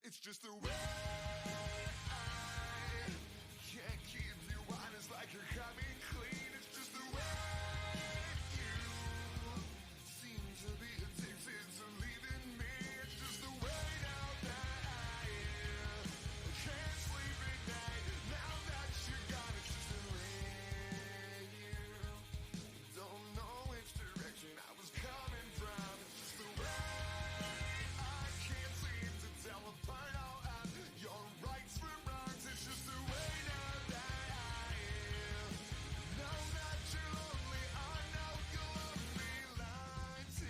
It's just the way I can't keep you honest like you're coming clean. It's just the way you seem to be addicted to leaving me. It's just the way now that I can't sleep at night. Now that you're gone, it's just the way you don't know which direction I was coming from. It's just the way I can't seem to tell apart all of your rights from wrongs. It's just the way now that I know that you're lonely. I know you'll only lie to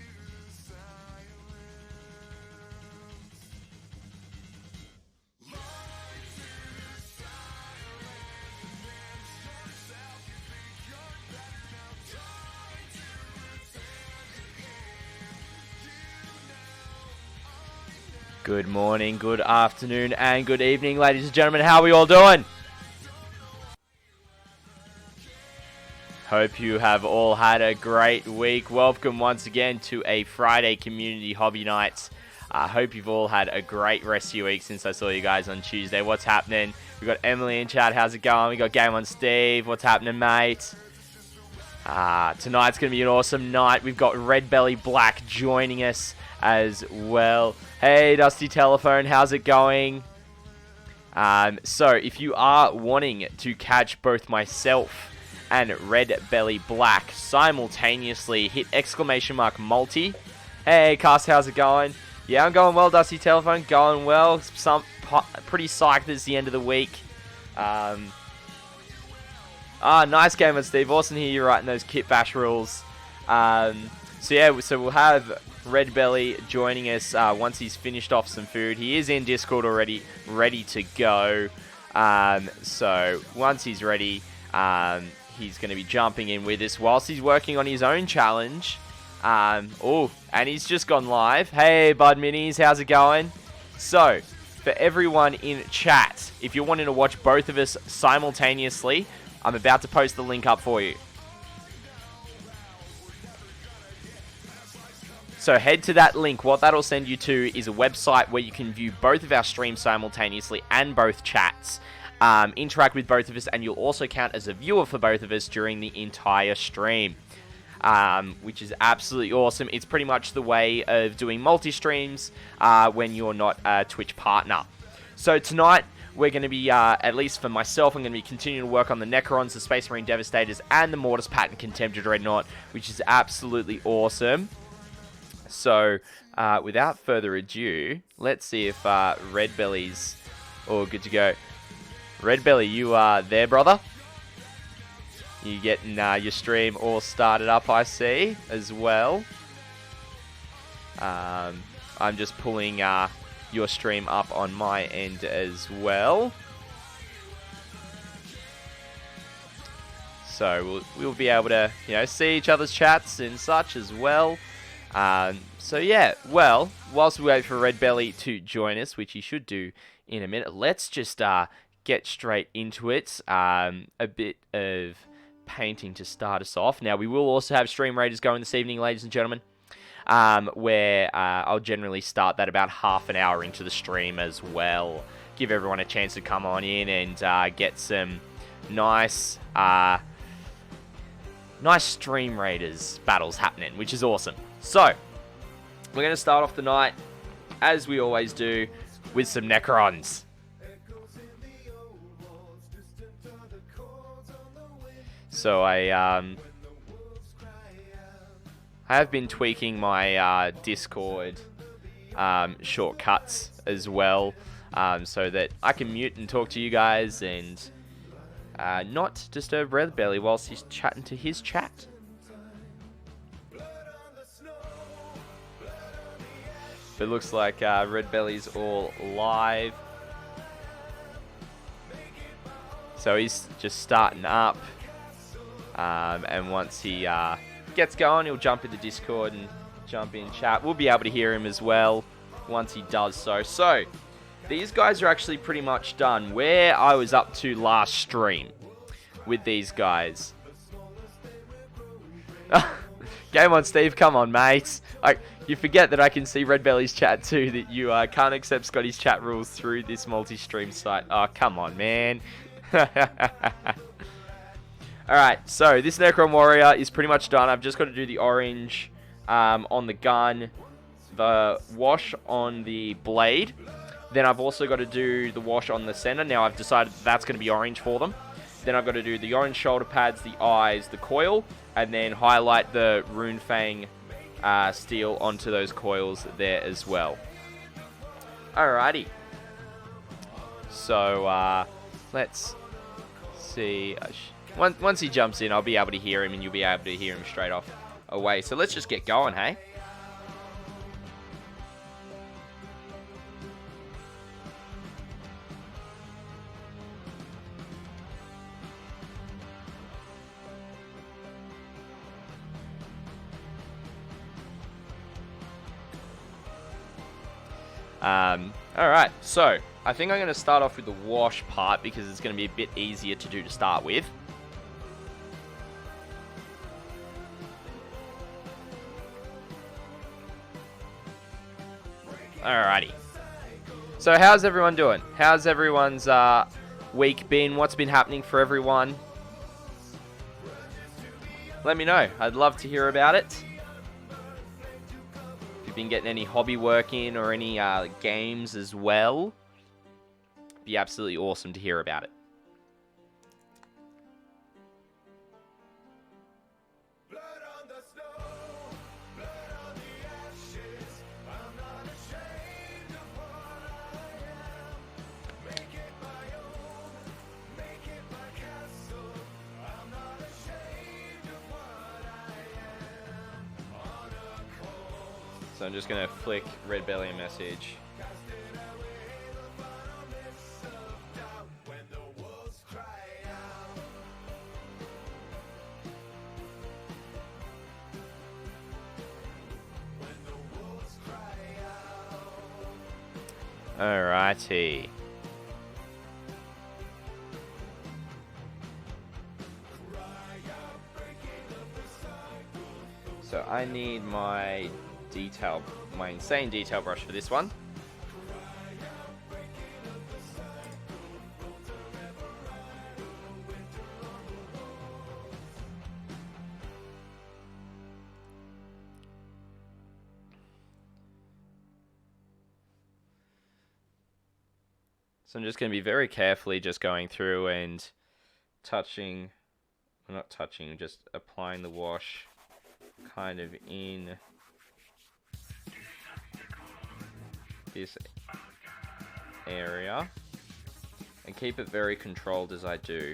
silence. Lie to silence against yourself. You think you're better now. Try to pretend again. You know I know. Good morning, good afternoon, and good evening, ladies and gentlemen. How are we all doing? Hope you have all had a great week. Welcome once again to a Friday Community Hobby Night. I hope you've all had a great rest of your week since I saw you guys on Tuesday. What's happening? We got Emily in chat. How's it going? We got Game on Steve. What's happening, mate? Tonight's going to be an awesome night. We've got Redbelly Black joining us as well. Hey, Dusty Telephone, how's it going? So, if you are wanting to catch both myself and Redbelly Black simultaneously, hit !multi. Hey, Cast, how's it going? Yeah, I'm going well, Dusty Telephone, going well. Pretty psyched it's the end of the week. Nice game with Steve. Awesome to hear you writing those kit bash rules. So we'll have Redbelly joining us once he's finished off some food. He is in Discord already, ready to go. So once he's ready, he's going to be jumping in with us whilst he's working on his own challenge. And he's just gone live. Hey, Bud Minis, how's it going? So, for everyone in chat, if you're wanting to watch both of us simultaneously, I'm about to post the link up for you. So head to that link. What that'll send you to is a website where you can view both of our streams simultaneously and both chats. Interact with both of us, and you'll also count as a viewer for both of us during the entire stream. Which is absolutely awesome. It's pretty much the way of doing multi-streams when you're not a Twitch partner. So tonight, we're going to be, at least for myself, I'm going to be continuing to work on the Necrons, the Space Marine Devastators, and the Mortis Contemptor Dreadnought, which is absolutely awesome. So, without further ado, let's see if Redbelly's all good to go. Redbelly, you are there, brother? You getting your stream all started up, I see, as well. I'm just pulling your stream up on my end as well. So we'll be able to, see each other's chats and such as well. So yeah, well, whilst we wait for Redbelly to join us, which he should do in a minute, let's just get straight into it. A bit of painting to start us off. Now, we will also have Stream Raiders going this evening, ladies and gentlemen, where I'll generally start that about half an hour into the stream as well. Give everyone a chance to come on in and get some nice Stream Raiders battles happening, which is awesome. So, we're going to start off the night, as we always do, with some Necrons. So I have been tweaking my Discord shortcuts as well, so that I can mute and talk to you guys and not disturb Redbelly whilst he's chatting to his chat. But it looks like Redbelly's all live. So he's just starting up. And once he gets going, he'll jump into Discord and jump in chat. We'll be able to hear him as well once he does so. So, these guys are actually pretty much done. Where I was up to last stream with these guys. Game on, Steve. Come on, mate. You forget that I can see Redbelly's chat too, that you can't accept Scotty's chat rules through this multi-stream site. Oh, come on, man. Alright, so this Necron Warrior is pretty much done. I've just got to do the orange on the gun, the wash on the blade. Then I've also got to do the wash on the center. Now I've decided that's going to be orange for them. Then I've got to do the orange shoulder pads, the eyes, the coil, and then highlight the Rune Fang steel onto those coils there as well. Alrighty. So, let's see. Once he jumps in, I'll be able to hear him, and you'll be able to hear him straight off away. So let's just get going, hey? Alright, so I think I'm going to start off with the wash part because it's going to be a bit easier to do to start with. Alrighty. So how's everyone doing? How's everyone's week been? What's been happening for everyone? Let me know. I'd love to hear about it. Been getting any hobby work in or any games as well, be absolutely awesome to hear about it. So I'm just going to flick Redbelly a message. Alrighty. So I need my insane detail brush for this one. So I'm just going to be very carefully just going through and touching, well, not touching, just applying the wash kind of in this area and keep it very controlled as I do.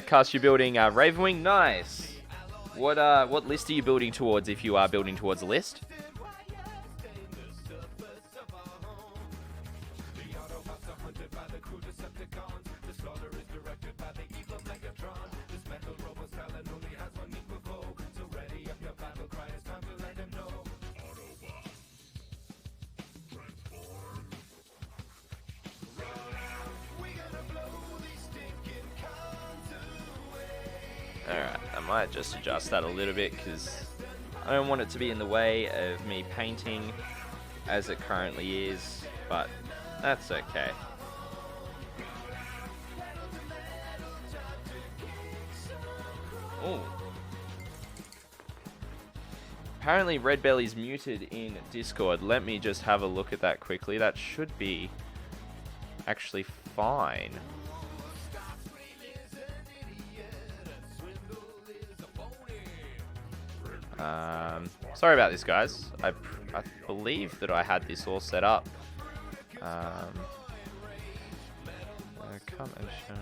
Cuss, you're building Ravenwing? Nice. What list are you building towards if you are building towards a list? Alright, I might just adjust that a little bit because I don't want it to be in the way of me painting as it currently is, but that's okay. Ooh. Apparently Redbelly's muted in Discord. Let me just have a look at that quickly. That should be actually fine. Sorry about this, guys. I believe that I had this all set up. Come and show.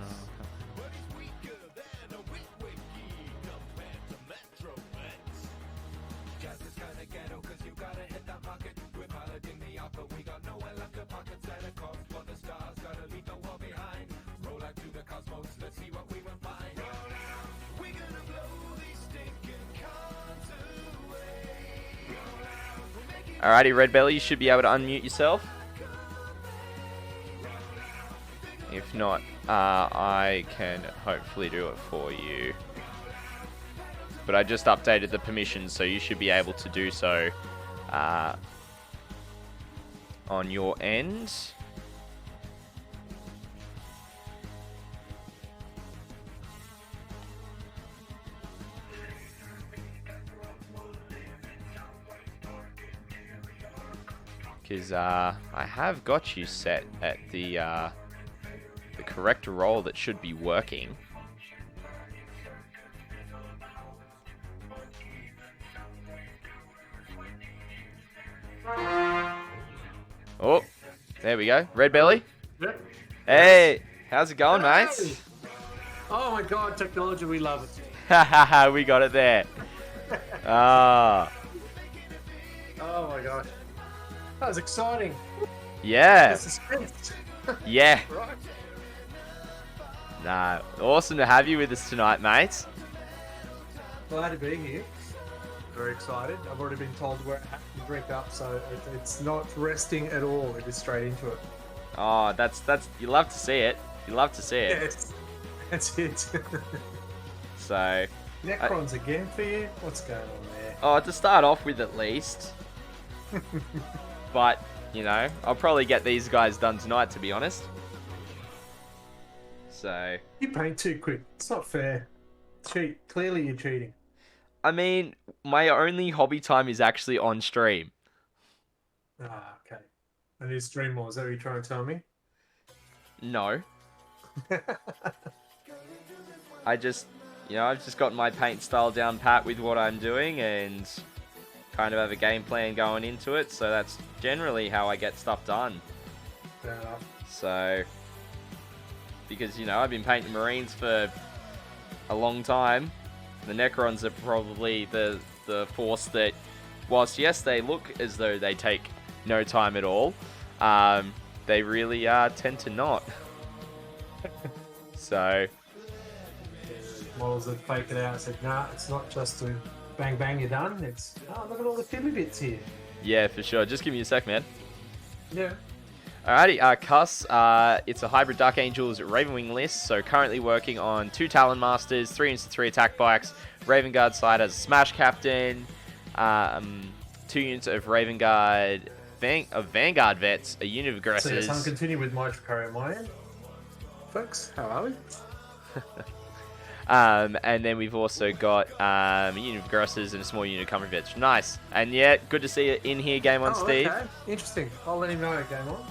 Alrighty, Redbelly, you should be able to unmute yourself. If not, I can hopefully do it for you. But I just updated the permissions, so you should be able to do so on your end. Because I have got you set at the correct role that should be working. Oh, there we go. Redbelly. Yep. Hey, how's it going, mate? Oh my god, technology, we love it. Hahaha, we got it there. Ah, Oh my gosh. That was exciting. yeah, The suspense. yeah. Right. Nah, awesome to have you with us tonight, mate. Glad to be here. Very excited. I've already been told where I have to drink up, so it's not resting at all. It is straight into it. Oh, that's you love to see it. You love to see it. Yes. That's it. So, Necrons again for you? What's going on there? oh, to start off with at least. But, you know, I'll probably get these guys done tonight, to be honest. So, You paint too quick. It's not fair. Cheat. Clearly you're cheating. I mean, my only hobby time is actually on stream. Ah, okay. And you stream more, is that what you're trying to tell me? No. I've just got my paint style down pat with what I'm doing and kind of have a game plan going into it. So that's generally how I get stuff done. Fair enough. So, because, you know, I've been painting Marines for a long time. The Necrons are probably the force that, whilst yes, they look as though they take no time at all, they really tend to not. So, Models that fake it out said, nah, it's not just to bang bang, you're done. It's, oh, look at all the fiddly bits here. yeah, for sure. Just give me a sec, man. Yeah. Alrighty, Cuss, it's a hybrid Dark Angels Ravenwing list, so currently working on 2 Talon Masters, 3 Instant 3 attack bikes, Raven Guard side as a Smash Captain, 2 units of Raven Guard, Vanguard Vets, a unit of So yes, Aggressors. I'll continue with my Tricario my end. Folks, how are we? And then we've also got a unit of Aggressors and a small unit of Comfort Vets. Nice. And yeah, good to see you in here, Game On, Steve. Okay. Interesting. I'll let him know Game On.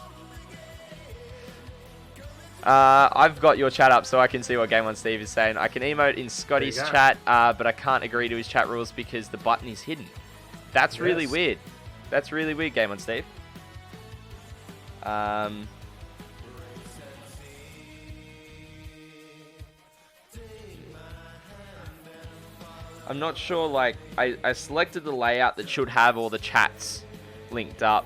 I've got your chat up so I can see what Game On Steve is saying. I can emote in Scotty's There you go. chat, but I can't agree to his chat rules because the button is hidden. That's really Yes. weird. That's really weird, Game On Steve. I'm not sure, like, I selected the layout that should have all the chats linked up.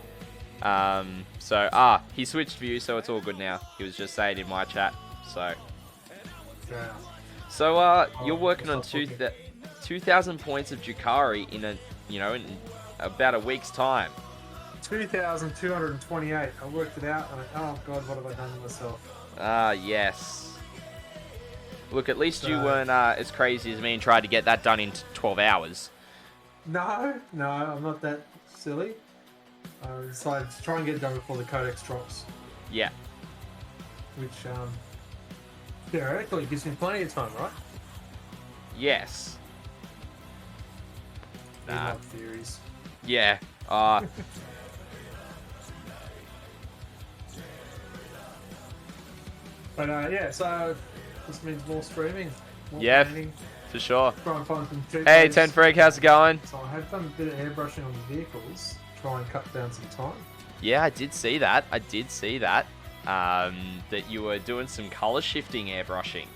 He switched view, so it's all good now. He was just saying in my chat, so. Yeah. So, you're working on stop talking. 2,000 points of Jukari in in about a week's time. 2,228. I worked it out and oh god, what have I done to myself? Yes. Look, at least you So- weren't as crazy as me and tried to get that done in 12 hours. No, I'm not that silly. I decided to try and get it done before the codex drops, Yeah. which theoretically gives me plenty of time, right? Yes. In Nah. my theories. Yeah. But yeah, so this means more streaming. More Yeah. painting, For sure. try and find some cheap Hey, ways. Tenfreg, how's it going? So I have done a bit of airbrushing on the vehicles, try and cut down some time. Yeah, I did see that. That you were doing some color shifting airbrushing.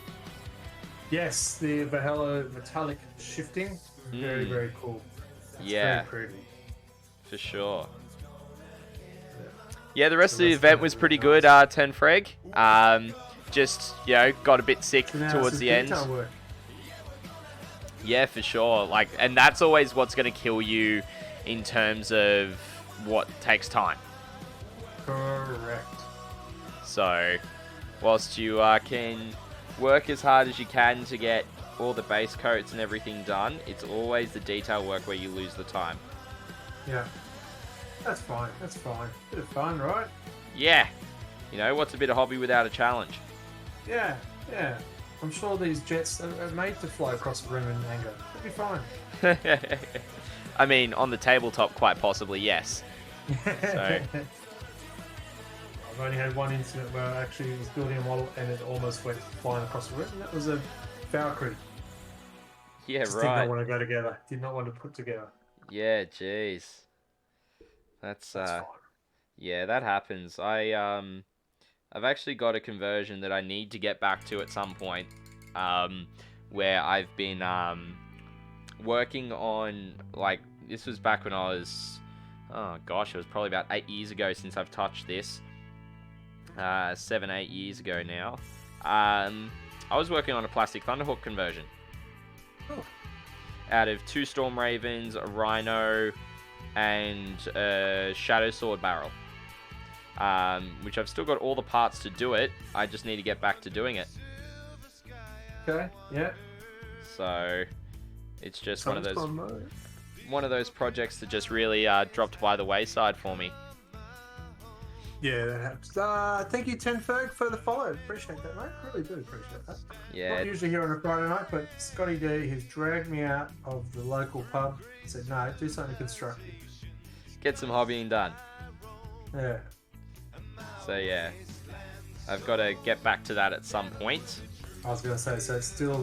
Yes, the Valhalla metallic shifting, very, Mm. very cool. It's Yeah. very pretty. For sure. Yeah, the rest of the event was pretty good, Tenfreg. Just, got a bit sick So now towards it's the just end. detail work. Yeah, for sure. And that's always what's going to kill you in terms of what takes time. Correct. So, whilst you can work as hard as you can to get all the base coats and everything done, it's always the detail work where you lose the time. Yeah. That's fine. That's fine. Bit of fun, right? Yeah. You know, what's a bit of hobby without a challenge? Yeah. Yeah. I'm sure these jets are made to fly across the room in anger. It'll be fine. I mean, on the tabletop, quite possibly, yes. So. I've only had one incident where I actually was building a model and it almost went flying across the room, and that was a Valkyrie. Yeah, Just right. Did not want to go together. Did not want to put together. Yeah, jeez. That's fine. yeah, that happens. I've actually got a conversion that I need to get back to at some point, where I've been working on, like, this was back when I was, oh gosh, it was probably about 8 years ago since I've touched this. 7-8 years ago now. I was working on a plastic Thunderhawk conversion. Oh. Out of 2 Storm Ravens, a Rhino, and a Shadow Sword barrel. Which I've still got all the parts to do it. I just need to get back to doing it. Okay, yeah. So it's just one of Sounds those fun, mate. one of those projects that just really dropped by the wayside for me. Yeah, that happens. Thank you, Tenferg, for the follow. Appreciate that, mate. Really do appreciate that. Yeah. Not usually here on a Friday night, but Scotty D has dragged me out of the local pub and said, no, do something constructive. Get some hobbying done. Yeah. So yeah, I've got to get back to that at some point. I was going to say, so it's still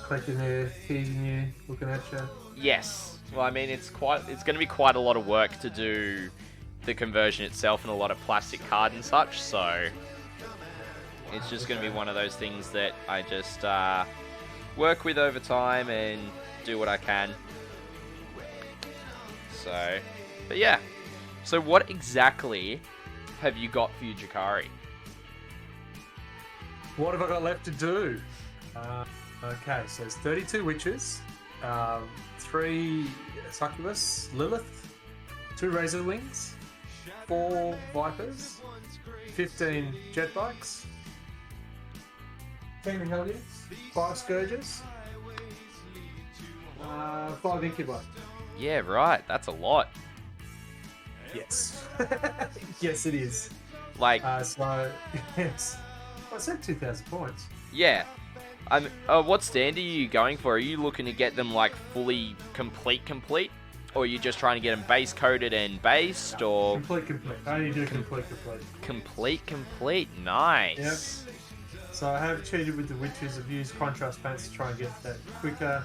collecting there, teasing you, looking at you. Yes. Well, I mean, it's going to be quite a lot of work to do the conversion itself and a lot of plastic card and such, so it's just going to be one of those things that I just work with over time and do what I can. So, but yeah. So what exactly have you got for your Jakari? What have I got left to do? Okay, so it's 32 witches, 3 succubus, Lilith, 2 razor wings, 4 vipers, 15 jet bikes, 10 hellions, 5 scourges, 5 incubi. Yeah, right. That's a lot. Yes. Yes, it is. Like, So, yes. I said 2,000 points. yeah. What stand are you going for? Are you looking to get them like fully complete? Or are you just trying to get them base coated and based, or Complete. I only do complete. complete? Nice. Yep. So I have cheated with the witches. I've used contrast paints to try and get that quicker.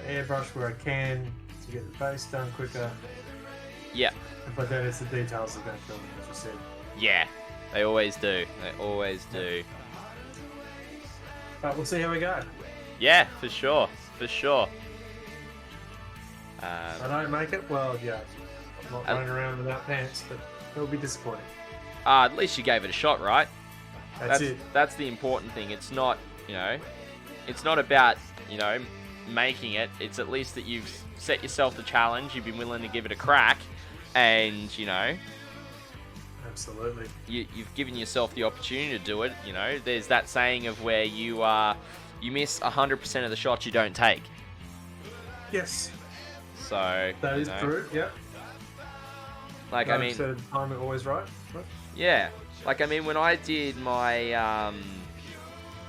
Airbrush where I can to get the base done quicker. Yeah. But then it's the details that are going to kill me, as you said. Yeah. They always do. They always do. But we'll see how we go. Yeah, for sure. If I don't make it, well, yeah. I'm not running around without pants, but it'll be disappointing. At least you gave it a shot, right? That's it. That's the important thing. It's not, it's not about, making it. It's at least that you've set yourself the challenge, you've been willing to give it a crack, and, Absolutely. you've given yourself the opportunity to do it. There's that saying of where you miss 100% of the shots you don't take. Yes. So That is true, yep. Like, I mean, I'm always right. yeah. Like, I mean, when I did my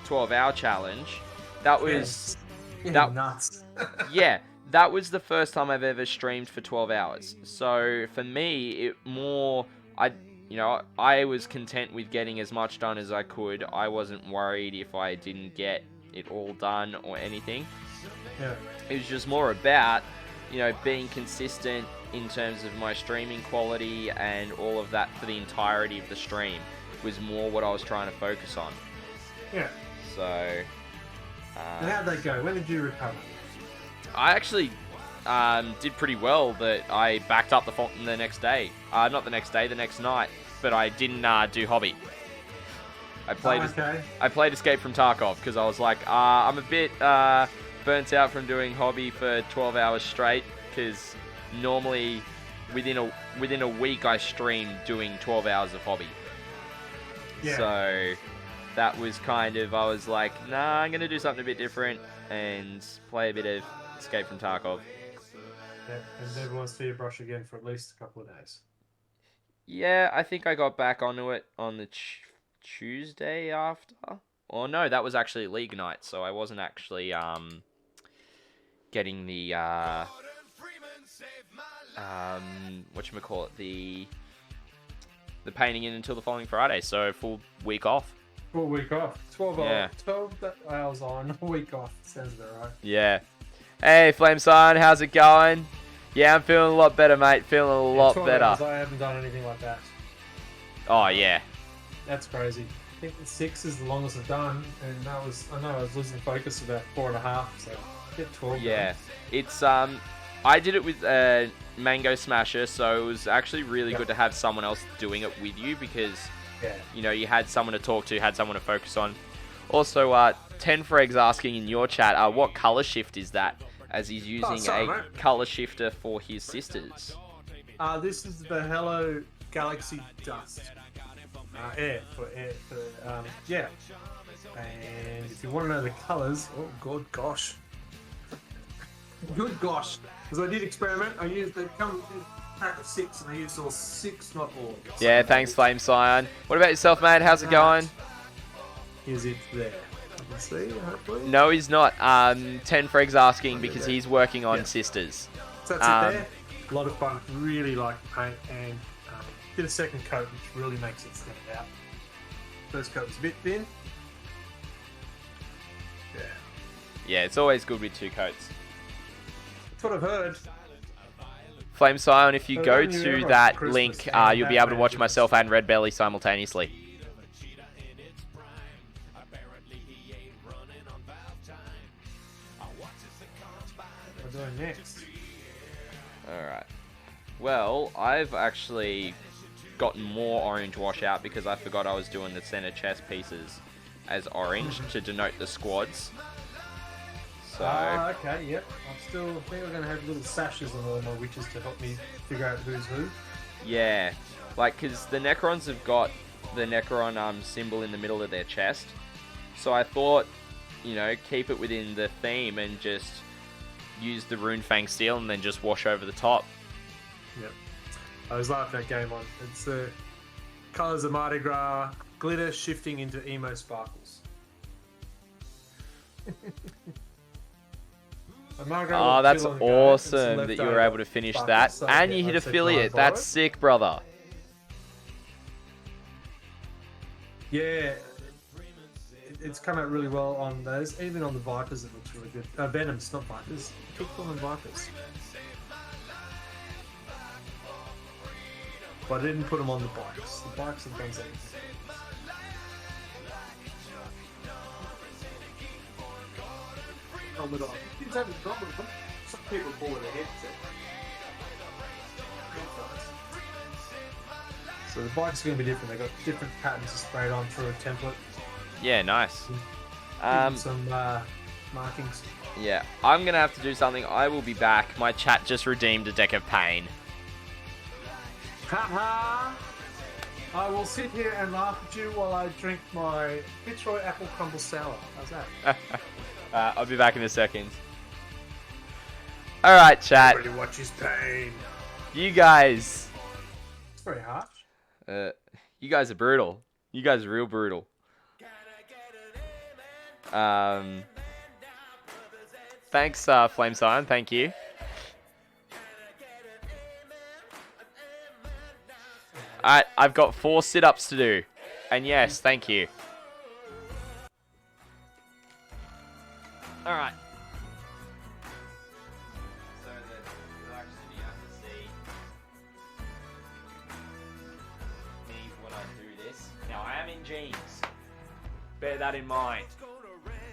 12-hour challenge, that was nuts. yeah, that was the first time I've ever streamed for 12 hours. So for me, I was content with getting as much done as I could. I wasn't worried if I didn't get it all done or anything. Yeah. It was just more about, being consistent in terms of my streaming quality, and all of that for the entirety of the stream was more what I was trying to focus on. Yeah. So, And how'd that go? When did you recover? I actually did pretty well. That I backed up the next day. Not the next day, the next night. But I didn't do hobby. I played Escape from Tarkov because I was like, I'm a bit burnt out from doing hobby for 12 hours straight, because normally within a week I streamed doing 12 hours of hobby. Yeah. So that was kind of, I was like, nah, I'm gonna do something a bit different and play a bit of Escape from Tarkov. Yeah, and never wants to see a brush again for at least a couple of days. Yeah, I think I got back onto it on the Tuesday after. Or no, that was actually League night, so I wasn't actually getting the whatchamacallit, the painting in until the following Friday, so full week off. Full week off. 12 Yeah. 12 hours on, a week off. Sounds about right. Yeah. Hey, Flame Sign, how's it going? Yeah, I'm feeling a lot better, mate. Feeling a lot 12 better. hours, I haven't done anything like that. Oh, yeah. That's crazy. I think 6 is the longest I've done, and I know I was losing focus about 4.5, so get 12. Yeah. done. It's, I did it with Mango Smasher, so it was actually really good to have someone else doing it with you because, Yeah. you know, you had someone to talk to, had someone to focus on. Also, 10Freg's asking in your chat, what color shift is that? As he's using sorry, a mate. color shifter for his sisters. This is the Hello Galaxy Dust. Air. Yeah. And if you want to know the colors, oh god, gosh. Good gosh. Because I did experiment, they come in a pack of 6 and I used all 6, not all. Yeah, thanks, Flame Scion. What about yourself, mate? How's it going? Is it there? You can see, hopefully. No, he's not. 10Freg's asking because he's working on sisters. So that's it there. A lot of fun. Really like the paint and did a second coat which really makes it stand out. First coat was a bit thin. Yeah. Yeah, it's always good with 2 coats. That's what I've heard. Flame Scion, if you So go when you to remember that Christmas link, and you'll be that able to watch range, myself and Redbelly simultaneously. What we're doing next. Alright. Well, I've actually gotten more orange washout because I forgot I was doing the center chest pieces as orange to denote the squads. So, Okay, yep. I think we're going to have little sashes on all my witches to help me figure out who's who. yeah. Like, because the Necrons have got the Necron symbol in the middle of their chest. So I thought, you know, keep it within the theme and just use the Rune Fang Steel and then just wash over the top. Yep. I was laughing at game on. It's the colours of Mardi Gras, glitter shifting into emo sparkles. Oh, that's awesome that you were able to finish that. And you hit affiliate. That's sick, brother. Yeah, it's come out really well on those. Even on the Vipers, it looks really good. Venoms, not Vipers. Keep calling them Vipers. But I didn't put them on the bikes. The bikes have done something. Helmet on. You didn't have a problem with them. Some people call it a headset. So the bikes are going to be different. They've got different patterns sprayed on through a template. Yeah, nice. Some markings. Yeah, I'm going to have to do something. I will be back. My chat just redeemed a deck of pain. Haha! I will sit here and laugh at you while I drink my Fitzroy Apple Crumble Sour. How's that? I'll be back in a second. Alright, chat. Really watch his pain. You guys. It's very harsh. You guys are brutal. You guys are real brutal. Thanks, Flame Scion. Thank you. Alright, I've got 4 sit-ups to do. And yes, thank you. Alright. So that you'll actually be able to see me when I do this. Now I am in jeans. Bear that in mind.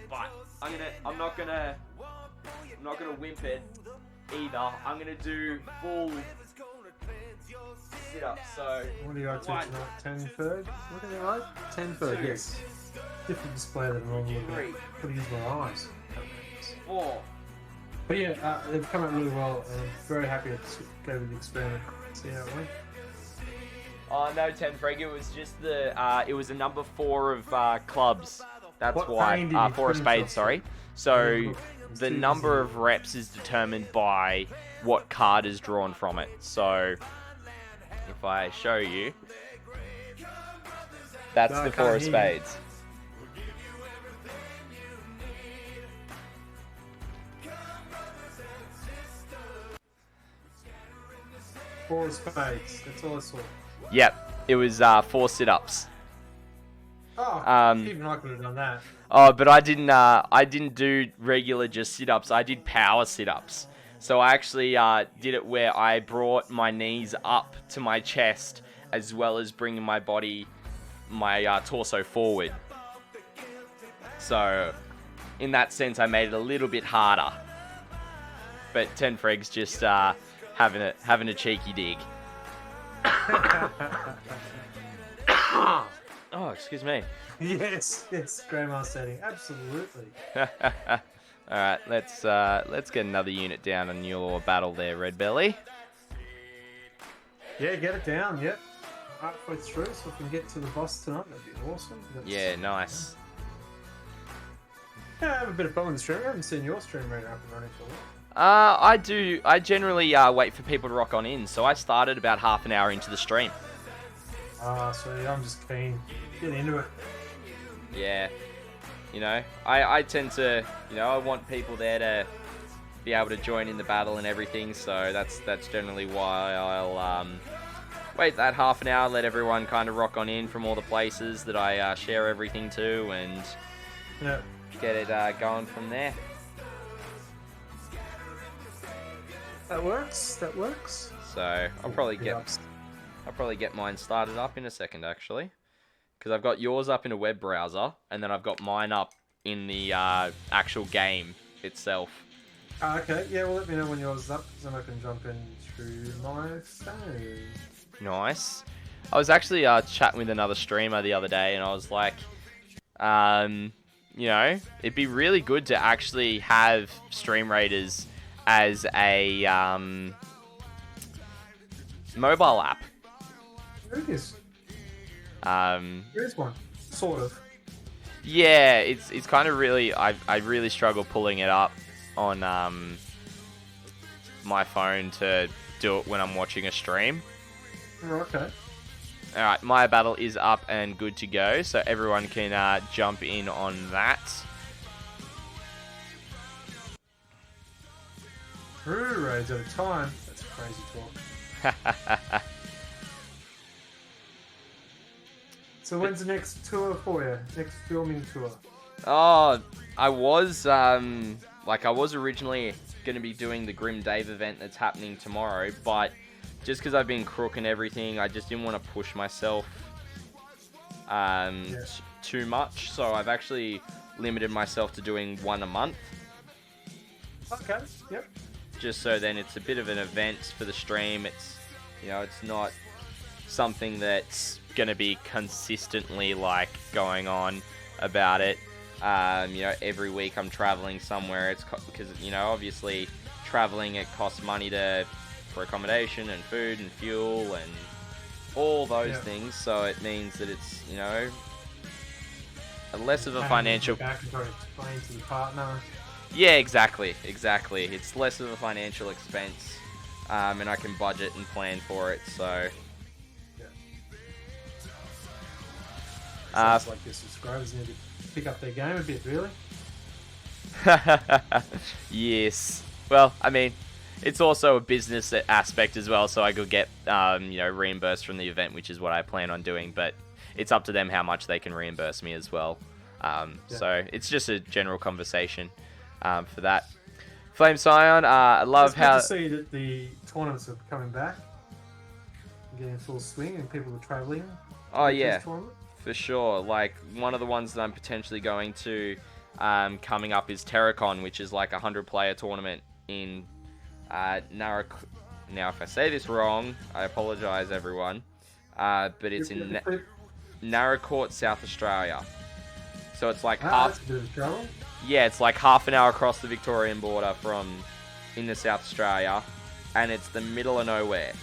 But I'm not gonna wimp it either. I'm gonna do full sit-ups. So What do you got to tonight? 10 third? What are they like? 10 third, yes. Different display than I'm normally looking at. Gotta use my eyes. 4. But yeah, they've come out really well, and I'm very happy to go with the experiment. See how it went. Oh no, Tenfreg, it was just the it was a number 4 of clubs. That's What why. pain did he 4 of put spades, himself sorry. through? So It's the too number easy. of reps is determined by what card is drawn from it. So if I show you, that's No, I the can't 4 of hear you. spades. Four of spades. That's all I saw. Yep, it was 4 sit-ups. Oh, even I could have done that. Oh, but I didn't do regular just sit-ups. I did power sit-ups. So I actually did it where I brought my knees up to my chest as well as bringing my body, my torso forward. So in that sense, I made it a little bit harder. But Tenfreg's just having a cheeky dig. Oh, excuse me. Yes, Grandma setting. Absolutely. All right, let's get another unit down on your battle there, Redbelly. Yeah, get it down, yep. Halfway through, so we can get to the boss tonight. That'd be awesome. Yeah, nice. Yeah, I have a bit of fun with the stream. I haven't seen your stream right up and running for a while. I do. I generally wait for people to rock on in, so I started about half an hour into the stream. So yeah, I'm just keen. Get into it. Yeah, you know, I tend to, you know, I want people there to be able to join in the battle and everything, so that's generally why I'll wait that half an hour, let everyone kind of rock on in from all the places that I share everything to, and Yeah. get it going from there. That works. That works. So I'll probably get mine started up in a second, actually, because I've got yours up in a web browser, and then I've got mine up in the actual game itself. Okay. Yeah. Well, let me know when yours is up, because then I can jump in through my phone. Nice. I was actually chatting with another streamer the other day, and I was like, you know, it'd be really good to actually have Stream Raiders as a mobile app. There it is. Um, There is one. Sort of. yeah, it's kind of really, I really struggle pulling it up on my phone to do it when I'm watching a stream. Oh, okay. Alright, my battle is up and good to go, so everyone can jump in on that. 3 raids at a time. That's crazy talk. So when's the next tour for you? Next filming tour? Oh, I was originally going to be doing the Grim Dave event that's happening tomorrow, but just because I've been crook and everything, I just didn't want to push myself too much, so I've actually limited myself to doing one a month. Okay. Yep. Just so then it's a bit of an event for the stream. It's, you know, it's not something that's going to be consistently like going on about it. You know, every week I'm traveling somewhere. It's because, you know, obviously traveling, it costs money for accommodation and food and fuel and all those things. So it means that it's, you know, a less of a financial. Back and try to explain to the partner. Yeah, exactly. It's less of a financial expense, and I can budget and plan for it. So, Sounds like your subscribers need to pick up their game a bit, really. yes. Well, I mean, it's also a business aspect as well, so I could get, you know, reimbursed from the event, which is what I plan on doing. But it's up to them how much they can reimburse me as well. So it's just a general conversation. For that. Flame Scion, I love how... It's good to see that the tournaments are coming back. Getting full swing and people are travelling. Oh, yeah. For sure. Like, one of the ones that I'm potentially going to coming up is Terracon, which is like a 100-player tournament in Now, if I say this wrong, I apologise, everyone. But it's in Narracourt, South Australia. So it's like that's a bit of trouble. Yeah, it's like half an hour across the Victorian border from in the South Australia, and it's the middle of nowhere.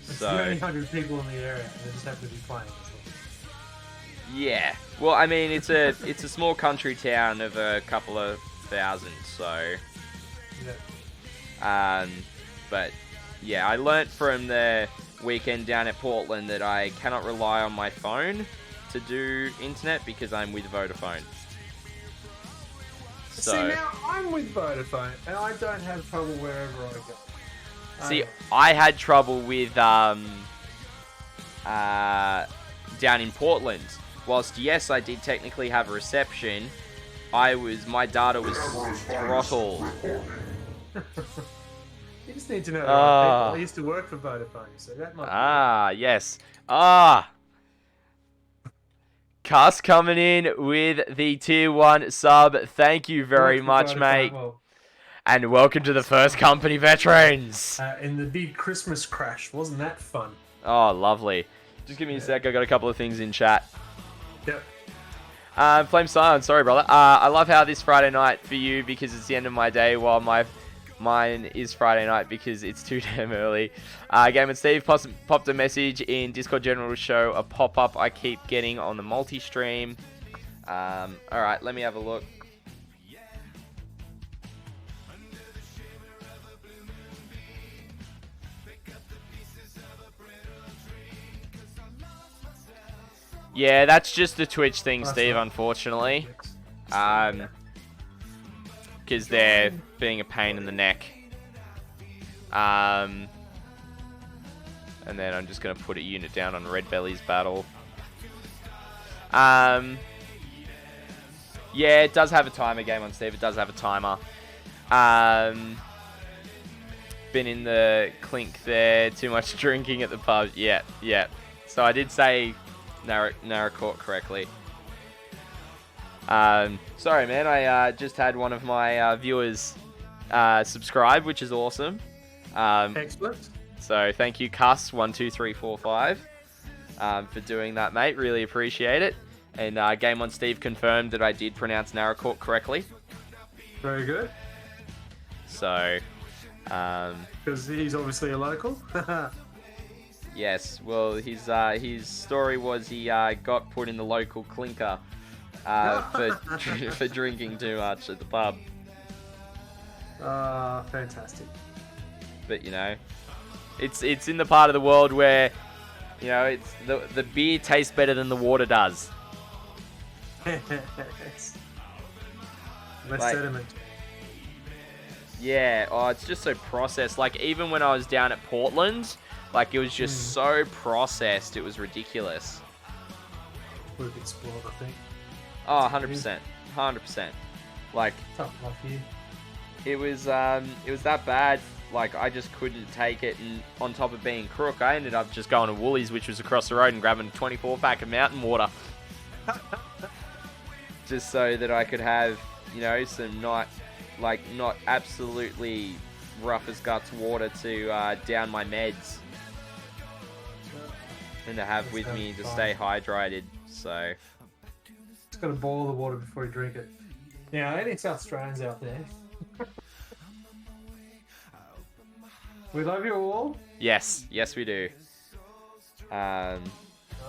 It's So only 100 people in the area, and they just happen to be playing. So. yeah. Well, I mean, it's a small country town of a couple of thousand, so. Yeah. But yeah, I learnt from the weekend down at Portland that I cannot rely on my phone to do internet because I'm with Vodafone. So, See, now I'm with Vodafone, and I don't have trouble wherever I go. see, I had trouble with down in Portland. Whilst yes, I did technically have a reception, my data was throttled. You just need to know. I used to work for Vodafone, so that might. Yes. Cuss coming in with the tier 1 sub. Thank you very much, mate. Well, And welcome to the first company veterans. in the big Christmas crash, wasn't that fun? Oh, lovely. Just give me a sec. I got a couple of things in chat. Yep. Flame Silence, sorry, brother. I love how this Friday night for you because it's the end of my day, while mine is Friday night because it's too damn early. Game and Steve popped a message in Discord General to show a pop-up I keep getting on the multi-stream. Alright, let me have a look. Yeah, that's just the Twitch thing, Steve, unfortunately. Because they're being a pain in the neck. And then I'm just going to put a unit down on Redbelly's battle. Yeah, it does have a timer, Game on Steve. It does have a timer. Been in the clink there. Too much drinking at the pub. Yeah. So I did say Narracourt correctly. Sorry, man. I just had one of my viewers subscribe, which is awesome. Excellent. So thank you, Cuss12345, for doing that, mate. Really appreciate it. And Game on Steve confirmed that I did pronounce Narracourt correctly. Very good. So, because he's obviously a local. yes. Well, his story was he got put in the local clinker for drinking too much at the pub. Fantastic. But you know, it's in the part of the world where, you know, it's the beer tastes better than the water does. Less Like, sediment. Yeah, it's just so processed. Like, even when I was down at Portland, like, it was just so processed, it was ridiculous. We've explored, I think. Oh, 100%. 100%. Like, Tough luck here. it was that bad. Like, I just couldn't take it, and on top of being crook, I ended up just going to Woolies, which was across the road, and grabbing a 24-pack of mountain water. Just so that I could have, you know, some not absolutely rough as guts water to down my meds. And to have with me to stay hydrated, so... Just gotta boil the water before you drink it. Now, any South Australians out there? We love you all. Yes, we do. I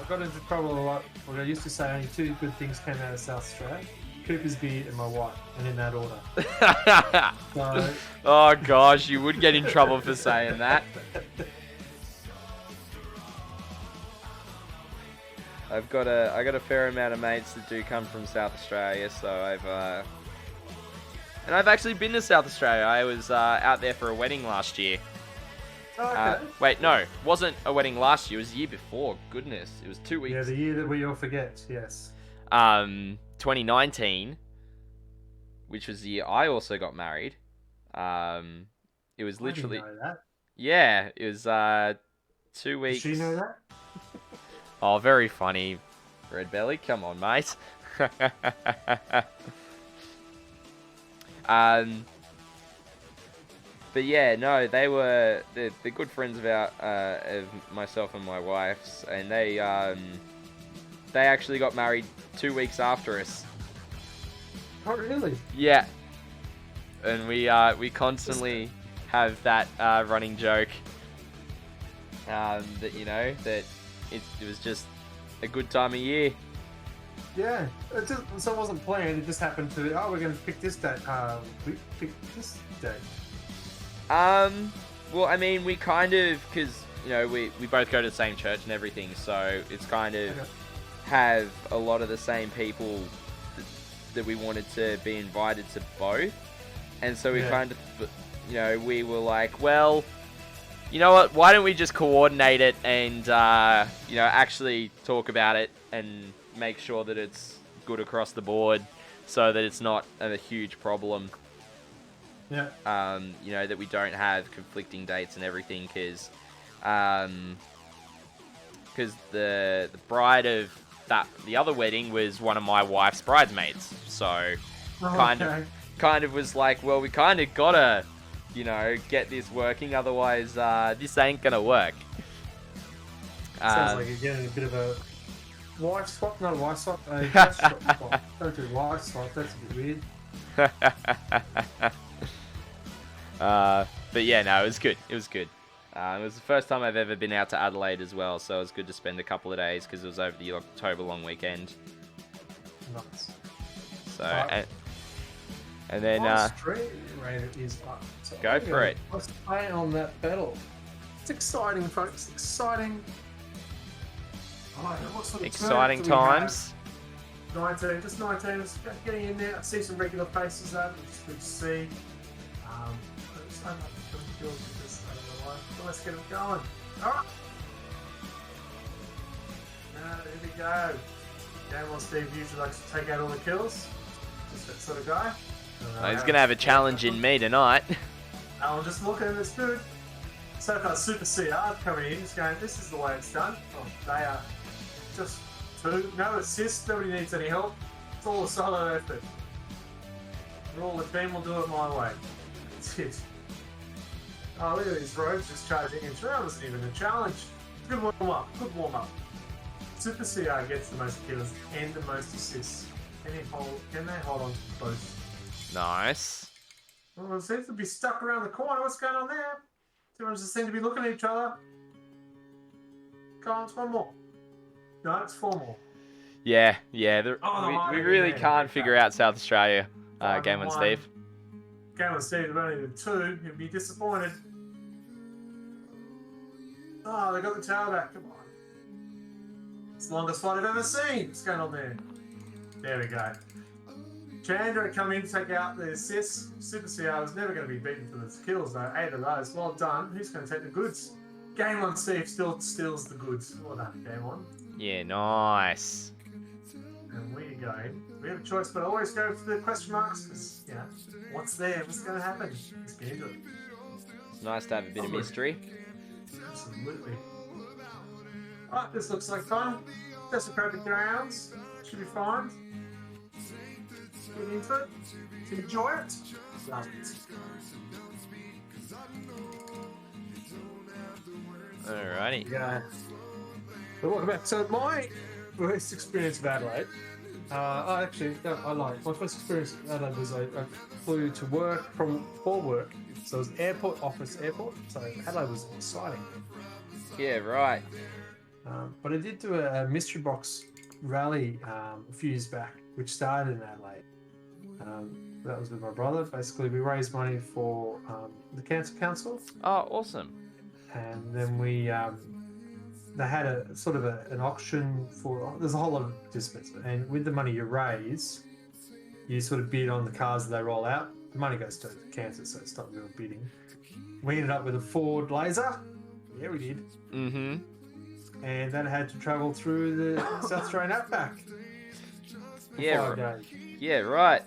got into trouble a lot. Well, I used to say only two good things came out of South Australia. Cooper's beer and my wife, and in that order. So... Oh gosh, you would get in trouble for saying that. I got a fair amount of mates that do come from South Australia, so I've actually been to South Australia. I was out there for a wedding last year. Okay. Wait, no, wasn't a wedding last year. It was the year before. Goodness, it was 2 weeks. Yeah, the year that we all forget. Yes. 2019, which was the year I also got married. It was literally. I didn't know that. Yeah, it was 2 weeks. Did she know that? Oh, very funny, Redbelly. Come on, mate. But yeah, no, they're good friends of myself and my wife's, and they actually got married 2 weeks after us. Oh, really? Yeah, and we constantly have that running joke. that you know that it was just a good time of year. Yeah, so it wasn't planned. It just happened to. Oh, we're going to pick this date. We picked this date. Well, I mean, we kind of, because you know we both go to the same church and everything, so it's kind of have a lot of the same people that we wanted to be invited to both, and so we kind of, you know, we were like, well, you know what? Why don't we just coordinate it and you know, actually talk about it and make sure that it's good across the board, so that it's not a huge problem. Yeah. You know, that we don't have conflicting dates and everything, because the bride of the other wedding was one of my wife's bridesmaids, so kind of was like, well, we kind of gotta, you know, get this working, otherwise this ain't gonna work. Sounds like you're getting a bit of a wife swap, not a wife swap, a dress swap. Don't do wife swap, that's a bit weird. But yeah, no, it was good. It was good. It was the first time I've ever been out to Adelaide as well, so it was good to spend a couple of days because it was over the October long weekend. Nice. So, and then stream rate is up. So go for it. Let's play on that battle. It's exciting, folks. Exciting. I don't know what sort of exciting turns do we have? times. 19, just 19. Just getting in there. I see some regular faces though, which is good to see. So much kills with this. I don't know why. So let's get them going. Alright. Here we go. Game on Steve usually likes to take out all the kills. Just that sort of guy. He's going to have a challenge in me tonight. I'm just looking, it's good. So far, Super CR coming in. He's going, this is the way it's done. Oh, they are just two. No assists, nobody needs any help. It's all a solo effort. We're all the team, will do it my way. That's it. Oh, look at these rogues just charging in. That wasn't even a challenge. Good warm up. Good warm up. Super CR gets the most kills and the most assists. Can they hold on to both? Nice. Well, it seems to be stuck around the corner. What's going on there? Two ones just seem to be looking at each other. Go on, it's one more. No, it's four more. Yeah. We really yeah, can't figure out South Australia game on Steve. Game on Steve, only the two. He'll be disappointed. Oh, they got the tower back. Come on. It's the longest fight I've ever seen. What's going on there? There we go. Chandra come in to take out the assists. Super CR was never going to be beaten for the kills though. 8 of those. Well done. Who's going to take the goods? Game on Steve still steals the goods. Well done, Game on. Yeah, nice. And we go in. We have a choice, but I always go for the question marks because, you know, what's there? What's going to happen? Let's get into it. It's nice to have a bit of mystery. Absolutely. Alright, this looks like fun. Desecrated grounds. Should be fine. Get into it. Enjoy it. Love it. Alrighty. Yeah. So welcome back. So my first experience of Adelaide, I lied. My first experience of Adelaide was I flew to work for work. So it was airport, office, airport. So Adelaide was exciting. Yeah, right. But I did do a mystery box rally a few years back, which started in Adelaide. That was with my brother. Basically, we raised money for the Cancer Council. Oh, awesome. And then they had a sort of an auction for, there's a whole lot of participants, and with the money you raise, you sort of bid on the cars that they roll out. The money goes to cancer, so it's not real bidding. We ended up with a Ford Laser. Yeah, we did. Mm-hmm. And that had to travel through the South Australian outback. Yeah, 5 days. Yeah, right.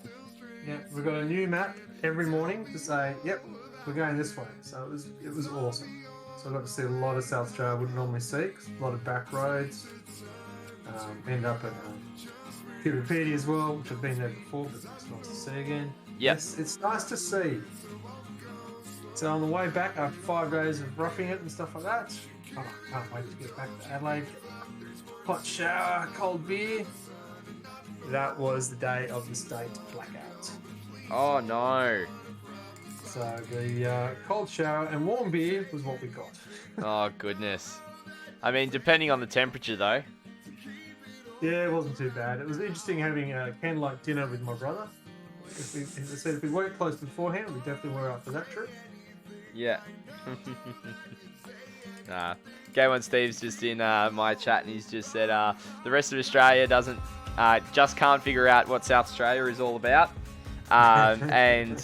Yeah, we got a new map every morning to say, yep, we're going this way. So it was awesome. So I got to see a lot of South Australia I wouldn't normally see, a lot of back roads. Ended up at Kiribati as well, which I've been there before, but it's nice to see again. Yes, it's nice to see. So on the way back after 5 days of roughing it and stuff like that, I can't wait to get back to Adelaide. Hot shower, cold beer. That was the day of the state blackout. Oh no. So the cold shower and warm beer was what we got. Oh, goodness. I mean, depending on the temperature, though. Yeah, it wasn't too bad. It was interesting having a candlelight dinner with my brother. As I said, if we weren't close beforehand, we definitely were up for that trip. Yeah. Game One Steve's just in my chat, and he's just said the rest of Australia just can't figure out what South Australia is all about. And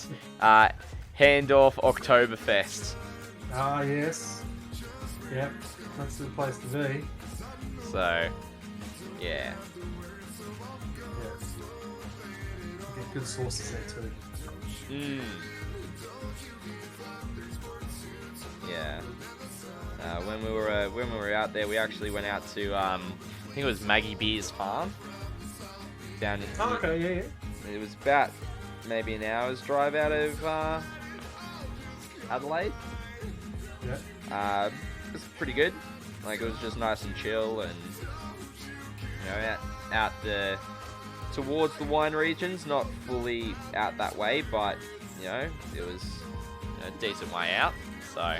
Handorf Oktoberfest. Ah, yes. Yep, that's the place to be. So, yeah. Get good sauces there too. Yeah. When we were out there, we actually went out to I think it was Maggie Beer's farm down in. Oh, okay, yeah. It was about maybe an hour's drive out of Adelaide. Yeah. It was pretty good. Like, it was just nice and chill, and out towards the wine regions, not fully out that way, but it was a decent way out. So.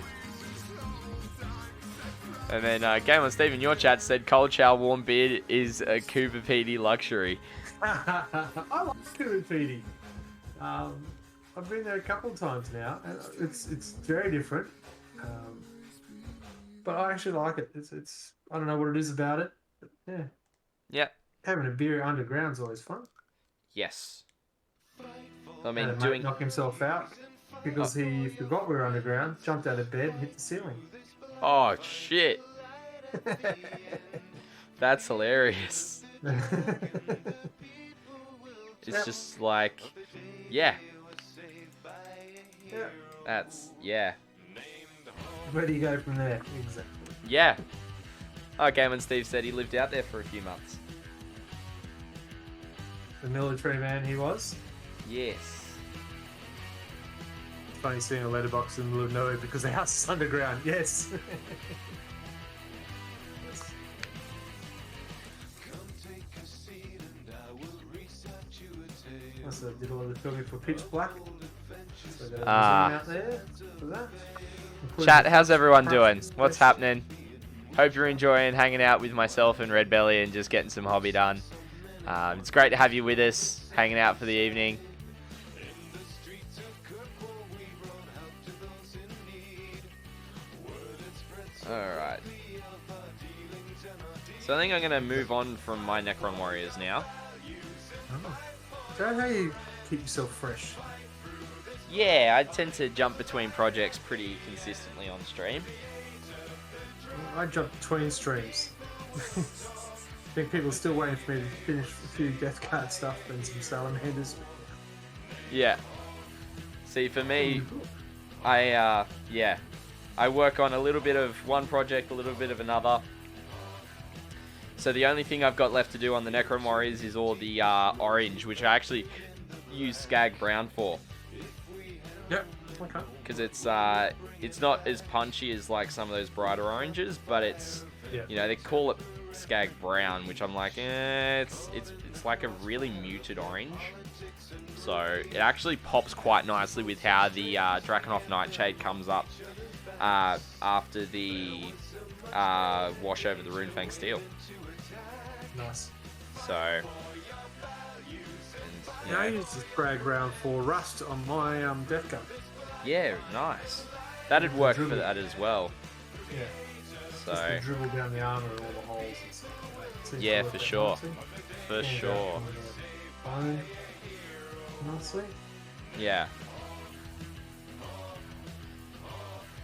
And then Game On Steve in your chat said cold shower warm beer is a Cooper PD luxury. I like Cooper PD. I've been there a couple of times now, and it's very different. But I actually like it. It's I don't know what it is about it. But yeah. Yeah. Having a beer underground is always fun. Yes. I mean, and a mate knock himself out because he forgot we were underground, jumped out of bed, and hit the ceiling. Oh shit. That's hilarious. It's just like, yeah. Yeah. That's, yeah. Where do you go from there? Exactly. Yeah. Oh, Game and Steve said he lived out there for a few months. The military man he was. Yes. It's funny seeing a letterbox in the middle of nowhere because the house is underground. Yes. So I did a lot of filming for Pitch Black. So there's out there for that. Chat, how's everyone doing? What's happening? Hope you're enjoying hanging out with myself and Redbelly and just getting some hobby done. It's great to have you with us, hanging out for the evening. Alright. So I think I'm going to move on from my Necron Warriors now. Oh. Is that how you keep yourself fresh? Yeah, I tend to jump between projects pretty consistently on stream. I jump between streams. I think people are still waiting for me to finish a few Death Card stuff and some Salamanders. Yeah. See, for me, I work on a little bit of one project, a little bit of another. So the only thing I've got left to do on the Necron Warriors is all the orange, which I actually use Skag Brown for. Yep. Okay. Because it's not as punchy as like some of those brighter oranges, but it's they call it Skag Brown, which I'm like, it's like a really muted orange. So it actually pops quite nicely with how the Drakenhof Nightshade comes up after the wash over the Runefang Steel. Nice. So, I use the Skag Brown for rust on my Death Card. Yeah, nice. That'd work for that as well. Yeah. So. Just to dribble down the armor and all the holes and stuff like that. Yeah, for sure. For sure. Bone. Nicely. Yeah.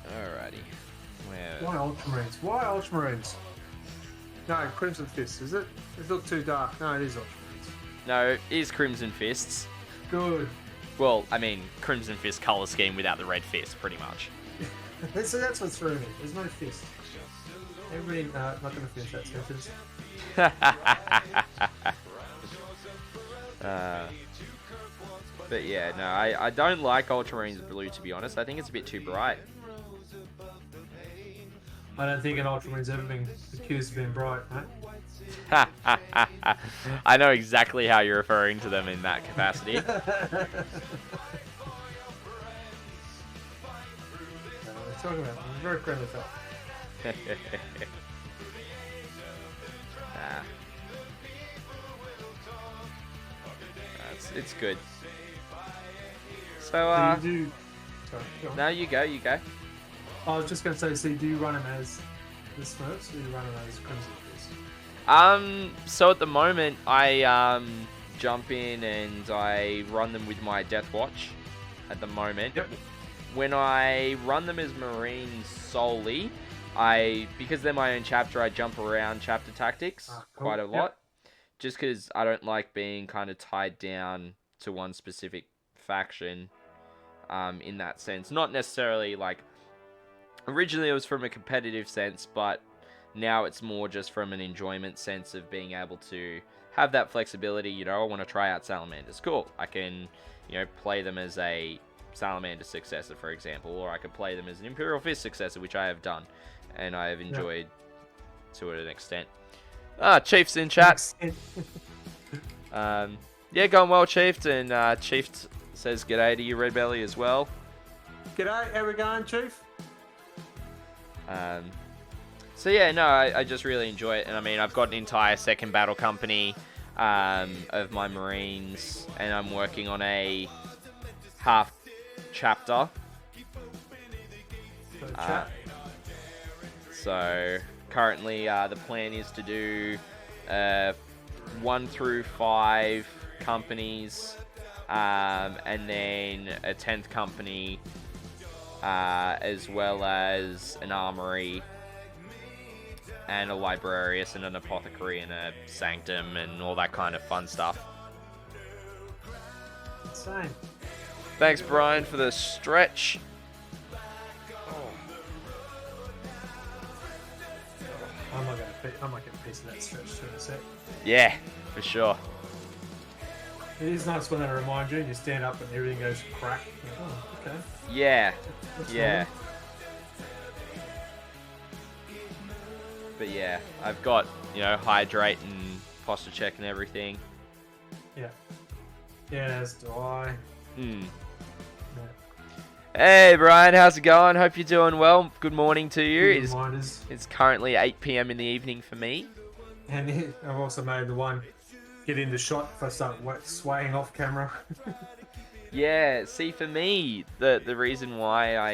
Alrighty. Why Ultramarines? Why Ultramarines? No, Crimson Fist, is it? It looks too dark. No, it is Ultramarines. No, it is Crimson Fists. Good. Well, I mean, Crimson Fist colour scheme without the red fist, pretty much. So that's what threw me. There's no fist. Everybody, not going to finish that sentence. But yeah, no, I don't like Ultramarines blue, to be honest. I think it's a bit too bright. I don't think an Ultramarine's ever been accused of being bright, mate. I know exactly how you're referring to them in that capacity. talking about? I'm very friendly fella. Nah. It's good. So, So you do... Sorry, go on. no, you go. I was just going to say, so do you run them as the Smurfs, or do you run them as Crimson Fist? So at the moment, I jump in and I run them with my Death Watch. At the moment, Yep. when I run them as Marines solely, because they're my own chapter, I jump around chapter tactics Cool. quite a Yep. lot, just because I don't like being kind of tied down to one specific faction. In that sense, not necessarily like originally it was from a competitive sense, but now it's more just from an enjoyment sense of being able to have that flexibility. You know, I want to try out Salamanders. Cool. I can, play them as a Salamander successor, for example, or I could play them as an Imperial Fist successor, which I have done, and I have enjoyed to an extent. Chief's in chat. Yeah, going well, Chief, and Chief says g'day to you, Redbelly, as well. G'day, how we going, Chief? So yeah, no, I just really enjoy it, and I mean, I've got an entire second battle company of my Marines, and I'm working on a half chapter. So currently, the plan is to do 1 through 5 companies, and then a 10th company, as well as an armory, and a librarius, and an apothecary, and a sanctum, and all that kind of fun stuff. Insane. Thanks, Brian, for the stretch. I might get a piece of that stretch too in a sec. Yeah, for sure. It is nice when they remind you and you stand up and everything goes crack. You're like, oh, okay. Yeah, That's yeah. fine. But yeah, I've got, hydrate and posture check and everything. Yeah. Yeah, as do I. Hmm. Yeah. Hey, Brian, how's it going? Hope you're doing well. Good morning to you. Good reminders. It's currently 8 p.m. in the evening for me. And I've also made the one get into shot if I start swaying off camera. Yeah, see, for me, the reason why I,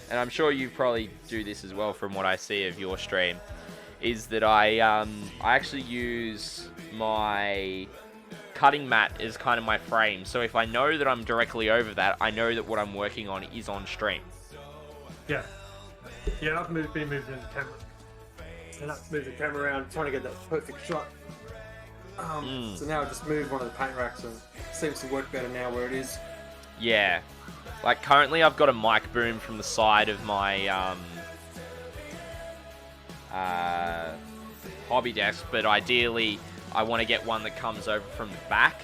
and I'm sure you probably do this as well from what I see of your stream, is that I actually use my cutting mat as kind of my frame. So if I know that I'm directly over that, I know that what I'm working on is on stream. Yeah. Yeah, I've been moving the camera. And I've moved the camera around trying to get that perfect shot. So now I just move one of the paint racks and it seems to work better now where it is. Yeah. Like currently I've got a mic boom from the side of my hobby desk, but ideally I want to get one that comes over from the back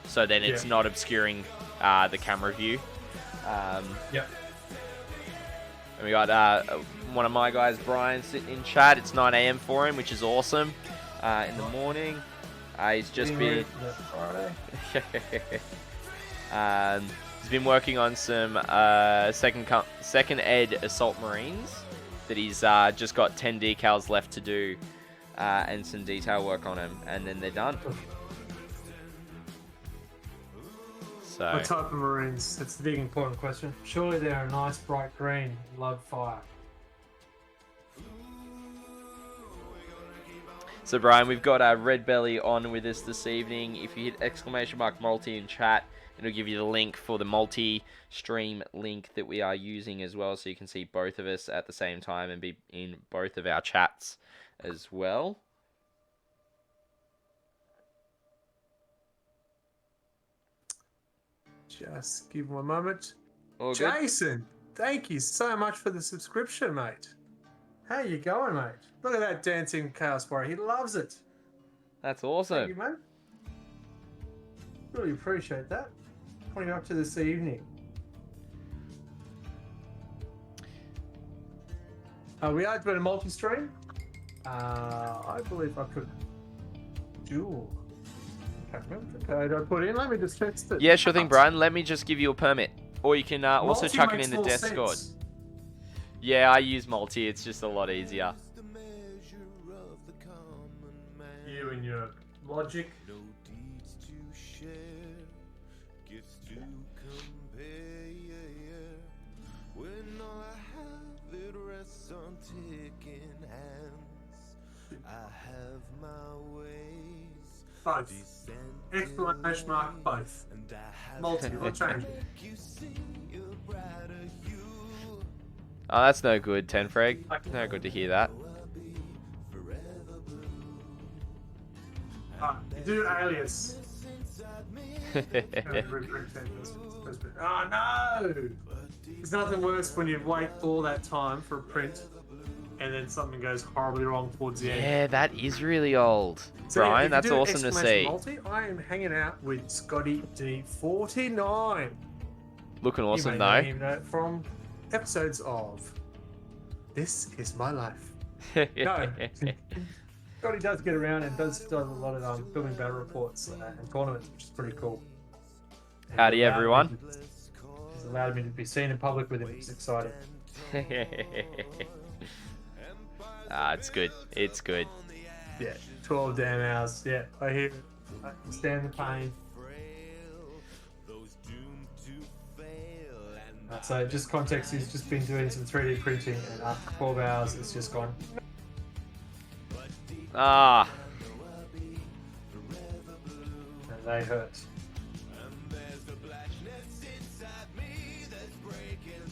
so then it's not obscuring the camera view. Yeah. And we got one of my guys, Brian, sitting in chat. It's 9 a.m. for him, which is awesome. In the morning. He's just been... he's been working on some second ed assault marines that he's just got 10 decals left to do and some detail work on them, and then they're done. So, What type of marines? That's the big important question. Surely they're a nice bright green, love fire. So Brian, we've got Redbelly on with us this evening. If you hit ! multi in chat, it'll give you the link for the multi-stream link that we are using as well, so you can see both of us at the same time and be in both of our chats as well. Just give him a moment. All good? Jason, thank you so much for the subscription, mate. How you going, mate? Look at that dancing Chaos Warrior. He loves it. That's awesome. Thank you, mate. Really appreciate that. Coming up to this evening. We are doing a multi-stream. I believe I could dual. Okay, remember the code I put in. Let me just text it. Yeah, sure thing, Brian. Let me just give you a permit. Or you can also Multi chuck it makes in the more death sense. squad. Yeah, I use multi. It's just a lot easier. You and your logic. No deeds to share, gifts to compare. When all I have it rests on ticking hands, I have my ways. Both. Exclamation mark, both. And I have Multi, we'll change it. you see a brighter you. Oh, that's no good, Tenfreg. No good to hear that. You do alias. Oh no! There's nothing worse when you wait all that time for a print and then something goes horribly wrong towards the end. Yeah, that is really old. So, yeah, Brian, if that's you do awesome to exclamation see. Multi, I am hanging out with Scotty D49. Looking You awesome may though. know him from episodes of This Is My Life. No. Scotty does get around and does a lot of filming battle reports and tournaments, which is pretty cool. And Howdy, he's allowed everyone. me to- He's allowed me to be seen in public with him, which is exciting. It's good. It's good. Yeah, 12 damn hours. Yeah, I hear it. I understand the pain. So just context, he's just been doing some 3D printing and after 12 hours it's just gone. Ah, And they hurt.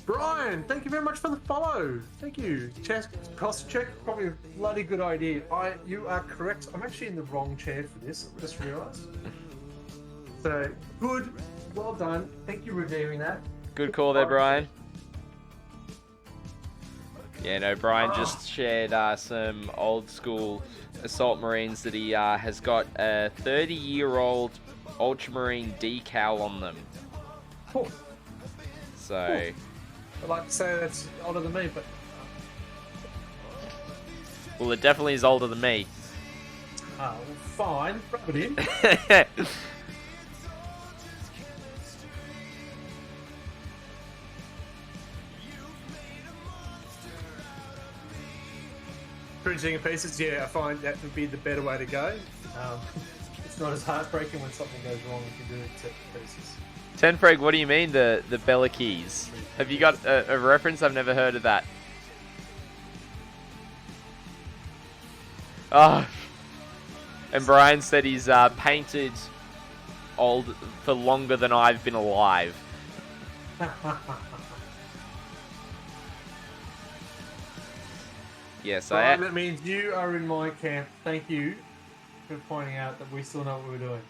Brian, thank you very much for the follow. Thank you. Cost check, probably a bloody good idea. You are correct. I'm actually in the wrong chair for this. I just realised. So good, well done. Thank you for reviewing that. good call there, Brian. Yeah, no, Brian just shared some old school Assault Marines that he has got a 30-year-old Ultramarine decal on them. Cool. So, I'd like to say that's older than me, but well, it definitely is older than me. well, fine. Rub it in. Printing in pieces, yeah, I find that would be the better way to go. It's not as heartbreaking when something goes wrong if you do it to pieces. Tenfreg, what do you mean the Bella keys? Have you got a reference? I've never heard of that. Oh. And Brian said he's painted old for longer than I've been alive. Yes, Brian, that means you are in my camp. Thank you for pointing out that we still know what we're doing.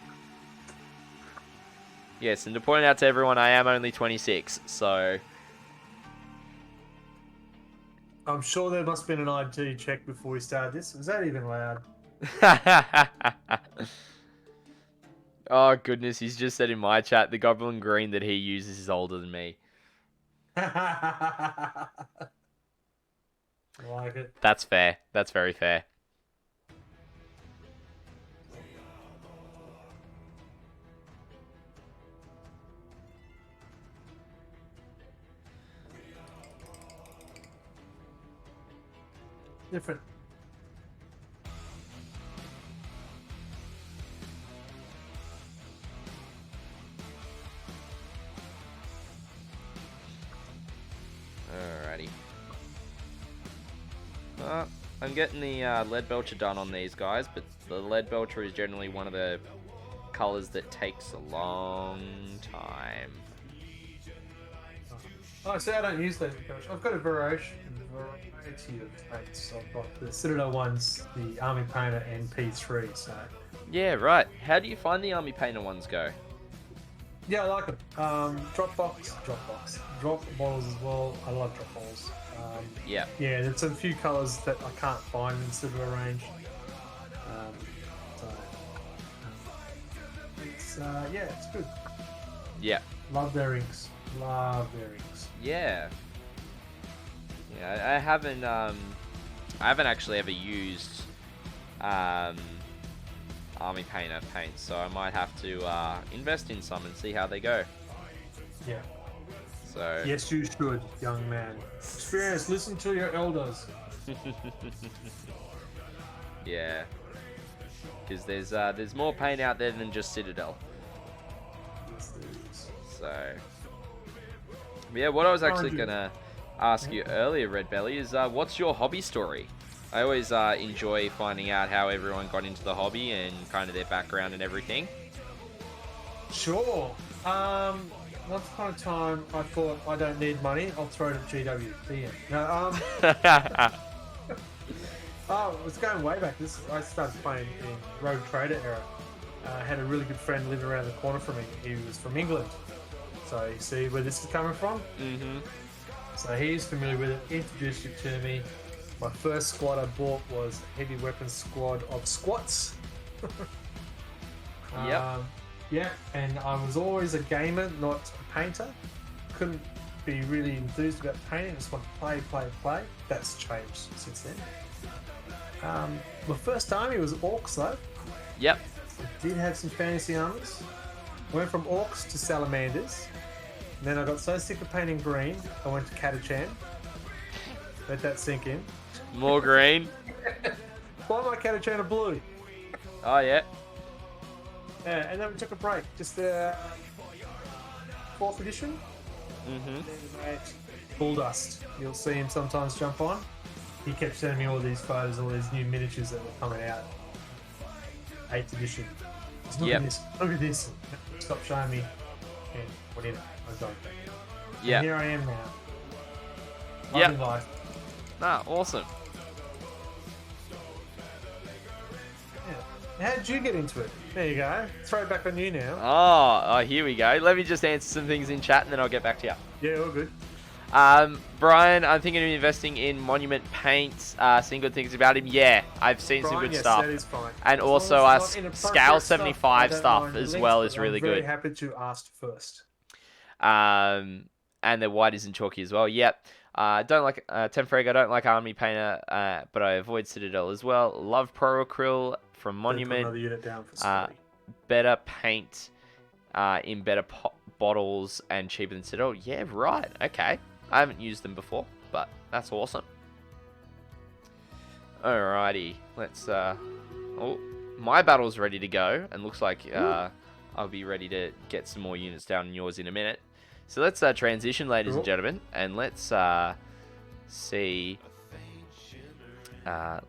Yes, and to point out to everyone, I am only 26, so... I'm sure there must have been an ID check before we started this. Was that even allowed? Oh, goodness, he's just said in my chat, the Goblin Green that he uses is older than me. I like it. That's fair. That's very fair. Different. Alrighty. I'm getting the lead belcher done on these guys, but the lead belcher is generally one of the colors that takes a long time. Oh, see, I don't use those. I've got a variety of paints. I've got the Citadel ones, the Army Painter, and P3. So Yeah, right. How do you find the Army Painter ones go? yeah, I like them. Drop bottles as well. I love drop bottles. Yeah. Yeah, there's a few colours that I can't find in the Citadel range. It's yeah, it's good. Yeah. Love their inks. Love their inks. Yeah. Yeah, I haven't actually ever used Army Painter paints, so I might have to invest in some and see how they go. Yeah. So Yes, you should, young man. Experience, listen to your elders. yeah, because there's more paint out there than just Citadel. Yes, there is. So yeah, what I was actually gonna ask you earlier, Redbelly, is what's your hobby story? I always enjoy finding out how everyone got into the hobby and kind of their background and everything. Sure. Once upon a time, I thought I don't need money. I'll throw it at GW. The end. No, oh, it's going way back. I started playing in Rogue Trader era. I had a really good friend living around the corner from me. He was from England. So you see where this is coming from? Mm-hmm. So he's familiar with it, introduced it to me. My first squad I bought was a heavy weapons squad of squats. Yep. Yeah, and I was always a gamer, not a painter. Couldn't be really enthused about painting, just want to play. That's changed since then. My first army was orcs though. Yep. I did have some fantasy armies. Went from orcs to salamanders. And then I got so sick of painting green, I went to Catachan. Let that sink in. More green. Why my Catachan are blue? Oh yeah. Yeah, and then we took a break. Just 4th edition. Mm-hmm. Bull Dust. You'll see him sometimes jump on. He kept sending me all these photos, all these new miniatures that were coming out. 8th edition. Just look Yep. at this. Look at this. Stop showing me. And whatever. I don't. Yeah. And here I am now. Yep. Loving life. Ah, awesome. Yeah. How did you get into it? There you go. Throw it back on you now. Oh, here we go. Let me just answer some things in chat and then I'll get back to you. Yeah, all good. Brian, I'm thinking of investing in Monument Paints. Seeing good things about him. Yeah, I've seen some good yes, stuff. that is fine. And As also long as it's not Scale inappropriate 75 I don't stuff mind the as links, well but is really I'm very good. happy to ask first. And the white isn't chalky as well. Yep. Don't like Temfreg. I don't like Army Painter, but I avoid Citadel as well. Love Proacryl from Monument. Another unit down for Scotty. Better paint in better bottles and cheaper than Citadel. Yeah, right. Okay. I haven't used them before, but that's awesome. Alrighty. Let's... Oh, my battle's ready to go, and looks like I'll be ready to get some more units down in yours in a minute. So let's transition, ladies and gentlemen, and let's see...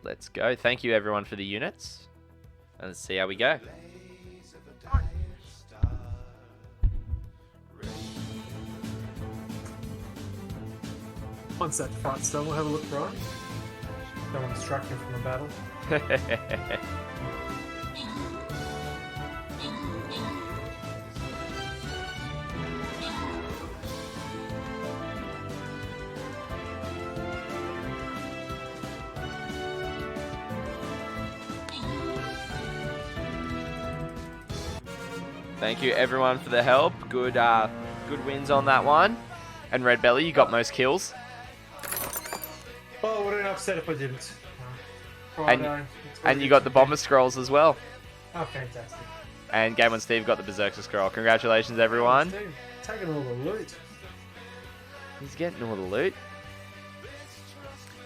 let's go. Thank you, everyone, for the units. And let's see how we go. Once that fight's done, we'll have a look, Brian. Don't want to distract him from the battle. Thank you, everyone, for the help. Good wins on that one. And Redbelly, you got most kills. Oh, wouldn't upset if I didn't. And you got the Bomber Scrolls as well. Oh, fantastic. And Game on Steve got the Berserker Scroll. Congratulations, everyone. Steve, taking all the loot. He's getting all the loot.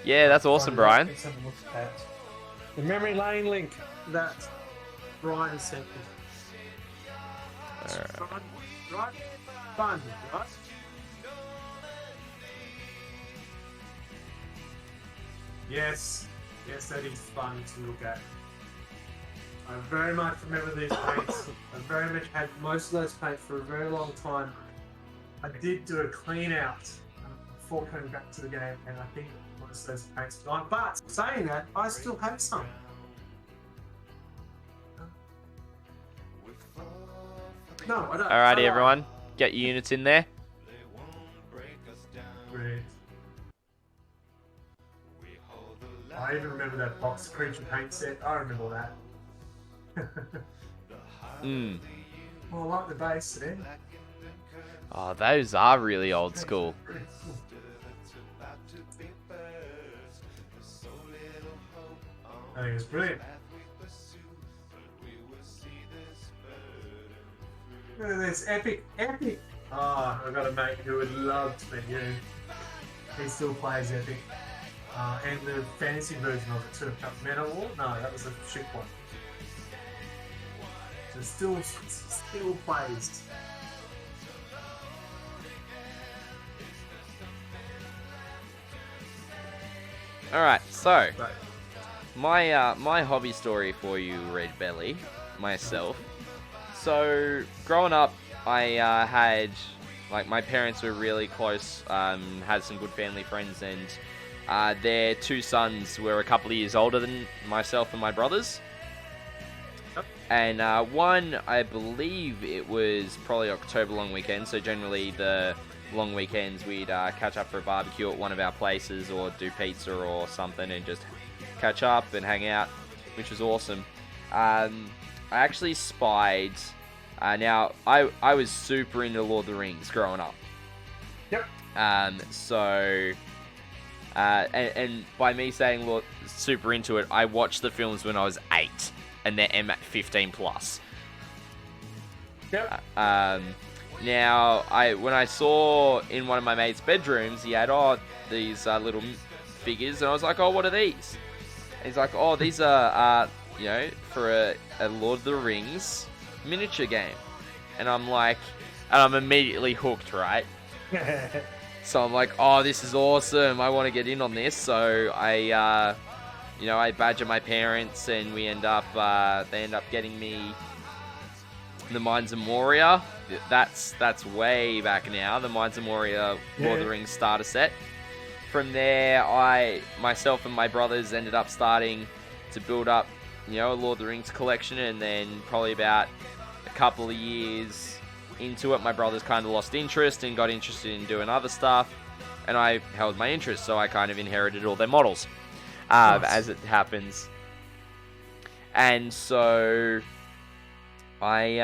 Yeah, that's awesome, Brian. Let's have a look at the memory lane link that Brian sent me. Fun, right? Fun, right? Yes, that is fun to look at. I very much remember these paints. I very much had most of those paints for a very long time. I did do a clean out before coming back to the game, and I think most of those paints are gone. But saying that, I still have some. No, I don't. Alrighty, everyone. Get your units in there. Brilliant. I even remember that box creature paint set. I remember that. Well, I like the base there. Oh, those are really old school. I think it's brilliant. Look at this epic Oh, I've got a mate who would love to meet you. He still plays Epic. And the fantasy version of it too. Man of War? No, that was a shit one. So still plays. Alright, so Right. my hobby story for you, Redbelly, myself. So growing up, I had my parents were really close. Had some good family friends, and their two sons were a couple of years older than myself and my brothers. Yep. And one, I believe it was probably October long weekend. So generally the long weekends we'd catch up for a barbecue at one of our places, or do pizza or something, and just catch up and hang out, which was awesome. I actually spied. Now I was super into Lord of the Rings growing up. Yep. So and by me saying super into it, I watched the films when I was 8, and they're M at 15 plus. Yep. Now, when I saw in one of my mates' bedrooms, he had these little figures, and I was like, oh, what are these? And he's like, oh, these are for a Lord of the Rings miniature game. And I'm like, and I'm immediately hooked, right? So I'm like, oh, this is awesome. I want to get in on this. So I badger my parents, and they end up getting me the Mines of Moria. That's way back now. The Mines of Moria Lord of the Rings starter set. From there, myself and my brothers ended up starting to build up, a Lord of the Rings collection, and then probably about a couple of years into it, my brothers kind of lost interest and got interested in doing other stuff, and I held my interest, so I kind of inherited all their models, as it happens. And so I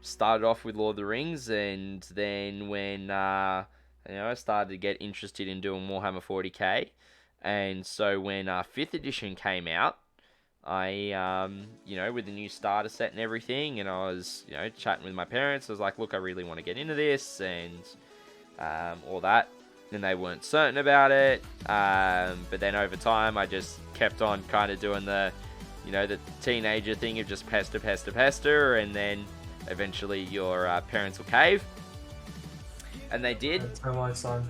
started off with Lord of the Rings, and then when I started to get interested in doing Warhammer 40k, and so when 5th edition came out, I with the new starter set and everything, and I was chatting with my parents. I was like, look, I really want to get into this, and all that, and they weren't certain about it, but then over time I just kept on kind of doing the the teenager thing of just pester, and then eventually your parents will cave. And they did. That's my son.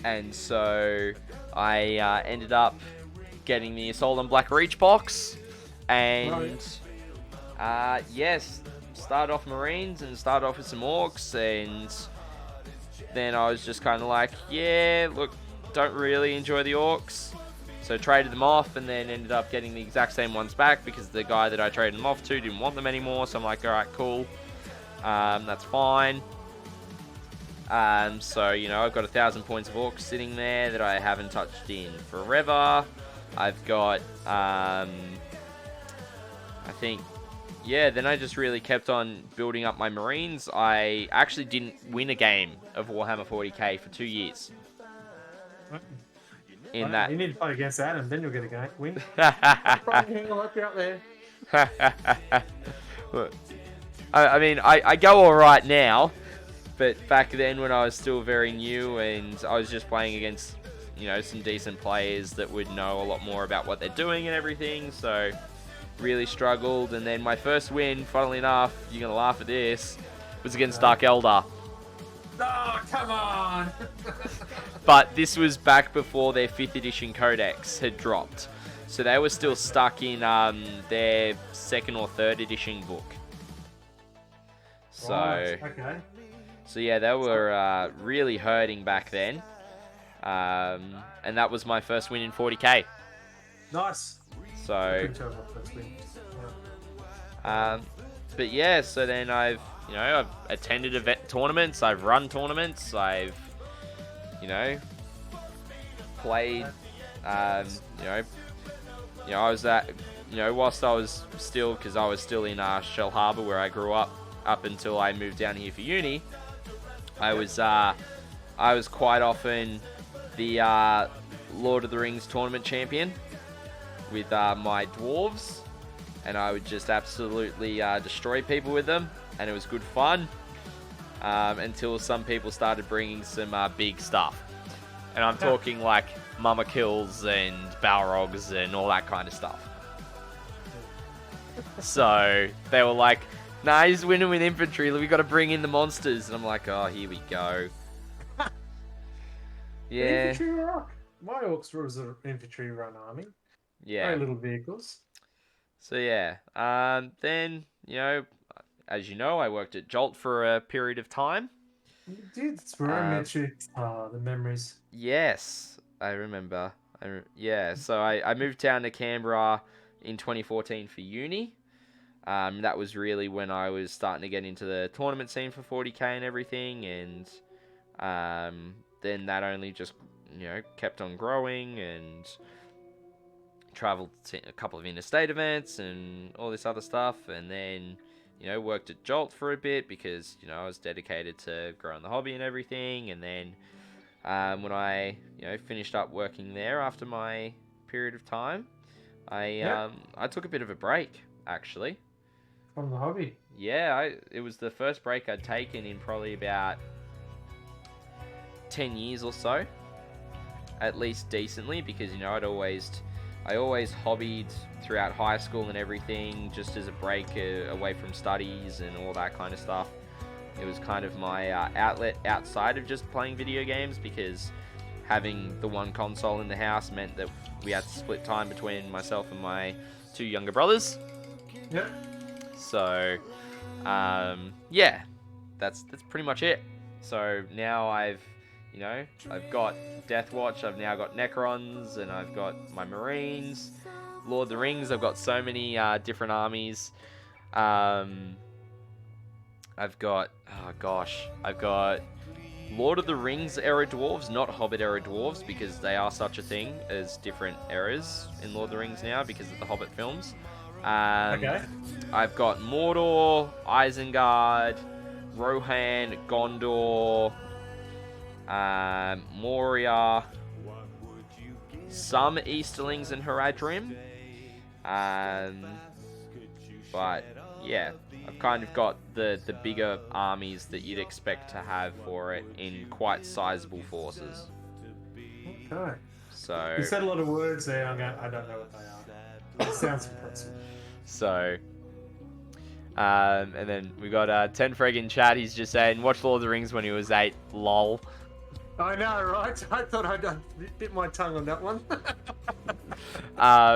And so I ended up getting the Assault on Black Reach box. And started off Marines and started off with some Orcs. And then I was just kind of like, don't really enjoy the Orcs. So traded them off, and then ended up getting the exact same ones back because the guy that I traded them off to didn't want them anymore. So I'm like, alright, cool. That's fine. So, I've got 1,000 points of Orcs sitting there that I haven't touched in forever. I've got, then I just really kept on building up my Marines. I actually didn't win a game of Warhammer 40k for 2 years. You need to play against Adam, then you'll get a game. Win. I'll help you out there. I go alright now, but back then when I was still very new and I was just playing against, some decent players that would know a lot more about what they're doing and everything, so really struggled. And then my first win, funnily enough, you're going to laugh at this, was against Dark Eldar. Oh, come on! But this was back before their 5th edition codex had dropped. So they were still stuck in their 2nd or 3rd edition book. So, okay. So yeah, they were really hurting back then. And that was my first win in 40k. Nice. So, but yeah, so then I've attended event tournaments, I've run tournaments, I've, played, I was at, whilst I was still, because I was still in Shell Harbour where I grew up until I moved down here for uni, I was quite often the Lord of the Rings tournament champion with my dwarves, and I would just absolutely destroy people with them. and it was good fun until some people started bringing some big stuff. And I'm talking like Mama Kills and Balrogs and all that kind of stuff. So they were like, nah, he's winning with infantry. We got to bring in the monsters. And I'm like, oh, here we go. Yeah. Infantry rock. My orcs was an infantry run army. Yeah. Very little vehicles. So yeah. Then, as you know, I worked at Jolt for a period of time. You did. It's where I met you. The memories. Yes, I remember. So I moved down to Canberra in 2014 for uni. That was really when I was starting to get into the tournament scene for 40k and everything, and then that only just kept on growing, and traveled to a couple of interstate events and all this other stuff, and then worked at Jolt for a bit because I was dedicated to growing the hobby and everything, and then when I finished up working there after my period of time, I took a bit of a break actually. From the hobby? Yeah, it was the first break I'd taken in probably about 10 years or so, at least decently, because I always hobbied throughout high school and everything, just as a break away from studies and all that kind of stuff. It was kind of my outlet outside of just playing video games, because having the one console in the house meant that we had to split time between myself and my two younger brothers. Yep. So, that's pretty much it. So now I've got Death Watch, I've now got Necrons, and I've got my Marines. Lord of the Rings, I've got so many different armies. I've got Lord of the Rings era dwarves, not Hobbit era dwarves, because they are such a thing as different eras in Lord of the Rings now because of the Hobbit films. Okay. I've got Mordor, Isengard, Rohan, Gondor, Moria, some Easterlings and Haradrim. But yeah, I've kind of got the bigger armies that you'd expect to have for it in quite sizable forces. Okay. So You said a lot of words there. I don't know what they are. It sounds impressive. So, and then we got Tenfreg in chat. He's just saying, watch Lord of the Rings when he was 8. Lol. I know, right? I thought I'd bit my tongue on that one.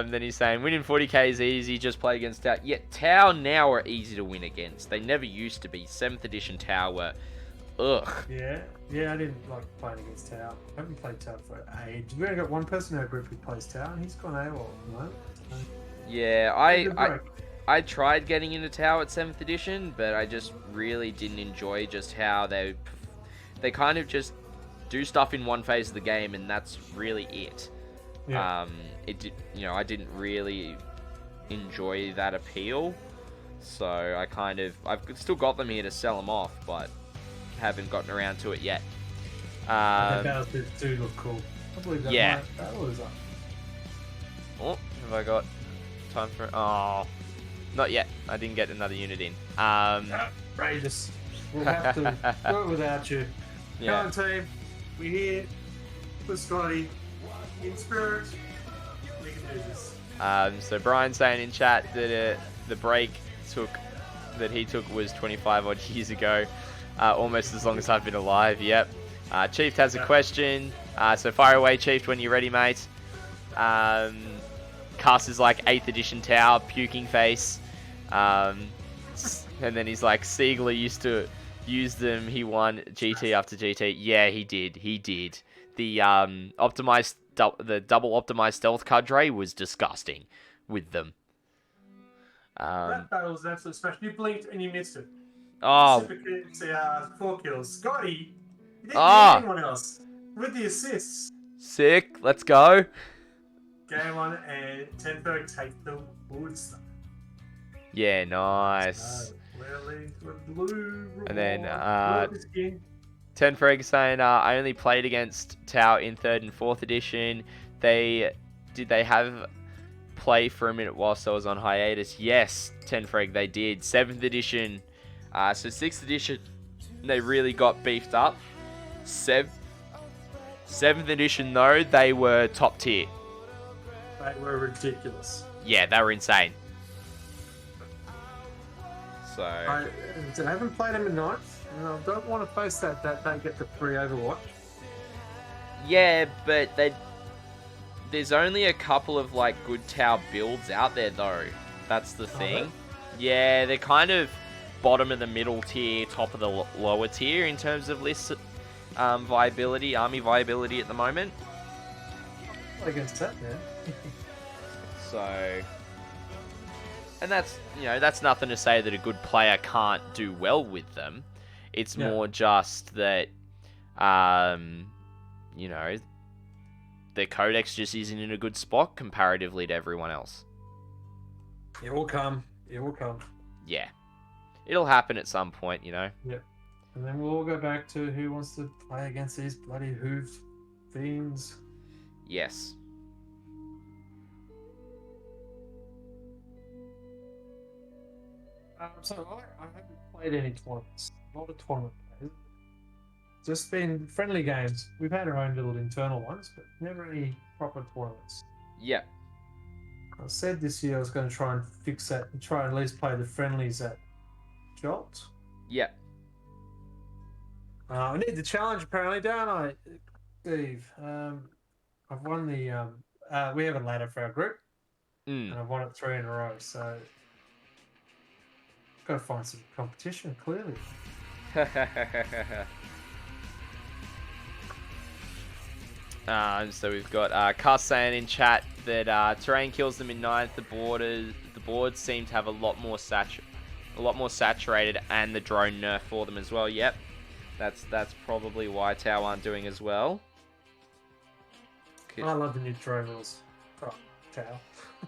Then he's saying, winning 40k is easy, just play against Tau. Yeah, Tau now are easy to win against. They never used to be. 7th edition Tau were, ugh. Yeah, I didn't like playing against Tau. I haven't played Tau for age. We've only got one person in our group who plays Tau, and he's gone AWOL at the moment. Yeah, I tried getting into Tau at 7th edition, but I just really didn't enjoy just how they kind of just do stuff in one phase of the game, and that's really it. Yeah. I didn't really enjoy that appeal, so I've still got them here to sell them off, but haven't gotten around to it yet. The battles do look cool. I believe that battle is up. Oh, have I got time for? Oh, not yet. I didn't get another unit in. Outrageous. We'll have to do it without you. Yeah. Come on, team. We're here with Scotty. In spirit, we can do this. So Brian's saying in chat that the break that he took was 25 odd years ago, almost as long as I've been alive. Yep. Chief has a question, so fire away, Chief, when you're ready, mate. Cast is like 8th edition Tau, puking face, and then he's like, Siegler used to use them. He won GT after GT. Yeah, he did. The the double optimized stealth cadre was disgusting with them. That battle was an absolute smash. You blinked and you missed it. Oh. 4 kills. Scotty, you didn't get anyone else with the assists. Sick. Let's go. Game on, and Tenberg take the woods. Yeah, nice. And then Tenfreg saying, I only played against Tau in 3rd and 4th edition. Did they have play for a minute whilst I was on hiatus? Yes, Tenfreg, they did. 7th edition So 6th edition, they really got beefed up. 7th edition, though, they were top tier. They were ridiculous. Yeah, they were insane. So I haven't played them in 9th, and I don't want to post that they get the free Overwatch. yeah, but there's only a couple of like good Tau builds out there though. That's the thing. Yeah, they're kind of bottom of the middle tier, top of the lower tier in terms of list viability, army viability at the moment. Not against that, man. So, and that's nothing to say that a good player can't do well with them. It's more just that, their codex just isn't in a good spot comparatively to everyone else. It will come. It will come. Yeah, it'll happen at some point, Yeah. And then we'll all go back to who wants to play against these bloody hoof fiends. Yes. So I haven't played any tournaments. Not a tournament player. Just been friendly games. We've had our own little internal ones, but never any proper tournaments. Yep. I said this year I was going to try and fix that and try and at least play the friendlies at Jolt. Yep. I need the challenge apparently, don't I, Steve? I've won the. We have a ladder for our group, and I've won it 3 in a row. So got to find some competition. Clearly. So we've got Cuss saying in chat that terrain kills them in 9th. The boards seem to have a lot more saturated, and the drone nerf for them as well. Yep, that's probably why Tau aren't doing as well. I love the new drone rules. Oh, Tau.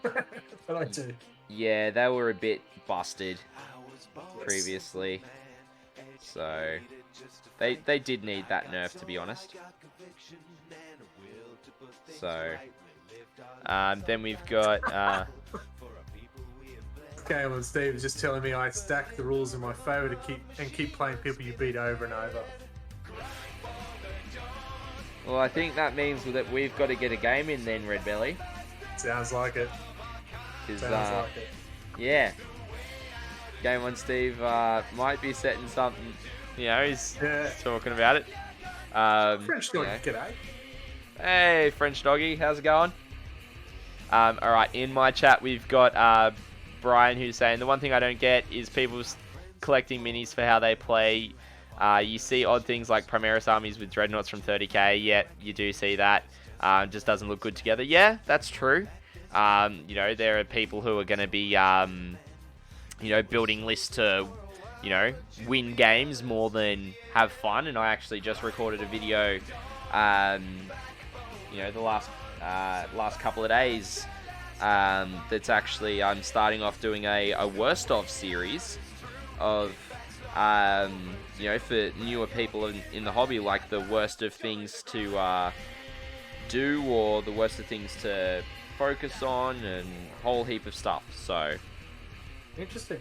But I do. Yeah, they were a bit busted previously, so they did need that nerf, to be honest. So then we've got Galen Steve was just telling me I stack the rules in my favour to keep playing people you beat over and over. well, I think that means that we've got to get a game in then, Redbelly. Sounds like it. Sounds like it. Yeah. Game 1 Steve might be setting something, he's talking about it. French doggy, g'day. Hey, French doggy, how's it going? Alright, in my chat we've got Brian who's saying, the one thing I don't get is people collecting minis for how they play. You see odd things like Primaris armies with dreadnoughts from 30k, yet you do see that. Just doesn't look good together. Yeah, that's true. There are people who are going to be, building lists to, win games more than have fun. And I actually just recorded a video, the last couple of days. That's actually, I'm starting off doing a worst of series of, for newer people in the hobby, like the worst of things to do or the worst of things to focus on and a whole heap of stuff. So Interesting.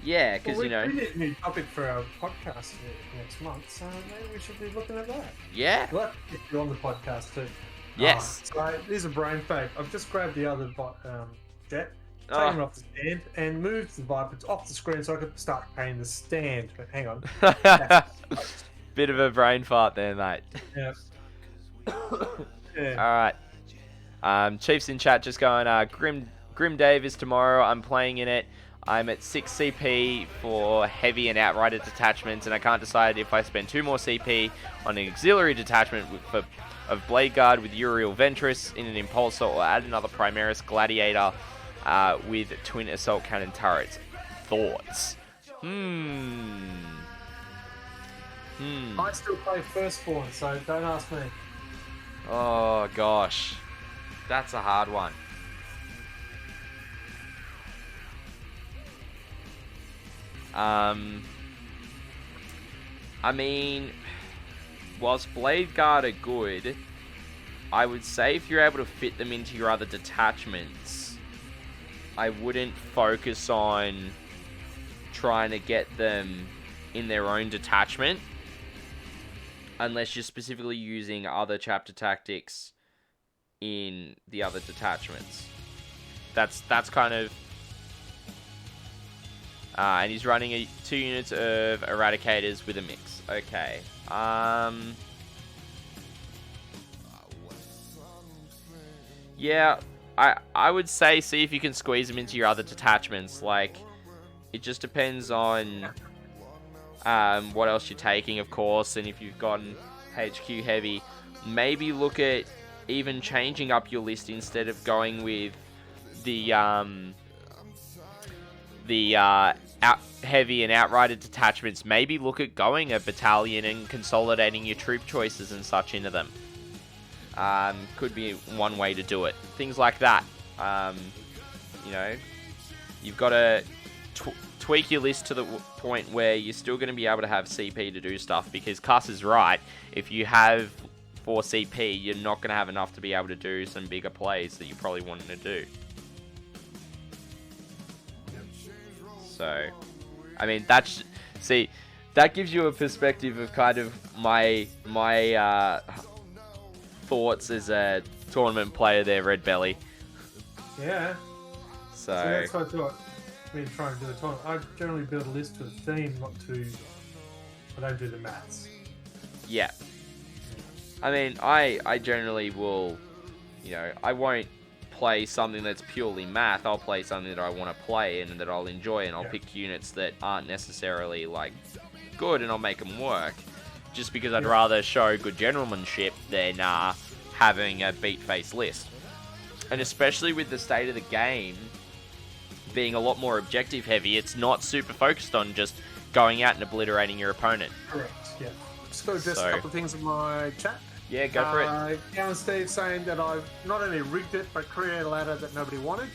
yeah, because we need a new topic for our podcast next month, so maybe we should be looking at that. Yeah. We'll have to get you on the podcast too. Yes. So here's a brain fake. I've just grabbed the other jet, taken it off the stand, and moved the Viper off the screen so I could start painting the stand. But hang on. Bit of a brain fart there, mate. Yeah. Yeah. Alright. Chiefs in chat just going, Grim Dave is tomorrow. I'm playing in it. I'm at 6 CP for heavy and outrider detachments, and I can't decide if I spend 2 more CP on an auxiliary detachment of Blade Guard with Uriel Ventress in an Impulsor, or add another Primaris Gladiator with twin assault cannon turrets. Thoughts? I still play Firstborn, so don't ask me. Oh gosh, that's a hard one. I mean, whilst Blade Guard are good, I would say if you're able to fit them into your other detachments, I wouldn't focus on trying to get them in their own detachment, unless you're specifically using other chapter tactics in the other detachments. That's kind of... and he's running 2 units of Eradicators with a mix. Okay. Yeah, I would say see if you can squeeze them into your other detachments. Like, it just depends on what else you're taking, of course, and if you've gotten HQ heavy, maybe look at even changing up your list instead of going with the heavy and outrider detachments. Maybe look at going a battalion and consolidating your troop choices and such into them. Could be one way to do it. Things like that. You know, you've got to tweak your list to the point where you're still going to be able to have CP to do stuff, because Cuss is right. If you have 4 CP, you're not going to have enough to be able to do some bigger plays that you probably wanted to do. So, I mean, that gives you a perspective of kind of my thoughts as a tournament player there, Redbelly. Yeah. So that's what I thought. When trying to do a tournament, I generally build a list to a theme, not to. I don't do the maths. Yeah. I mean, I generally will, you know, I won't play something that's purely math. I'll play something that I want to play and that I'll enjoy, and I'll pick units that aren't necessarily, like, good, and I'll make them work. Just because I'd rather show good generalmanship than having a beat-face list. And especially with the state of the game being a lot more objective heavy, it's not super focused on just going out and obliterating your opponent. Correct, yeah. Just got to address a couple of things in my chat. Yeah, go for it. Alan Steve saying that I've not only rigged it, but created a ladder that nobody wanted.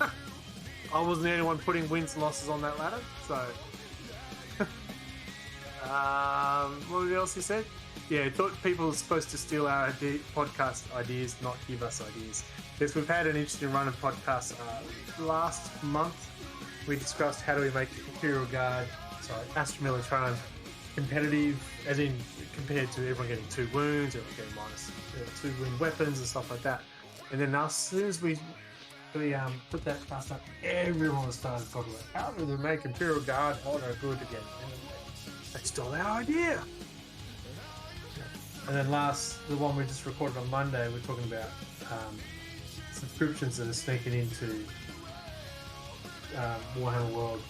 I wasn't the only one putting wins and losses on that ladder, so... what else he said? Yeah, he thought people were supposed to steal our podcast ideas, not give us ideas. Yes, we've had an interesting run of podcasts. Last month, we discussed how do we make Imperial Guard, Astra Militarum competitive, as in compared to everyone getting 2 wounds, everyone getting minus 2 wound weapons and stuff like that. And then as soon as we put that class up, everyone started talking about how do they make Imperial Guard honor good again. They stole our idea. And then the one we just recorded on Monday, we're talking about subscriptions that are sneaking into Warhammer World,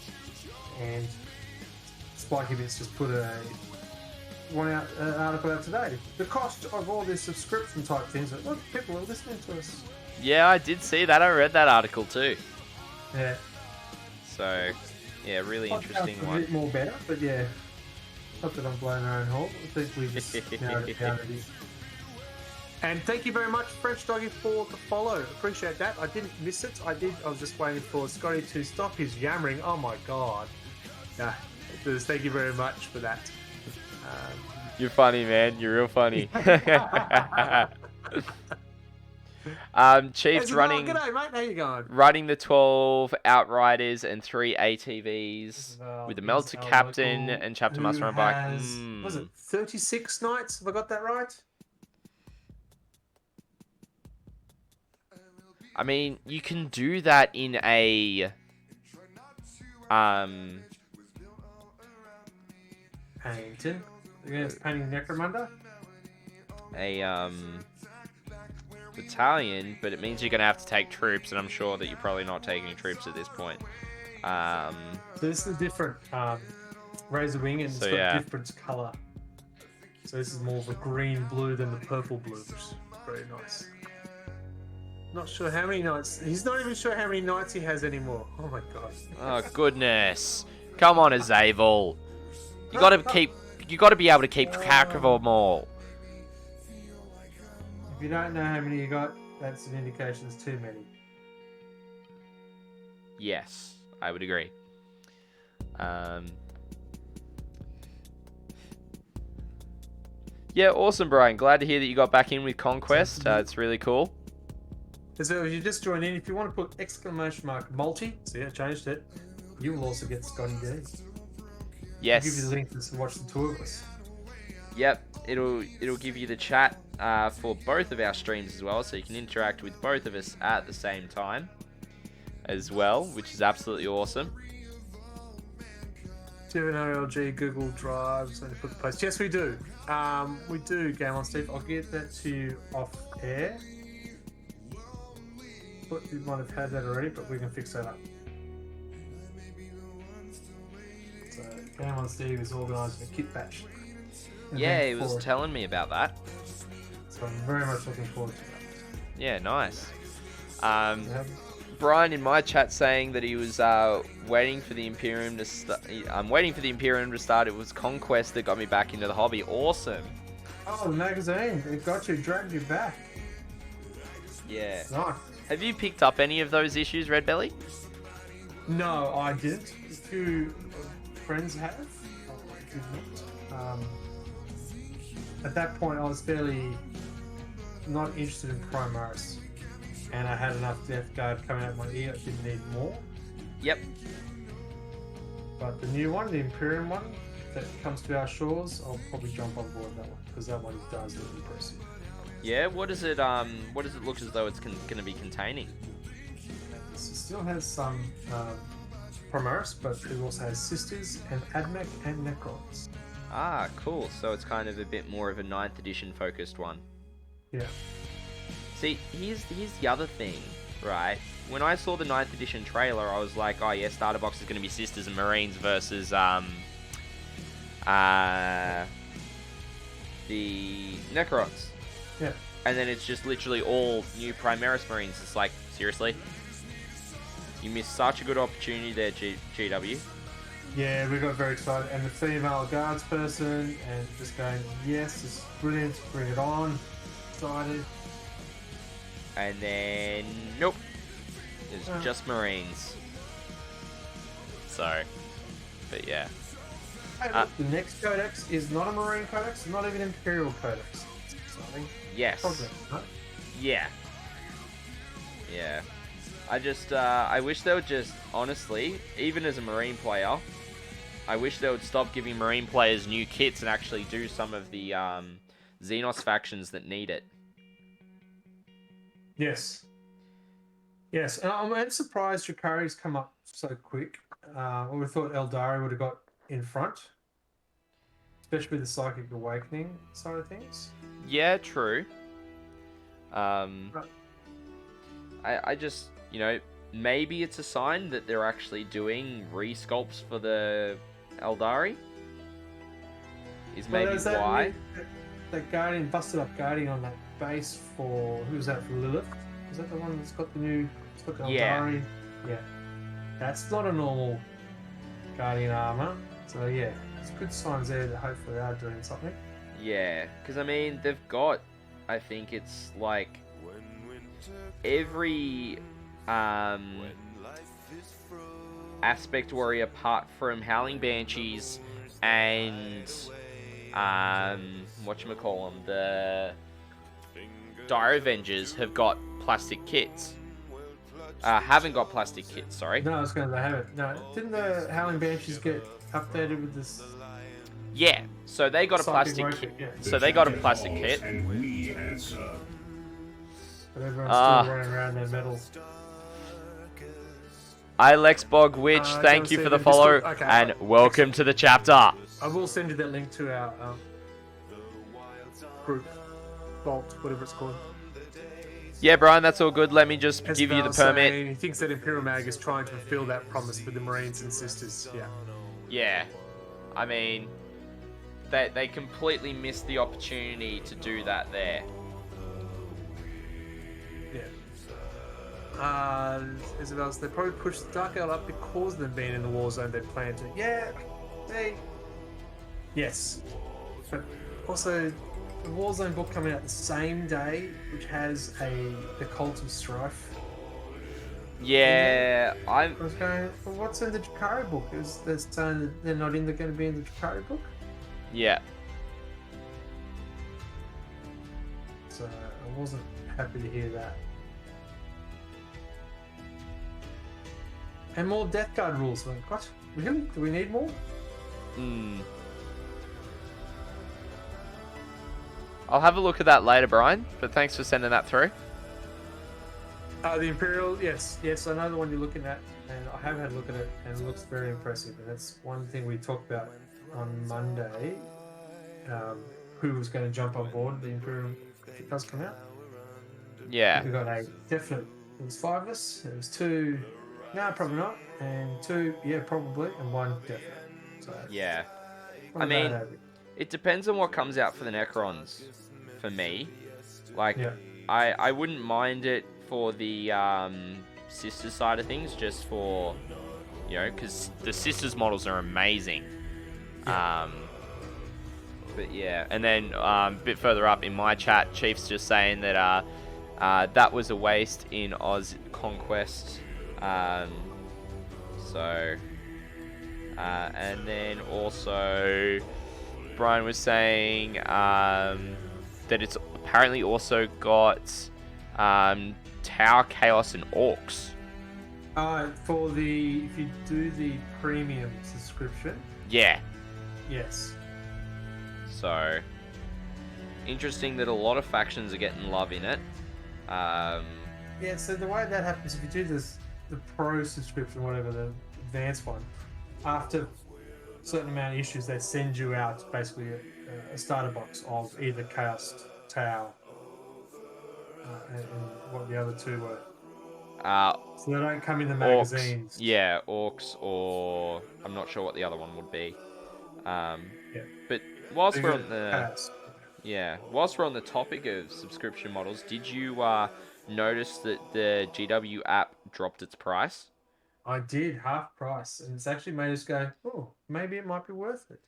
and Spiky Bits just put an article out today. The cost of all these subscription type things. Look, people are listening to us. Yeah, I did see that. I read that article too. Yeah. So, yeah, really interesting one. A bit more better, but yeah. Not that I'm blowing our own horn. I think we just narrowed it down a bit. And thank you very much, French Doggy, for the follow. Appreciate that. I didn't miss it. I was just waiting for Scotty to stop his yammering. Oh my god. Yeah. Thank you very much for that. You're funny, man. You're real funny. Chief's running. G'day, mate. How you going? Running the 12 Outriders and 3 ATVs with the Melter Captain and Chapter Master on bike. Was it 36 knights? Have I got that right? I mean, you can do that in a Painting against painting Necromunda. A battalion, but it means you're gonna have to take troops, and I'm sure that you're probably not taking troops at this point. So this is a different Razor Wing, and it's got a different colour. So this is more of a green blue than the purple blue, which is very nice. Not sure how many knights. He's not even sure how many knights he has anymore. Oh my god. Oh goodness! Come on, Azavel. You gotta be able to keep track of them all. If you don't know how many you got, that's an indication there's too many. Yes, I would agree. Yeah, awesome, Brian. Glad to hear that you got back in with Conquest. It's really cool. So if you just join in, if you want to put !multi, see I changed it, you will also get Scotty D. Yes. I'll give you the link to watch the two of us. Yep, it'll give you the chat for both of our streams as well, so you can interact with both of us at the same time as well, which is absolutely awesome. Do you have an OLG Google Drive? So put the post. Yes, we do. We do, Game On Steve. I'll get that to you off air. But you might have had that already, but we can fix that up. So Game On Steve is organising a kit batch. Yeah, he was telling me about that. So I'm very much looking forward to that. Yeah, nice. Brian in my chat saying that he was waiting for the Imperium to start. I'm waiting for the Imperium to start. It was Conquest that got me back into the hobby. Awesome. Oh, the magazine. It got you, dragged you back. Yeah. Nice. Have you picked up any of those issues, Redbelly? No, I didn't. A few friends have. I did not. At that point, I was fairly not interested in Primaris. And I had enough Death Guard coming out my ear, I didn't need more. Yep. But the new one, the Imperium one, that comes to our shores, I'll probably jump on board that one, because that one does look impressive. Yeah, what does it look as though it's going to be containing? It still has some Primaris, but it also has Sisters and Admech and Necrons. Ah, cool. So it's kind of a bit more of a 9th edition focused one. Yeah. See, here's the other thing, right? When I saw the 9th edition trailer, I was like, oh yeah, starter box is going to be Sisters and Marines versus the Necrons. Yeah. And then it's just literally all new Primaris Marines. It's like, seriously? You missed such a good opportunity there, GW. Yeah, we got very excited. And the female guards person, and just going, yes, this is brilliant, bring it on. Excited. And then, nope. It's just Marines. So, but yeah. Hey, look, the next codex is not a Marine codex, not even Imperial codex. Exciting. Yes. Progress, right? Yeah. Yeah. I just, I wish they would just, honestly, even as a Marine player, I wish they would stop giving Marine players new kits and actually do some of the Xenos factions that need it. Yes. Yes, and I'm surprised Drakari's come up so quick. I would have thought Eldari would have got in front, especially with the Psychic Awakening side of things. Yeah, true. I just, you know, maybe it's a sign that they're actually doing resculpts for the Eldari. Is maybe why. That Guardian, busted up Guardian on that base for, who's that, for Lilith? Is that the one that's got the new, it's got the Eldari? Yeah. That's not a normal Guardian armor. So yeah, it's good signs there that hopefully they are doing something. Yeah, because I mean, they've got, I think it's like every aspect warrior apart from Howling Banshees and whatchamacallem, the Dire Avengers have got plastic kits. Haven't got plastic kits, sorry. No, I was going to have it. No, didn't the Howling Banshees get updated with this? Yeah, so they got a plastic kit. Yeah. So they got a plastic kit. But everyone's still running around their metal. Ilexbog Witch, thank you for the follow, and welcome to the chapter. I will send you that link to our group, Vault, whatever it's called. Yeah, Brian, that's all good. Let me just give you the permit. He thinks that Imperial Mag is trying to fulfill that promise with the Marines and Sisters. Yeah. Yeah. I mean, they completely missed the opportunity to do that there. Yeah. Isabel's, they probably pushed the Dark Elf up because of them being in the war zone. They planned to. Yeah. Yes. But also, the Warzone book coming out the same day, which has the Cult of Strife. Yeah, I was going, well, what's in the Drakari book? Is they're saying that they're not going to be in the Drakari book? Yeah. So I wasn't happy to hear that. And more Death Guard rules. Like, what? Really? Do we need more? I'll have a look at that later, Brian, but thanks for sending that through. The Imperial, yes, I know the one you're looking at, and I have had a look at it, and it looks very impressive. And that's one thing we talked about on Monday. Who was going to jump on board the Imperial if it does come out? Yeah. We got a definite. It was 5 of us. It was 2. No, probably not. And 2, yeah, probably, and 1 definite. So Yeah. I mean, it depends on what comes out for the Necrons. For me, like, yeah. I wouldn't mind it for the sisters side of things, just for, you know, because the sisters models are amazing. Yeah. But yeah, and then a bit further up in my chat, Chief's just saying that that was a waste in Oz Conquest. And then also Brian was saying that it's apparently also got Tower, Chaos, and Orcs. For the if you do the premium subscription. Yeah. Yes. So interesting that a lot of factions are getting love in it. Yeah. So the way that happens, if you do the pro subscription, whatever the advanced one, after a certain amount of issues, they send you out basically a starter box of either Chaos, Tau, and what the other 2 were. So they don't come in the magazines. Orcs, yeah, Orcs, or I'm not sure what the other one would be. Yeah. But whilst we're on Chaos. whilst we're on the topic of subscription models, did you notice that the GW app dropped its price? I did, half price, and it's actually made us go, oh, maybe it might be worth it.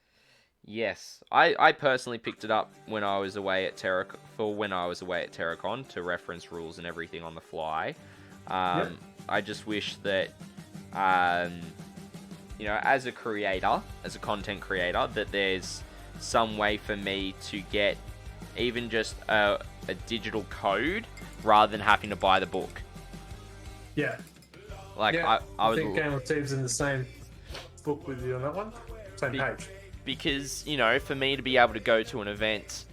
Yes, I personally picked it up when I was away at Terracon to reference rules and everything on the fly. Yep. I just wish that, you know, as a creator, as a content creator, that there's some way for me to get even just a digital code rather than having to buy the book. Yeah. Like, yeah, I think Game of Thieves in the same book with you on that one? Same page. Because, you know, for me to be able to go to an event,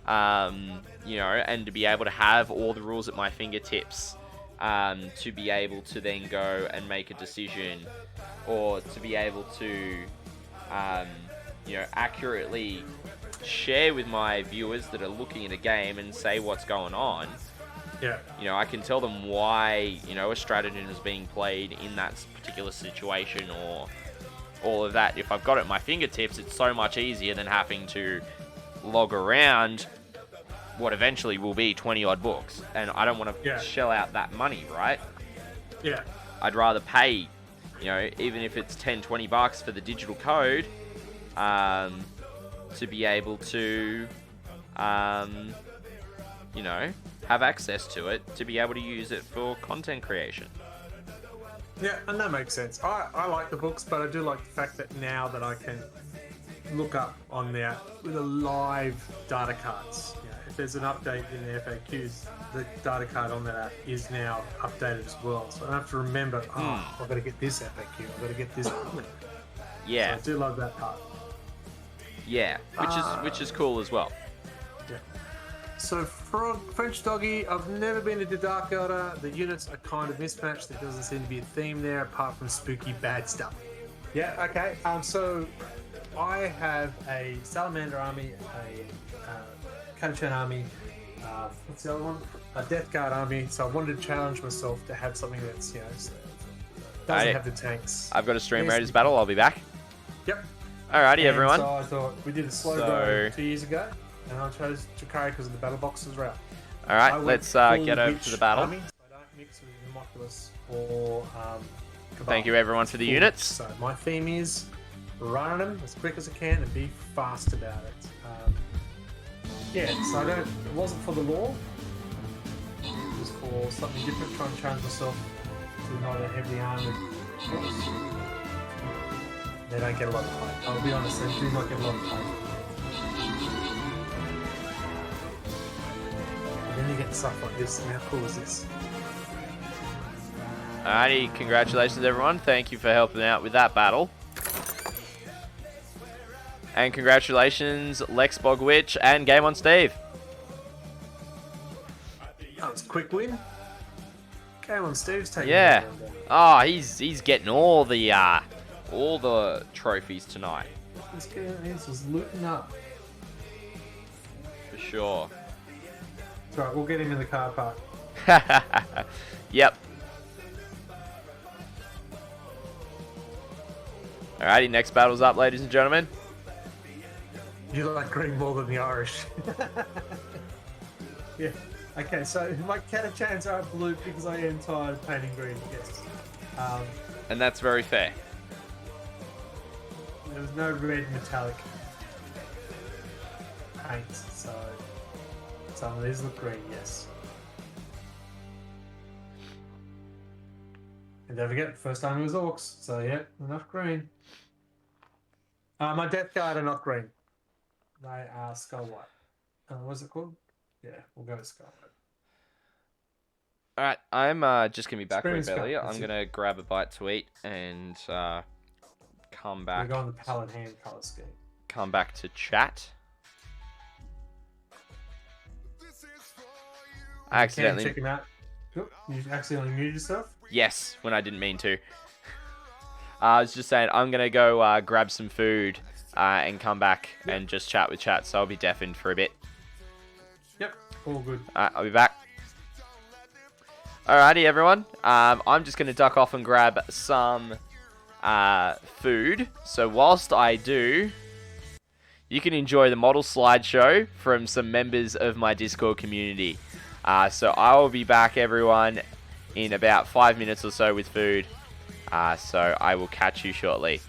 you know, and to be able to have all the rules at my fingertips, to be able to then go and make a decision, or to be able to, you know, accurately share with my viewers that are looking at a game and say what's going on. Yeah. You know, I can tell them why, you know, a stratagem is being played in that particular situation, or all of that. If I've got it at my fingertips, it's so much easier than having to log around what eventually will be 20 odd books. And I don't want to shell out that money, right? Yeah. I'd rather pay, you know, even if it's 10, 20 bucks for the digital code, to be able to, you know, have access to it, to be able to use it for content creation. Yeah, and that makes sense. I like the books, but I do like the fact that now that I can look up on there with a live data cards. You know, if there's an update in the FAQs, the data card on that app is now updated as well. So I don't have to remember, I've got to get this FAQ, I've got to get this one. Yeah. So I do love that part. Yeah, which is cool as well. Yeah. So French Doggy, I've never been into Dark Elder. The units are kind of mismatched. There doesn't seem to be a theme there apart from spooky bad stuff. Yeah, okay. So I have a Salamander army, a Catachan army, what's the other one? A Death Guard army. So I wanted to challenge myself to have something that's, you know, doesn't have the tanks. I've got a Stream Raiders battle. I'll be back. Yep. Alrighty, everyone. So I thought we did a slow go 2 years ago, and I chose Chikari because of the battle boxes route. Alright, let's get over to the battle. Army, so I don't mix with Homunculus or Cabal. Thank you, everyone, for the units. So my theme is run them as quick as I can and be fast about it. Yeah, so it wasn't for the law. It was for something different, trying to challenge myself to not a heavily armored force. They don't get a lot of play. I'll be honest, they do not get a lot of play. And then you get stuff like this, and how cool is this? Alrighty, congratulations, everyone. Thank you for helping out with that battle. And congratulations, Lex Bogwitch and Game on Steve. That was a quick win. Game on Steve's taking Yeah. it down. Oh, he's getting all the trophies tonight. He's just looting up. For sure. It's right, we'll get him in the car park. Yep. Alrighty, next battle's up, ladies and gentlemen. You like green more than the Irish. Yeah. Okay, so my Catachans are blue because I am tired of painting green, yes. And that's very fair. There was no red metallic paint, so some of these look green, yes. And don't forget, first time it was orcs, so yeah, enough green. My Death Guard are not green. They are skull white. What's it called? Yeah, we'll go with skull white. Alright, I'm just gonna be back, Screaming Redbelly. Skull, I'm gonna grab a bite to eat and come back. We're going the palette hand colour scheme. Come back to chat. I accidentally. Check him out. Oop, you accidentally muted yourself? Yes, when I didn't mean to. I was just saying I'm gonna go grab some food and come back and just chat with chat. So I'll be deafened for a bit. Yep, all good. I'll be back. Alrighty, everyone. I'm just gonna duck off and grab some food. So whilst I do, you can enjoy the model slideshow from some members of my Discord community. So I will be back, everyone, in about 5 minutes or so with food. So I will catch you shortly.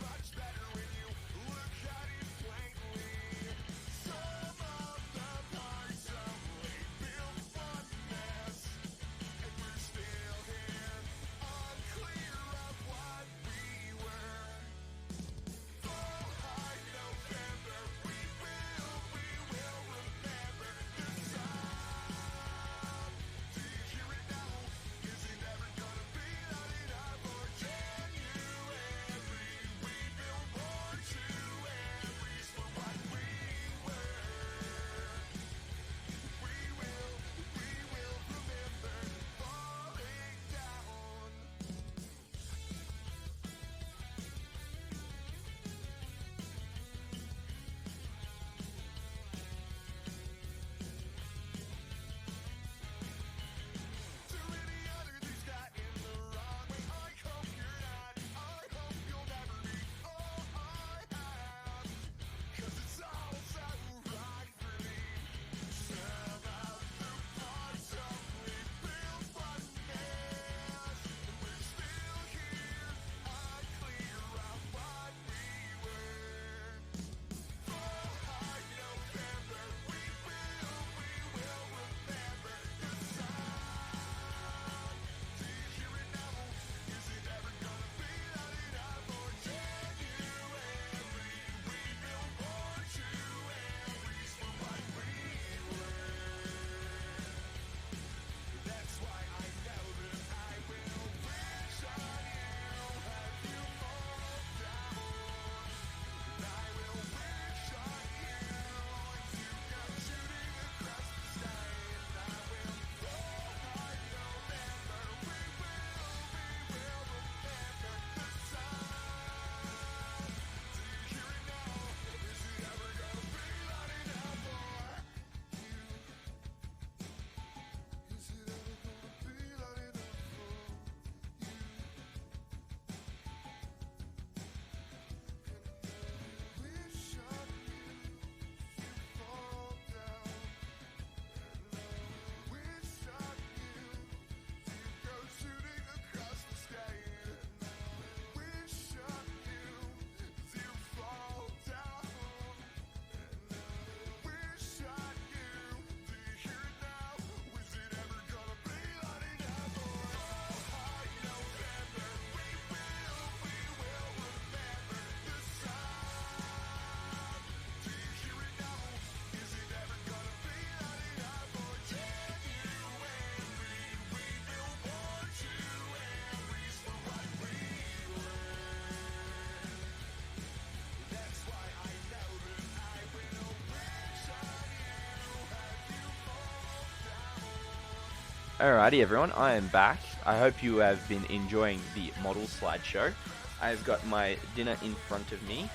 Alrighty everyone, I am back. I hope you have been enjoying the model slideshow. I've got my dinner in front of me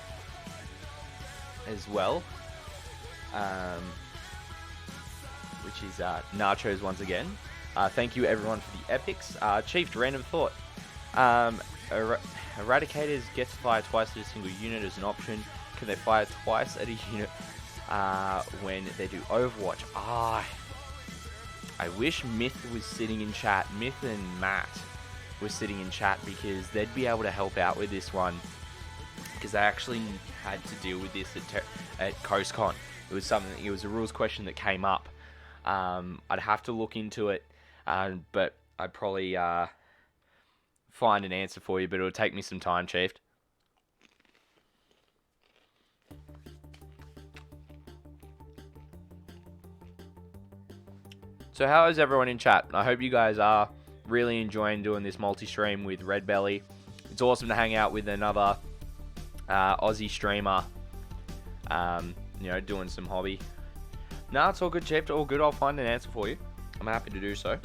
as well, which is nachos once again. Thank you everyone for the epics. Chief, random thought. Eradicators get to fire twice at a single unit as an option. Can they fire twice at a unit when they do Overwatch? I wish Myth was sitting in chat. Myth and Matt were sitting in chat because they'd be able to help out with this one. Because they actually had to deal with this at CoastCon. It was something. It was a rules question that came up. I'd have to look into it, but I'd probably find an answer for you. But it'll take me some time, Chief. So how is everyone in chat? I hope you guys are really enjoying doing this multi-stream with Redbelly. It's awesome to hang out with another Aussie streamer, doing some hobby. No, it's all good, Chief. All good. I'll find an answer for you. I'm happy to do so.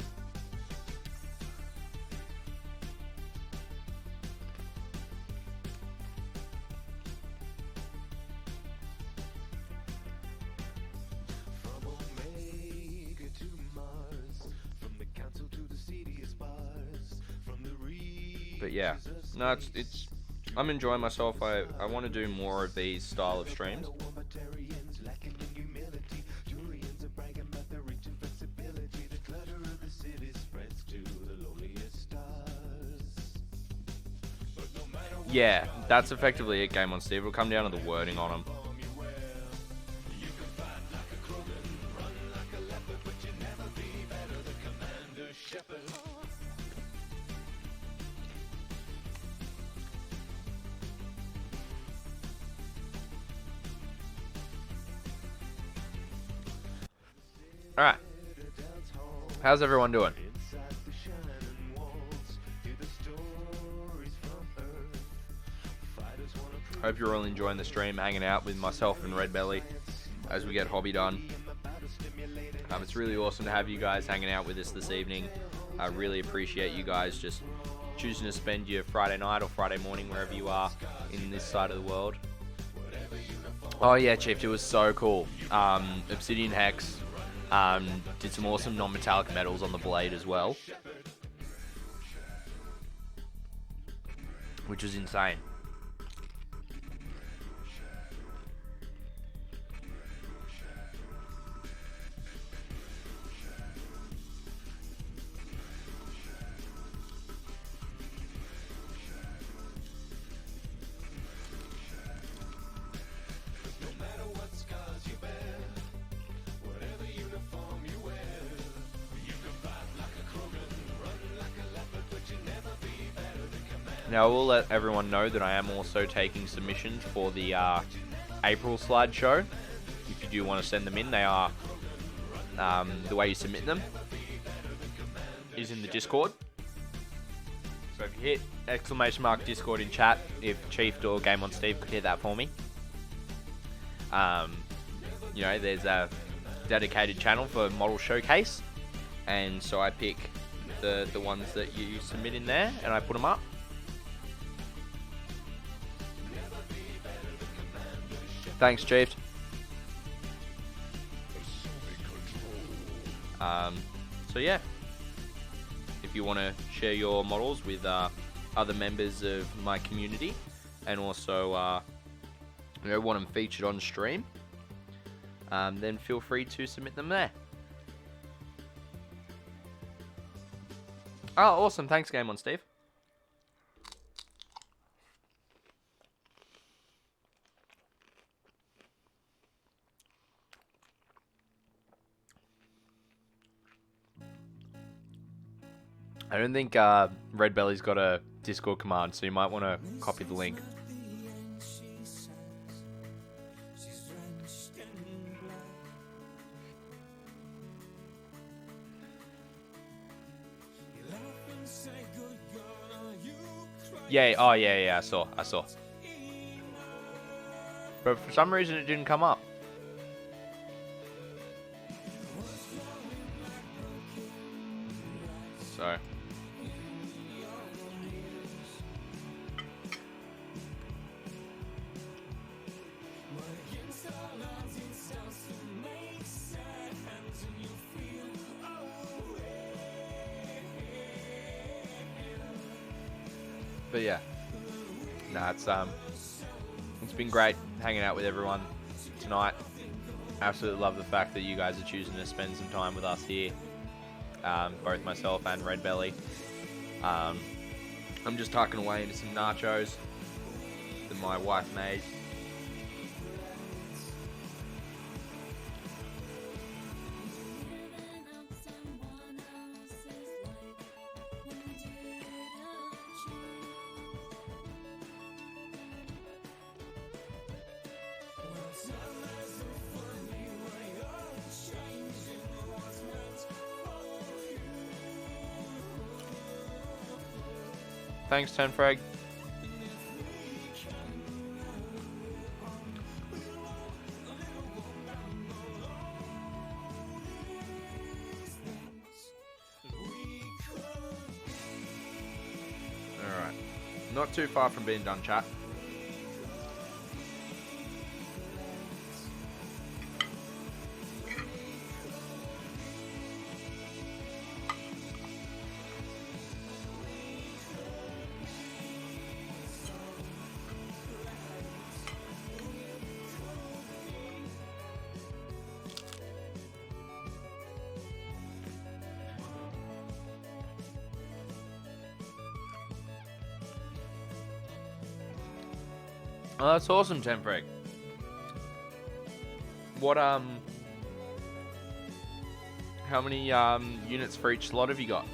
But yeah, no, it's I'm enjoying myself. I want to do more of these style of streams. Yeah, that's effectively it, Game on Steve. It'll come down to the wording on them. Alright. How's everyone doing? Hope you're all enjoying the stream, hanging out with myself and Redbelly as we get hobby done. It's really awesome to have you guys hanging out with us this evening. I really appreciate you guys just choosing to spend your Friday night or Friday morning wherever you are in this side of the world. Oh yeah, Chief, it was so cool. Obsidian Hex did some awesome non-metallic metals on the blade as well, which was insane. Now, I will let everyone know that I am also taking submissions for the April slideshow. If you do want to send them in, they are, the way you submit them is in the Discord. So if you hit !! Discord in chat, if Chief or Game on Steve could hit that for me. There's a dedicated channel for model showcase, and so I pick the ones that you submit in there, and I put them up. Thanks, Chief. So yeah, if you want to share your models with other members of my community, and also want them featured on stream, then feel free to submit them there. Oh, awesome! Thanks, Game on Steve. I don't think Redbelly's got a Discord command, so you might want to copy the link. Yeah, oh yeah, I saw. But for some reason it didn't come up. But yeah, nah, it's been great hanging out with everyone tonight. Absolutely love the fact that you guys are choosing to spend some time with us here, both myself and Redbelly. I'm just tucking away into some nachos that my wife made. Thanks, Tenfrag. Alright. Not too far from being done, chat. Oh, that's awesome, Temfrag. What, how many, units for each slot have you got?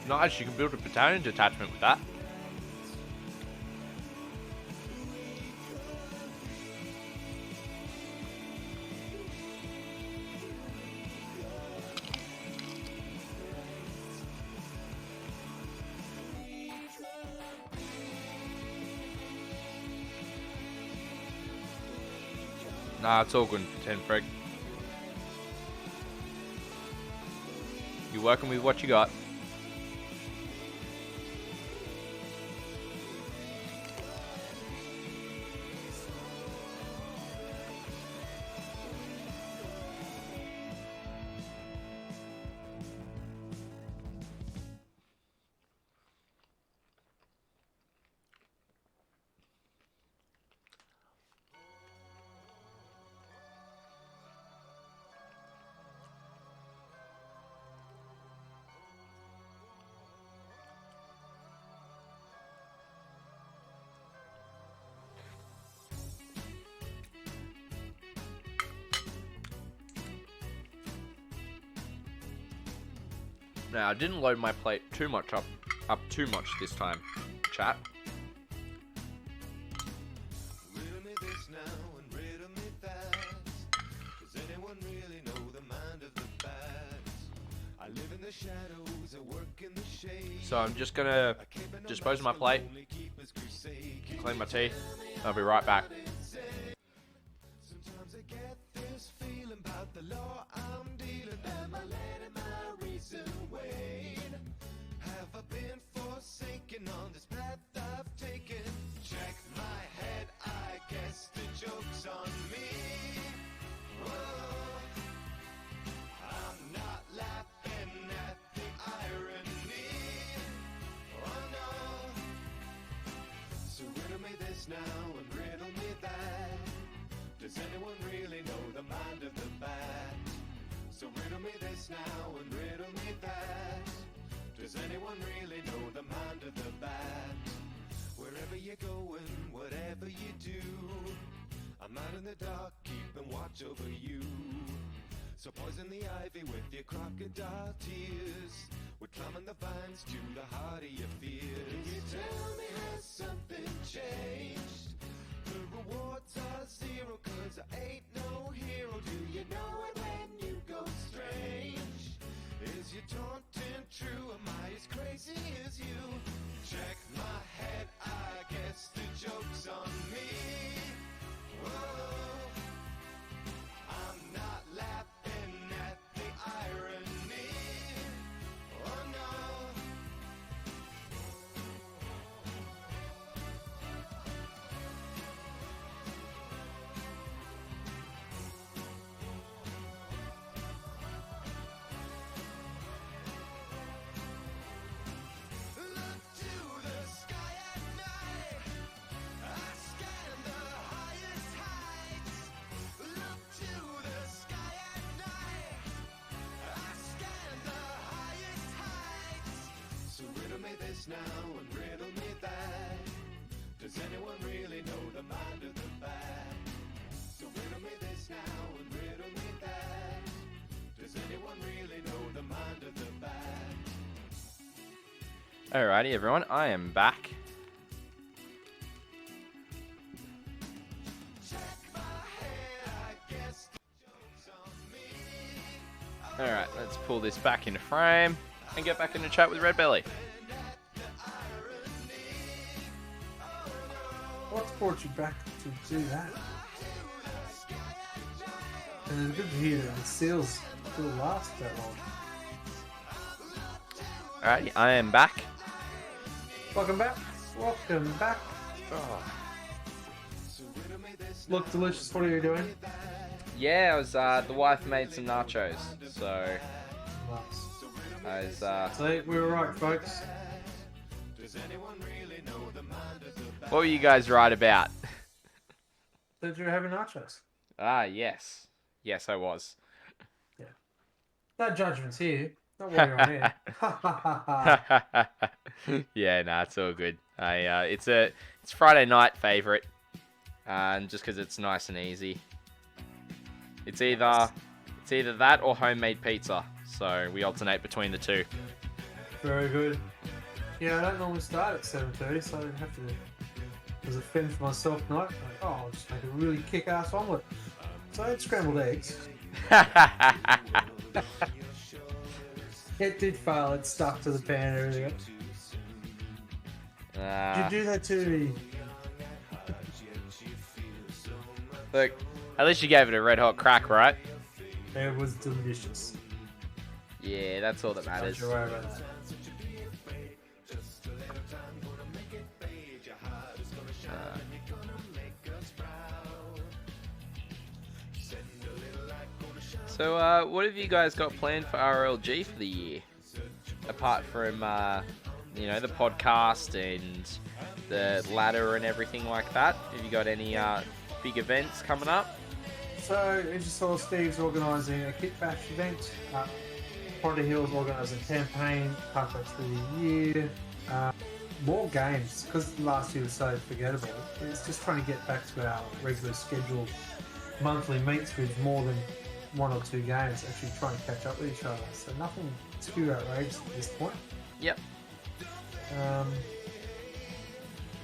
Nice, you can build a battalion detachment with that. Nah, it's all good, Tenfreg. You're working with what you got. Now, I didn't load my plate too much up too much this time, chat. Riddle me this now and riddle me that. Does anyone really know the mind of the bat? I live in the shadows, I work in the shade. So I'm just gonna dispose of my plate, clean my teeth. I'll be right back. Sometimes I get this feeling about the law I'm dealing. Am I letting my reason wane? Have I been forsaken on this path I've taken? Check my head, I guess the joke's on me. Whoa. I'm not laughing at the irony. Oh no. So riddle me this now and riddle me that. Does anyone really know the mind of the bat? So riddle me this now and riddle me that. Does anyone really know the mind of the bat? Wherever you're going, whatever you do, I'm out in the dark, keeping watch over you. So poison the ivy with your crocodile tears. We're climbing the vines to the heart of your fears. Can you tell me has something changed? rewards are zero, 'cause I ain't no hero. Do you know it when you go strange? Is your taunting true? Am I as crazy as you? Check my head, I guess the joke's on me. Whoa, I'm not laughing at the irony. Oh no. Look to the sky at night. I scan the highest heights. Look to the sky at night. I scan the highest heights. So riddle me this now and riddle me that. Does anyone really know the mind of the bat? So riddle me this now and riddle me that. Does anyone really know the mind of the bat? Alrighty, everyone, I am back. Check my head, I guess the joke's on me. Alright, let's pull this back into frame and get back into chat with Redbelly. What's brought you back to do that? And it's good to hear that the seals still last that long. Alrighty, I am back. Welcome back. Welcome back. Oh. Look delicious. What are you doing? Yeah, I was, the wife made some nachos, so Nice. I was, See, we were right, folks. what were you guys right about? Did you have nachos? Ah, yes. Yes, I was. No judgments here. Not what you're on here. Ha ha ha ha. Yeah, nah, it's all good. It's Friday night favorite, and just because it's nice and easy. It's either that or homemade pizza, so we alternate between the two. Very good. Yeah, I don't normally start at 7:30, so I didn't have to. As a fend for myself night, like, oh, I'll just make a really kick-ass omelette. So I had scrambled eggs. It did fail. It stuck to the pan and everything. Did you do that to me? Look, at least you gave it a red hot crack, right? It was delicious. Yeah, that's all that Don't matters. you worry about that. So, what have you guys got planned for RLG for the year? Apart from, the podcast and the ladder and everything like that. Have you got any big events coming up? So, as you saw, Steve's organising a kit bash event. Potter Hill's organising a campaign halfway through the year. More games, because last year was so forgettable. It's just trying to get back to our regular scheduled monthly meets with more than one or two games, actually trying to catch up with each other. So nothing too outrageous at this point. Yep.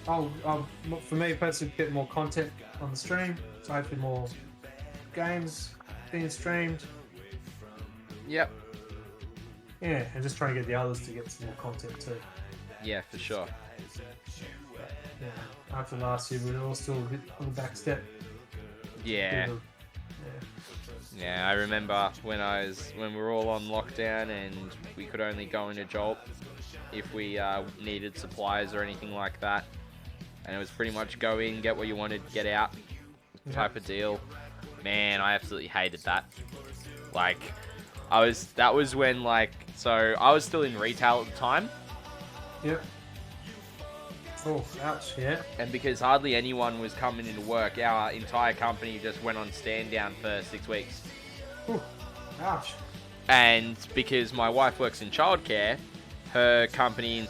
For me, personally, get more content on the stream. So hopefully more games being streamed. Yep. Yeah, and just trying to get the others to get some more content too. Yeah, for sure. Yeah. After last year, we were all still a bit on the back step. Yeah. Yeah. Yeah, I remember when we were all on lockdown and we could only go into Jolt if we needed supplies or anything like that. And it was pretty much go in, get what you wanted, get out type of deal. Man, I absolutely hated that. That was when I was still in retail at the time. Yep. Oh, ouch, yeah. And because hardly anyone was coming into work, our entire company just went on stand down for 6 weeks. Ooh, ouch. And because my wife works in childcare, her company in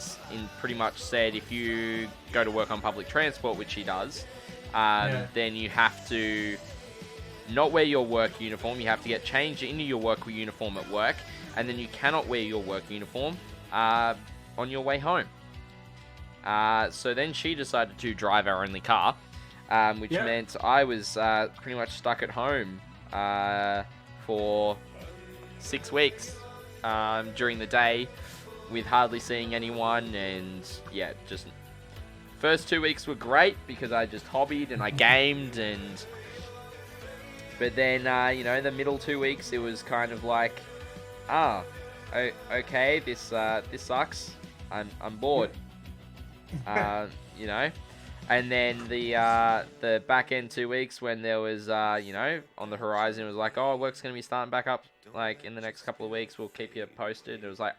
pretty much said if you go to work on public transport, which she does, then you have to not wear your work uniform. You have to get changed into your work uniform at work, and then you cannot wear your work uniform on your way home. So then she decided to drive our only car which Yeah. meant I was pretty much stuck at home for 6 weeks during the day with hardly seeing anyone, and yeah, just first 2 weeks were great because I just hobbied and I gamed, but then the middle 2 weeks it was kind of like, okay, this sucks. I'm bored. And then the back end 2 weeks when there was on the horizon, it was like, oh, work's gonna be starting back up like in the next couple of weeks. We'll keep you posted. It was like,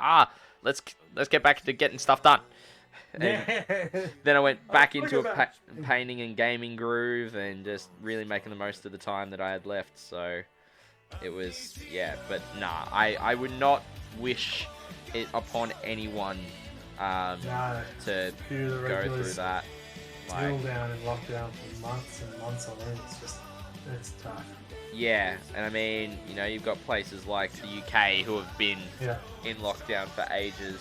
let's get back to getting stuff done. And then I went back into a painting and gaming groove and just really making the most of the time that I had left. So it was, but nah, I would not wish it upon anyone to go through that. Still down in lockdown for months and months on end. It's tough. Yeah, and I mean, you've got places like the UK who have been in lockdown for ages.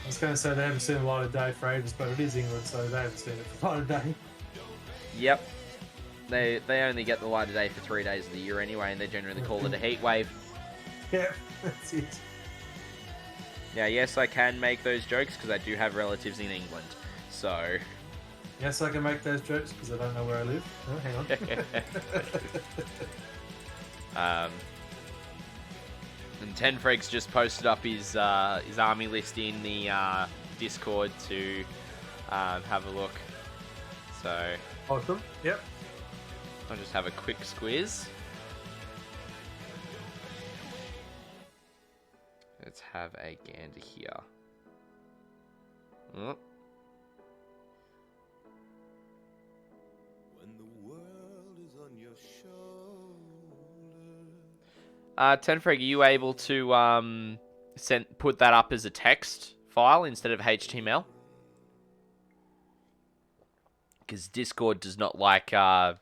I was going to say they haven't seen a light of day for ages, but it is England, so they haven't seen it for a light of day. Yep. They only get the light of day for 3 days of the year anyway, and they generally call it a heat wave. Yeah, that's it. Now, yes, I can make those jokes because I do have relatives in England, so... Yes, I can make those jokes because I don't know where I live. Oh, hang on. And Tenfreg's just posted up his army list in the Discord to have a look. So Awesome. Yep. I'll just have a quick squiz. Let's have a gander here. Oh. Tenfreg, are you able to put that up as a text file instead of HTML? Because Discord does not like the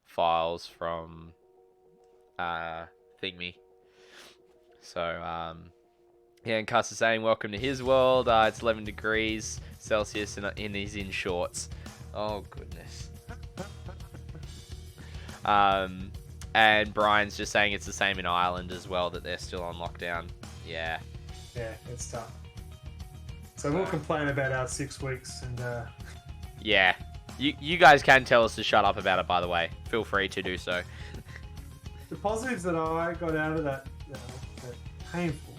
files from Thingy. So and Cuss is saying welcome to his world. It's 11 degrees Celsius and he's in shorts. Oh goodness. And Brian's just saying it's the same in Ireland as well, that they're still on lockdown. Yeah. Yeah, it's tough. So we'll complain about our 6 weeks and... Yeah. You guys can tell us to shut up about it, by the way. Feel free to do so. The positives that I got out of that painful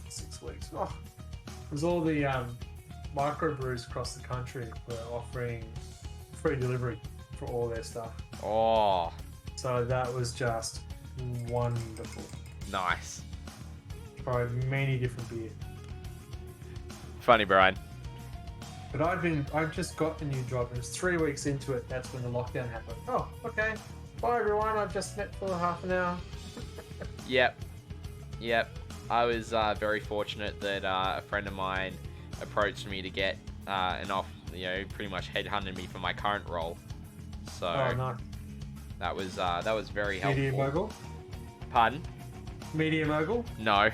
6 weeks, was all the microbrews across the country were offering free delivery for all their stuff. Oh. So that was just wonderful. Nice. Tried many different beers. Funny, Brian. But I've just got a new job, and it's 3 weeks into it. That's when the lockdown happened. Oh, okay. Bye, everyone. I've just met for half an hour. Yep. I was very fortunate that a friend of mine approached me to get an off, pretty much headhunted me for my current role. So no. that was very helpful. Media mogul? Pardon? Media mogul? No.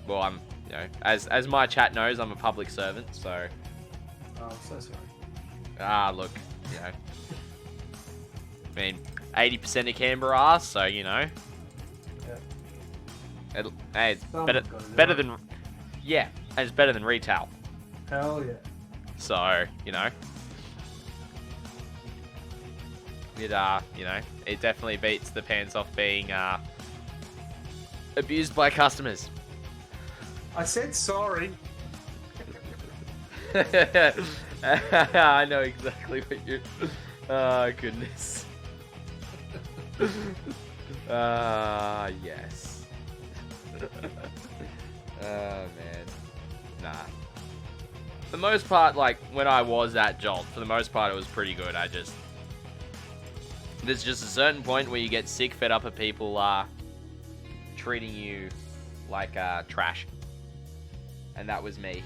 Well, I'm, as my chat knows, I'm a public servant, so. Oh, I'm so sorry. Look, I mean, 80% of Canberra are, so Yeah. It's Someone's better than, and it's better than retail. Hell yeah. So, it definitely beats the pants off being abused by customers. I said sorry. I know exactly what you're... Oh, goodness. Yes. Oh, man. Nah. For the most part, like, when I was at Jolt, for the most part, it was pretty good. There's just a certain point where you get sick, fed up of people treating you like trash. And that was me.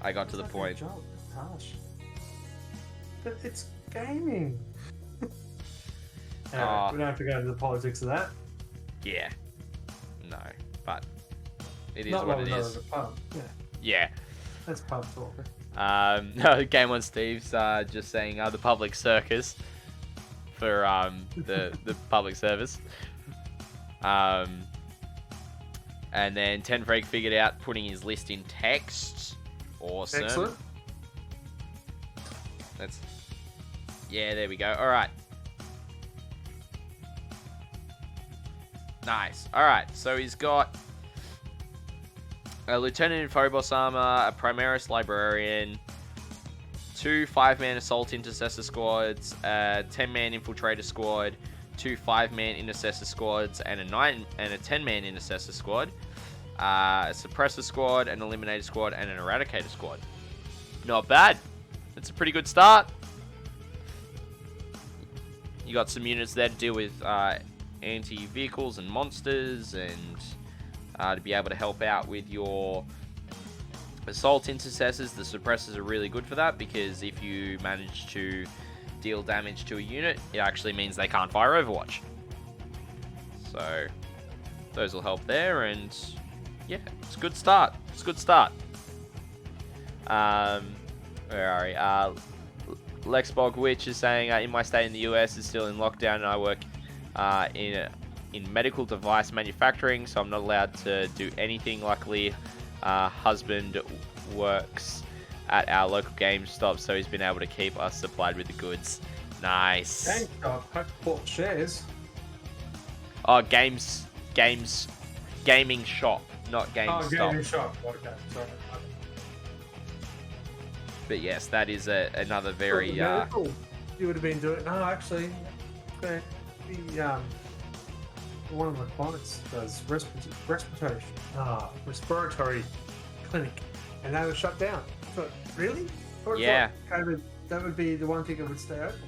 I got to the point. Job. Harsh. But it's gaming. We don't have to go into the politics of that. Yeah. No. But it is Not what while it we're is. not at a pub. Yeah. Yeah. That's pub talk. No, Game on Steve's just saying the public circus for the public service. And then Ten Freak figured out putting his list in text. Awesome. Excellent. Yeah, there we go. All right. Nice. All right. So he's got a Lieutenant in Phobos armor, a Primaris Librarian, 2 5-man Assault Intercessor squads, a 10-man Infiltrator squad, 2 5-man Intercessor squads, and a 10-man Intercessor squad, a Suppressor squad, an Eliminator squad, and an Eradicator squad. Not bad. That's a pretty good start. You got some units there to deal with anti-vehicles and monsters, and to be able to help out with your Assault Intercessors. The Suppressors are really good for that, because if you manage to deal damage to a unit, it actually means they can't fire Overwatch. So those will help there, and yeah, it's a good start. It's a good start. Where are we? Lexbog Witch is saying, in my state in the US is still in lockdown, and I work in medical device manufacturing, so I'm not allowed to do anything. Luckily, husband works at our local GameStop, so he's been able to keep us supplied with the goods. Nice. GameStop, I bought shares. Oh, gaming shop, not GameStop. Oh, gaming shop. Okay, sorry. But yes, that is another very cool. You would have been doing. No, actually, the one of my clients does respiratory clinic, and they were shut down. But really? Yeah. COVID, that would be the one thing that would stay open.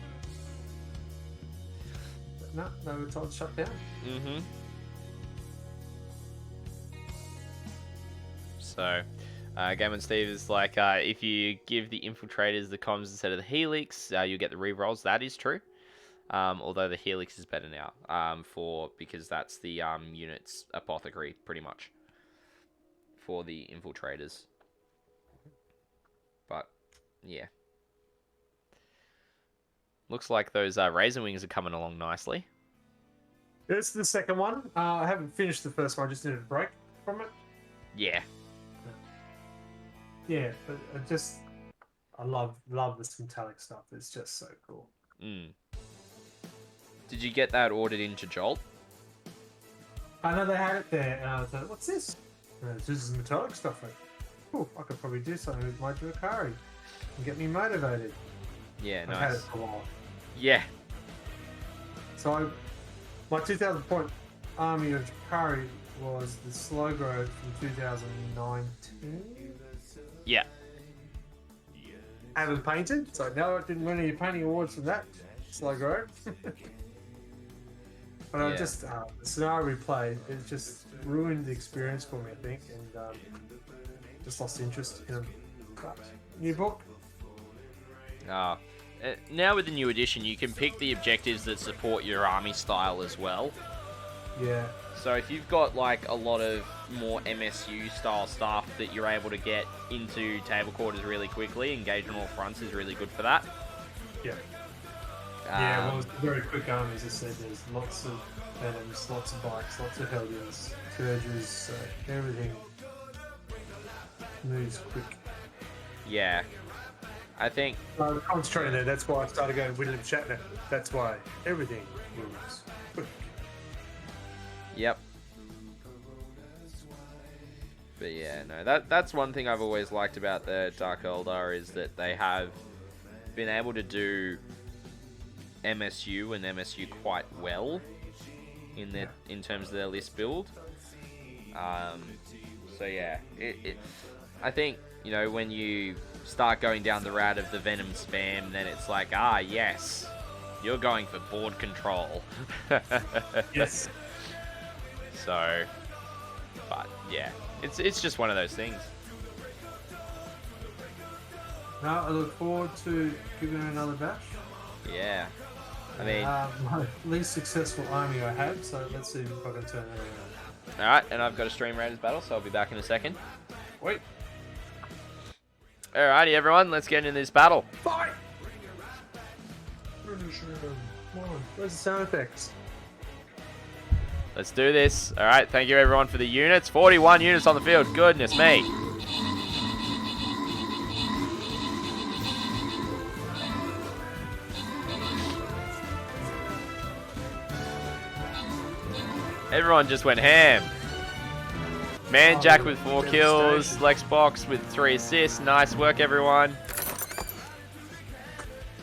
But no, they were told to shut down. Mm-hmm. So, Game Steve is like, if you give the Infiltrators the comms instead of the Helix, you'll get the rerolls. That is true. Although the Helix is better now, because that's the unit's apothecary, pretty much, for the Infiltrators. But, yeah. Looks like those Razor Wings are coming along nicely. This is the second one. I haven't finished the first one, I just needed a break from it. Yeah. Yeah, but I love this metallic stuff. It's just so cool. Mm. Did you get that ordered into Jolt? I know they had it there, and I was like, what's this? This is metallic stuff. Like, cool, I could probably do something with my Drakari and get me motivated. Yeah, nice. I've had it for a while. Yeah. So, my 2,000 point army of Drakari was the slow growth from 2019. Yeah. I haven't painted, so no, I didn't win any painting awards from that slow growth. But I just, the scenario we played, it just ruined the experience for me, I think, and just lost interest in them. But, new book. Now with the new edition, you can pick the objectives that support your army style as well. Yeah. So if you've got like a lot of more MSU style stuff that you're able to get into table quarters really quickly, engagement all fronts is really good for that. Yeah. Yeah, well, it's a very quick army, as I said. There's lots of Venoms, lots of Bikes, lots of Hellions, Scourges, everything moves quick. Yeah. I think... I'm concentrating there, that's why I started going William Shatner. That's why everything moves quick. Yep. But yeah, no, that's one thing I've always liked about the Dark Eldar, is that they have been able to do MSU and MSU quite well in terms of their list build. So yeah, I think, you know, when you start going down the route of the Venom spam, then it's like, yes, you're going for board control. Yes. So, but yeah, it's just one of those things. Now I look forward to giving it another bash. Yeah. I mean, my least successful army I have, so let's see if I can turn it around. Alright, and I've got a Stream Raiders battle, so I'll be back in a second. Wait. Alrighty, everyone, let's get into this battle. Fight! Come on, where's the sound effects? Let's do this. Alright, thank you everyone for the units. 41 units on the field. Goodness me. Everyone just went ham. Man Jack with 4 kills. Lexbox with 3 assists. Nice work, everyone.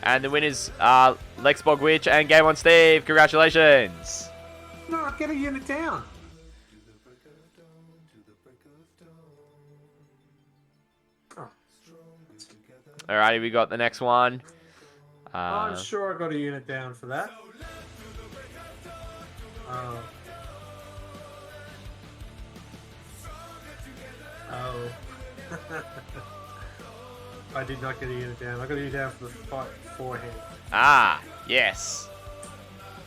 And the winners are Lexbog Witch and Game On Steve. Congratulations. No, get a unit down. Oh. Alrighty, we got the next one. I'm sure I got a unit down for that. Oh. I did not get a unit down. I got a unit down for the fight beforehand. Ah, yes.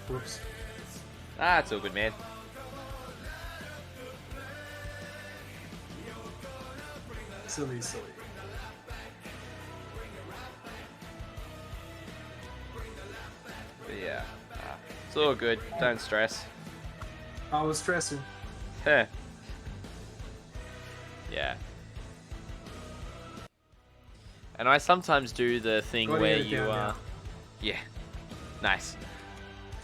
Whoops. Ah, it's all good, man. Silly. But yeah, it's all good. Don't stress. I was stressing. Heh. Yeah. And I sometimes do the thing Got a where unit you down now. yeah, nice.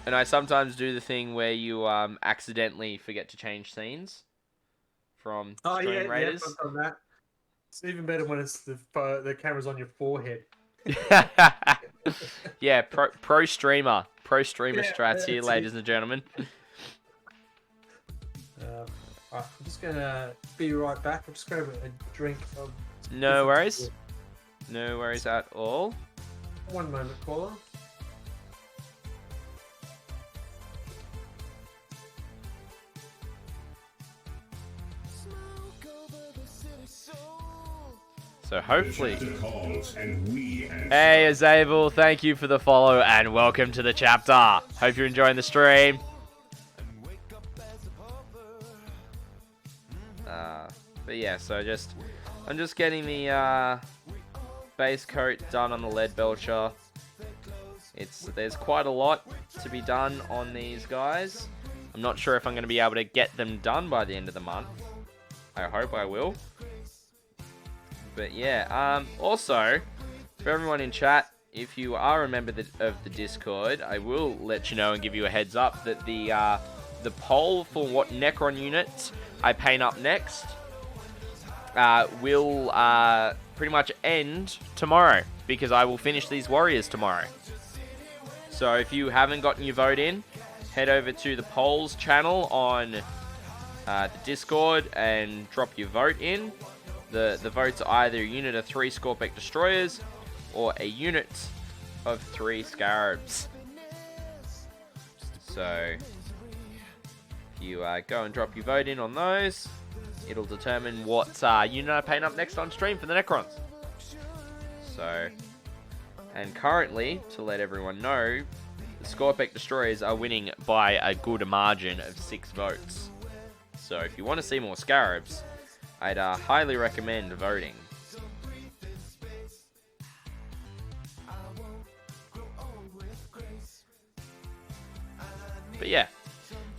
And I sometimes do the thing where you accidentally forget to change scenes from Stream Raiders. I've done that. It's even better when it's the camera's on your forehead. Yeah, pro streamer strats here, that's ladies and gentlemen. Alright, I'm just gonna be right back. I'm just gonna have a drink of. No worries. No worries at all. One moment, caller. So hopefully. Hey, Hey Azabel, thank you for the follow and welcome to the chapter. Hope you're enjoying the stream. But yeah, so I'm just getting the base coat done on the lead Belcher. There's quite a lot to be done on these guys. I'm not sure if I'm going to be able to get them done by the end of the month. I hope I will. But yeah, also, for everyone in chat, if you are a member of the Discord, I will let you know and give you a heads up that the poll for what Necron units I paint up next will pretty much end tomorrow, because I will finish these warriors tomorrow. So if you haven't gotten your vote in, head over to the polls channel on the Discord and drop your vote in. The votes are either a unit of 3 Scorpec Destroyers or a unit of 3 Scarabs. So if you go and drop your vote in on those, it'll determine what unit I paint up next on stream for the Necrons. So, and currently, to let everyone know, the Scorpec Destroyers are winning by a good margin of 6 votes. So if you want to see more Scarabs, I'd highly recommend voting. But yeah,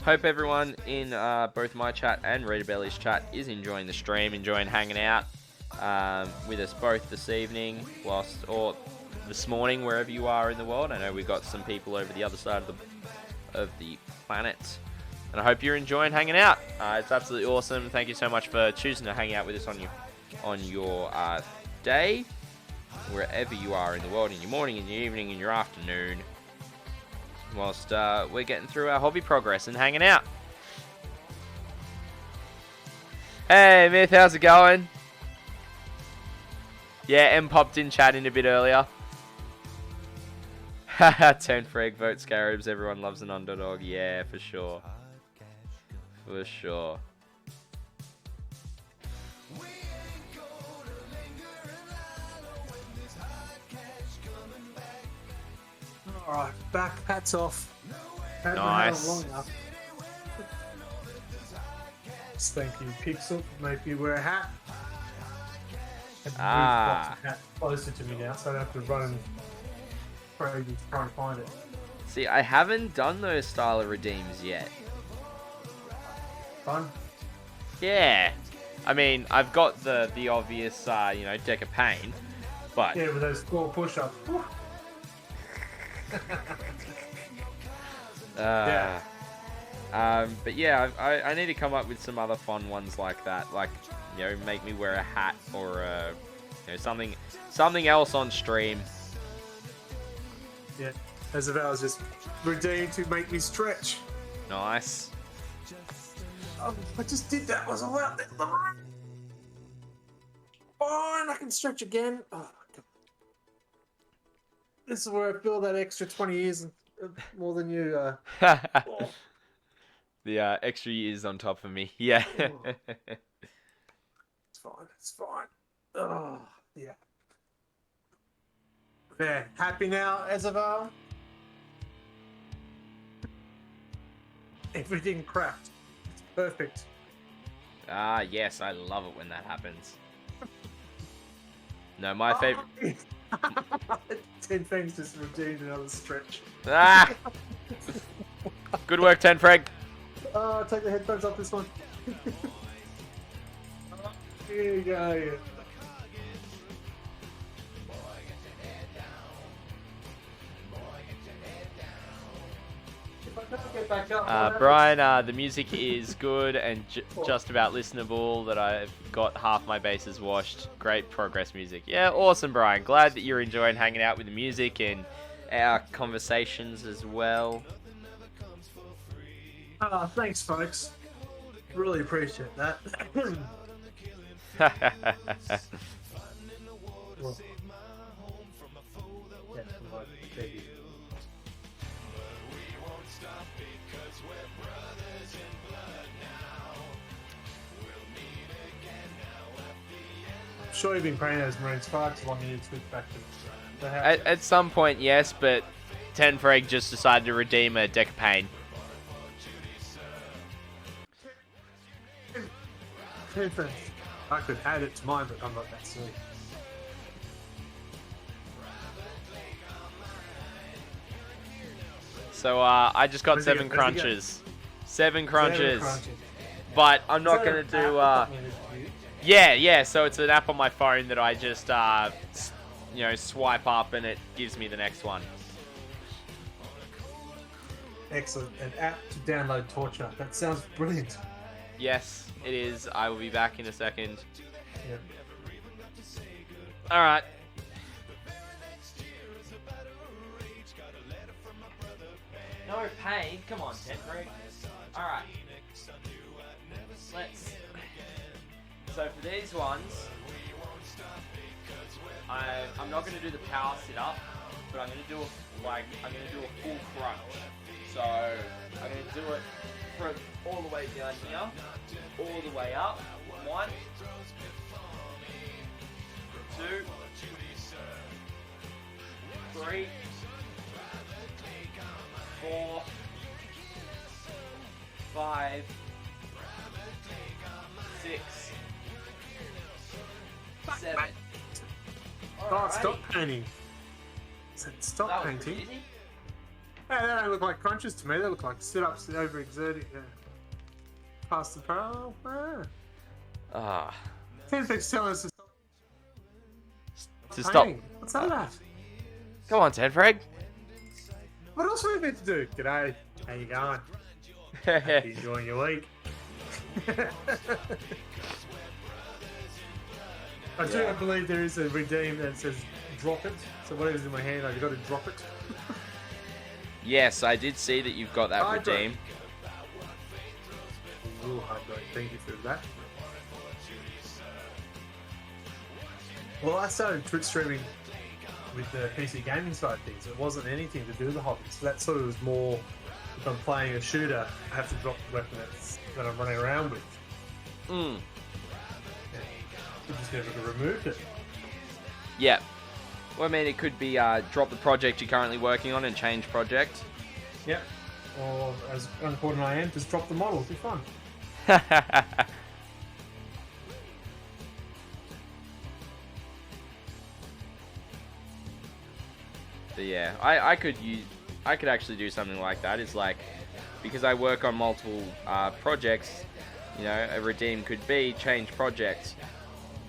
hope everyone in both my chat and Redbelly's chat is enjoying the stream, enjoying hanging out with us both this evening, or this morning, wherever you are in the world. I know we've got some people over the other side of the planet. And I hope you're enjoying hanging out. It's absolutely awesome. Thank you so much for choosing to hang out with us on your day, wherever you are in the world, in your morning, in your evening, in your afternoon, whilst we're getting through our hobby progress and hanging out. Hey, Myth, how's it going? Yeah, M popped in chatting a bit earlier. Haha, 10 for egg vote Scarabs. Everyone loves an underdog. Yeah, for sure. For sure. Alright, back, hats off. Haven't Nice. had it long enough. Thank you, Pixel. Make me wear a hat. And Ah. moved that closer to me now, so I don't have to run crazy to try and find it. See, I haven't done those style of redeems yet. Fun. Yeah. I mean, I've got the obvious, deck of pain, but... Yeah, with those 4 push-ups. Yeah. But yeah, I need to come up with some other fun ones like that. Like, make me wear a hat or something else on stream. Yeah. As if I was just redeemed to make me stretch. Nice. Oh, I just did that. Was all out there. Fine, I can stretch again. Oh, God. This is where I feel that extra 20 years more than you. The extra years on top of me. Yeah. It's fine. It's fine. Oh, yeah. There. Happy now, Ezeval? Everything cracked. It's perfect. Ah, yes, I love it when that happens. No, my favorite. 10 things just redeemed another stretch. Ah! Good work, Tenfreg. Oh, take the headphones off this one. Here you go. Yeah. If I can't get back up, Brian, the music is good and just about listenable. That I've got half my bases washed. Great progress music. Yeah, awesome, Brian. Glad that you're enjoying hanging out with the music and our conversations as well. Thanks, folks. Really appreciate that. Well, yeah, thank you. I'm sure you've been playing those Marines far too long. You need to switch back to the house. At some point, yes, but Tenfreg just decided to redeem a deck of pain. I could add it to mine, but I'm not that silly. So I just got Where's he 7 go? Where's he go? crunches. 7 crunches. 7 crunches. But I'm not Is going that to an do... app that you use? Yeah, so it's an app on my phone that I just, swipe up and it gives me the next one. Excellent. An app to download Torture. That sounds brilliant. Yes, it is. I will be back in a second. Yeah. Alright. No pain. Come on, Tenfreg. Alright. Let's... So for these ones, I'm not going to do the power sit-up, but I'm going to do a full crunch. So I'm going to do it from all the way down here, all the way up. 1, 2, 3, 4, 5, 6, 7. Oh, stop painting. Stop That was painting. pretty easy. Hey, they don't look like crunches to me. They look like sit-ups overexerting. Yeah. Past the parallel. Ah. Tenfrig's telling us To stop. painting. What's that about? Come on, Tenfreg. What else are we meant to do? G'day. How you going? You enjoying your week? I do believe there is a redeem that says drop it. So whatever's in my hand, I've got to drop it. Yes, I did see that you've got that I don't- redeem. Ooh, thank you for that. Well, I started Twitch streaming with the PC gaming side of things. It wasn't anything to do with the hobby. So that sort of was more, if I'm playing a shooter, I have to drop the weapon that I'm running around with. Mm. I just never removed it. Yeah. Well, I mean, it could be drop the project you're currently working on and change project. Yep. Or, as unimportant I am, just drop the model. It'll be fun. But yeah, I could actually do something like that. It's like, because I work on multiple projects, you know, a redeem could be change projects.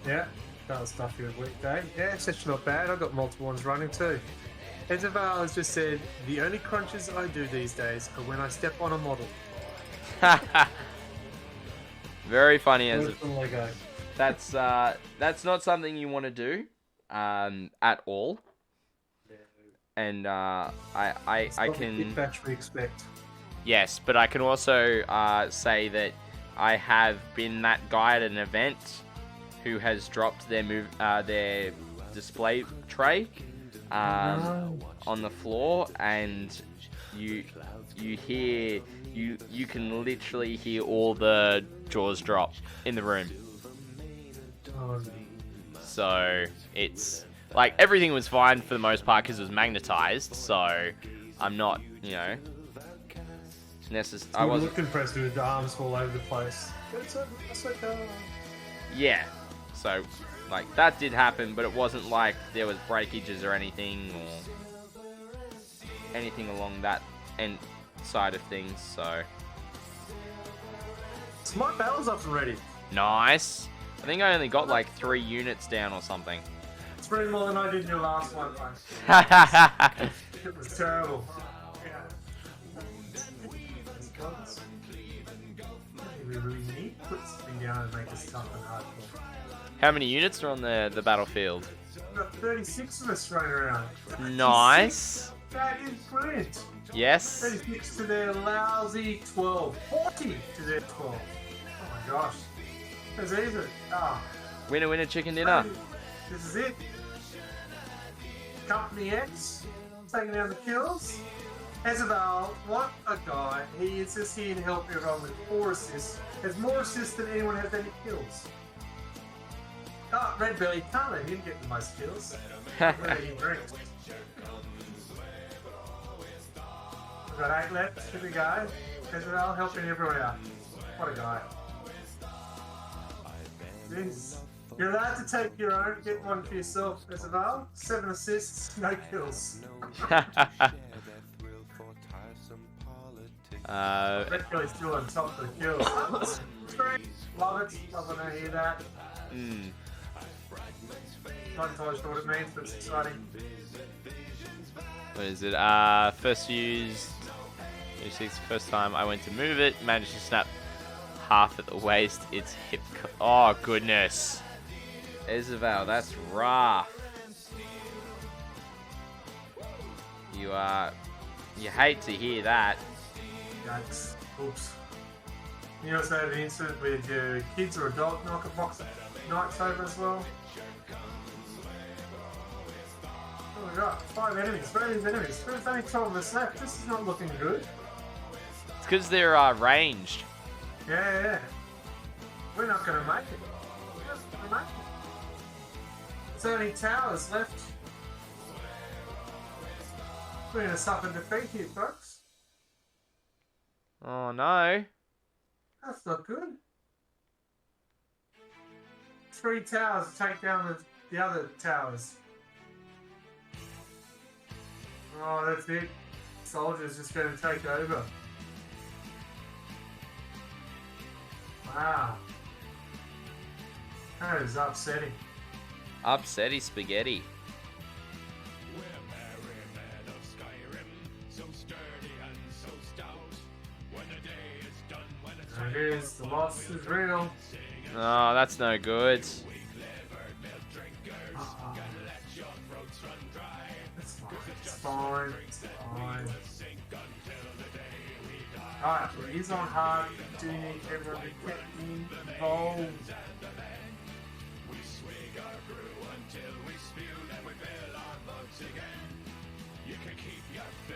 Yeah, that'll stuff you a weekday. Yeah, it's actually not bad. I've got multiple ones running too. Ezeval has just said, the only crunches I do these days are when I step on a model. Very funny, as Where's the Lego? that's not something you want to do at all. And I can Big batch we expect. yes, but I can also say that I have been that guy at an event who has dropped their display tray on the floor, and you can literally hear all the jaws drop in the room. Oh, So it's like everything was fine for the most part because it was magnetized. So I'm not, you know, I we wasn't. look impressed with the arms all over the place. It's okay. Yeah. So like that did happen, but it wasn't like there was breakages or anything along that end side of things. So Smart battle's up and ready. nice. I think I only got like 3 units down or something. It's pretty more than I did in your last one, mate. It was terrible. We really need to put something down and make us tough and hardcore. How many units are on the battlefield? We've got 36 of us running around. Nice. That is brilliant. Yes. 36 to their lousy 12. 40 to their 12. Oh my gosh. That's easy. Ah. Winner, winner, chicken dinner. This is it. Company X taking down the kills. Ezeval, what a guy. He is just here to help everyone with 4 assists. Has more assists than anyone has any kills. Oh, Redbelly, can't let him get the most kills. Where he drinks. We've got 8 left. Here we go. Ezeval helping everyone out. What a guy. Jeez. You're allowed to take your own, get one for yourself, Ezeval. 7 assists, no kills. Redbelly's still on top of the kills. Great. Love it. Love when I hear that. Not entirely sure what it means, but it's exciting. What is it? First used. 36, first time I went to move it, managed to snap half at the waist. It's hip. Oh goodness, Ezeval, that's rough. You hate to hear that. Yikes. Oops. You also have an incident with your kids or a dog knock a box of knights over as well. Oh my god, 5 enemies, 3 enemies. There's only 12 of us left. This is not looking good. It's because they're ranged. Yeah. We're not going to make it. We're not going to make it. There's only towers left. We're going to suffer defeat here, folks. Oh no. That's not good. 3 towers to take down the other towers. Oh, that's it. Soldiers just going to take over. Wow. That is upsetting. Upsetty spaghetti. There it is. The loss is real. Oh, that's no good. It's fine. It's fine. Alright, it is on hard. We do need everyone to get involved.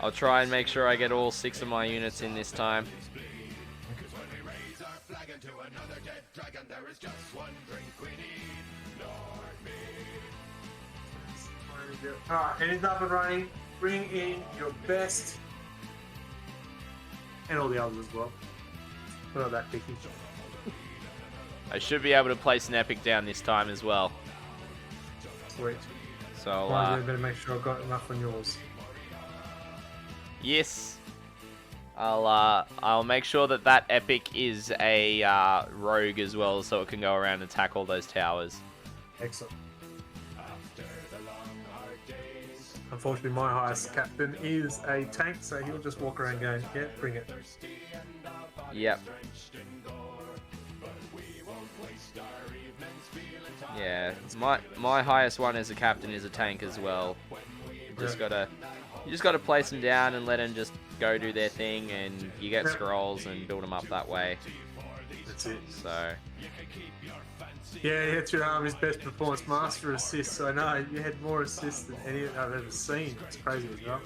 I'll try and make sure I get all 6 of my units in this time. Alright, it is up and running. Bring in your best. And all the others as well. We're not that picky. I should be able to place an epic down this time as well. Sweet. So, I better make sure I've got enough on yours. Yes. I'll make sure that epic is a rogue as well, so it can go around and attack all those towers. Excellent. Unfortunately, my highest captain is a tank, so he'll just walk around going, yeah, bring it. Yep. Yeah, my highest one as a captain is a tank as well. You just gotta place them down and let them just go do their thing, and you get scrolls and build them up that way. That's it. So. Yeah, you had your army's best performance, master assists. I know you had more assists than any I've ever seen. It's crazy as well.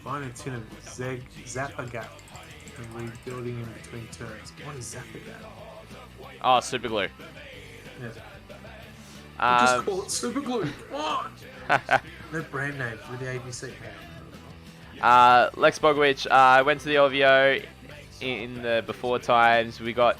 Mine and Tin of Zappagat and rebuilding in between turns. What is Zappagat? Oh, super glue. Yeah. Just call it super glue. Come on. No brand names with the ABC. Lex Bogwich went to the LVO in the before times. We got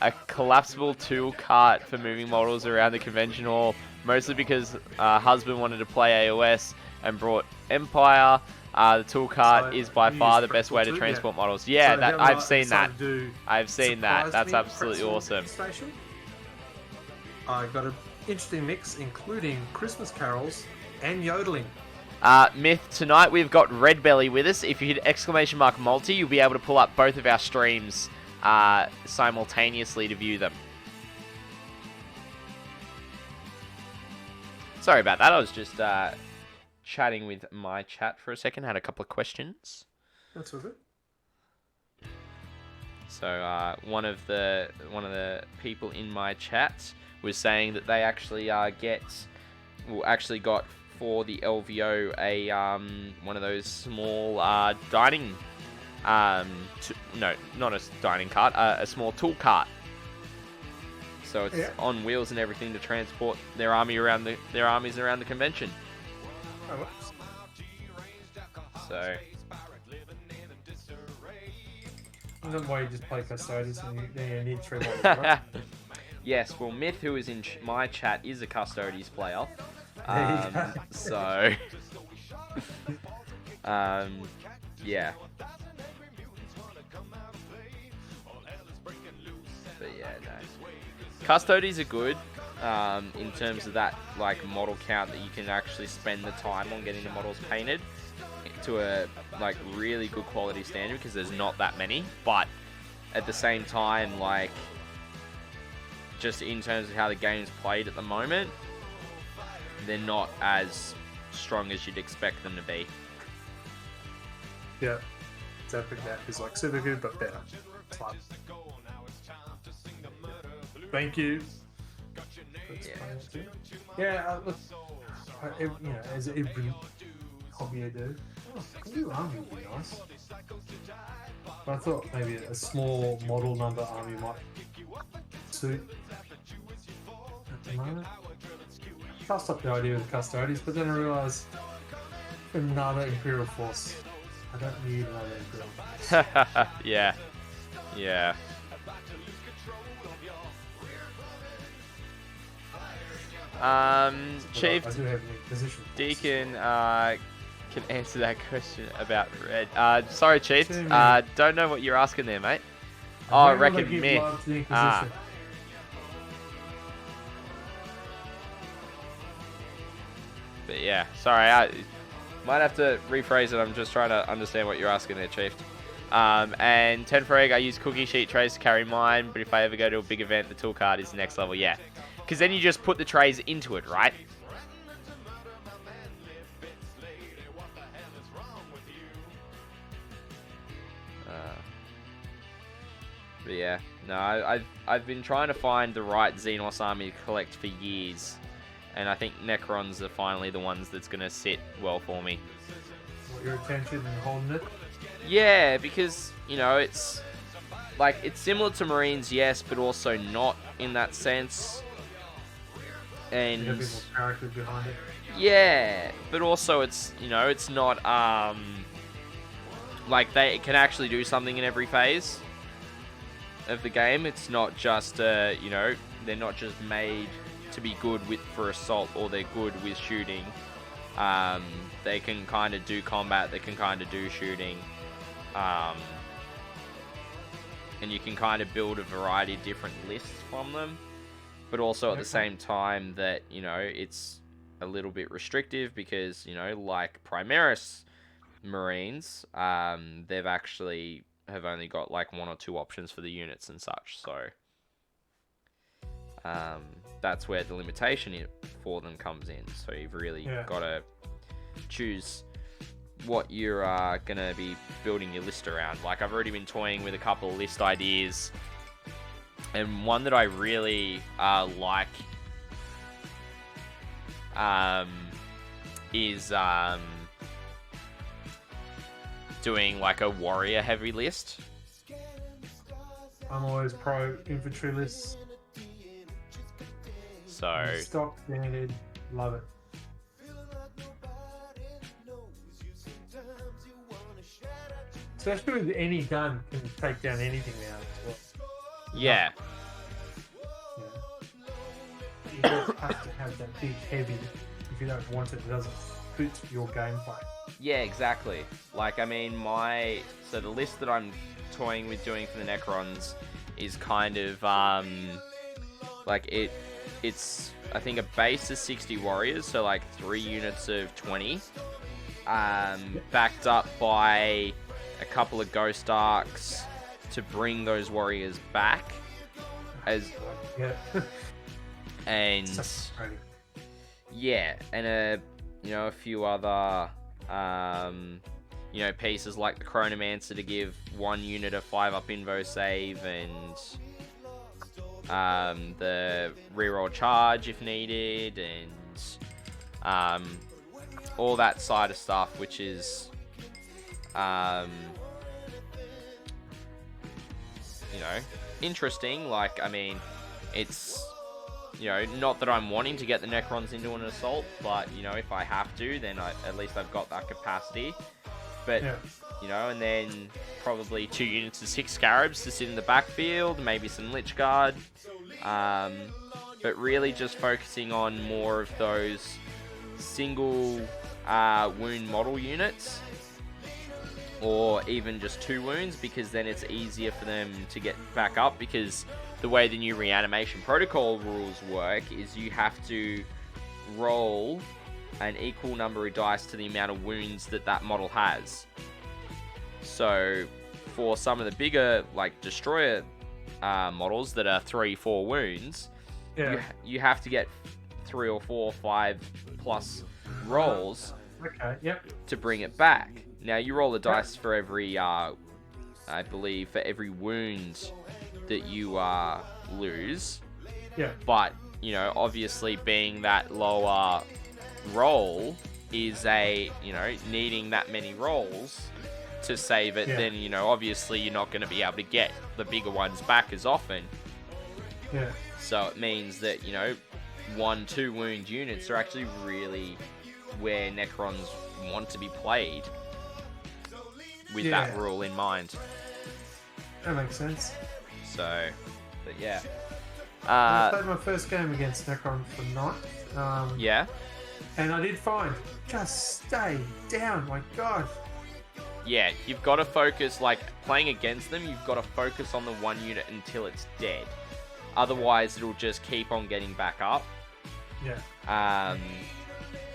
a collapsible tool cart for moving models around the convention hall, mostly because husband wanted to play AOS and brought Empire. The tool cart is by far the best way to transport models. Yeah, So I've seen that. I've seen Surprised that. That's me, absolutely pretzel awesome. Station. I got an interesting mix, including Christmas carols and yodeling. Myth, tonight we've got Redbelly with us. If you hit ! multi, you'll be able to pull up both of our streams simultaneously to view them. Sorry about that. I was just chatting with my chat for a second. Had a couple of questions. That's all good. So one of the people in my chat was saying that they actually got for the LVO a one of those small dining no, not a dining cart, a small tool cart. So it's on wheels and everything to transport their armies around the convention. Oh, So that's why you just play Custodians and you need 3 models, right? yes, well, Myth, who is in my chat, is a Custodians player. There you go. So, yeah. But yeah, no. Custodians are good in terms of that like model count that you can actually spend the time on getting the models painted to a like really good quality standard because there's not that many. But at the same time, like just in terms of how the game's played at the moment, they're not as strong as you'd expect them to be. Yeah. Epic Map is like super good but better. Fun. Thank you. Yeah, look, you know, as every hobby I do, a new army would be nice. But I thought maybe a small model number army might suit at the moment. Cast up the idea with the Custodians, but then I realised another Imperial Force. I don't need another Imperial Force. Yeah. Chief I do have any position. Deacon can answer that question about Red. Sorry, Chief. Too many. Don't know what you're asking there, mate. Oh, I reckon Myth. But yeah, sorry, I might have to rephrase it. I'm just trying to understand what you're asking there, Chief. And 10 for egg, I use cookie sheet trays to carry mine, but if I ever go to a big event, the tool card is the next level, yeah. Because then you just put the trays into it, right? But yeah, no, I've been trying to find the right Xenos army to collect for years. And I think Necrons are finally the ones that's going to sit well for me. Want your attention and holding it? Yeah, because, you know, it's like, it's similar to Marines, yes, but also not in that sense. And You have a bit more character behind it. yeah, but also it's, you know, it's not, like, they can actually do something in every phase of the game. It's not just, you know, they're not just made to be good for assault, or they're good with shooting. They can kind of do combat, they can kind of do shooting, and you can kind of build a variety of different lists from them, but also at the same time that, you know, it's a little bit restrictive because, you know, like Primaris Marines, they've actually have only got like 1 or 2 options for the units and such, so that's where the limitation for them comes in. So you've really got to choose what you're gonna be building your list around. Like, I've already been toying with a couple of list ideas, and one that I really like is doing like a warrior heavy list. I'm always pro infantry lists. So Stock, standard, love it. Especially with any gun, can take down anything now as well. yeah, You don't have to have that big heavy. If you don't want it, it doesn't fit your gameplay. yeah, exactly. Like, I mean, so the list that I'm toying with doing for the Necrons is kind of like it's I think a base of 60 warriors, so like 3 units of 20, backed up by a couple of ghost arcs to bring those warriors back as and yeah, and a few other pieces like the Chronomancer to give 1 unit a 5-up invo save, and the reroll charge if needed, and all that side of stuff, which is interesting. Like, I mean, it's not that I'm wanting to get the Necrons into an assault, but if I have to, then at least I've got that capacity. But and then probably 2 units of 6 Scarabs to sit in the backfield, maybe some Lich Guard, but really just focusing on more of those single wound model units, or even just 2 wounds, because then it's easier for them to get back up, because the way the new reanimation protocol rules work is you have to roll an equal number of dice to the amount of wounds that model has. So for some of the bigger, like, destroyer models that are 3-4 wounds, you have to get 3 or 4 or 5 plus rolls to bring it back. Now, you roll the dice for every I believe for every wound that you lose, but obviously being that lower roll is needing that many rolls to save it, then obviously you're not going to be able to get the bigger ones back as often. So it means that 1-2 wound units are actually really where Necrons want to be played, with that rule in mind. That makes sense. So, but yeah. I played my first game against Necron for Night. Yeah. And I did find, just stay down, my god. Yeah, you've got to focus, like, playing against them, you've got to focus on the 1 unit until it's dead. Otherwise, it'll just keep on getting back up.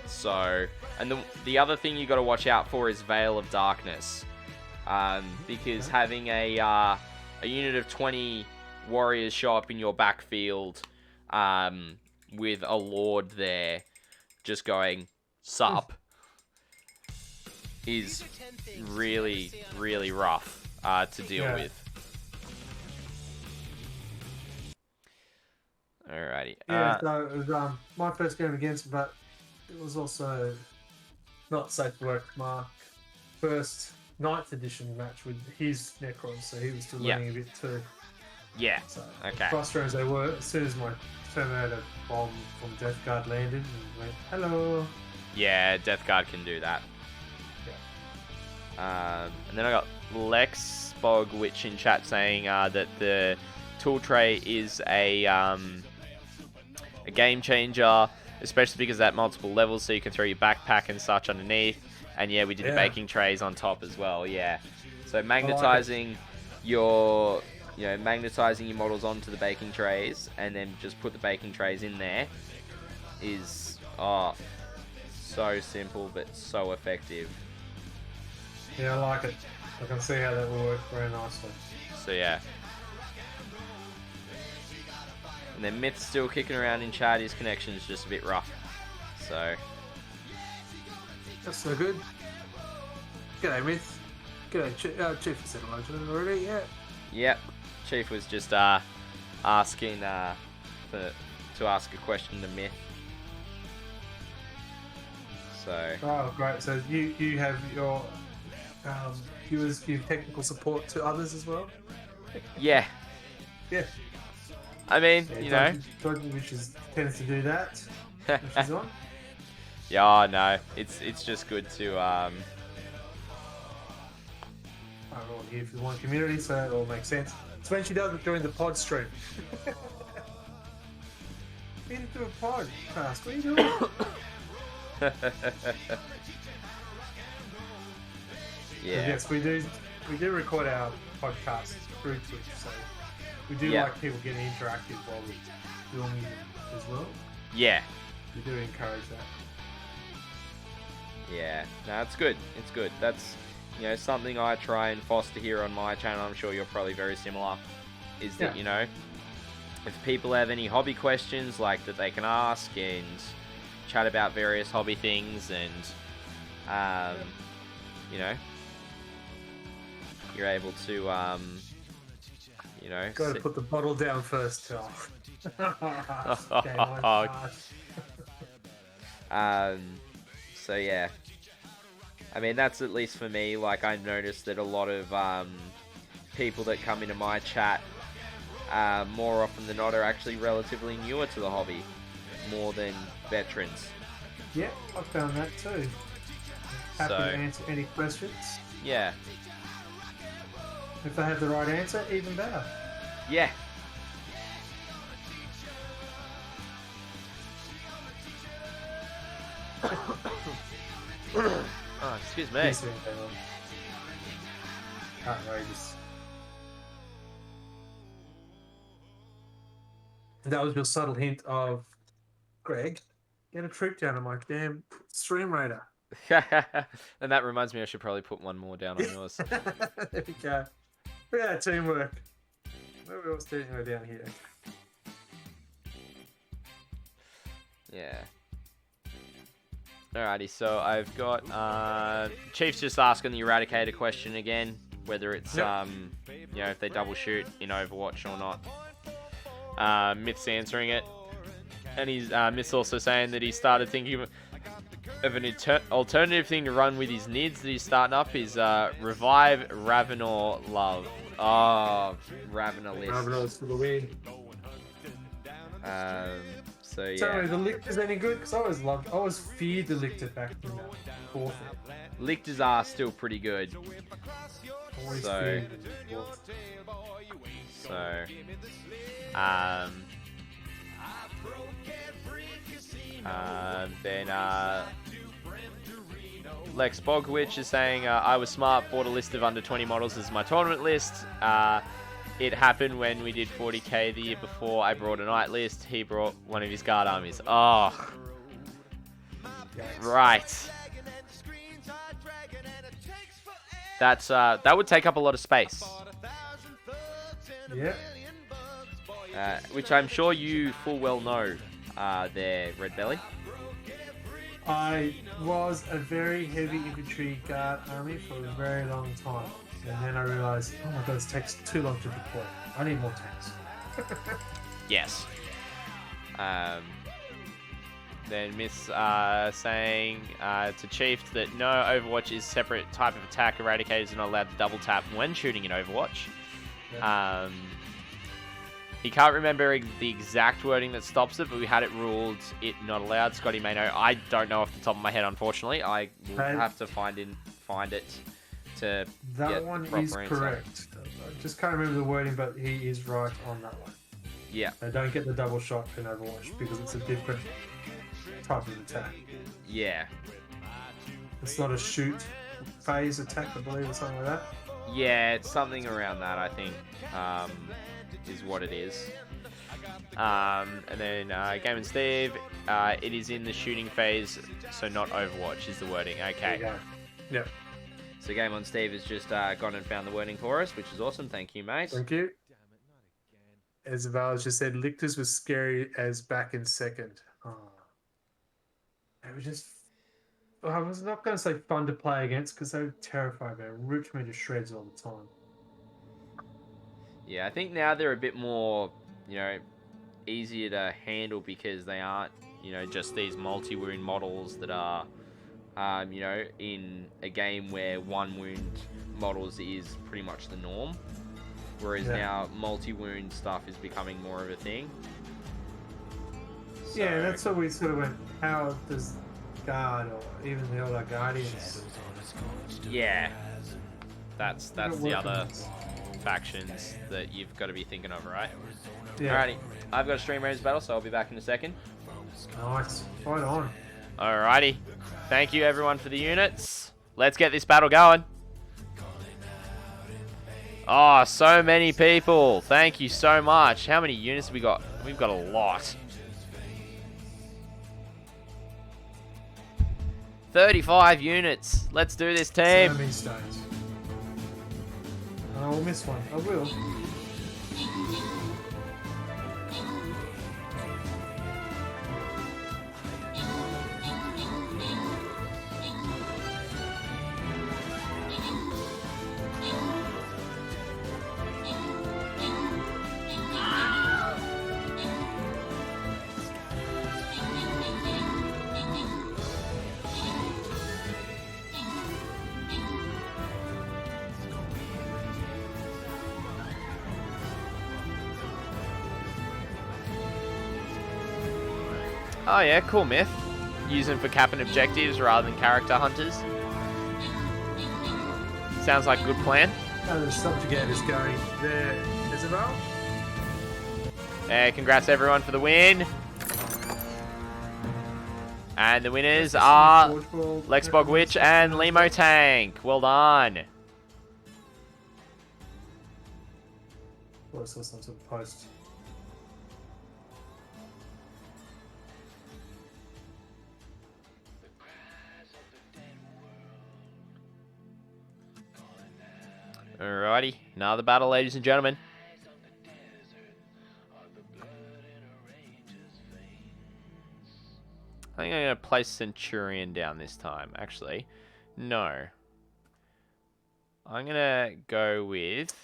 So, and the other thing you got to watch out for is Veil of Darkness. Because having a unit of 20 warriors show up in your backfield with a lord there just going sup is really, really rough to deal with. Alrighty. So it was my first game against, but it was also not safe to work. Mark first 9th edition match with his Necrons, so he was still learning a bit too. Yeah. So okay. frustrating as they were, as soon as my Terminator bomb from Death Guard landed, and went, hello. Yeah, Death Guard can do that. And then I got Lex Bogwitch in chat saying that the tool tray is a game changer. especially because at multiple levels, so you can throw your backpack and such underneath. And yeah, we did the baking trays on top as well. Yeah, so magnetizing your models onto the baking trays, and then just put the baking trays in there is so simple but so effective. Yeah, I like it. I can see how that will work very nicely. So yeah. And then Myth's still kicking around in chat. His connection's just a bit rough. So that's so good. G'day, Myth. G'day, Chief said hello to him already, yeah. Yep. Chief was just asking to ask a question to Myth. So. Oh, great. So you have your viewers give technical support to others as well? Yeah. Yeah. I mean, Dodgy tends to do that. Which is on. Yeah, no. It's just good to I'm all here for the one community, so it all makes sense. It's when she does it during the pod stream. We need to do a podcast. What are you doing? Yeah. Yes, we do record our podcast through Twitch, so we do like people getting interactive while we're filming as well. Yeah. We do encourage that. Yeah. No, it's good. It's good. That's something I try and foster here on my channel. I'm sure you're probably very similar. Is that if people have any hobby questions like that they can ask and chat about various hobby things, and you're able to Got to put the bottle down first, Phil. So yeah, I mean that's at least for me. Like I've noticed that a lot of people that come into my chat more often than not are actually relatively newer to the hobby, more than veterans. Yeah, I've found that too. Happy to answer any questions. Yeah. If they have the right answer, even better. Yeah. Oh, excuse me. Outrageous. That was your subtle hint of, Greg, get a troop down on my damn stream radar. And that reminds me, I should probably put one more down on yours. There we go. Look at that teamwork. Where else did go down here? Yeah. Alrighty, so I've got Chief's just asking the Eradicator question again, whether it's if they double shoot in Overwatch or not. Myth's answering it, and he's Myth's also saying that he started thinking of an alternative thing to run with his nids that he's starting up is Revive Ravenor Love. Oh, Ravenor list. Ravenor's for the win. So yeah. Tell me, the Lictor's any good? Because I always feared the Lictor back in that fourth. Lictors are still pretty good. Always So, feared the fourth. Then Lex Bogwich is saying, I was smart, bought a list of under 20 models as my tournament list. It happened when we did 40k the year before. I brought a night list. He brought one of his guard armies. Oh, right. That would take up a lot of space. Yeah. Which I'm sure you full well know there, Redbelly. I was a very heavy infantry guard army for a very long time. And then I realised, oh my god, this takes too long to deploy. I need more tanks. Yes. Then Miss saying to Chief that no, Overwatch is separate type of attack. Eradicators are not allowed to double tap when shooting in Overwatch. Yep. He can't remember the exact wording that stops it, but we had it ruled it not allowed. Scotty may know. I don't know off the top of my head, unfortunately. I will have to find it to that get one the proper is answer. correct. I just can't remember the wording, but he is right on that one. Yeah. They don't get the double shot in Overwatch because it's a different type of attack. Yeah. It's not a shoot phase attack, I believe, or something like that. Yeah, it's something around that, I think, is what it is. And then Game and Steve, it is in the shooting phase, so not Overwatch is the wording. There Okay. you go. Yep. So Game on Steve has just gone and found the wording for us, which is awesome. Thank you, mate. Thank you. As Val just said, Lictors was scary as back in second. Oh. They were just... I was not going to say fun to play against because they were terrifying. They ripped me to shreds all the time. Yeah, I think now they're a bit more, easier to handle because they aren't, just these multi-wound models that are, in a game where one wound models is pretty much the norm. Whereas now multi-wound stuff is becoming more of a thing. So, Yeah, that's what we sort of went, how does Guard or even the other Guardians... yeah, that's the work on other this? factions that you've got to be thinking of, right? Yeah. Alrighty, I've got a Stream Raiders battle, so I'll be back in a second. Nice. Right on. Alrighty, thank you everyone for the units. Let's get this battle going. Oh, so many people. Thank you so much. How many units have we got? We've got a lot. 35 units. Let's do this, team. So many stones. I will miss one. I will. Oh yeah, cool myth. Use them for capping objectives rather than character hunters. Sounds like a good plan. Oh, the subjugators going there, Isabel. Hey, congrats everyone for the win. And the winners are Lexbog Witch and Limo Tank. Well done. Well, I saw some sort of post. Alrighty, another battle, ladies and gentlemen. I think I'm going to place Centurion down this time. Actually, no. I'm going to go with...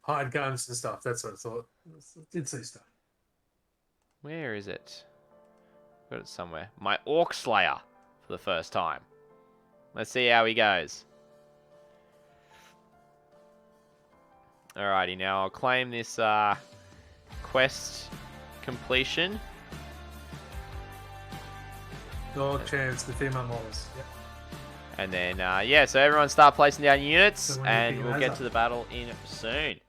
Hide guns and stuff. That's what I thought. I did see stuff. Where is it? Got it somewhere. My Orc Slayer for the first time. Let's see how he goes. Alrighty, now I'll claim this quest completion. Dog chance, the female models. Yep. And then, yeah, so everyone start placing down units, So when you and pick we'll those get up. to the battle in soon.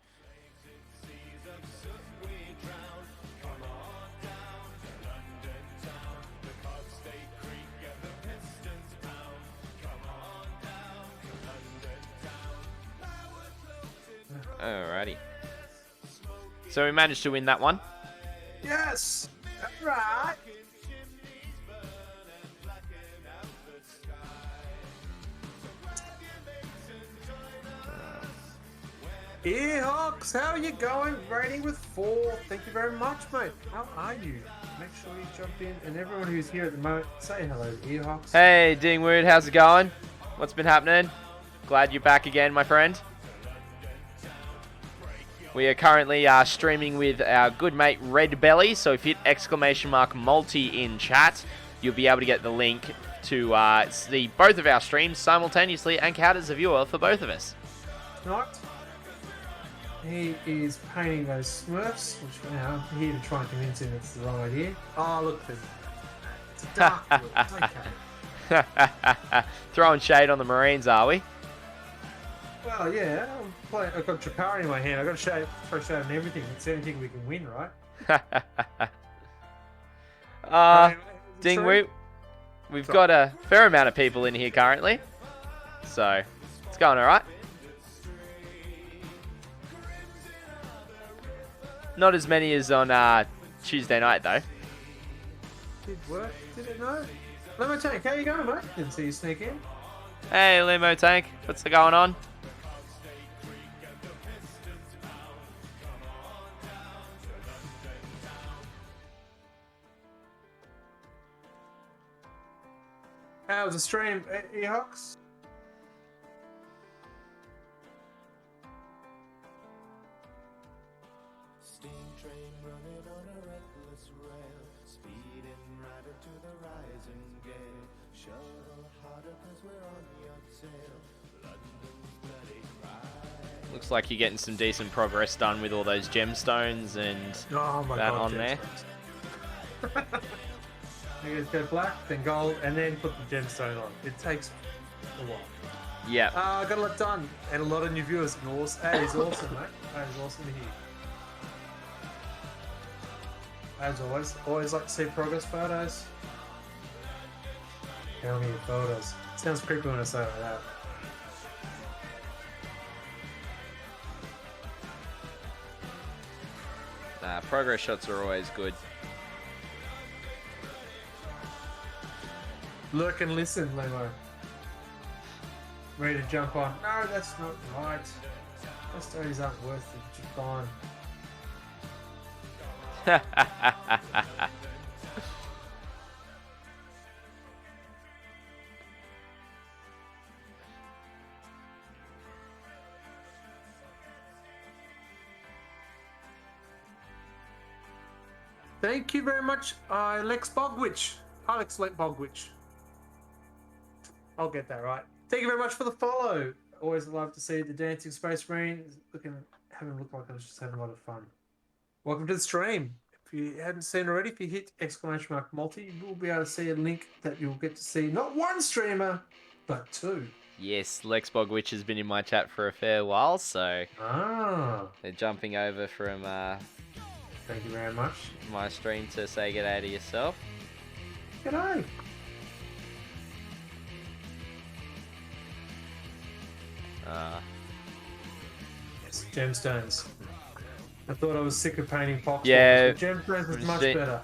Alrighty. So we managed to win that one. Yes! Alright! Earhawks, how are you going? Rating with 4. Thank you very much, mate. How are you? Make sure you jump in, and everyone who's here at the moment, say hello to Earhawks. Hey, Dingwood, how's it going? What's been happening? Glad you're back again, my friend. We are currently streaming with our good mate Redbelly, so if you hit ! multi in chat, you'll be able to get the link to see both of our streams simultaneously and count as a viewer for both of us. Right. He is painting those Smurfs, which I'm here to try and convince him it's the wrong idea. Oh, look, it's a dark blue. Okay. Throwing shade on the Marines, are we? Well, yeah, I've got Dracari in my hand. I've got to throw shade on everything. It's anything we can win, right? Dingwood, We've got a fair amount of people in here currently. So, it's going alright. Not as many as on Tuesday night, though. Did work? Did it know? Limo Tank, how you going, mate? Didn't see you sneak in. Hey, Limo Tank. What's going on? How was the stream, Ehawks? Steam train running on a reckless rail, speeding right into the rising gale. Shuttle harder 'cause we're on your tail. London's bloody cry. Looks like you're getting some decent progress done with all those gemstones and Oh my that god, on there. You guys go black, then gold, and then put the gemstone on. It takes a while. Yeah. Got a lot done, and a lot of new viewers. That is awesome, mate. That is awesome to hear. As always like to see progress photos. Tell me your photos. Sounds creepy when I say it like that. Progress shots are always good. Lurk and listen, Lemo. Ready to jump on. No, that's not right. Those stories aren't worth the Japan. Thank you very much, Alex Bogwitch. Alex Bogwitch. I'll get that right. Thank you very much for the follow. Always love to see the Dancing Space Marine. Having look like I was just having a lot of fun. Welcome to the stream. If you hadn't seen already, if you hit !multi, you will be able to see a link that you'll get to see not one streamer, but two. Yes, Lex Bogwitch has been in my chat for a fair while, so they're jumping over from Thank you very much. my stream to say g'day to yourself. G'day. Yes, gemstones. I thought I was sick of painting pox. Yeah. Gemstones is much See- better.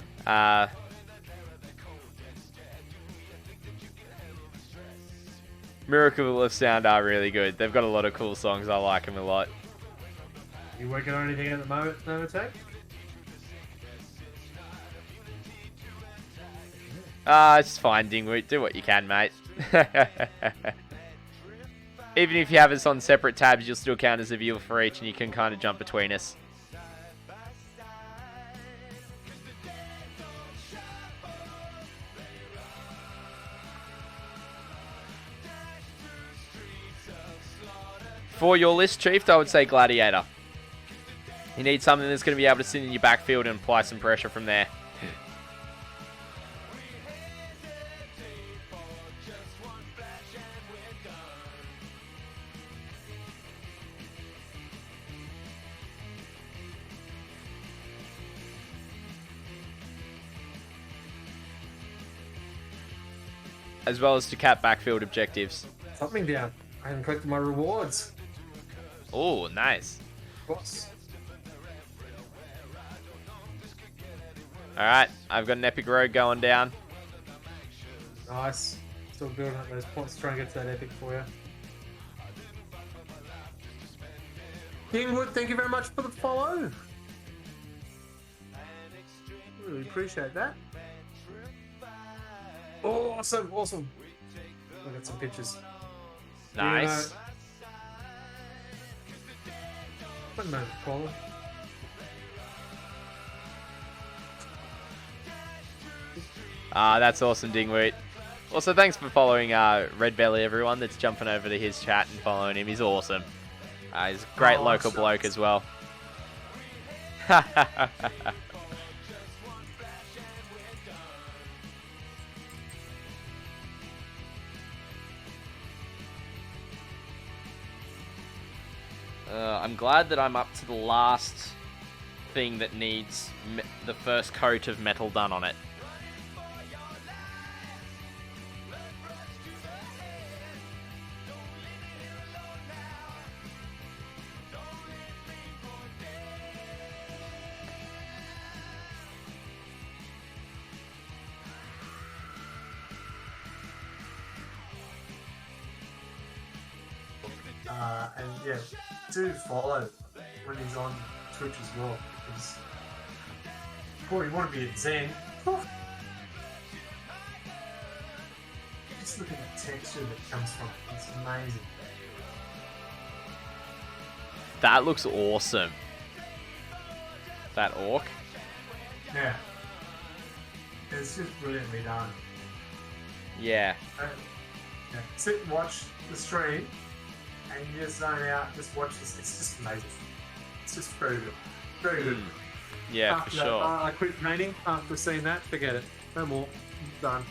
Miracle of Sound are really good. They've got a lot of cool songs. I like them a lot. You working on anything at the moment, Novatech? It's fine, Dingwoot. Do what you can, mate. Even if you have us on separate tabs, you'll still count as a viewer for each, and you can kind of jump between us. For your list, Chief, I would say Gladiator. You need something that's going to be able to sit in your backfield and apply some pressure from there. As well as to cap backfield objectives. Something down. I haven't collected my rewards. Oh, nice. Of course. Alright, I've got an epic road going down. Nice. Still building up those points, trying to get to that epic for you. Kingwood, thank you very much for the follow. Really appreciate that. Awesome, awesome. Look at some pictures. Nice. One moment, caller. That's awesome, Dingwoot. Also, thanks for following Redbelly, everyone that's jumping over to his chat and following him. He's awesome. He's a great local bloke as well. I'm glad that I'm up to the last thing that needs the first coat of metal done on it. And yeah, do follow when he's on Twitch as well. Because boy, you want to be at Zen. Just look at the texture that comes from it. It's amazing. That looks awesome. That orc. Yeah. It's just brilliantly done. Yeah. Yeah. Sit and watch the stream, and you just zone out, just watch this. It's just amazing. It's just very good. Very good. Yeah, After for that, sure. I quit painting after seeing that. Forget it. No more. Done.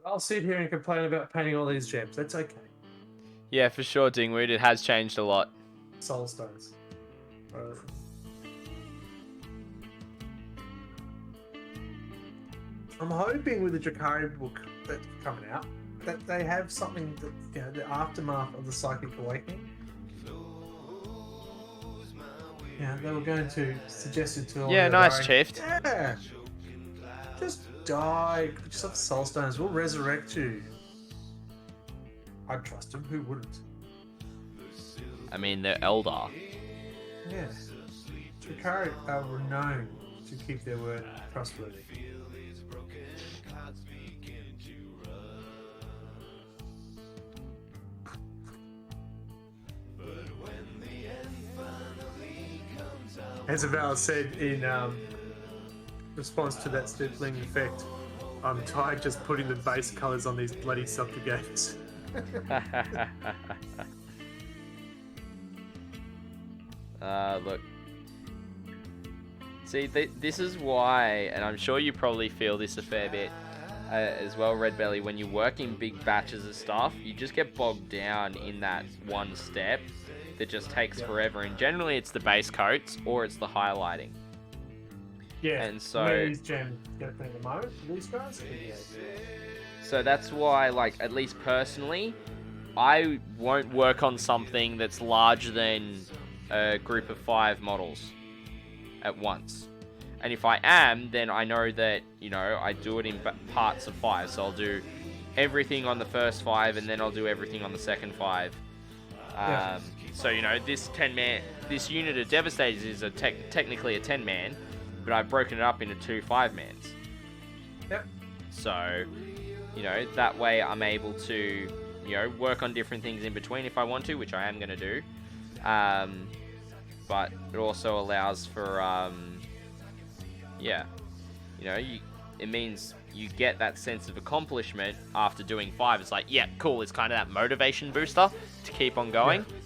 I'll sit here and complain about painting all these gems. That's okay. Yeah, for sure, Dingwood. It has changed a lot. Soul stones. I'm hoping with the Drakari book that's coming out that they have something that, you know, the aftermath of the Psychic Awakening. Yeah, they were going to suggest it to all Yeah, the nice, dying- Chief. Yeah. Just die. Put yourself the soul stones. We'll resurrect you. I'd trust him. Who wouldn't? I mean, they're Eldar. Yeah. Drakari are renowned to keep their word trustworthy. As Val said in response to that stippling effect, I'm tired just putting the base colours on these bloody subjugates. Look. See, this is why, and I'm sure you probably feel this a fair bit as well, Redbelly, when you're working big batches of stuff, you just get bogged down in that one step that just takes forever, and generally it's the base coats or it's the highlighting. Yeah, And so- these gems get the most, these guys? Yeah. So that's why, like, at least personally, I won't work on something that's larger than a group of 5 models at once. And if I am, then I know that, you know, I do it in parts of 5. So I'll do everything on the first 5, and then I'll do everything on the second 5. Yeah. So, you know, this 10-man, this unit of Devastators is technically a 10-man, but I've broken it up into 2 5-mans. Yep. So, you know, that way I'm able to, you know, work on different things in between if I want to, which I am going to do. But it also allows for, yeah, you know, it means you get that sense of accomplishment after doing 5. It's like, yeah, cool, it's kind of that motivation booster to keep on going. Yeah.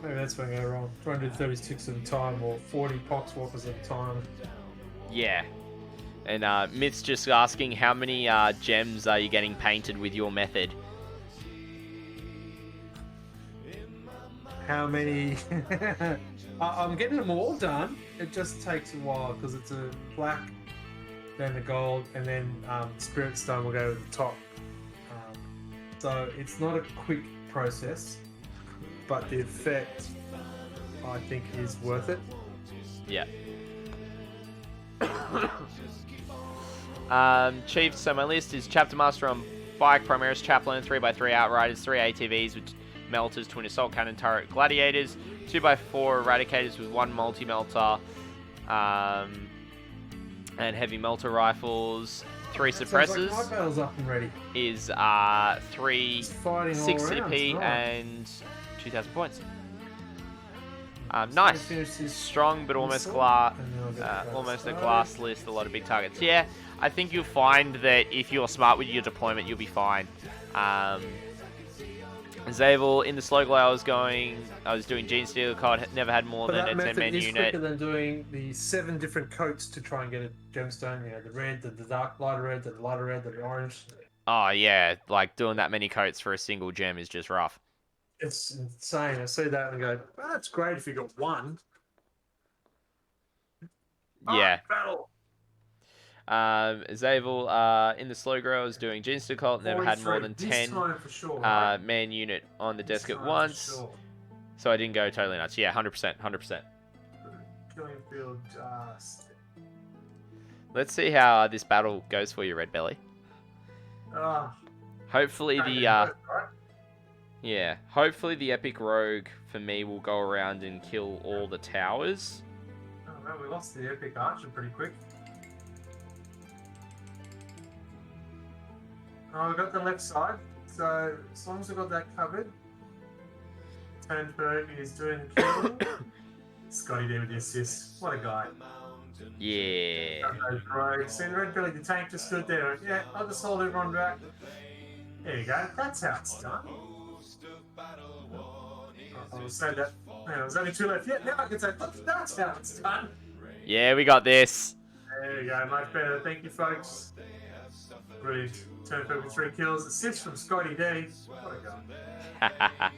Maybe that's where I go wrong. 236 at a time, or 40 poxwalkers at a time. Yeah. And Myth's just asking, how many gems are you getting painted with your method? How many? I'm getting them all done. It just takes a while because it's a black, then the gold, and then spirit stone will go to the top. So it's not a quick process, but the effect, I think, is worth it. Yeah. Chief, so my list is Chapter Master on Bike, Primaris, Chaplain, 3x3 Outriders, 3 ATVs with Melters, Twin Assault Cannon, Turret, Gladiators, 2x4 Eradicators with 1 Multi-Melter, and Heavy Melter Rifles, 3 Suppressors. Sounds like my battle's up and ready. Is 3 Just fighting all 6 around, CP it's nice. and 2,000 points. So Nice. finish this Strong, but almost assault, glass. and then I'll get the Almost a started. glass list. A lot of big targets. Yeah, I think you'll find that if you're smart with your deployment, you'll be fine. Zabel in the slow glow, I was doing Gene Steel Cod. Never had more But than that a method 10-man is unit. quicker than doing the 7 different coats to try and get a gemstone. You know, the red, the dark lighter red, the lighter red, the orange. Oh yeah, like doing that many coats for a single gem is just rough. It's insane. I see that and go, well, that's great if you got one. Yeah. Battle. Zabel in the slow grow, I was doing Gene Steel Cult. Never had more 43. than This 10 time for sure, right? man unit on the This desk at time for once. sure. So I didn't go totally nuts. Yeah, 100%, 100%. Killing field dust. Let's see how this battle goes for you, Redbelly. Ah. Hopefully the Right? yeah, hopefully the epic rogue for me will go around and kill all the towers. Oh, well, we lost the epic archer pretty quick. Oh, we got the left side, so as long as we got that covered. Turnberg is doing the killing. Scotty there with the assist. What a guy. Yeah. Got those rogues. See, the Redbelly, the tank just stood there. Yeah, I'll just hold everyone back. There you go. That's how it's done. I'll say that. Man, there's only 2 left. Yeah, now I can say, look, that's how it's done. Yeah, we got this. There you go. Much better. Thank you, folks. Brilliant. Turnberg with 3 kills. Assist from Scotty D. What a guy.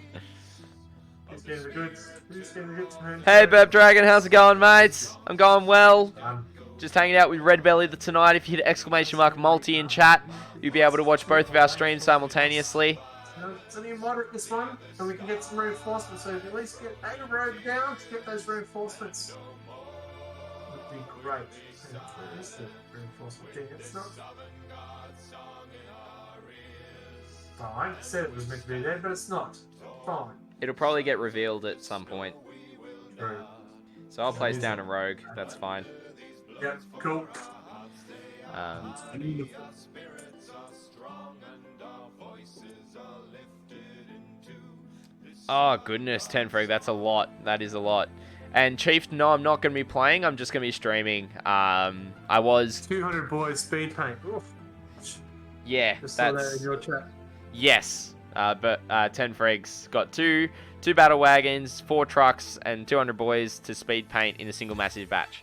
Who's getting the goods? Who's getting the goods, man? Hey, Burp Dragon, how's it going, mates? I'm going well. Um, Just hanging out with Redbelly tonight. If you hit ! multi in chat, you'll be able to watch both of our streams simultaneously. it's only a moderate this one, and we can get some reinforcements. So if at least get a road down to get those reinforcements, would be great. Where is the reinforcement thing? It's not. Fine. Said it was meant to be there, but it's not. Fine. It'll probably get revealed at some point. True. So I'll place down a rogue. That's fine. Yep. Cool. Oh, goodness, 10 frag. That's a lot. That is a lot. And Chief, no, I'm not going to be playing. I'm just going to be streaming. I was... 200 boys speed paint. Oof. Yeah, Just saw that that's... in your chat. Yes. But 10 frags got two battle wagons, 4 trucks, and 200 boys to speed paint in a single massive batch.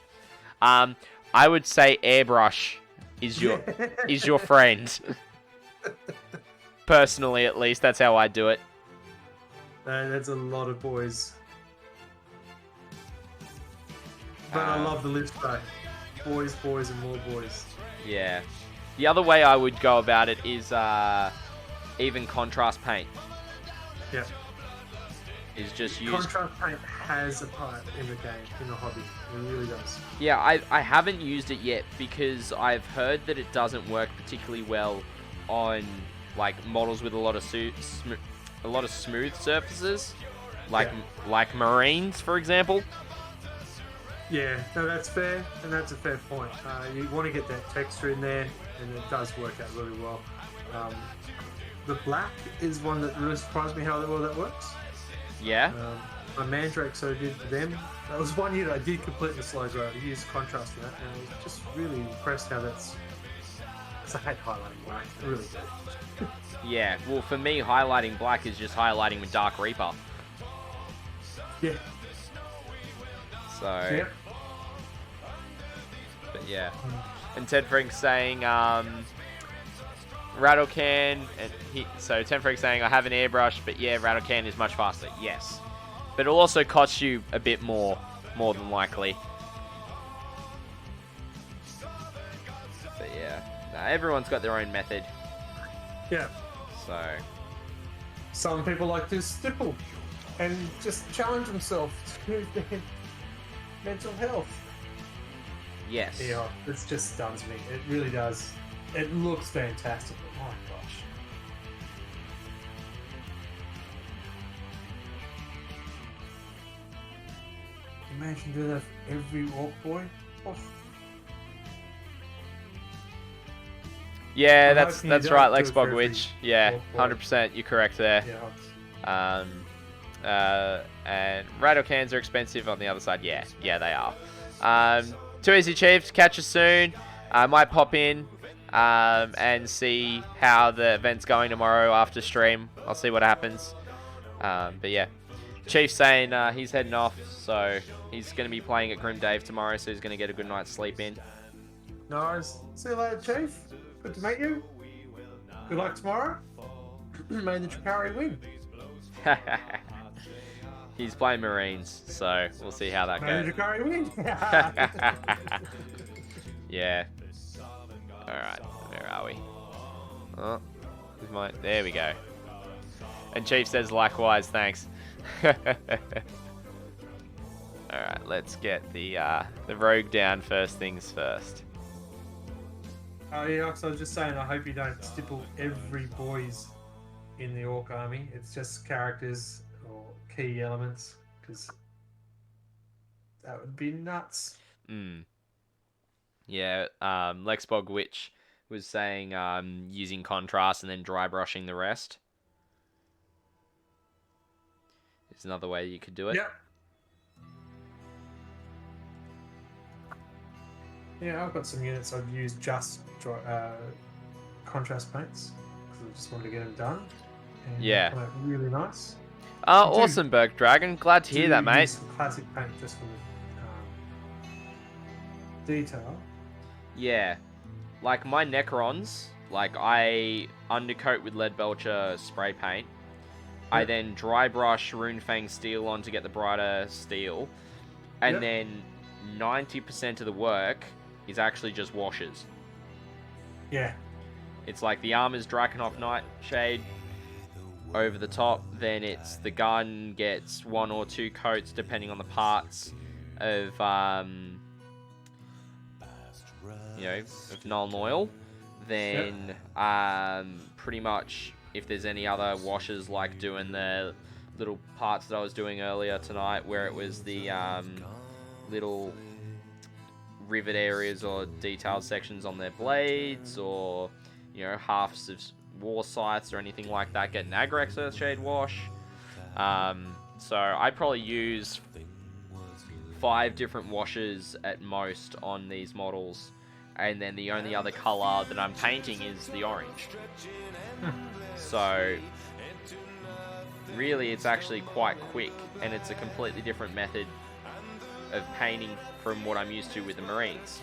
I would say airbrush is your friend. Personally, at least, that's how I do it. That's a lot of boys. But I love the list though. Boys, boys, and more boys. Yeah. The other way I would go about it is even contrast paint. Yeah. Is just use... Contrast paint has a part in the game, in the hobby. It really does. Yeah, I haven't used it yet because I've heard that it doesn't work particularly well on like models with a lot of smooth surfaces, like Marines, for example. Yeah, no, that's fair, and that's a fair point. You want to get that texture in there, and it does work out really well. The black is one that really surprised me how well that works. Yeah. My Mandrake, so did them. That was one year that I did complete the slow grow. I used contrast for that, and I was just really impressed how that's. Because I hate highlighting black. I really do. Yeah. Well, for me, highlighting black is just highlighting with Dark Reaper. Yeah. So. Yeah. But yeah. And Ted Frank's saying, Rattlecan, so Ted Frank's saying, I have an airbrush, but yeah, Rattlecan is much faster. Yes. But it'll also cost you a bit more than likely. But yeah. Nah, everyone's got their own method. Yeah. So. Some people like to stipple and just challenge themselves to their mental health. Yes. Yeah, this just stuns me. It really does. It looks fantastic. Oh my gosh. Imagine doing that for every orc boy. Oh. Yeah, I'm that's hoping you don't right, do it for Lexbog Witch. Yeah, orc boy. 100%. You're correct there. Yeah. And Rattlecans are expensive on the other side. Yeah, they are. Too Easy Chiefs, catch us soon. I might pop in and see how the event's going tomorrow after stream. I'll see what happens. But yeah, Chief's saying he's heading off, so he's going to be playing at Grim Dave tomorrow, so he's going to get a good night's sleep in. Nice. See you later, Chief. Good to meet you. Good luck tomorrow. May the Chikari win. He's playing Marines, so we'll see how that May goes. the Chikari win. Yeah. Alright, where are we? Oh, there we go. And Chief says likewise, thanks. Alright, let's get the rogue down first things first. Oh yeah, Ox, I was just saying, I hope you don't stipple every boys in the Orc army. It's just characters or key elements, because that would be nuts. Yeah, Lexbog Witch was saying using contrast and then dry brushing the rest. It's another way you could do it. Yep. Yeah, I've got some units I've used just contrast paints because I just wanted to get them done. And Yeah. they come out really nice. Awesome, Berg Dragon. Glad to hear that, mate. Some classic paint just for the detail. Yeah. Like my Necrons, like I undercoat with lead Belcher spray paint. I Yep. then dry brush Runefang steel on to get the brighter steel. And Yep. then 90% of the work is actually just washes. Yeah. It's like the armor's Drakenhof Nightshade over the top, then it's the gun gets 1 or 2 coats depending on the parts of of Nuln Oil. Then pretty much if there's any other washes, like doing the little parts that I was doing earlier tonight where it was the little rivet areas or detailed sections on their blades, or halves of war sights or anything like that, get an Agrex Earthshade wash. So I probably use 5 different washes at most on these models, and then the only other color that I'm painting is the orange. So really it's actually quite quick, and it's a completely different method of painting from what I'm used to with the Marines.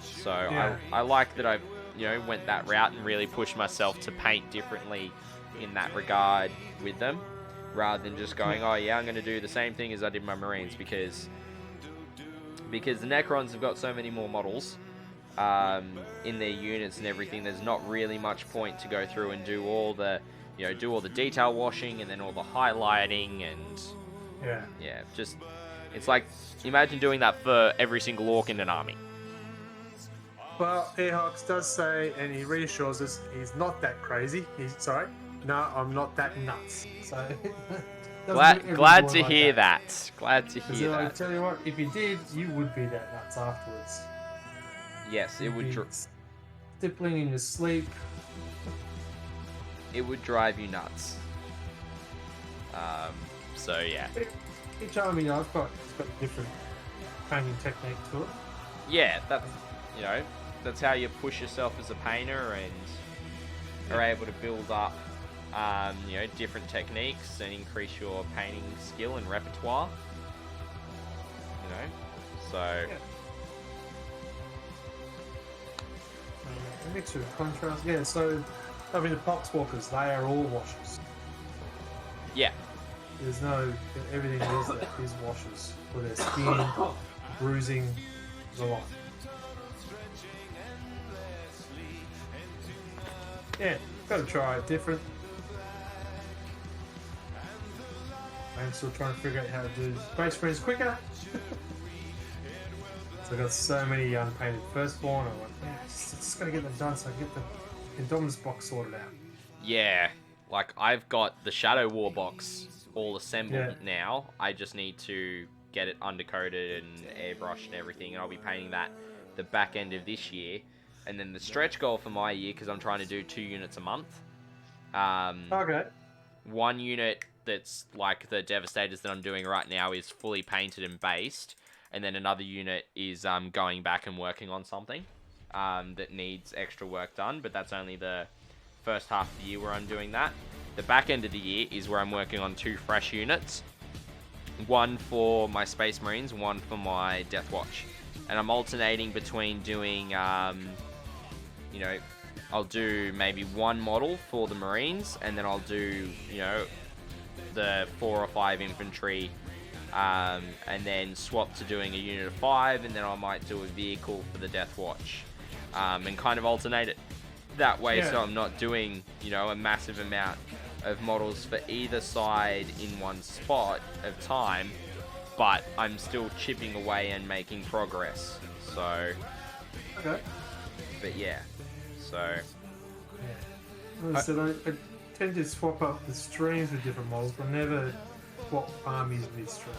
So Yeah. I like that I've went that route and really pushed myself to paint differently in that regard with them, rather than just going, oh yeah, I'm going to do the same thing as I did my Marines, because the Necrons have got so many more models in their units and everything. There's not really much point to go through and do all the detail washing and then all the highlighting, and just it's like, imagine doing that for every single orc in an army. Well, Airhawks does say, and he reassures us, he's not that crazy. No, I'm not that nuts. So Glad to hear that. Glad to hear I that. tell you what, if you did, you would be that nuts afterwards. Yes, it would. You'd be stippling in your sleep. It would drive you nuts. So yeah. Each army I've got, it's got a different painting technique to it. Yeah, that's how you push yourself as a painter, and are able to build up, different techniques and increase your painting skill and repertoire. So. A mixture of contrast. Yeah, so the Poxwalkers, they are all washes. Yeah. There's no, everything is washes for their skin, bruising, the lot. Yeah, gotta try it different. I'm still trying to figure out how to do Space Marines quicker. So I got so many unpainted firstborn. I went, just gotta get them done so I can get the Indominus box sorted out. Yeah, like I've got the Shadow War box all assembled now. I just need to get it undercoated and airbrushed and everything, and I'll be painting that the back end of this year. And then the stretch goal for my year, because I'm trying to do 2 units a month. Okay. One unit that's like the Devastators that I'm doing right now is fully painted and based, and then another unit is going back and working on something that needs extra work done, but that's only the first half of the year where I'm doing that. The back end of the year is where I'm working on 2 fresh units. One for my Space Marines, one for my Death Watch. And I'm alternating between doing, I'll do maybe 1 model for the Marines, and then I'll do, the 4 or 5 infantry, and then swap to doing a unit of 5, and then I might do a vehicle for the Death Watch, and kind of alternate it that way, so I'm not doing, a massive amount of models for either side in one spot of time, but I'm still chipping away and making progress. So, Okay. but yeah, so Well, so I tend to swap up the streams with different models, but never swap armies mid-stream.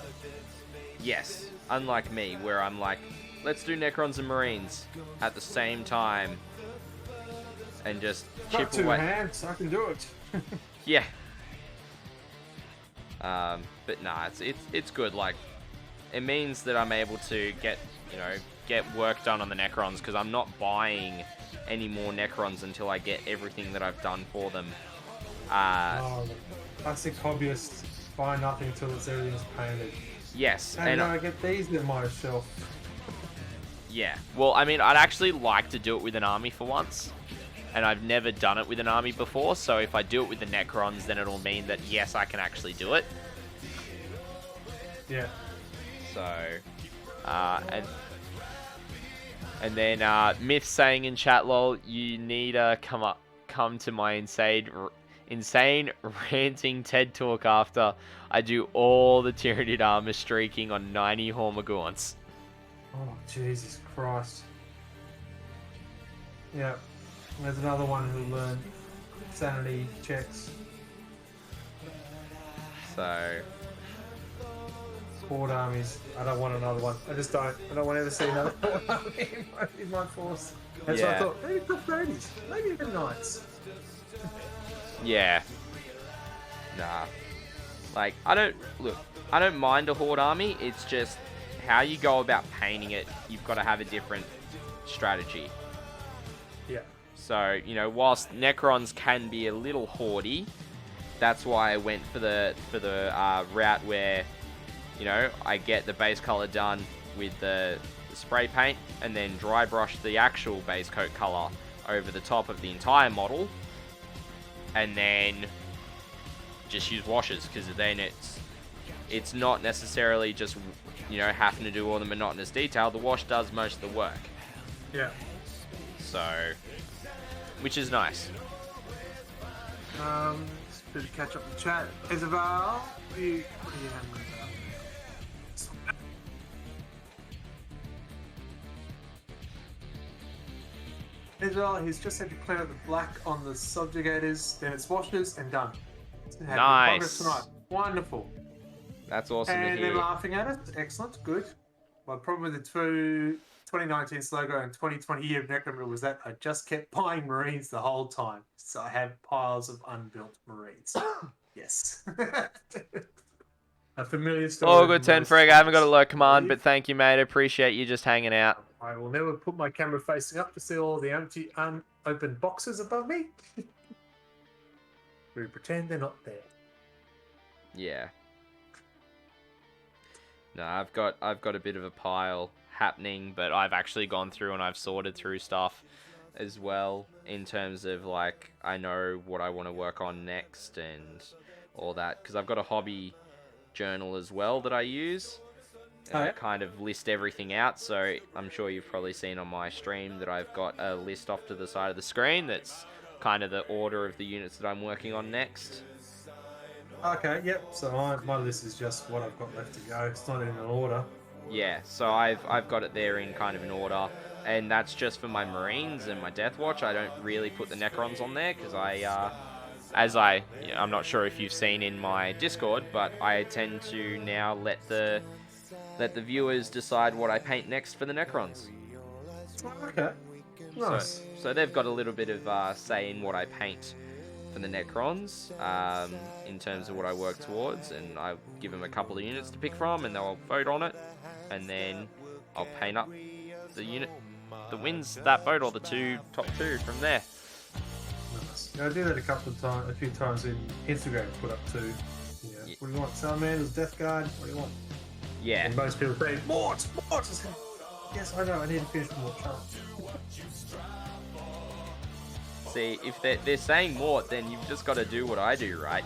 yes, unlike me, where I'm like, let's do Necrons and Marines at the same time, and just Got chip two away. hands, I can do it. Yeah. But nah, it's good. Like, it means that I'm able to get work done on the Necrons, because I'm not buying any more Necrons until I get everything that I've done for them. Oh, the classic hobbyist, buy nothing till everything's painted. Yes, And I get these in my shelf. yeah. Well, I mean, I'd actually like to do it with an army for once, and I've never done it with an army before. So if I do it with the Necrons, then it'll mean that yes, I can actually do it. Yeah. So, and then Myth saying in chat, lol, you need to come to my insane ranting TED talk after I do all the Tyranid armor streaking on 90 Hormagaunts. Oh, Jesus Christ. Yeah. There's another one who learned sanity checks. So, Horde armies. I don't want another one. I just don't. I don't want to ever see another Horde army in my force. That's what I Yeah. thought. Maybe top 30s. Maybe even Knights. yeah. Nah. Like, I don't mind a Horde army. It's just how you go about painting it. You've got to have a different strategy. Yeah. So, whilst Necrons can be a little hoardy, that's why I went for the route where, I get the base color done with the spray paint and then dry brush the actual base coat color over the top of the entire model, and then just use washes, because then it's not necessarily just having to do all the monotonous detail. The wash does most of the work. Yeah. So, which is nice. Just to catch up the chat. Isabel, what do you have about? Isabel, he's just had to clear out the black on the subjugators, then it's washes and done. Had Nice. progress tonight. Wonderful. That's awesome And to they're hear. laughing at us. Excellent. Good. My problem with the 2019 logo and 2020 year of Necron was that I just kept buying Marines the whole time. So I have piles of unbuilt Marines. Yes. A familiar story. Oh, good from 10 most frag. I haven't got a folks. low command, but thank you, mate. I appreciate you just hanging out. I will never put my camera facing up to see all the empty, unopened boxes above me. We pretend they're not there. Yeah. No, I've got a bit of a pile happening, but I've actually gone through and I've sorted through stuff as well, in terms of, like, I know what I want to work on next and all that, because I've got a hobby journal as well that I use. Oh, yeah? Kind of list everything out, so I'm sure you've probably seen on my stream that I've got a list off to the side of the screen that's kind of the order of the units that I'm working on next. Okay, yep. So my list is just what I've got left to go. It's not in an order. Yeah, so I've got it there in kind of an order, and that's just for my Marines and my Death Watch. I don't really put the Necrons on there, because I'm not sure if you've seen in my Discord, but I tend to now let the viewers decide what I paint next for the Necrons. Okay. Nice. So they've got a little bit of say in what I paint for the Necrons, in terms of what I work towards, and I give them a couple of units to pick from, and they'll vote on it, and then I'll paint up the unit that wins that vote, or the top two from there. Nice. Yeah, I do that a few times in Instagram. Put up too. Yeah. What do you want? Salamanders, Death Guard. What do you want? Yeah. And most people say Mort. Yes, I know. I need to finish Mort. See, if they're saying Mort, then you've just got to do what I do, right?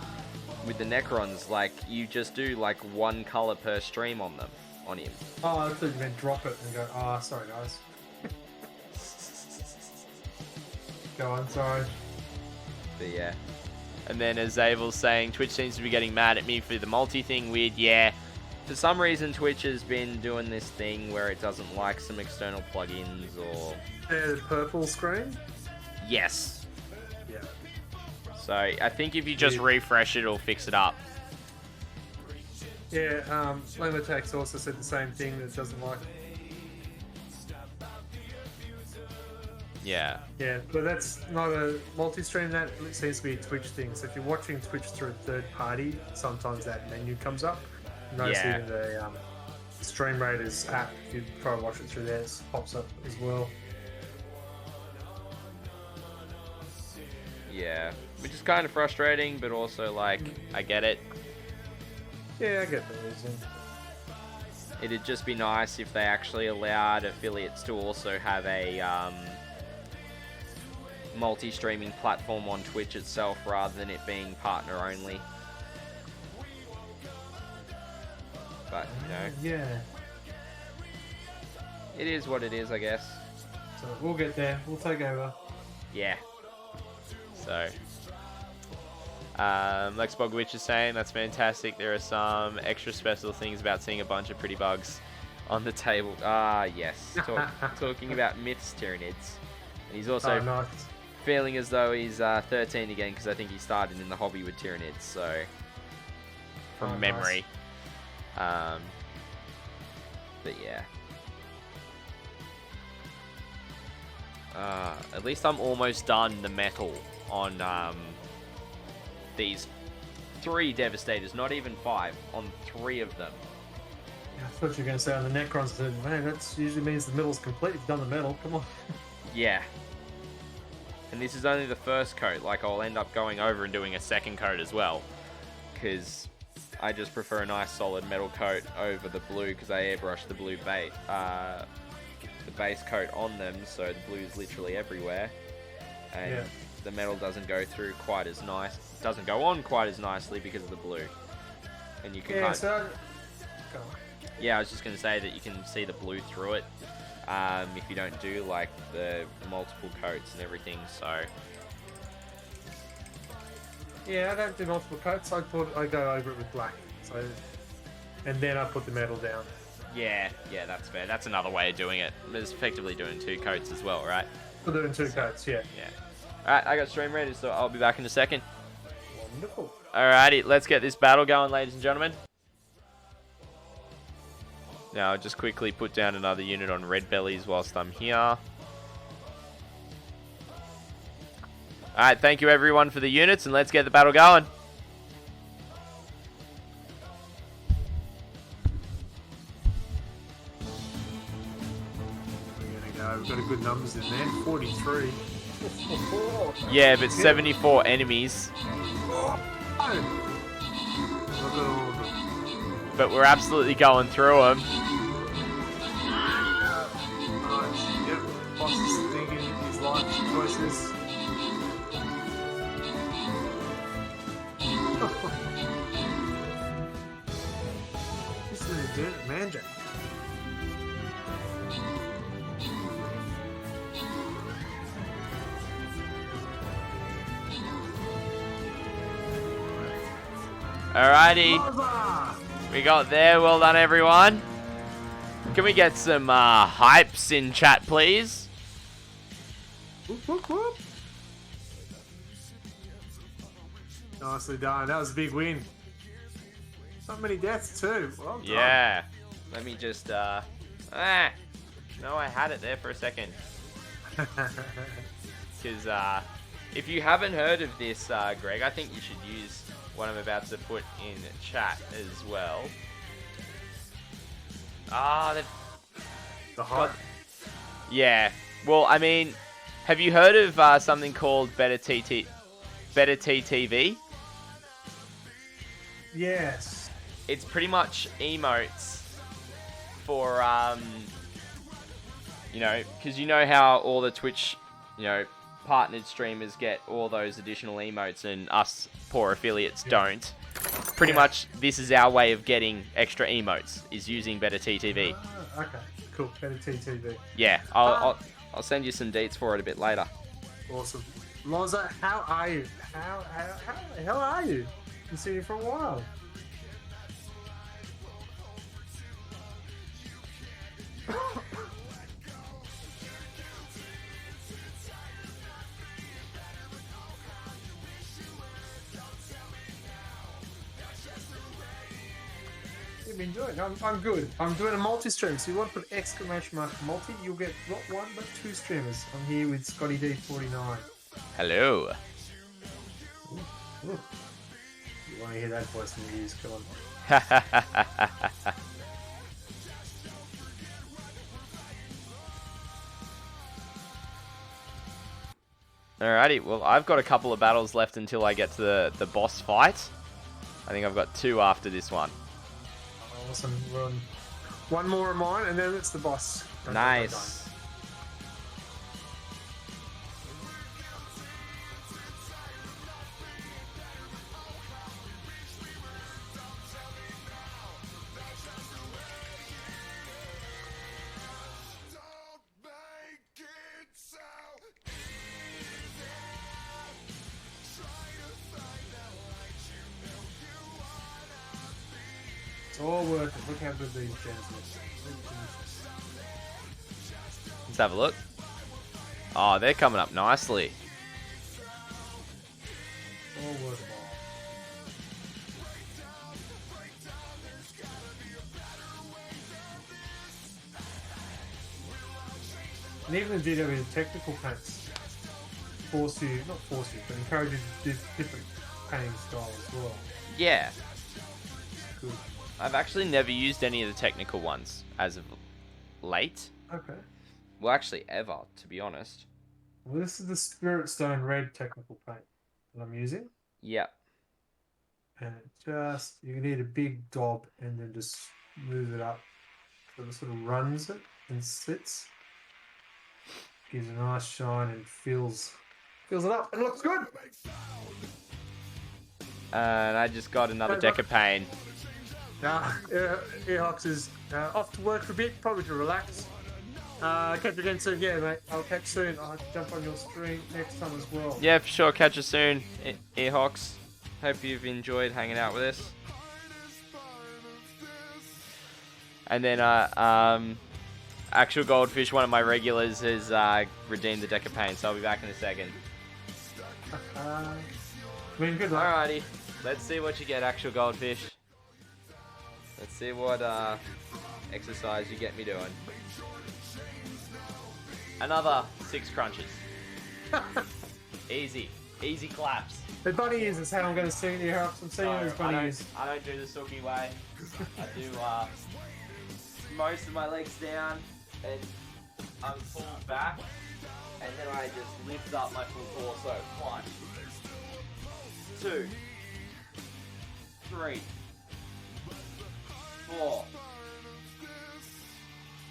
With the Necrons, like, you just do, like, one color per stream on him. Oh, I thought you meant drop it and go, sorry guys. Go on, sorry. But yeah. And then as Zabel's saying, Twitch seems to be getting mad at me for the multi thing. Weird, yeah. For some reason, Twitch has been doing this thing where it doesn't like some external plugins or... The purple screen? Yes. Yeah. So I think if you just refresh it, it'll fix it up. Yeah, Lemotex also said the same thing, that it doesn't like it. Yeah. Yeah, but that's not a multi-stream, that seems to be a Twitch thing. So if you're watching Twitch through a third party, sometimes that menu comes up. Notice Yeah. even the Stream Raiders app, if you try to watch it through there, it pops up as well. Yeah. Which is kind of frustrating, but also, like, I get it. Yeah, I get the reason. It'd just be nice if they actually allowed affiliates to also have a multi-streaming platform on Twitch itself rather than it being partner only. But, you know, Yeah. it is what it is, I guess. So we'll get there. We'll take over. Yeah. So, Lex Bogwitch is saying that's fantastic. There are some extra special things about seeing a bunch of pretty bugs on the table. Ah, yes. Talking about myths, Tyranids. And he's also Nice. feeling as though he's 13 again because I think he started in the hobby with Tyranids. So, from memory. Nice. But yeah. At least I'm almost done the metal on these 3 Devastators, not even 5, on 3 of them. Yeah, I thought you were going to say on the Necrons, I said, man, that usually means the metal's complete. You've done the metal, come on. Yeah. And this is only the first coat, like I'll end up going over and doing a second coat as well. Because I just prefer a nice solid metal coat over the blue because I airbrush the blue the base coat on them, so the blue is literally everywhere. And the metal doesn't go through quite as nice, doesn't go on quite as nicely because of the blue. And you can Yeah, so... Go on. Yeah, I was just going to say that you can see the blue through it if you don't do like the multiple coats and everything, so... Yeah, I don't do multiple coats. I go over it with black. So, and then I put the metal down. Yeah, that's fair. That's another way of doing it. It's effectively doing 2 coats as well, right? We're doing 2 coats, yeah. Yeah. Alright, I got stream ready, so I'll be back in a second. Wonderful. Alrighty, let's get this battle going, ladies and gentlemen. Now, I'll just quickly put down another unit on Redbellies whilst I'm here. Alright, thank you everyone for the units, and let's get the battle going. We're going to go. We've got a good numbers in there. 43. Yeah, but 74 enemies. But we're absolutely going through them. Yep. Boss is thinking his life choices. This is a good manjack. Alrighty. We got there. Well done, everyone. Can we get some hypes in chat, please? Whoop, whoop, whoop. Nicely done. That was a big win. Not many deaths, too. Well done. Yeah. Let me just... No, I had it there for a second. Because if you haven't heard of this, Greg, I think you should use what I'm about to put in chat as well. The hype. Yeah. Well, I mean, have you heard of something called Better TTV? Yes. It's pretty much emotes for, you know, because you know how all the Twitch, you know, partnered streamers get all those additional emotes and us poor affiliates don't. Pretty much this is our way of getting extra emotes, is using Better TTV. Okay, cool. Better TTV. Yeah, I'll send you some deets for it a bit later. Awesome. Loza, how are you? How the hell are you? Been seeing you for a while. You've been doing. I'm good. I'm doing a multi-stream. So you want to put exclamation mark multi, you'll get not one but two streamers. I'm here with Scotty D49. Hello. Ooh. You want to hear that voice in the ears? Come on. Alrighty, well, I've got a couple of battles left until I get to the boss fight. I think I've got 2 after this one. Awesome. Run. One more of mine, and then it's the boss. Nice. It's all worth it. Look how good these gems look. Let's have a look. Oh, they're coming up nicely. It's all worth it. And even the DW technical paints not force you, but encourage you to do different painting styles as well. Yeah. It's good. I've actually never used any of the technical ones as of late. Okay. Well, actually, ever, to be honest. Well, this is the Spirit Stone Red technical paint that I'm using. Yep. And you need a big daub and then just move it up. So it sort of runs it and sits. Gives a nice shine and fills it up and looks good. And I just got another deck of pain. Earhawks is off to work for a bit, probably to relax. Catch you again soon. Yeah, mate. I'll catch you soon. I'll have to jump on your stream next time as well. Yeah, for sure. Catch you soon, Earhawks. Hope you've enjoyed hanging out with us. And then, Actual Goldfish, one of my regulars, has redeemed the deck of pain, so I'll be back in a second. Good luck. Alrighty, let's see what you get, Actual Goldfish. Let's see what exercise you get me doing. Another 6 crunches. Easy claps. The bunny ears is how I'm going to see you. I'm seeing those bunny ears. I don't do the Suki way. I do most of my legs down and I'm pulled back, and then I just lift up my full torso. 1, 2, 3, 4,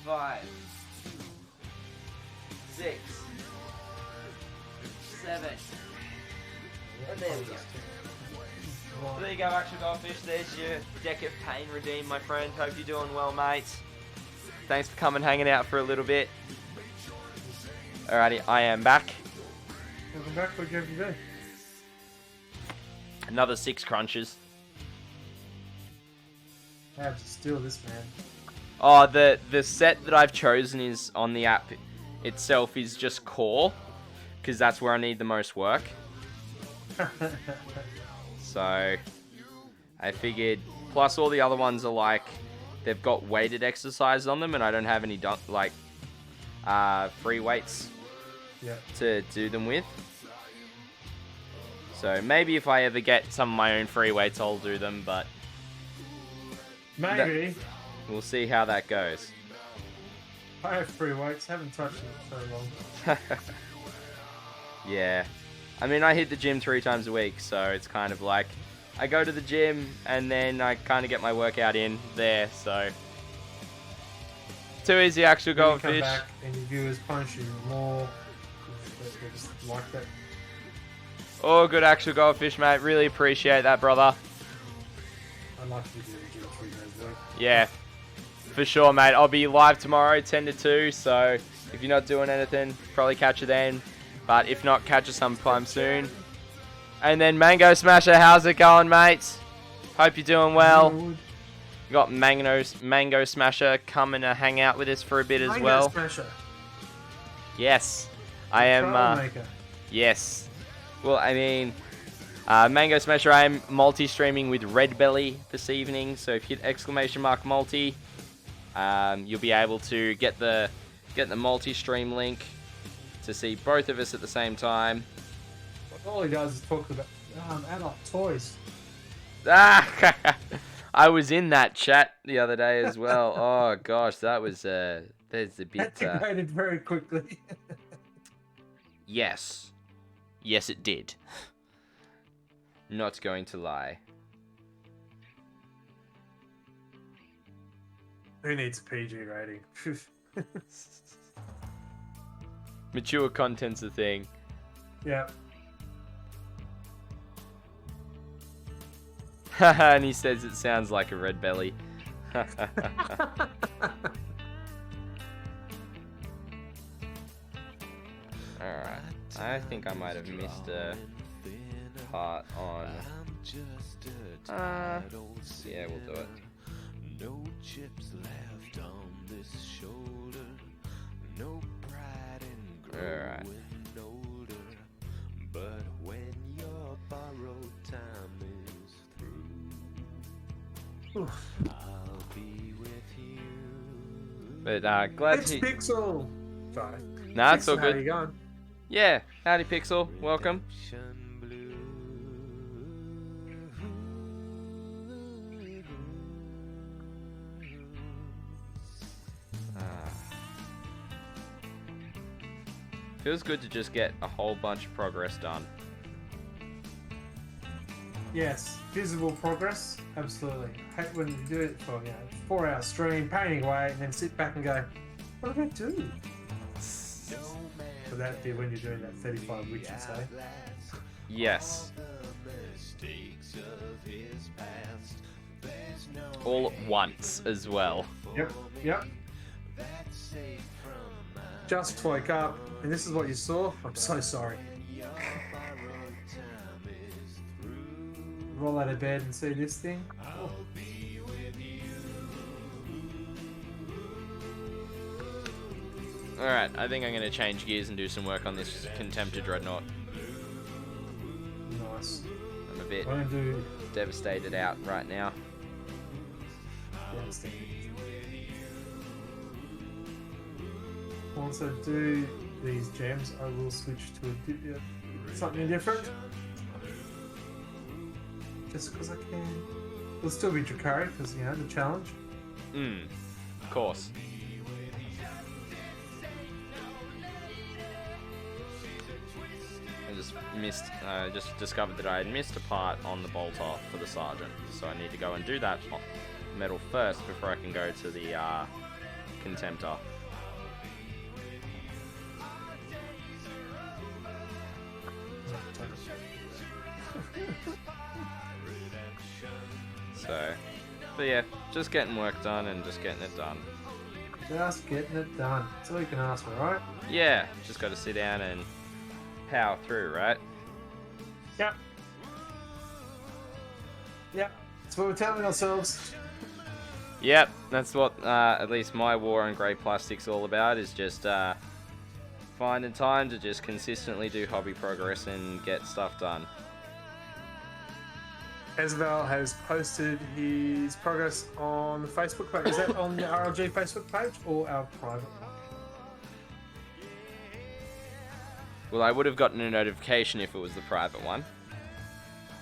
5, 6, 7. And there we go. Well, there you go, Actual Goldfish. There's your deck of pain redeemed, my friend. Hope you're doing well, mate. Thanks for coming, hanging out for a little bit. Alrighty, I am back. Welcome back. What have you done? Another 6 crunches. I have to steal this, man. Oh, the set that I've chosen is on the app itself is just core, because that's where I need the most work. So I figured, plus all the other ones are like, they've got weighted exercise on them, and I don't have any free weights to do them with. So maybe if I ever get some of my own free weights, I'll do them, but maybe. We'll see how that goes. I have free weights, haven't touched them so long. Yeah. I mean, I hit the gym 3 times a week, so it's kind of like, I go to the gym, and then I kind of get my workout in there, so. Too easy, Actual Goldfish. You come back and your viewers punch you more. They just like that. Oh, good, Actual Goldfish, mate. Really appreciate that, brother. I like to do the gym 3 days a week. Yeah, for sure, mate. I'll be live tomorrow, 10 to 2, so if you're not doing anything, probably catch you then. But if not, catch us sometime soon. And then Mango Smasher, how's it going, mates? Hope you're doing well. Good. We got Mango Smasher coming to hang out with us for a bit as Mango well. Smasher. Yes, I am. Troublemaker. Yes. Well, I mean, Mango Smasher, I am multi-streaming with Redbelly this evening. So if you hit !multi, you'll be able to get the multi-stream link to see both of us at the same time. All he does is talk about adult toys. Ah, I was in that chat the other day as well. Oh gosh, that was there's a bit. That degraded very quickly. Yes, it did. Not going to lie. Who needs a PG rating? Mature content's a thing. Yeah. And he says it sounds like a red belly. Alright, I think I might have missed a part on... yeah, we'll do it. No chips left on this shoulder. No pride in Alright. growing older. But when your borrowed time is through, I'll be with you. But glad It's to... Pixel. Sorry. Nah, it's all Pixel, how good. you going? Yeah, howdy Pixel, welcome. Redemption blue. Feels good to just get a whole bunch of progress done. Yes, visible progress. Absolutely. I hate when you do it for 4-hour stream, painting away, and then sit back and go, what did I do? So that'd be when you're doing that 35 witches, eh? Yes. All at once as well. Yep. Just woke up, and this is what you saw. I'm so sorry. Roll out of bed and see this thing. Oh. Alright, I think I'm going to change gears and do some work on this Contemptor Dreadnought. Nice. I'm a bit I'm gonna do devastated out right now. Once I do these gems, I will switch to something different. Just because I can. It'll still be Drakari because, the challenge. Of course. I just discovered that I had missed a part on the bolt off for the sergeant, so I need to go and do that metal first before I can go to the Contemptor. But yeah, just getting work done and just getting it done. Just getting it done. That's all you can ask for, right? Yeah, just got to sit down and power through, right? Yep. That's what we're telling ourselves. Yep, that's what at least my War on Grey Plastic's all about, is just finding time to just consistently do hobby progress and get stuff done. Ezval has posted his progress on the Facebook page. Is that on the RLG Facebook page or our private one? Well, I would have gotten a notification if it was the private one,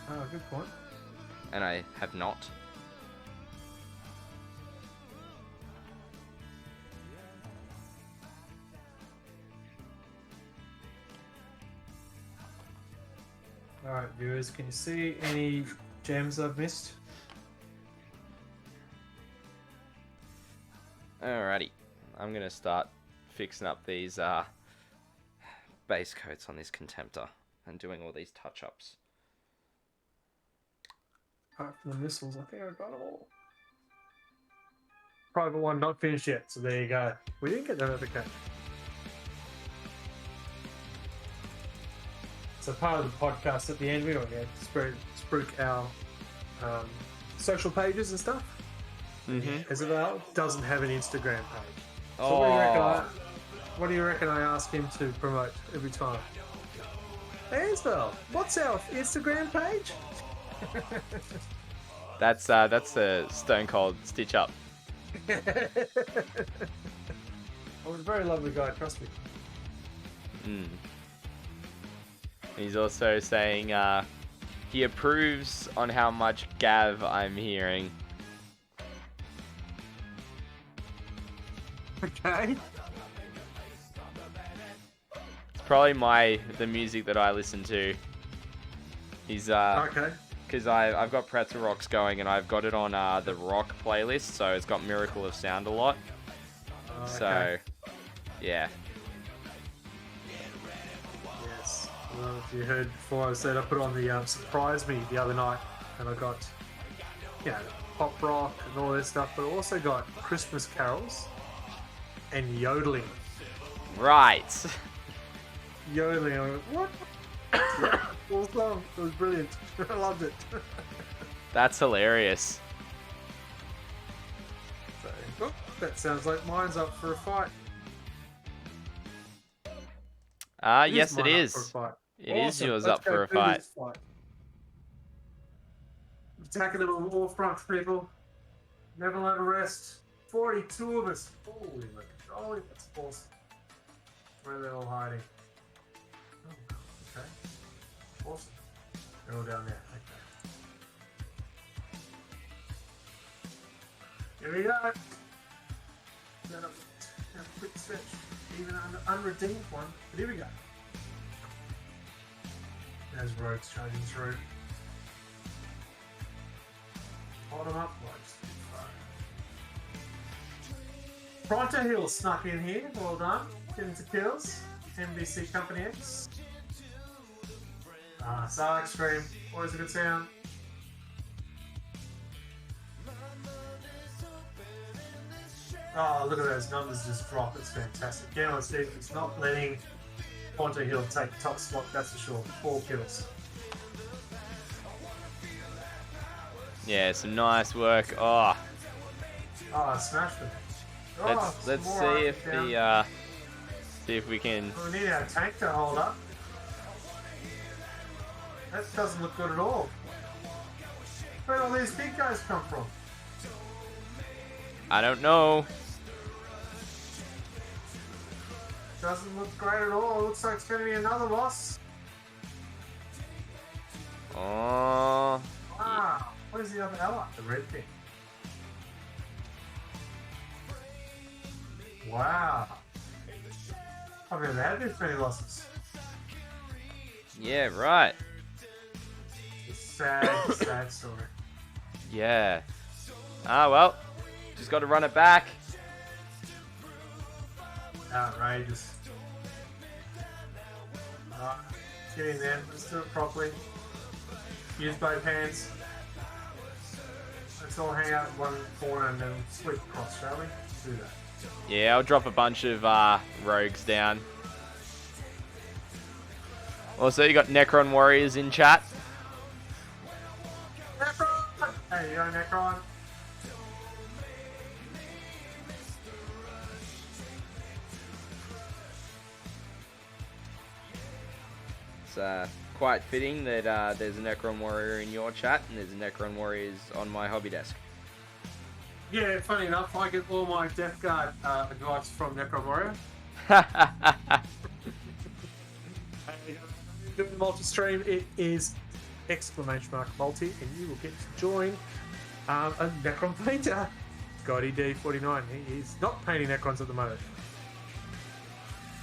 Oh, good point. and I have not. Alright, viewers, can you see any gems I've missed? Alrighty, I'm gonna start fixing up these base coats on this Contemptor and doing all these touch-ups. Apart from the missiles, I think I got them all. Private one not finished yet, so there you go. We didn't get the notification. So part of the podcast at the end, we're going to spruik our social pages and stuff. Mm-hmm. Isabel doesn't have an Instagram page. So Oh. what do you reckon I ask him to promote every time? Hey Isabel, what's our Instagram page? That's a stone cold stitch up. I was a very lovely guy, trust me. Mm. He's also saying he approves on how much Gav I'm hearing. Okay. It's probably the music that I listen to. He's Okay. because I've got Pretzel Rocks going and I've got it on the rock playlist, so it's got Miracle of Sound a lot. So Okay. yeah. Yes. Well, if you heard before, I said I put on the Surprise Me the other night, and I got, pop rock and all that stuff, but I also got Christmas carols and yodeling. Right. Yodeling. I went, what? Yeah, full song. It was brilliant. I loved it. That's hilarious. So, oh, that sounds like mine's up for a fight. Yes, it mine up is. for a fight. It is Awesome. yours Let's up go for a do fight. this fight. Attacking them on all fronts, people. Never let a rest. 42 of us. Holy moly, that's awesome. Where are they all hiding? Oh, okay. Awesome. They're all down there. Okay. Here we go. Got a quick stretch. Even an unredeemed one. But here we go. There's roads charging through. Bottom up, blokes. Pronto Hill snuck in here. Well done. Getting to kills. MBC Company X. Sarlacc Scream. Always a good sound. Oh, look at those numbers just drop. It's fantastic. Yeah, Steve, it's not letting Ponto Hill take the top spot, that's for sure. 4 kills. Yeah, some nice work. Oh, Oh, I smashed it. Oh, let's some see more if down. the see if we can. We need our tank to hold up. That doesn't look good at all. Where did all these big guys come from? I don't know. Doesn't look great at all. It looks like it's going to be another loss. Oh, Wow. What is the other ally? The red thing. Wow. I've never had this many losses. yeah, right. It's a sad, sad story. Yeah. Ah, well, just got to run it back. Outrageous. Alright, get in there. Let's do it properly. Use both hands. Let's all hang out in one corner and then sweep across, shall we? Do that. Yeah, I'll drop a bunch of rogues down. Also, you got Necron Warriors in chat. Necron! There you go, Necron. It's quite fitting that there's a Necron Warrior in your chat and there's a Necron Warriors on my hobby desk. Yeah, funny enough, I get all my Death Guard advice from Necron Warrior. Doing the multi-stream, it is !multi, and you will get to join a Necron painter, Scotty D49. He is not painting Necrons at the moment.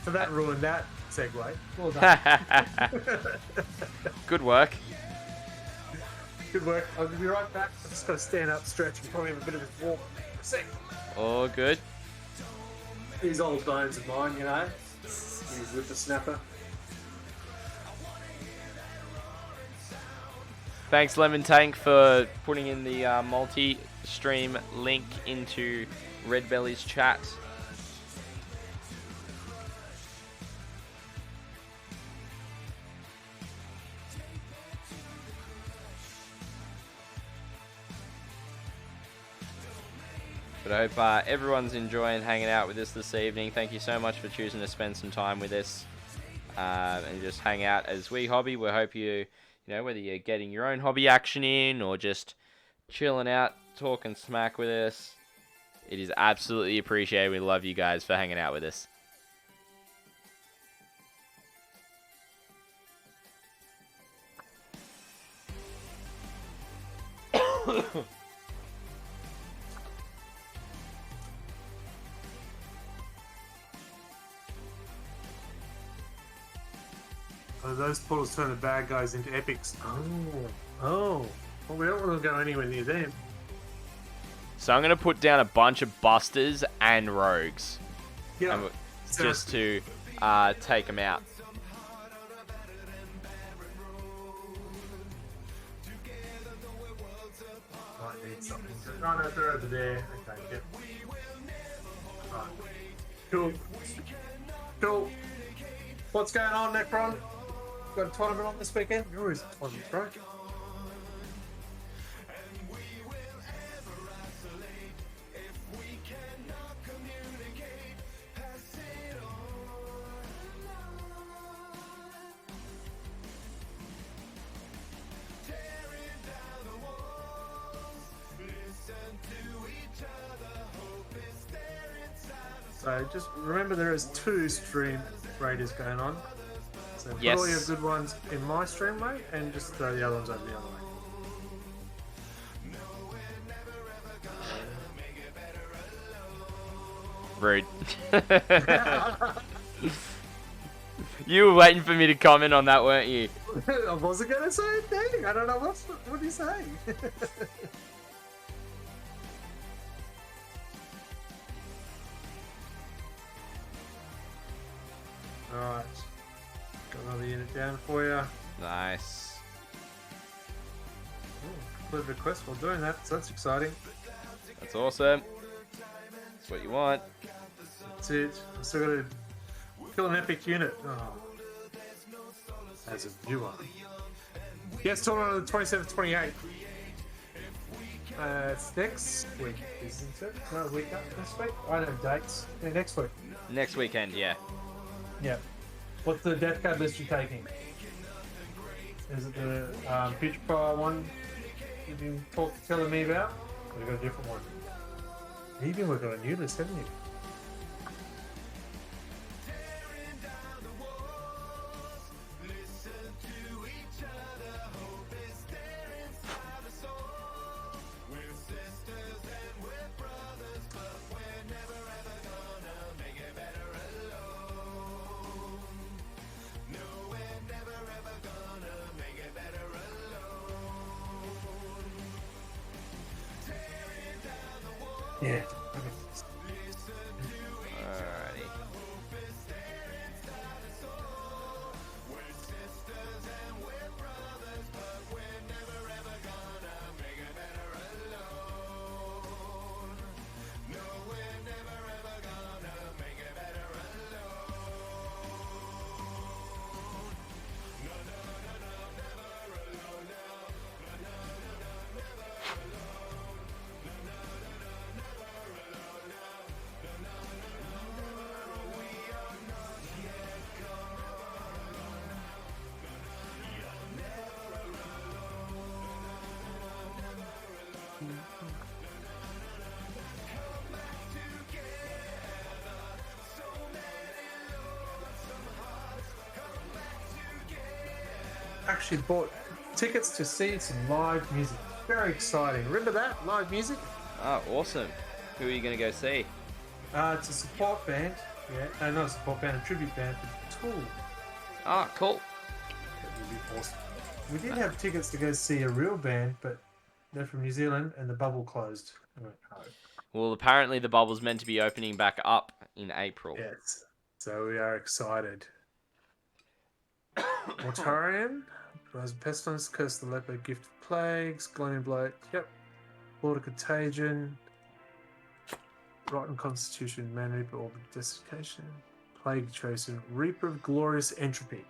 So that ruined that segue. Well done. Good work. Good work. I'll be right back. I've just got to stand up, stretch, and probably have a bit of a walk. For a sec. All good. These old bones of mine, you know. These whippersnapper. Thanks, Lemon Tank, for putting in the multi-stream link into Redbelly's chat. But I hope everyone's enjoying hanging out with us this evening. Thank you so much for choosing to spend some time with us and just hang out as we hobby. We hope you know, whether you're getting your own hobby action in or just chilling out, talking smack with us, it is absolutely appreciated. We love you guys for hanging out with us. Those portals turn the bad guys into epics. Oh. Well, we don't want to go anywhere near them. So I'm going to put down a bunch of busters and rogues. Yeah. Just to take them out. Might need something. Oh, no, they're over there. Okay, yep. Right. Cool. Cool. What's going on, Necron? Got a tournament on this weekend? There always a tournament, right? So just remember there is 2 stream raiders going on. So put all your good ones in my stream rate and just throw the other ones over the other way. Rude. You were waiting for me to comment on that, weren't you? I wasn't going to say anything. I don't know what do you say? Alright. Got another unit down for you. Nice. Complete request while doing that, so that's exciting. That's awesome. That's what you want. That's it. I still got to kill an epic unit. Oh. As a viewer. Yes, tournament on the 27th, 28th. It's next week, isn't it? No, week up this week? I know dates. Yeah, next week. Next weekend, yeah. Yeah. What's the death card list you're taking? Is it the Putrefire one you've been telling me about? Or you got a different one? You've been working on a new list, haven't you? Yeah. Alrighty. Actually bought tickets to see some live music. Very exciting. Remember that? Live music? Oh, awesome. Who are you going to go see? It's a support band. Yeah, not a support band, a tribute band for Tool. Ah, cool. That would be awesome. We did have tickets to go see a real band, but they're from New Zealand and the bubble closed. I went home. Well, apparently the bubble's meant to be opening back up in April. Yes. So we are excited. Mortarian, Rise of Pestilence, Curse of the Leopard, Gift of Plagues, Glowing Blight, yep. Lord of Contagion, Rotten Constitution, Man Reaper, Orb of Desiccation, Plague Tracer, Reaper of Glorious Entropy.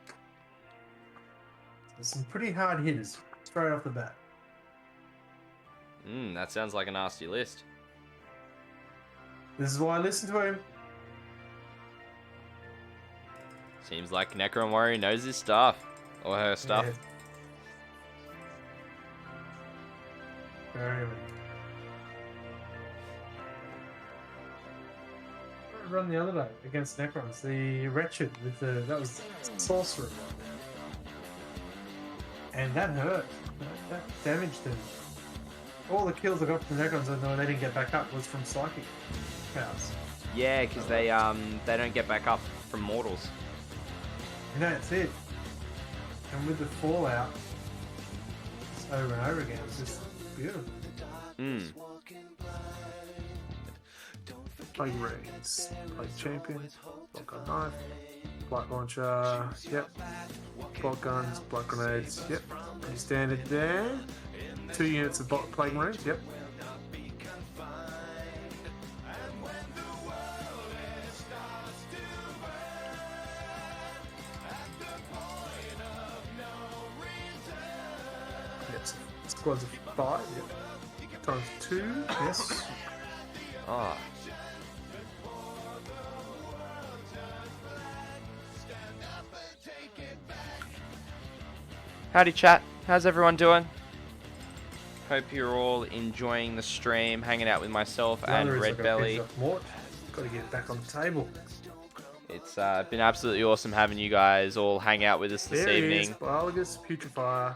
So some pretty hard hitters straight off the bat. That sounds like a nasty list. This is why I listen to him. Seems like Necron Warrior knows his stuff. Or her stuff. Yeah. Very good. I run the other day against Necrons. The Wretched with that was Sorcerer. And that hurt. That damaged them. All the kills I got from the Necrons, and they didn't get back up, was from Psychic powers. Yeah, because they don't get back up from mortals. And that's it. And with the fallout, just over and over again, it's just beautiful. Mm. Plague Rings, Plague Champion, Block Knife, Blight Launcher, yep. Block Guns, Block Grenades, yep. Pretty standard there. 2 units of Plague Marines, yep. Yes, squads of 5, yep. Times 2, yes. Oh. Howdy chat, how's everyone doing? Hope you're all enjoying the stream, hanging out with myself and Redbelly. Got to get back on the table. It's been absolutely awesome having you guys all hang out with us this evening. Biologus Putrefier.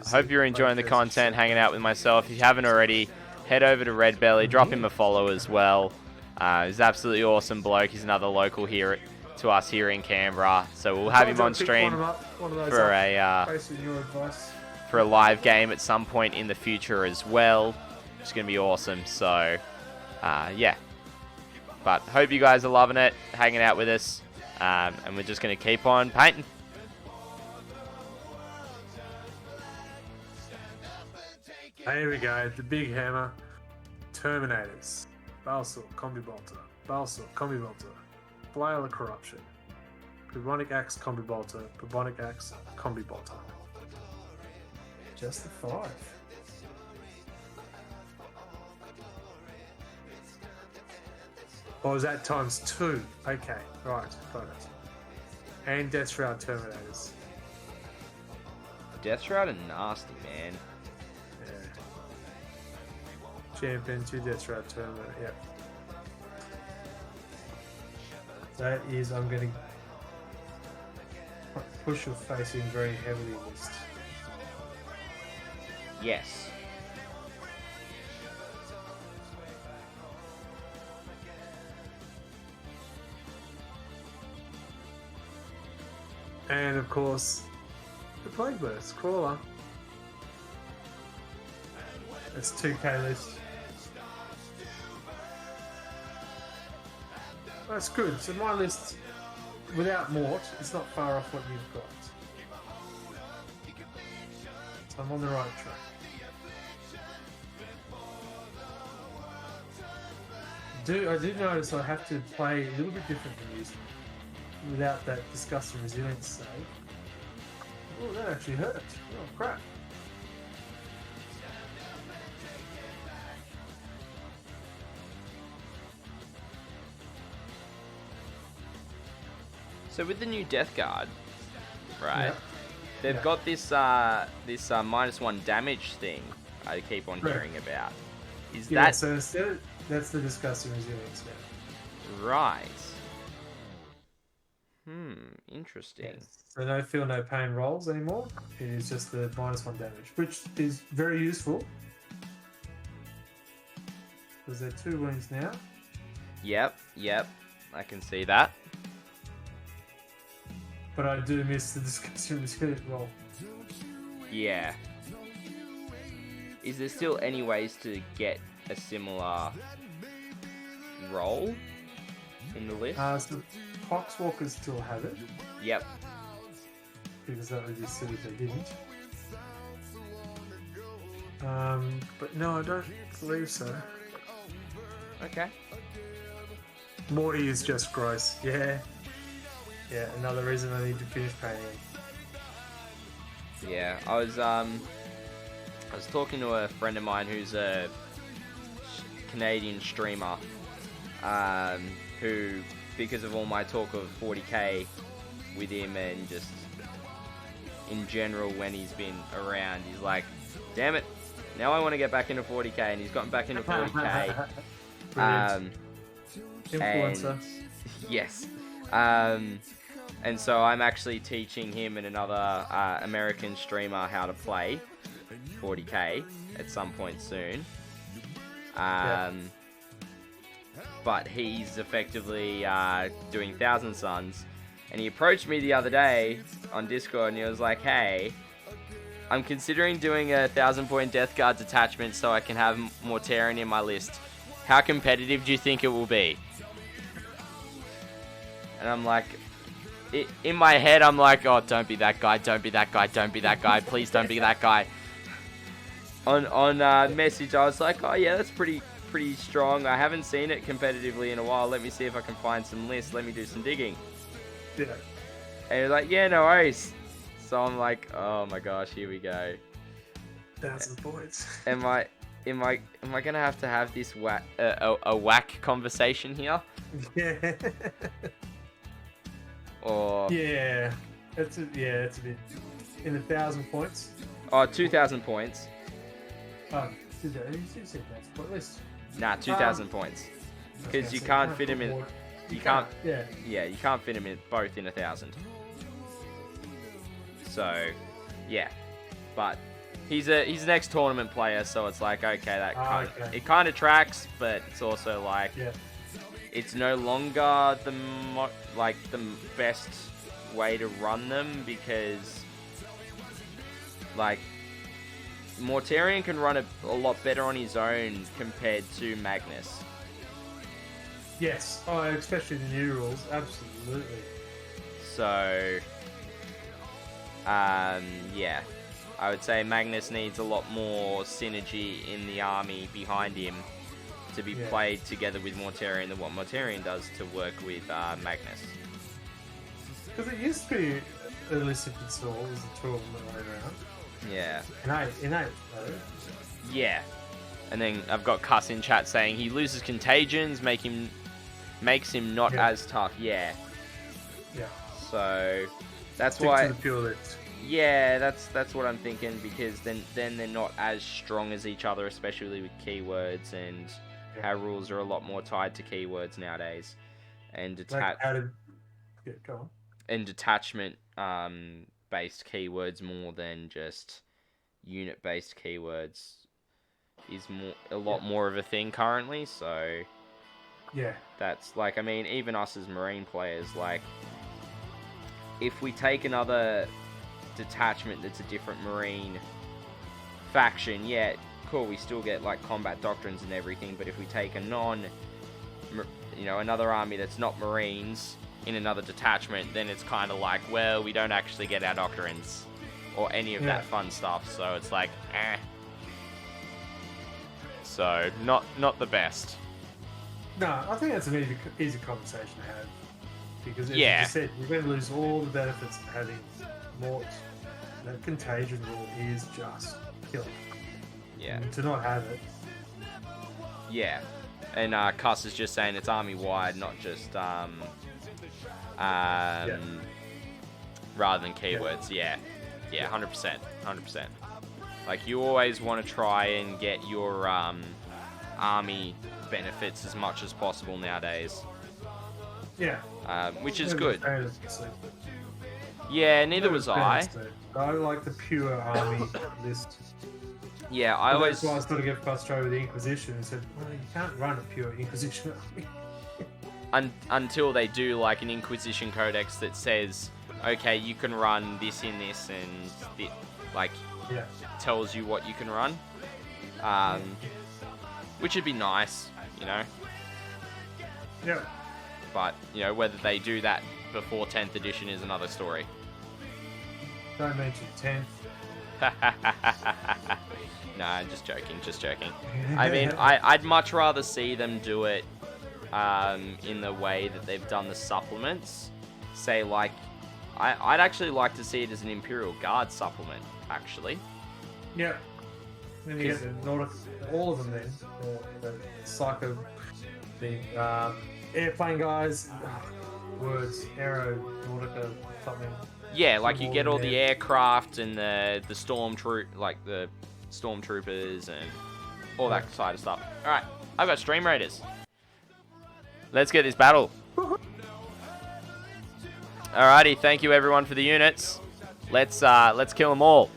Hope you're enjoying the content, hanging out with myself. If you haven't already, head over to Redbelly, drop him a follow as well. He's absolutely awesome bloke. He's another local here to us here in Canberra, so we'll have him on stream for a live game at some point in the future as well. It's going to be awesome. So, yeah. But hope you guys are loving it, hanging out with us, and we're just going to keep on painting. Here we go, the big hammer. Terminators. Balsor, Combi Bolter. Balsor, Combi Bolter. Flail of Corruption. Prebonic Axe, Combi Bolter. Prebonic Axe, Combi Bolter. Just the 5. Or is that times 2? Okay, right, got it. And Death Shroud Terminators. Death Shroud are nasty, man. Yeah. Champion, 2 Death Shroud Terminator, yep. That is, I'm going to push your face in very heavily list. Yes. And of course, the Plague Burst Crawler. That's 2k list. That's good. So my list, without Mort, it's not far off what you've got. So I'm on the right track. I do notice I have to play a little bit different than usual, without that disgust and resilience save. Oh, that actually hurt. Oh, crap. So with the new Death Guard, right? Yep. They've got this -1 damage thing I keep on hearing about. Is Yeah, that so instead, that's the disgust and resilience now. right? Interesting. Yes. So no feel, no pain rolls anymore. It is just the -1 damage, which is very useful. Because they're 2 wounds now. Yep. I can see that. But I do miss the disgust and resilience roll. Yeah. Is there still any ways to get a similar roll in the list? So Poxwalkers still have it, Yep. because that would be silly if they didn't. But no, I don't believe so. Okay. Morty is just gross. Yeah, another reason I need to finish painting him. Yeah, I was talking to a friend of mine who's a Canadian streamer, who, because of all my talk of 40k with him and just in general when he's been around, he's like, damn it, now I want to get back into 40k, and he's gotten back into 40k. Influencer. And, yes. And so I'm actually teaching him and another American streamer how to play 40k at some point soon. But he's effectively doing Thousand Suns, and he approached me the other day on Discord, and he was like, hey, I'm considering doing a 1,000-point Death Guard detachment so I can have Mortarion in my list. How competitive do you think it will be? And I'm like, in my head, I'm like, oh, don't be that guy, don't be that guy, don't be that guy, please don't be that guy. On message, I was like, oh yeah, that's pretty strong. I haven't seen it competitively in a while. Let me see if I can find some lists. Let me do some digging. Yeah. And he's like, yeah, no worries. So I'm like, oh my gosh, here we go. 1,000 points. Am I gonna have to have this a whack conversation here? Yeah. Or yeah, it's a bit in 1,000 points. Oh, 2,000 points. Oh, you said that's point list. Nah, 2,000 points. Because you can't fit him in. You can't. Yeah, you can't fit him in both in 1,000. So, yeah, but he's an ex-tournament player, so it's like, okay, it kind of tracks, but it's also like, it's no longer the best way to run them, because like Mortarion can run a lot better on his own compared to Magnus. Yes, especially the new rules, absolutely. So, yeah, I would say Magnus needs a lot more synergy in the army behind him to be played together with Mortarion than what Mortarion does to work with Magnus. Because it used to be Illicit and Soul was the two of them that went around. Yeah. Innate, though. Yeah. And then I've got Cuss in chat saying he loses contagions, makes him not as tough. Yeah. Yeah. So that's Stick why. To the pure list. Yeah, that's what I'm thinking, because then they're not as strong as each other, especially with keywords, and our rules are a lot more tied to keywords nowadays, and go on. And detachment based keywords more than just unit based keywords is a lot more of a thing currently. So that's like, I mean, even us as Marine players, like, if we take another detachment that's a different Marine faction, cool, we still get like combat doctrines and everything, but if we take another army that's not Marines in another detachment, then it's kind of like, well, we don't actually get our doctrines or any of that fun stuff, so it's like, so not the best. No, I think that's an easy conversation to have, because as you said, you're going to lose all the benefits of having Mort. That contagion rule is just killer. Yeah. And to not have it. Yeah. And Cuss is just saying it's army wide, not just rather than keywords. Yeah. 100%. Like, you always want to try and get your army benefits as much as possible nowadays. Yeah. Which is good. Yeah, neither was I. I like the pure army list. Yeah, I always... That's why I started to get frustrated with the Inquisition and said, well, you can't run a pure Inquisition army. Until they do like an Inquisition Codex that says, okay, you can run this in this, and tells you what you can run. Which would be nice, you know? Yeah. But, whether they do that before 10th edition is another story. Don't mention 10th. Nah, just joking. I mean, I'd much rather see them do it in the way that they've done the supplements. Say, like, I'd actually like to see it as an Imperial Guard supplement, actually. Yeah. Then you get all of them then. The Psycho the airplane guys. Words, Nautica, something. Yeah, like you All get all in the there. aircraft and the the stormtroopers and all that side of stuff. All right, I've got Stream Raiders. Let's get this battle. Alrighty, thank you everyone for the units. Let's kill them all.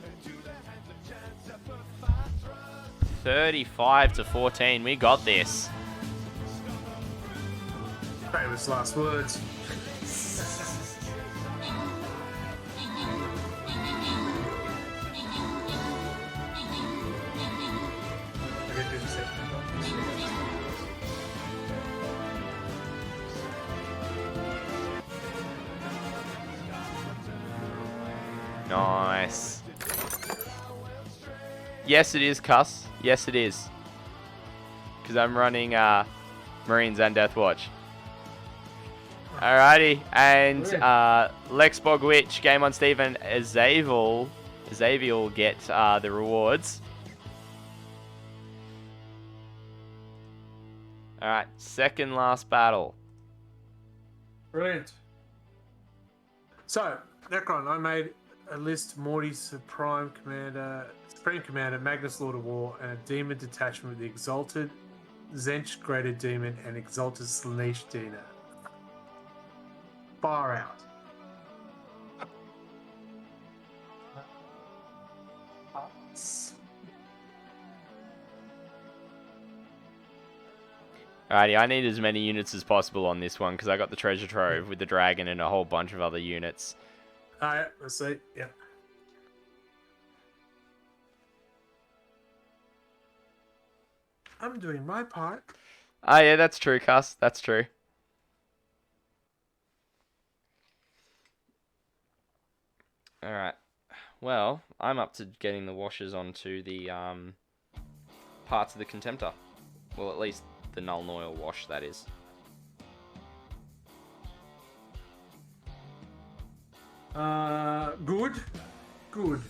35-14. We got this. Famous last words. Nice. Yes, it is, Cuss. Yes, it is. Because I'm running Marines and Death Watch. Alrighty, and Lex Bogwitch, Game on Steve, and Xavier get the rewards. Alright, second last battle. Brilliant. So, Necron, I made a list: Mortis Supreme Commander, Magnus Lord of War, and a Demon Detachment with the Exalted Zench Greater Demon and Exalted Slaanesh Dina. Far out. Alrighty, I need as many units as possible on this one because I got the treasure trove with the dragon and a whole bunch of other units. Alright, let's see. Yeah. I'm doing my part. Ah, yeah, that's true, Cuss. That's true. Alright. Well, I'm up to getting the washers onto the parts of the Contemptor. Well, at least the Null Oil wash, that is. Good. Good.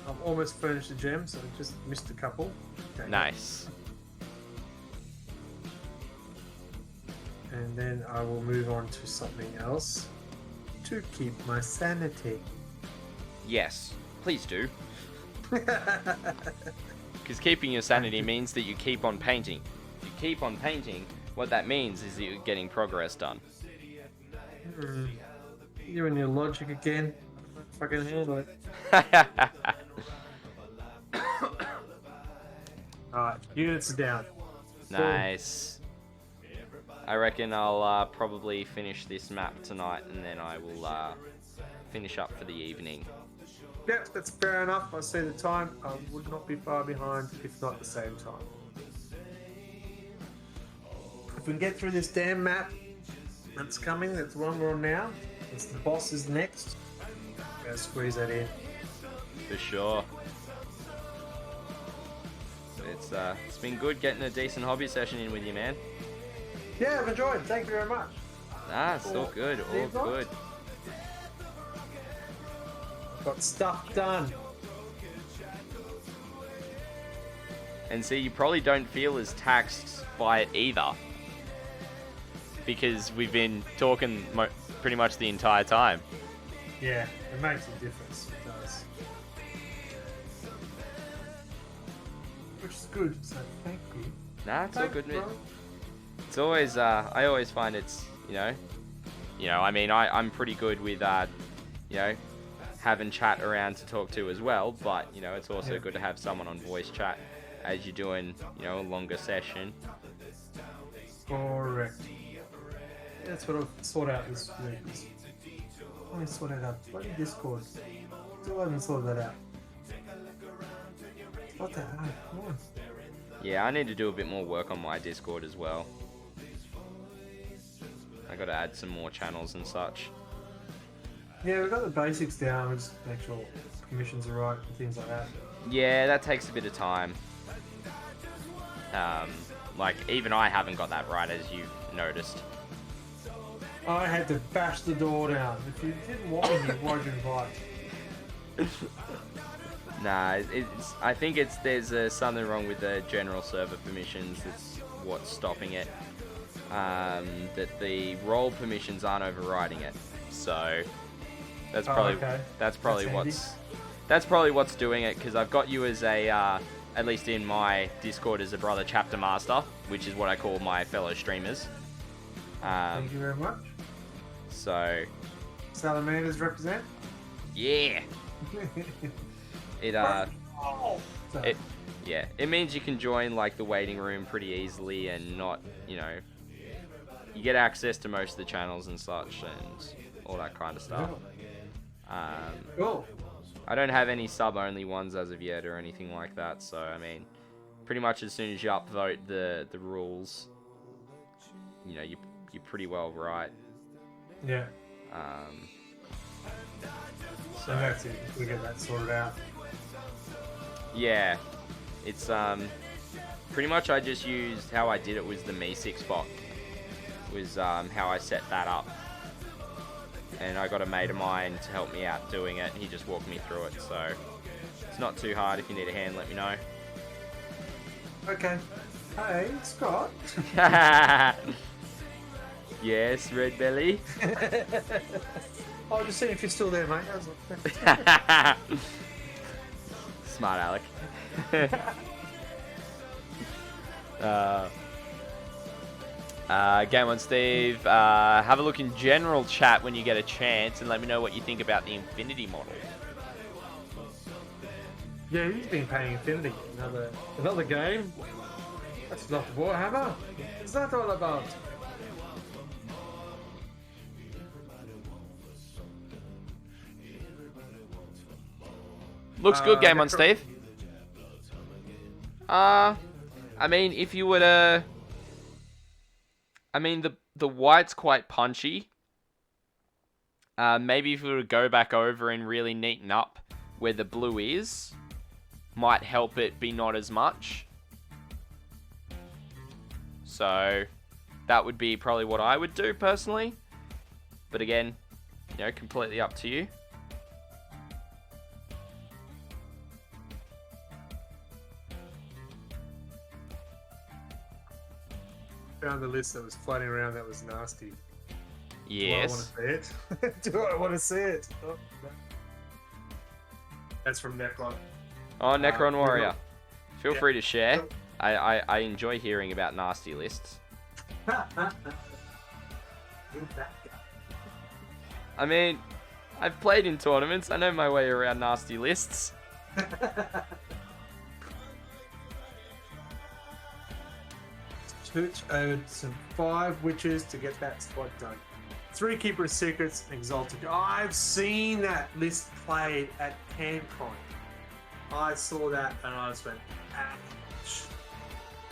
I've almost finished the gem, so I just missed a couple. Okay. Nice. And then I will move on to something else to keep my sanity. Yes, please do. Because keeping your sanity means that you keep on painting. If you keep on painting, what that means is that you're getting progress done. You and your logic again. Fucking handle it. Alright, units are down. Nice. I reckon I'll probably finish this map tonight and then I will finish up for the evening. Yep, that's fair enough. I see the time. I would not be far behind, if not the same time. If we can get through this damn map that's coming, that's the one we're on now. It's the boss is next. Gotta squeeze that in. For sure. It's been good getting a decent hobby session in with you, man. Yeah, I've enjoyed it. Thank you very much. Nah, it's all good. All good. Got stuff done. And see, you probably don't feel as taxed by it either. Because we've been talking pretty much the entire time. Yeah, it makes a difference. It does. Which is good, so thank you. Nah, it's all good, man. Bro. It's always, I always find it's, I mean, I'm pretty good with, having chat around to talk to as well, but, it's also good to have someone on voice chat as you're doing, a longer session. Correct. That's what I'll sort out this week. Let me sort it out. Bloody Discord. Still haven't sorted that out. What the hell? Come on. Yeah, I need to do a bit more work on my Discord as well. I gotta add some more channels and such. Yeah, we've got the basics down. We just make sure permissions are right and things like that. Yeah, that takes a bit of time. Like, even I haven't got that right, as you've noticed. I had to bash the door down. If you didn't want me, why'd you invite? Nah, I think there's something wrong with the general server permissions. That's what's stopping it. that the role permissions aren't overriding it. So that's probably that's probably what's doing it, because I've got you as a at least in my Discord as a brother chapter master, which is what I call my fellow streamers. Thank you very much. So Salamanders represent. Yeah. It means you can join like the waiting room pretty easily and not, you get access to most of the channels and such and all that kind of stuff. Cool. I don't have any sub-only ones as of yet or anything like that, so I mean, pretty much as soon as you upvote the rules, you're pretty well right. Yeah. So that's it. We get that sorted out. Yeah, it's pretty much I just used how I did it was the Me6 bot was how I set that up, and I got a mate of mine to help me out doing it. He just walked me through it, so it's not too hard. If you need a hand, let me know. Okay. Hey, Scott. Yes, Redbelly. Oh, just seeing if you're still there, mate. Smart Alec. Game on Steve. Have a look in general chat when you get a chance and let me know what you think about the Infinity model. Yeah, he's been playing Infinity. Another game. That's not Warhammer. What's that all about? Looks good, Game on Steve. I mean, if you were to... I mean, the white's quite punchy. Maybe if we were to go back over and really neaten up where the blue is, might help it be not as much. So, that would be probably what I would do, personally. But again, completely up to you. Found the list that was floating around that was nasty. Yes. Do I want to see it? Do I want to see it? Oh, no. That's from Necron. Oh, Necron Warrior. Feel Yeah. free to share. I enjoy hearing about nasty lists. I mean, I've played in tournaments. I know my way around nasty lists. Switch over some 5 witches to get that squad done. 3 Keeper of Secrets, Exalted. I've seen that list played at CanCon. I saw that and I just went, ouch.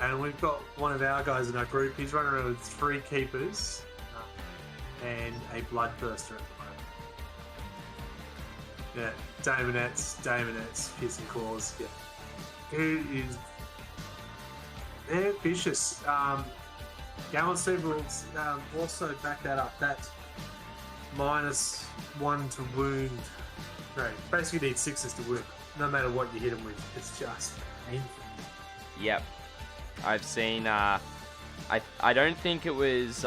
And we've got one of our guys in our group. He's running around with 3 Keepers and a Bloodthirster at the moment. Yeah, Daemonettes, Piercing Claws. Yeah, who is? They're vicious. Gallant Steve will also back that up. That -1 to wound. Right, basically need 6s to wound. No matter what you hit them with, it's just painful. Yep. I've seen, I don't think it was,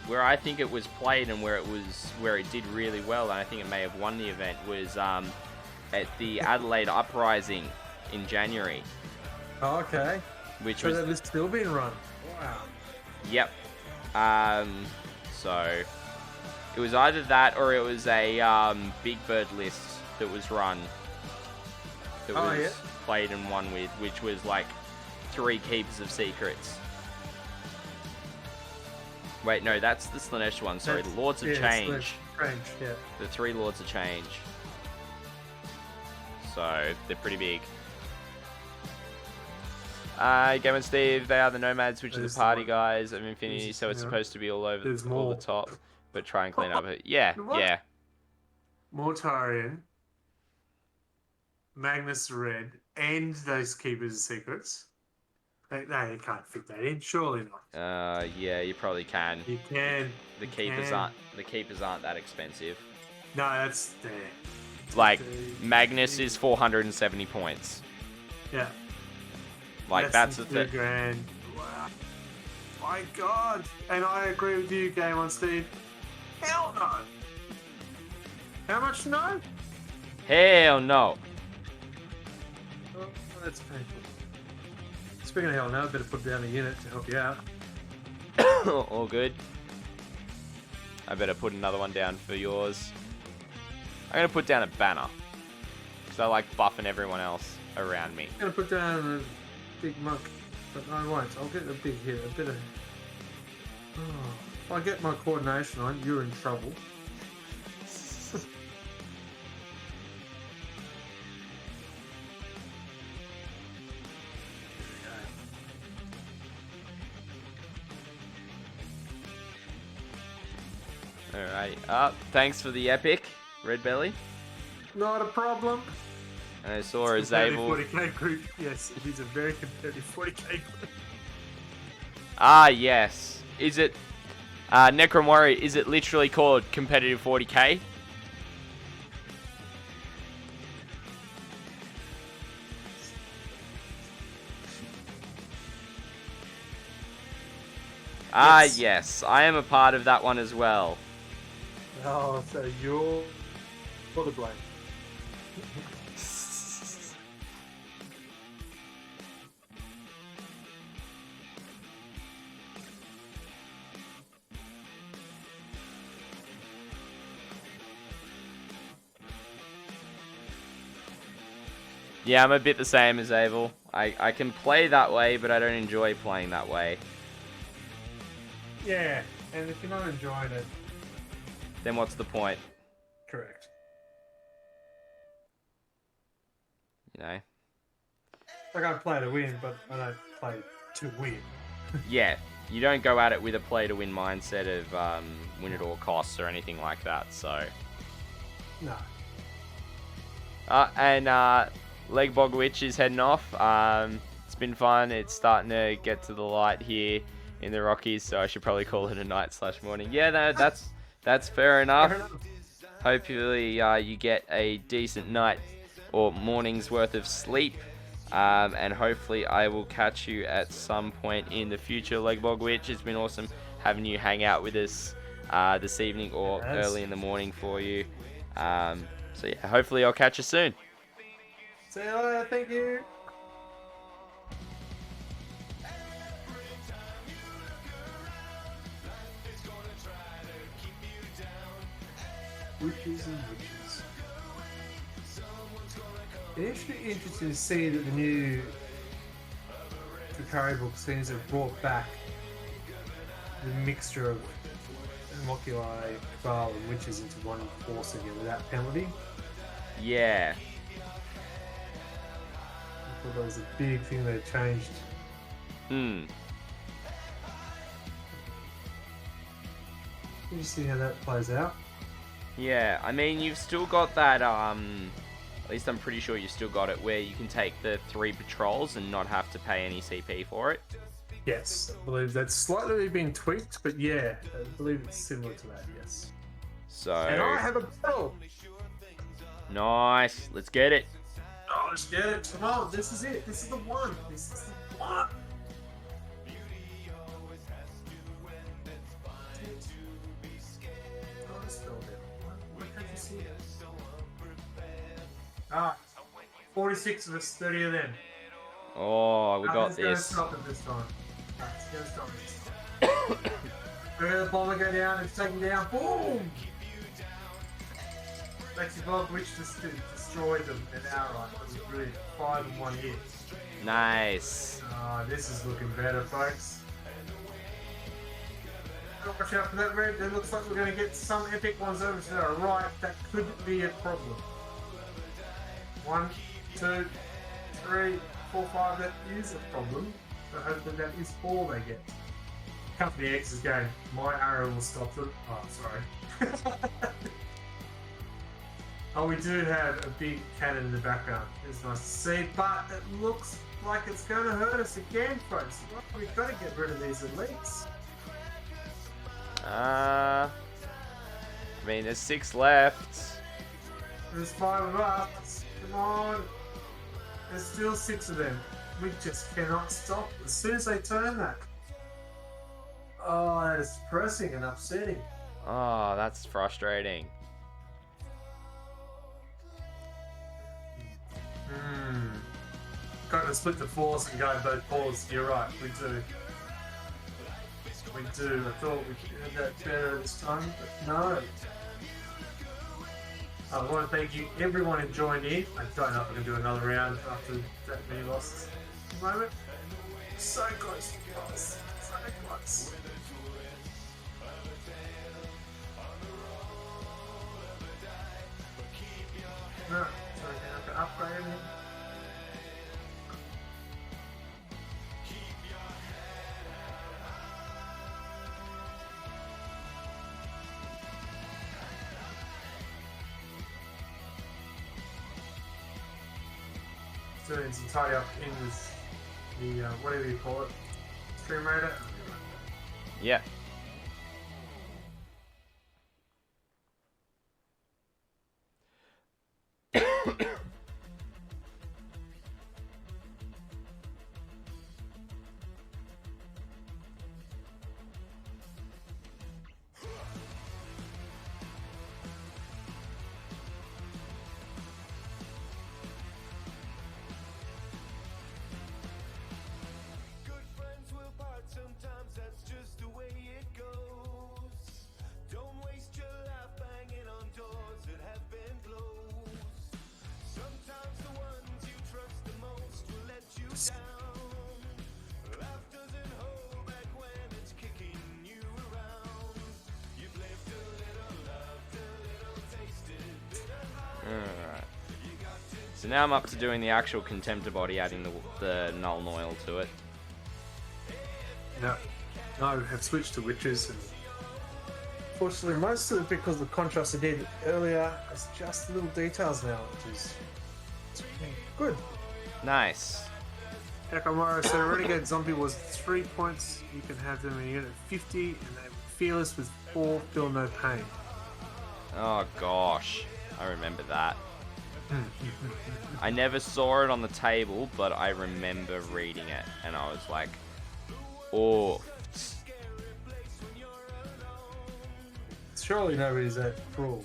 where I think it was played and where it did really well, and I think it may have won the event, was, at the Adelaide Uprising in January. Oh, okay. Which so was... that list still being run. Wow. Yep. So, it was either that or it was a, Big Bird list that was run. That was played and won with, which was like 3 Keepers of Secrets. Wait, no, that's the Slanesh one. Sorry, the Lords of Change. Yeah. The 3 Lords of Change. So, they're pretty big. Game and Steve, they are the Nomads, which are the party guys of Infinity, so it's supposed to be all over all the top, but try and clean up it. Yeah, yeah. Mortarian, Magnus Red, and those Keepers of Secrets. They can't fit that in, surely not. Yeah, you probably can. You can. The Keepers aren't that expensive. No, that's there. Like Magnus is 470 points. Yeah. Like that's the thing. $2,000. my god! And I agree with you, Game on Steve. Hell no! How much no? Hell no. Oh, that's painful. Speaking of hell no, I better put down a unit to help you out. All good. I better put another one down for yours. I'm going to put down a banner. Because I like buffing everyone else around me. I'm going to put down a big monk. But I won't. I'll get a big hit. A bit of... Oh, if I get my coordination on, you're in trouble. Alright. Thanks for the epic, Redbelly. Not a problem. And I saw a Zabel. 40k group. Yes, it is a very competitive 40k group. Ah, yes. Is it... Necron Warrior, is it literally called competitive 40k? Ah, yes. I am a part of that one as well. Oh, so you're for the blame. Yeah, I'm a bit the same as Abel. I can play that way, but I don't enjoy playing that way. Yeah, and if you're not enjoying it, Then what's the point? correct. You know? Like I play to win, but I don't play to win. Yeah, you don't go at it with a play-to-win mindset of win at all costs or anything like that, so... No. And Legbog Witch is heading off. It's been fun. It's starting to get to the light here in the Rockies, so I should probably call it a night/morning. Yeah, no, that's fair enough. Hopefully you get a decent night or morning's worth of sleep. And hopefully I will catch you at some point in the future, Legbog Witch. It's been awesome having you hang out with us this evening or early in the morning for you. So yeah, hopefully I'll catch you soon. See you later, thank you. Witches and witches. It's actually interesting to see that the new Drakari book seems to have brought back the mixture of Homunculus, Cabal, and witches into one force again without penalty. Yeah. I thought that was a big thing they changed. We'll see how that plays out. Yeah, I mean, you've still got that, at least I'm pretty sure you've still got it, where you can take the 3 patrols and not have to pay any CP for it. Yes, I believe that's slightly been tweaked, but yeah, I believe it's similar to that, yes. So... And I have a battle! Nice, let's get it. Oh, let's get it. Come on, this is it. This is the one. This is the one. Oh, I spelled it. Why can't you see it? Ah, 46 of us, 30 of them. Oh, we got It's going to this. stop it this time. It's going to stop this time. Where the bomber go down, it's taken down. Boom! Lexi Bob, which just destroyed them an hour right. It was brilliant. 5 in 1 hit. Nice. This is looking better, folks. Watch out for that red. It looks like we're going to get some epic ones over to the right. That could be a problem. 1, 2, 3, 4, 5. That is a problem. But hopefully that is all they get. Company X is going, my arrow will stop them. Oh, sorry. Oh, we do have a big cannon in the background. It's nice to see, but it looks like it's going to hurt us again, folks. We've got to get rid of these elites. I mean, there's 6 left. There's 5 of us. Come on. There's still 6 of them. We just cannot stop as soon as they turn that. That is depressing and upsetting. Oh, that's frustrating. Got to split the force and go in both paws. You're right, we do. We do. I thought we had that better this time, but no. I want to thank you, everyone who joined in. I don't know if I can do another round after that many losses. At the moment, so close to us. So close. No, so I can upgrade everything. Doing some tidy up in this, the whatever you call it, stream radar. Yeah. Alright. So now I'm up to doing the actual Contemptor body, adding the null oil to it. Yeah. No, I have switched to witches, and fortunately, most of it because of the contrast I did earlier, it's just little details now, which is good. Nice. Necron Warriors, so Renegade Zombie was 3 points. You can have them in unit 50, and they were fearless with 4, feel no pain. Oh gosh, I remember that. I never saw it on the table, but I remember reading it, and I was like, oh. Surely nobody's that cruel.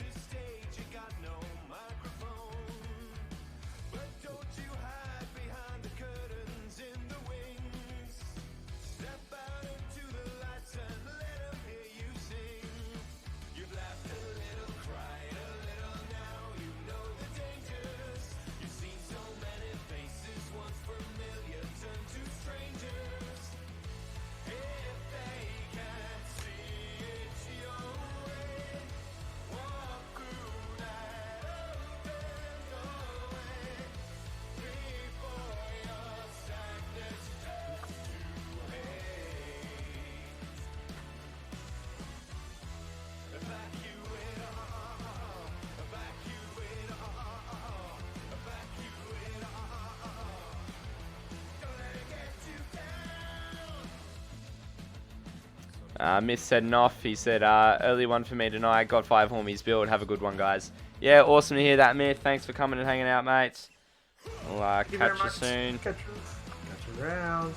Myth setting off. He said, early one for me tonight. Got 5 homies built. Have a good one, guys. Yeah, awesome to hear that, Myth. Thanks for coming and hanging out, mates. We'll catch you soon. Catch you around.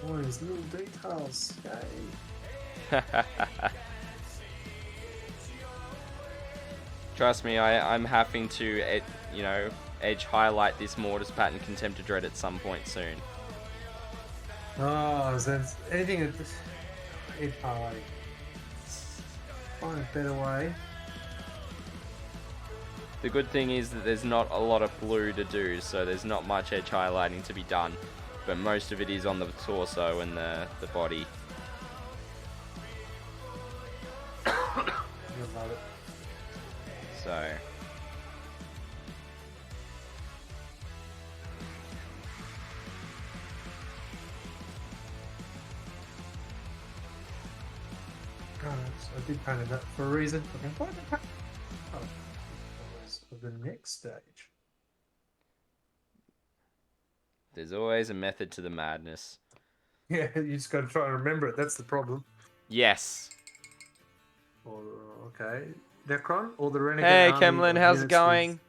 Oh, these little details. Yay. Trust me, I'm having to, edge highlight this Mortis pattern Contemptor Dread at some point soon. Oh, is there anything at this edge highlight? Find a better way. The good thing is that there's not a lot of blue to do, so there's not much edge highlighting to be done. But most of it is on the torso and the body. You'll love it. So... I did paint that for a reason. I can find it. Oh, for the next stage. There's always a method to the madness. Yeah, you just got to try and remember it. That's the problem. Yes. Okay. Necron or the Renegade Hey, Army Kemlin, of how's it units going?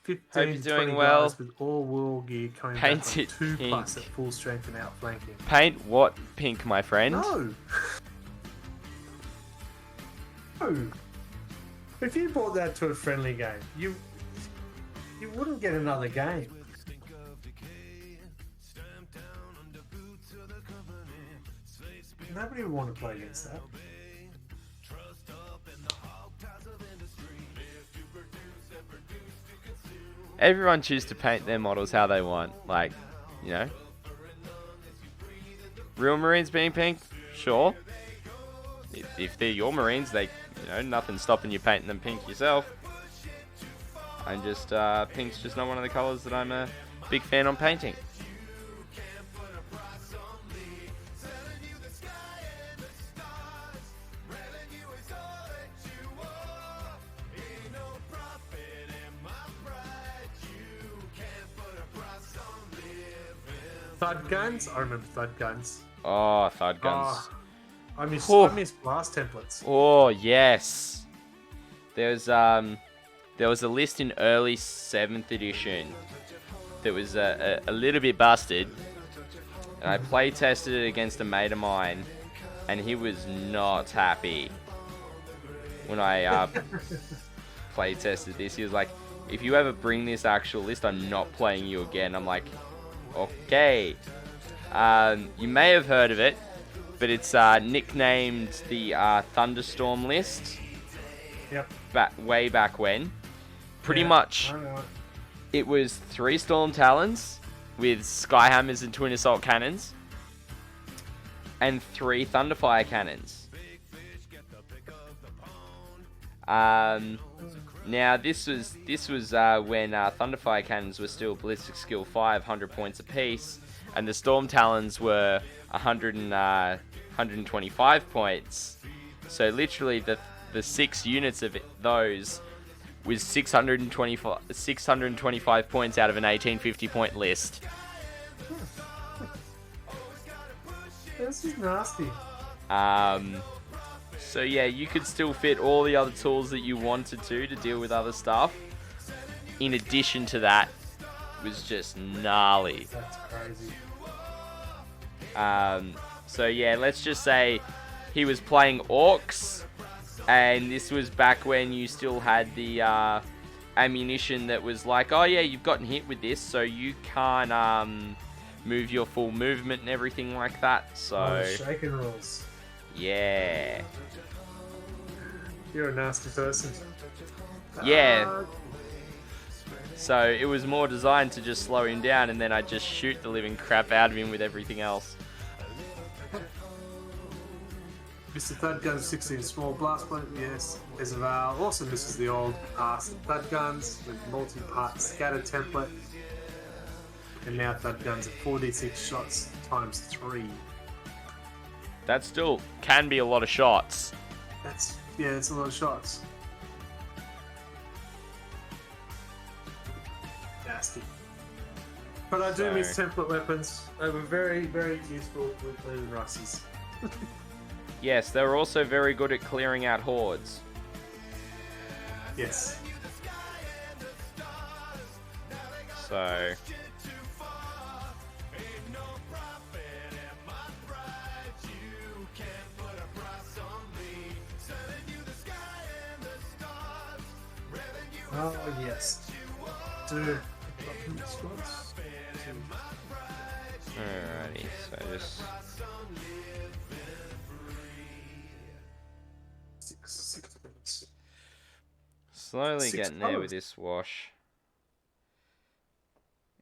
with 15 Hope you're to doing 20 well. guys with all war gear coming Paint back on it 2+ pink. at full strength and outflanking. Paint what pink, my friend? No! No! If you brought that to a friendly game, you wouldn't get another game. Nobody would want to play against that. Everyone choose to paint their models how they want. Like, you know. Real Marines being pink? Sure. If they're your Marines, they, you know, nothing's stopping you painting them pink yourself. I'm just, pink's just not one of the colours that I'm a big fan on painting. Thud guns? I remember thud guns. Oh, thud guns. Oh, I miss blast templates. Oh, yes. There was a list in early 7th edition that was a little bit busted. And I play tested it against a mate of mine, and he was not happy when I play tested this. He was like, if you ever bring this actual list, I'm not playing you again. I'm like, okay. You may have heard of it, but it's nicknamed the Thunderstorm list. Yep. Way back when. Pretty Yeah, much, I know. it was 3 Storm Talons with Skyhammers and Twin Assault Cannons, and 3 Thunderfire Cannons. Now this was when Thunderfire Cannons were still Ballistic Skill 5, 100 points apiece, and the Storm Talons were 125 points. So literally the 6 units of those was 625 points out of an 1850 point list. This is nasty. So yeah, you could still fit all the other tools that you wanted to deal with other stuff. In addition to that, it was just gnarly. That's crazy. So yeah, let's just say he was playing Orcs, and this was back when you still had the ammunition that was like, oh yeah, you've gotten hit with this, so you can't move your full movement and everything like that. So shaken rules. yeah. You're a nasty person. Yeah. So it was more designed to just slow him down, and then I just shoot the living crap out of him with everything else. Mr. Thud Guns 16 small blast point, yes. Ezreal also misses the old Thud Guns with multi-part scatter template. And now Thud Guns are 4d6 shots times 3. That still can be a lot of shots. That's a lot of shots. Nasty. But I do miss template weapons. They were very, very useful with Lenin Russies. Yes, they were also very good at clearing out hordes. Yes. So Oh, yes. Dude. alrighty, so just Six minutes. slowly 6 getting there colours. with this wash.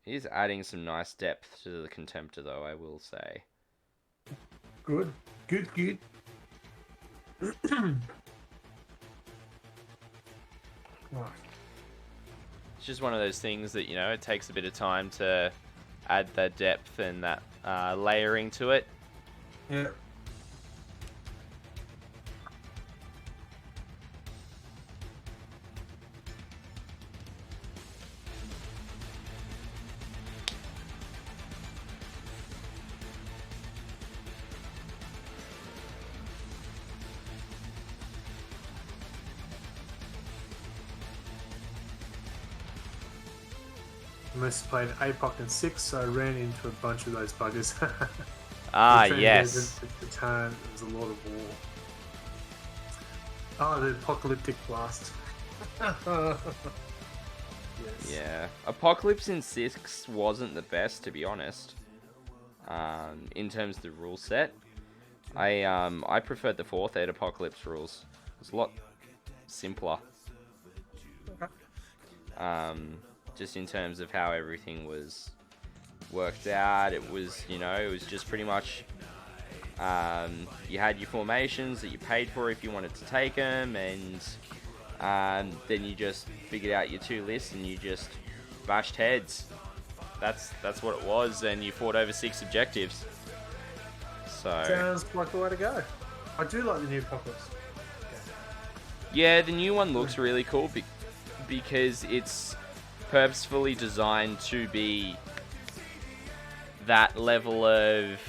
It is adding some nice depth to the Contemptor, though, I will say. Good. Good. Right. It's just one of those things that, you know, it takes a bit of time to add that depth and that layering to it. Yeah. Mostly played APOC and 6, so I ran into a bunch of those buggers. Ah, The yes. The turn, there was a lot of war. Oh, the apocalyptic blast. Yes. Yeah. Apocalypse in 6 wasn't the best, to be honest. In terms of the rule set. I preferred the 4th Ed Apocalypse rules. It was a lot simpler. Just in terms of how everything was worked out. It was, it was just pretty much... you had your formations that you paid for if you wanted to take them, and then you just figured out your 2 lists and you just bashed heads. That's what it was, and you fought over 6 objectives. So Sounds like the way to go. I do like the new Apocalypse. yeah, the new one looks really cool because it's purposefully designed to be that level of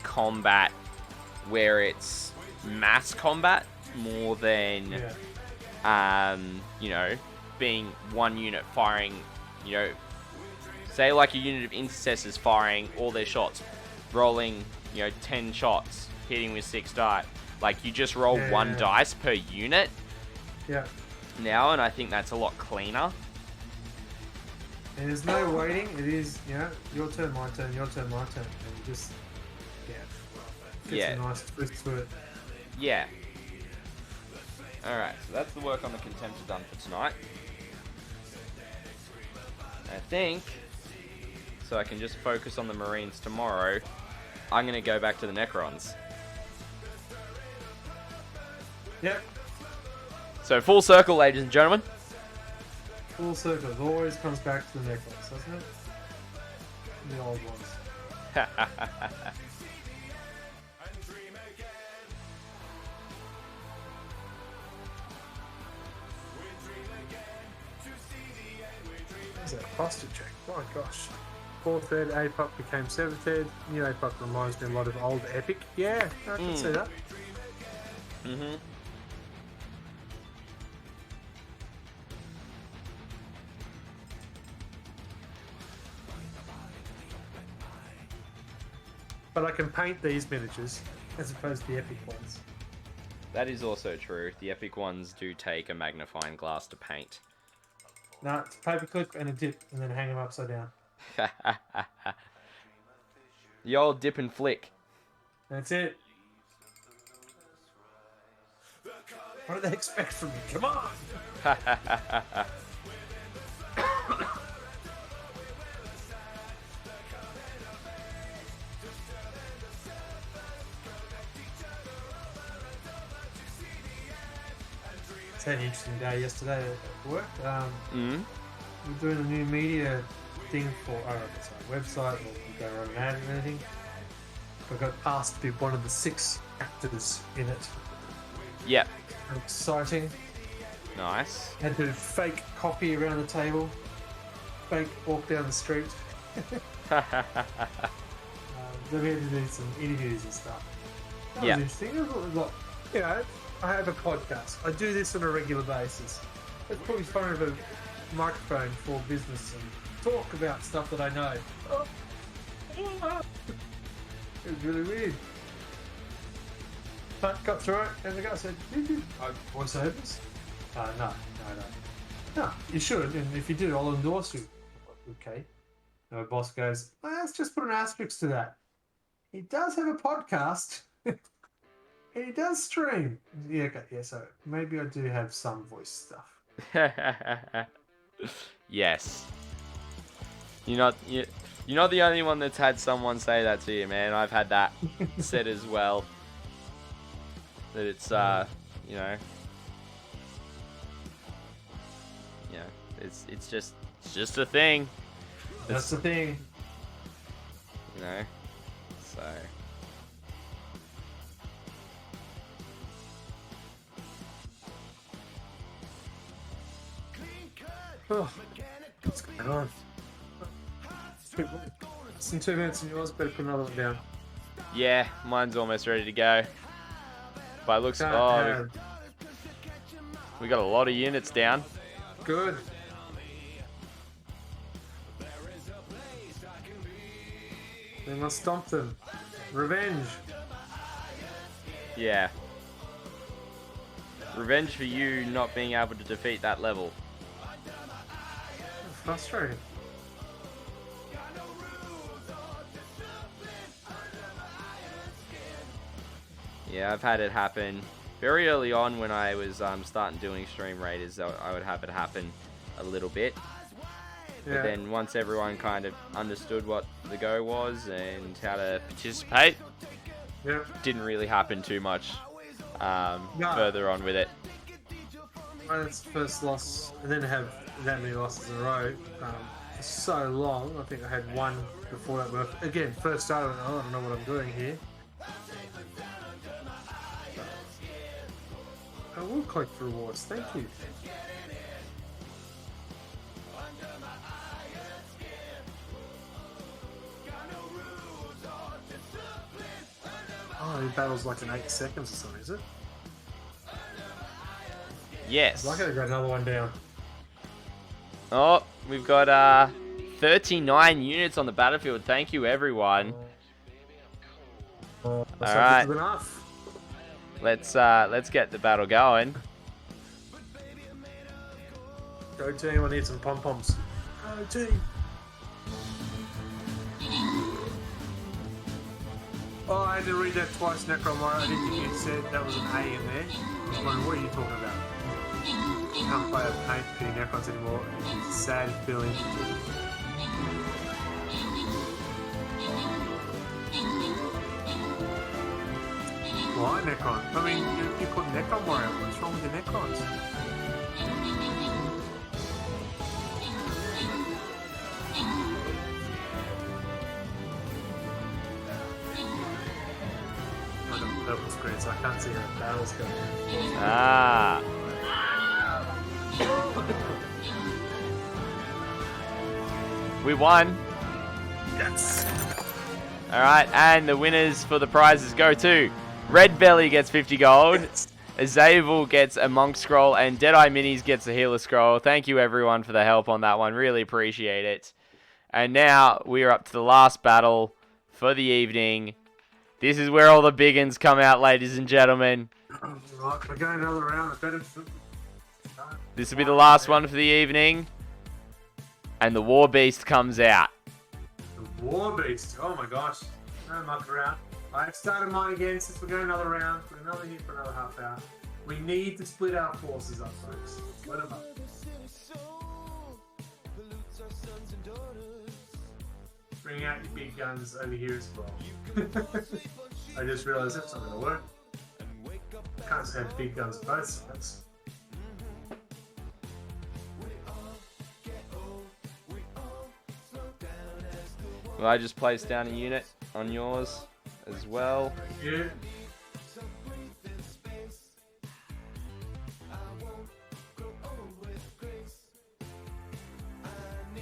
combat where it's mass combat more than being one unit firing, say like a unit of intercessors firing all their shots, rolling 10 shots, hitting with 6 die. Like you just roll 1 dice per unit now, and I think that's a lot cleaner. And there's no waiting. It is, your turn, my turn, your turn, my turn. And you just, gets a nice twist to it. Yeah. Alright, so that's the work on the Contemptor done for tonight. I think, so I can just focus on the Marines tomorrow, I'm going to go back to the Necrons. Yep. So full circle, ladies and gentlemen. Full circle. It always comes back to the necklace, doesn't it? The old ones. There's that posture check. My gosh. 4th Ed APOC became 7th Ed. New APOC reminds me a lot of old Epic. Yeah, I can see that. Mm-hmm. But I can paint these miniatures as opposed to the Epic ones. That is also true. The epic ones do take a magnifying glass to paint. No, it's a paperclip and a dip, and then hang them upside down. The old dip and flick. That's it. What do they expect from me? Come on! It's had an interesting day yesterday at work. We're doing a new media thing for our website, or we go run an ad or anything. I got asked to be one of the 6 actors in it. Yep. Exciting. Nice. Had to fake coffee around the table, fake walk down the street. Then we had to do some interviews and stuff. That was interesting. It was like, I have a podcast. I do this on a regular basis. It's probably fun to have a microphone for business and talk about stuff that I know. It was really weird. But got through it, and the guy said, "Did you voiceovers?" No, you should, and if you do, I'll endorse you. Okay. And my boss goes, let's just put an asterisk to that. He does have a podcast, and he does stream. Yeah, okay, yeah, so maybe I do have some voice stuff. Yes. You're not the only one that's had someone say that to you, man. I've had that said as well. That it's it's just a thing. That's the thing. So oh, what's going on? It's in 2 minutes and yours, better put another one down. yeah, mine's almost ready to go. But it looks we got a lot of units down. Good. They must stomp them. Revenge. Yeah. Revenge for you not being able to defeat that level. Frustrating. Yeah, I've had it happen very early on when I was starting doing stream raiders. I would have it happen a little bit. But then once everyone kind of understood what the go was and how to participate, didn't really happen too much further on with it. That's the first loss, and then to have that many losses in a row for so long. I think I had one before that. But again, first start, I don't know what I'm doing here. I will collect rewards. Thank you. Oh, it battles like in 8 seconds or something, is it? Yes. I gotta get another one down. Oh, we've got 39 units on the battlefield. Thank you, everyone. All right. Let's get the battle going. Go team, I need some pom-poms. Go team. Oh, I had to read that twice, Necron Warrior. I didn't think you said that was an A in there. I was wondering, what are you talking about? I can't play a paint pitting Necrons anymore. It's a sad feeling. Why Necron? I mean, you called Necron Warrior. What's wrong with the Necrons? I got a purple screen, so I can't see how the battle's going. Ah. We won. Yes. All right, and the winners for the prizes go to Redbelly gets 50 gold, Yes. Azavel gets a Monk Scroll, and Deadeye Minis gets a Healer Scroll. Thank you, everyone, for the help on that one. Really appreciate it. And now we are up to the last battle for the evening. This is where all the big uns come out, ladies and gentlemen. Right, we're going another round. I better... This will be the last one for the evening. And the War Beast comes out. The War Beast. Oh my gosh. No muck around. I've started mine again since we're going another round. We're another hit for another half hour. We need to split our forces up, folks. Split them up. Bring out your big guns over here as well. I just realised that's not going to work. I can't have big guns both sides. Well, I just placed down a unit on yours as well. Yeah.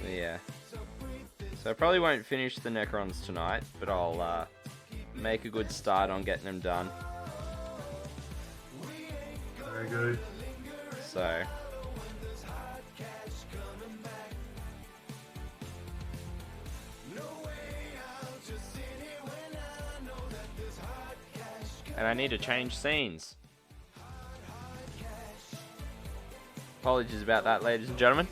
Yeah. So I probably won't finish the Necrons tonight, but I'll make a good start on getting them done. Very good. So... And I need to change scenes. Apologies about that, ladies and gentlemen.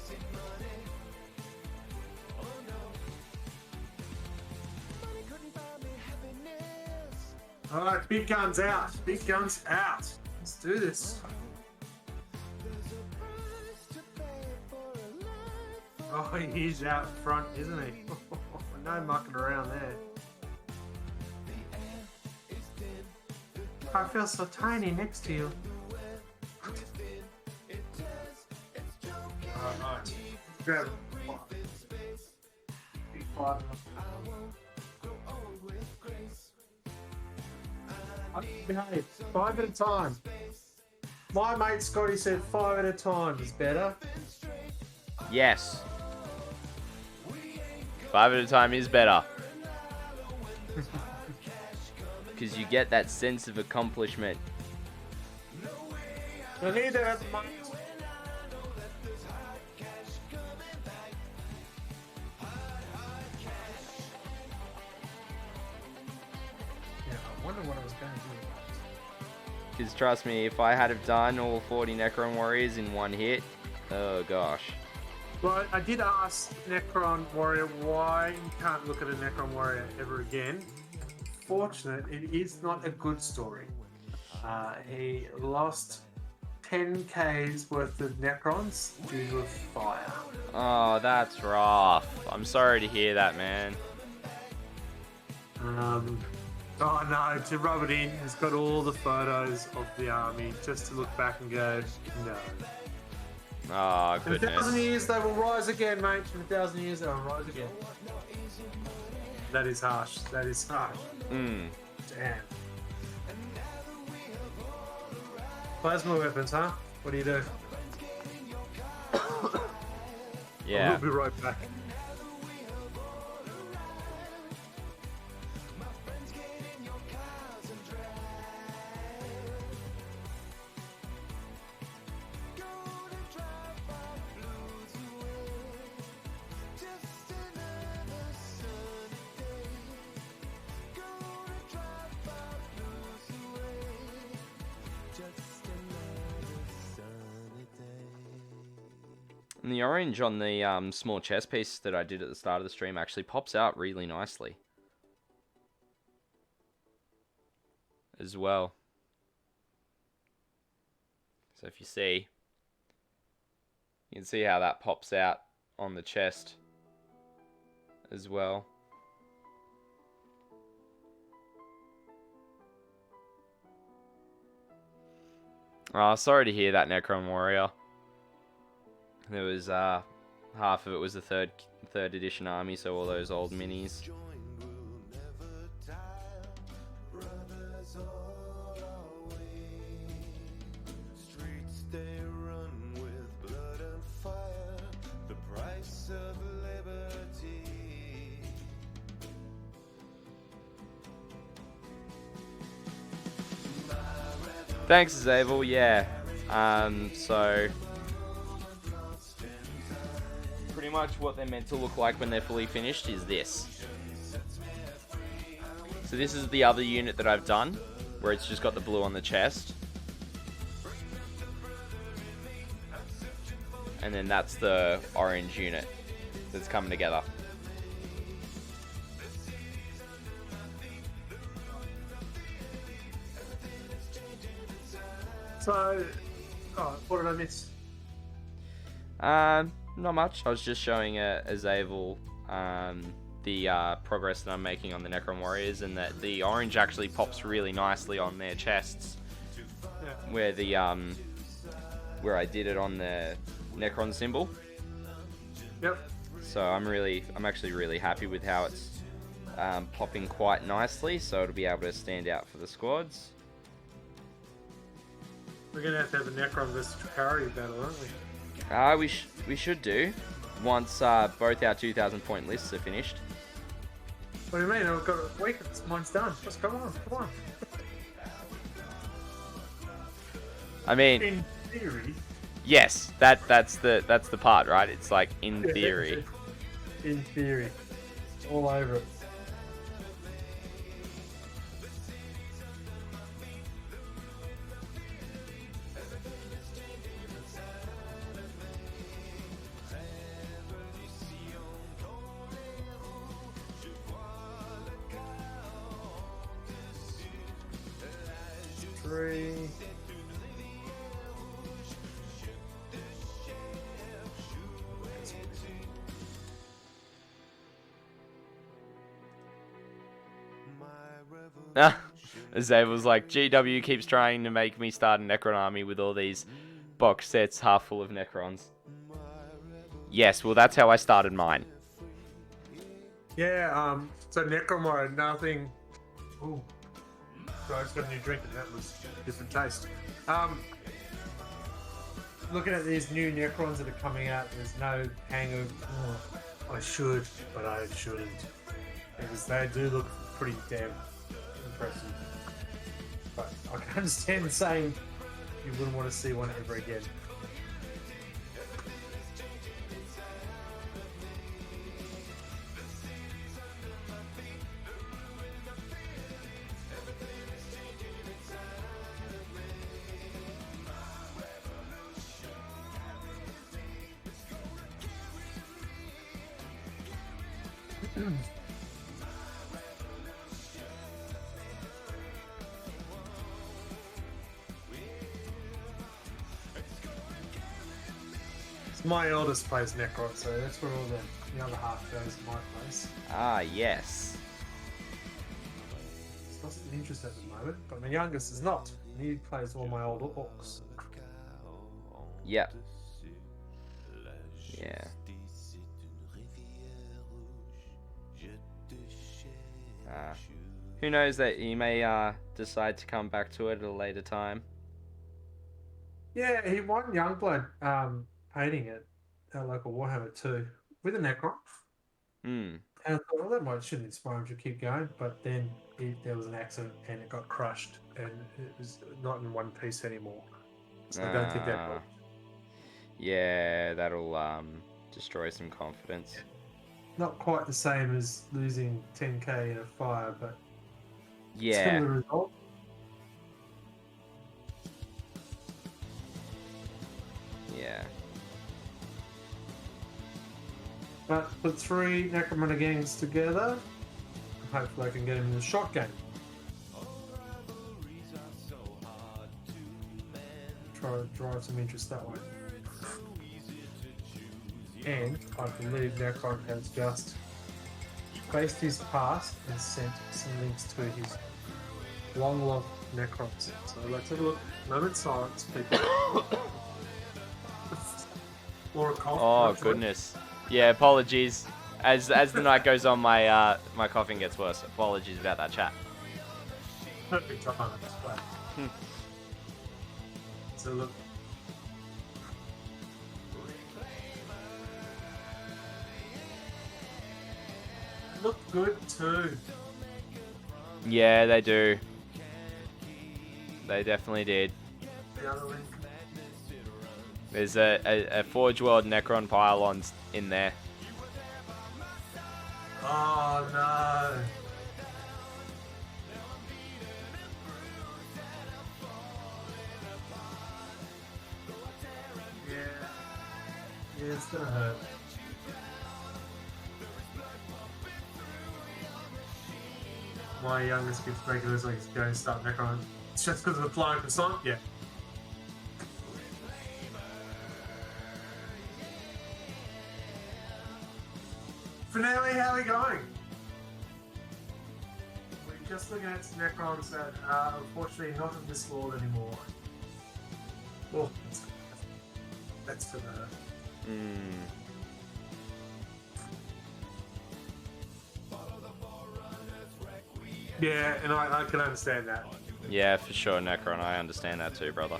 Alright, big guns out. Big guns out. Let's do this. Oh, he's out front, isn't he? No mucking around there. I feel so tiny next to you. Alright. Grab it. Big five. Behave. 5 at a time. My mate Scotty said 5 at a time is better. Yes. 5 at a time is better. Because you get that sense of accomplishment. I need that at the moment. wonder what I was going to do. Because trust me, if I had have done all 40 Necron Warriors in one hit, oh gosh. Well, I did ask Necron Warrior why you can't look at a Necron Warrior ever again. Fortunate, it is not a good story. He lost 10k's worth of Necrons due to a fire. Oh, that's rough. I'm sorry to hear that, man. Oh no, to rub it in, he's got all the photos of the army just to look back and go, no. Oh, In 1,000 goodness. years they will rise again, mate. In 1,000 years they will rise again. That is harsh. That is harsh. Mm. Damn. Plasma weapons, huh? What do you do? Yeah. We'll be right back. And the orange on the small chess piece that I did at the start of the stream actually pops out really nicely. As well. So if you see, you can see how that pops out on the chest as well. Oh, sorry to hear that, Necron Warrior. There was half of it was the third edition army, so all those old minis. Thanks, Zabel. Yeah. So pretty much what they're meant to look like when they're fully finished is this. So this is the other unit that I've done, where it's just got the blue on the chest. And then that's the orange unit that's coming together. So, what did I miss? Not much. I was just showing Zabel the progress that I'm making on the Necron Warriors, and that the orange actually pops really nicely on their chests. Yeah. Where the where I did it on the Necron symbol. Yep. So I'm actually really happy with how it's popping quite nicely. So it'll be able to stand out for the squads. We're going to have a Necron versus Drukhari battle, aren't we? We should do once both our 2,000 point lists are finished. What do you mean? I've got a week. Mine's done. Just come on. I mean, In theory. yes, that's the part, right? It's like in theory. In theory. All over it. Three. Zabel's like, GW keeps trying to make me start a Necron army with all these box sets half full of Necrons. Yes, well that's how I started mine. Yeah, so Necron Warrior, nothing. Ooh. So I just got a new drink and that was a different taste. Looking at these new Necrons that are coming out, there's no hang of, I should, but I shouldn't. Because they do look pretty damn impressive. But I can understand saying you wouldn't want to see one ever again. My eldest plays Necron, so that's where all the other half goes in my place. Ah, yes. It's not an interest at the moment, but my youngest is not. He plays all my old orcs. Yep. Yeah. Who knows that he may decide to come back to it at a later time. Yeah, he won Youngblood painting it at local Warhammer 2 with a Necron. Hmm. And I thought, well, that shouldn't inspire him to keep going. But then there was an accident and it got crushed and it was not in one piece anymore. So I don't think that helped. Yeah, that'll destroy some confidence. Not quite the same as losing 10k in a fire, but Yeah. similar result. Yeah. But put 3 Necromunda gangs together. Hopefully I can get him in the shot game. Try to drive some interest that way. And I believe Necron has just faced his past and sent some links to his long-loved Necrons. So let's have a look. Moment silence, people. Or a cough. Oh goodness. Yeah, apologies. As the night goes on, my my coughing gets worse. Apologies about that, chat. Perfect time. So look. Look good too. Yeah, they do. They definitely did. The other link. There's a Forge World Necron pylon in there. Oh no. Yeah, it's gonna hurt. My youngest gets regulars like he's going to start Necron. It's just because of the flying croissant? Yeah. Finale, how are we going? We're just looking at some Necrons that are unfortunately not in this world anymore. Oh, that's for the... Yeah, and I can understand that. Yeah, for sure, Necron. I understand that too, brother.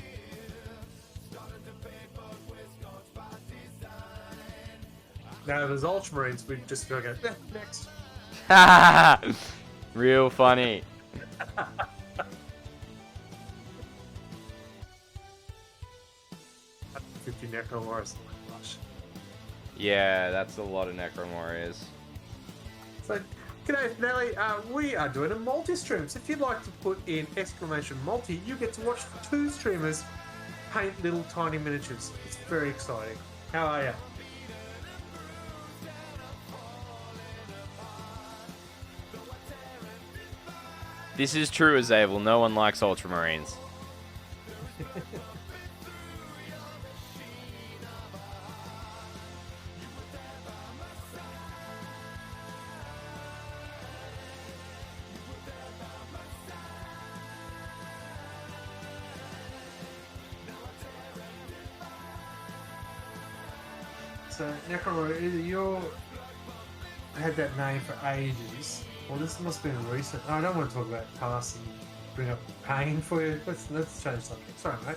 Now, if there's Ultramarines, we'd just go, next. Real funny. 50 Necron Warriors. Gosh. Yeah, that's a lot of Necron Warriors. So, g'day Finale, we are doing a multi-stream. So if you'd like to put in exclamation multi, you get to watch 2 streamers paint little tiny miniatures. It's very exciting. How are you? This is true, Azabel. No one likes Ultramarines. So, Necron, either you had that name for ages, or this must have been recent. No, I don't want to talk about past and bring up pain for you. Let's change something. Sorry, mate.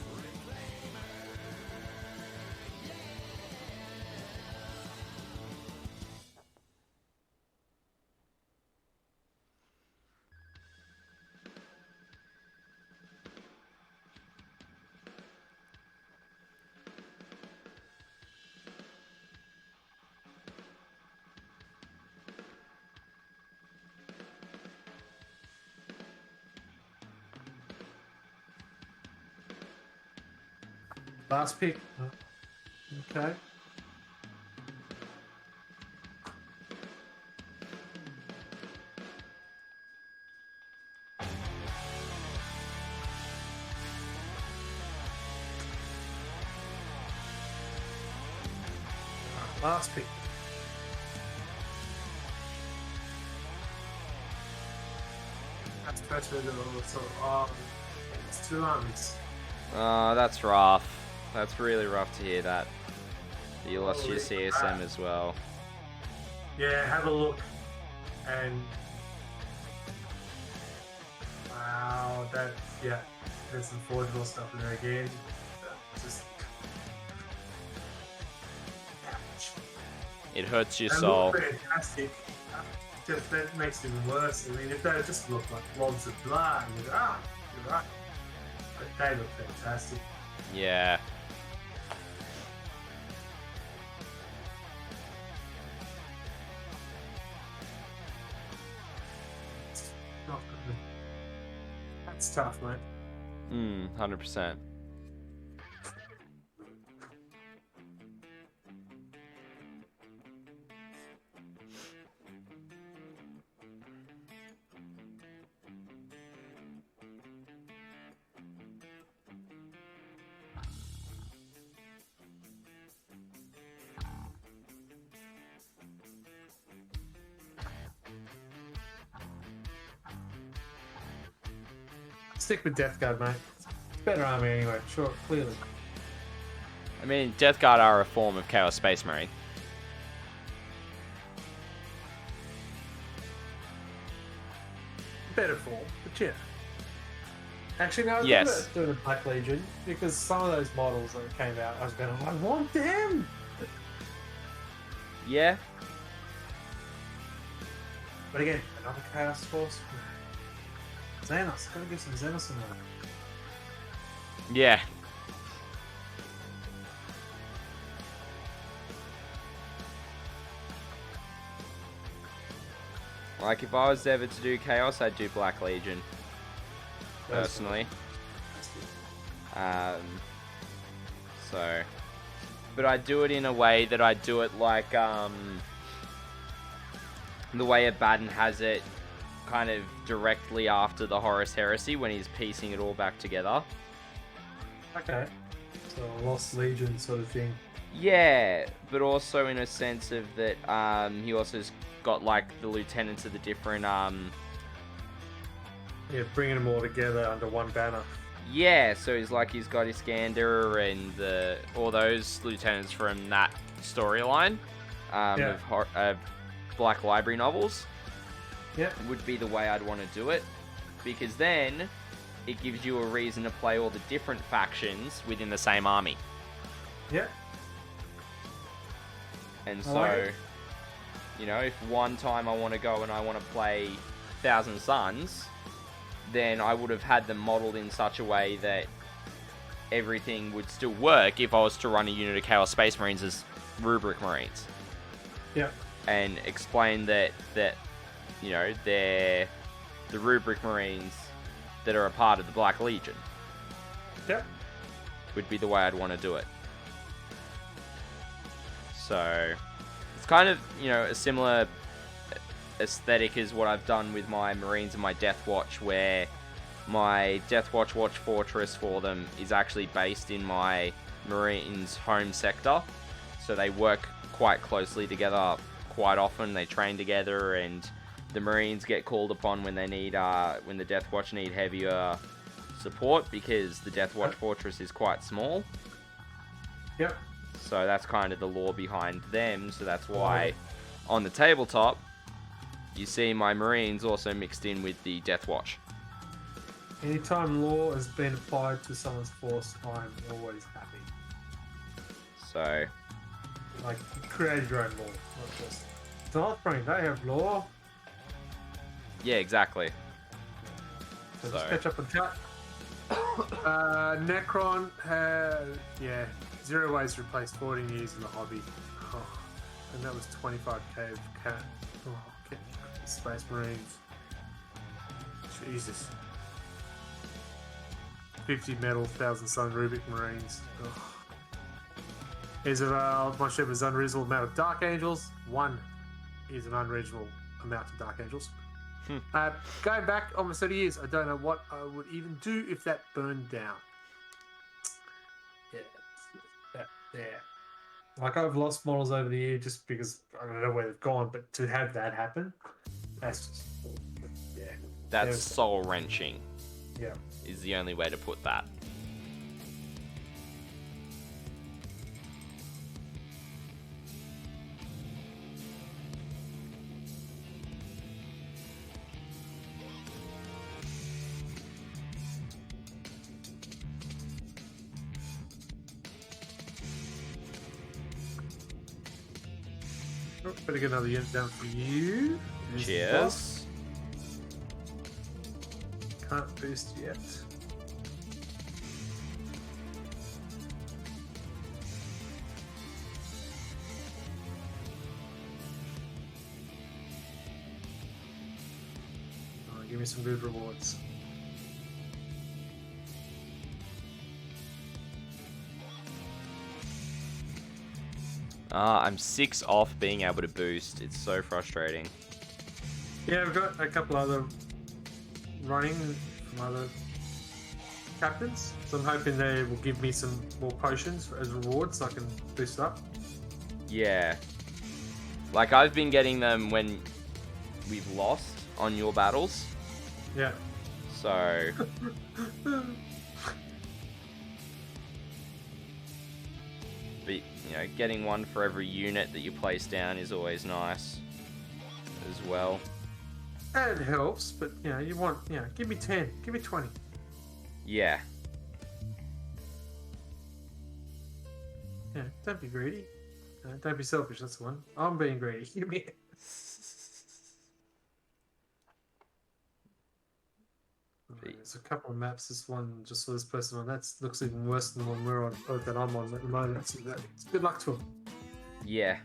Last pick. Okay. Last pick. That's better than also. It's 2 armies. Oh, that's rough. That's really rough to hear that. You lost your Holy CSM crap. as well. Yeah, have a look. And wow, there's some forgeable stuff in there again. Just It hurts your they soul. look fantastic. Just that makes it even worse. I mean, if they just look like blobs of blood, you're right. But they look fantastic. Yeah. Not good. That's tough, mate. 100%. Stick with Death Guard, mate. It's better army anyway, sure, clearly. I mean, Death Guard are a form of Chaos Space Marine. Better form, but yeah. Actually, no, I Yes. was doing a Black Legion because some of those models that came out, I was going, I want them! Yeah. But again, another Chaos Force. Xenos, gotta give some Xenos in there. Yeah. Like, if I was ever to do Chaos, I'd do Black Legion. Personally. So... But I do it in a way that I do it like, the way Abaddon has it, kind of directly after the Horus Heresy, when he's piecing it all back together. Okay. So a Lost Legion sort of thing. Yeah, but also in a sense of that, he also's got like the lieutenants of the different, Yeah, bringing them all together under one banner. yeah, so he's got Iskander and all those lieutenants from that storyline, Yeah. of Black Library novels. Yep. Would be the way I'd want to do it, because then it gives you a reason to play all the different factions within the same army. Yep. And I so, like it. you know, if one time I want to go and I want to play Thousand Suns, then I would have had them modeled in such a way that everything would still work if I was to run a unit of Chaos Space Marines as Rubric Marines. Yep. And explain that you know, they're the Rubric Marines that are a part of the Black Legion. Yep. Would be the way I'd want to do it. So, it's kind of, you know, a similar aesthetic as what I've done with my Marines and my Death Watch, where my Death Watch Fortress for them is actually based in my Marines' home sector. So they work quite closely together quite often. They train together, and the Marines get called upon when they need, when the Death Watch need heavier support, because the Death Watch Fortress is quite small. Yep. So that's kind of the lore behind them. So that's why on the tabletop, you see my Marines also mixed in with the Death Watch. Anytime law has been applied to someone's force, I'm always happy. So, Like, you created your own law, not just... Northbrain, they have law. yeah, exactly. So just So- catch up on chat. Necron had, 0 ways to replace 14 years in the hobby. Oh, and that was 25k of cat. Oh, okay. Space Marines. Jesus. 50 metal, 1,000 Sun Rubik Marines. Oh. Here's my ship is unreasonable amount of Dark Angels. 1 is an unreasonable amount of Dark Angels. Going back almost 30 years, I don't know what I would even do if that burned down. Yeah, that there. Like I've lost models over the year just because I don't know where they've gone, but to have that happen, that's just yeah. That's There's- soul wrenching. Yeah. Is the only way to put that. Oh, better get another unit down for you. There's the boss. Cheers. Can't boost yet. Oh, give me some good rewards. I'm 6 off being able to boost. It's so frustrating. Yeah, I've got a couple other running from other captains, so I'm hoping they will give me some more potions as rewards so I can boost up. Yeah. Like, I've been getting them when we've lost on your battles. Yeah. So... But, you know, getting one for every unit that you place down is always nice as well. It helps, but you know, you want, you know, give me 10, give me 20. Yeah. Yeah, don't be greedy. Don't be selfish, that's the one. I'm being greedy. Give me it. There's a couple of maps. This one, just for this person on, that looks even worse than the one we're on, or that I'm on at the moment. So it's good luck to him. Yeah.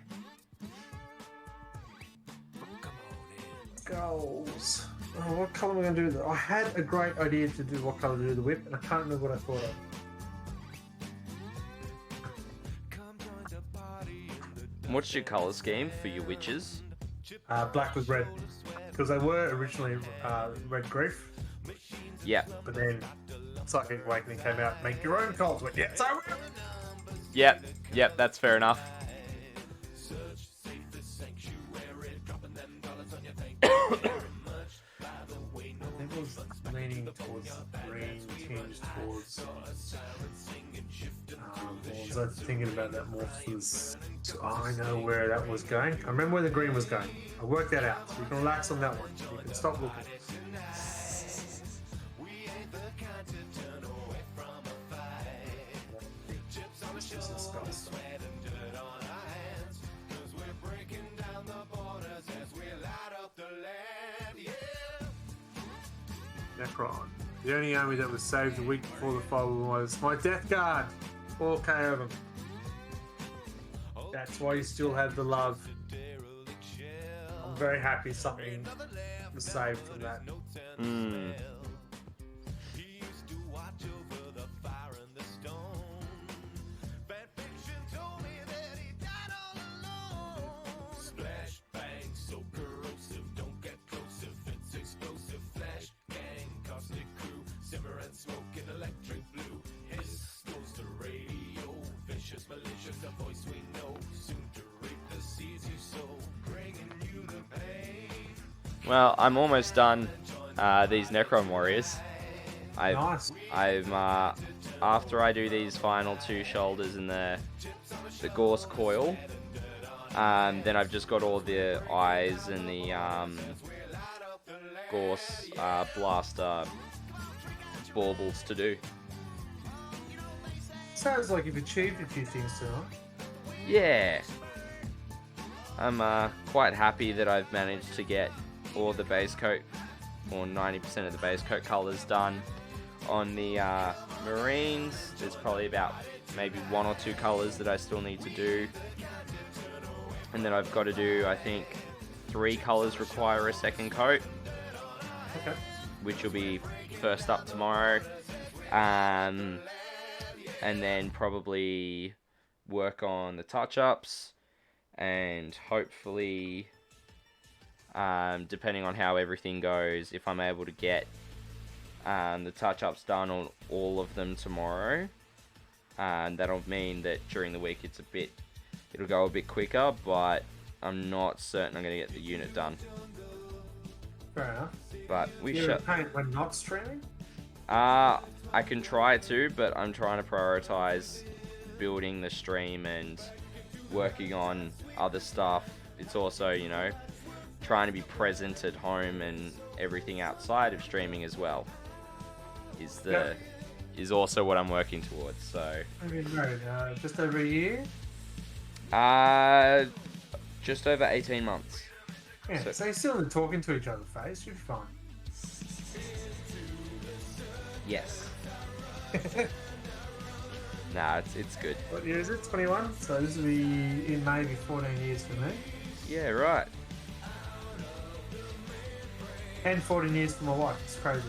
Goals. Oh, what colour am I going to do? I had a great idea to do what colour to do the whip, and I can't remember what I thought of. What's your colour scheme for your witches? Black with red, because they were originally red grief. Yeah. But then Psychic Awakening came out, make your own colours. Went, yeah, so Yep, that's fair enough. I think it was leaning towards green, tinged towards. What was I thinking about that more? So I know where that was going. I remember where the green was going. I worked that out. So you can relax on that one. You can stop looking. Necron. The only army that was saved a week before the fall was my Death Guard. 4K of them. That's why you still have the love. I'm very happy something was saved from that. Well, I'm almost done these Necron Warriors. Nice. I'm after I do these final 2 shoulders and the Gorse coil, then I've just got all the eyes and the Gorse blaster baubles to do. Sounds like you've achieved a few things tonight. Yeah. I'm quite happy that I've managed to get all the base coat, or 90% of the base coat colours done on the Marines. There's probably about maybe 1 or 2 colours that I still need to do. And then I've got to do, I think, 3 colours require a second coat. Okay. Which will be first up tomorrow. And then probably work on the touch-ups. And hopefully, depending on how everything goes, if I'm able to get the touch-ups done on all of them tomorrow, that'll mean that during the week it's a bit it'll go a bit quicker, but I'm not certain I'm going to get the unit done. Fair enough. But we You should. paint when not streaming? I can try to, but I'm trying to prioritize building the stream and working on other stuff. It's also, you know, trying to be present at home and everything outside of streaming as well. Is also what I'm working towards. So. Have you been married? Just over a year? Just over 18 months. Yeah, so you're still talking to each other, face. You're fine. Yes. Nah, it's good. What year is it? 21? So this will be in maybe 14 years for me. Yeah, right. And 14 years for my wife. It's crazy.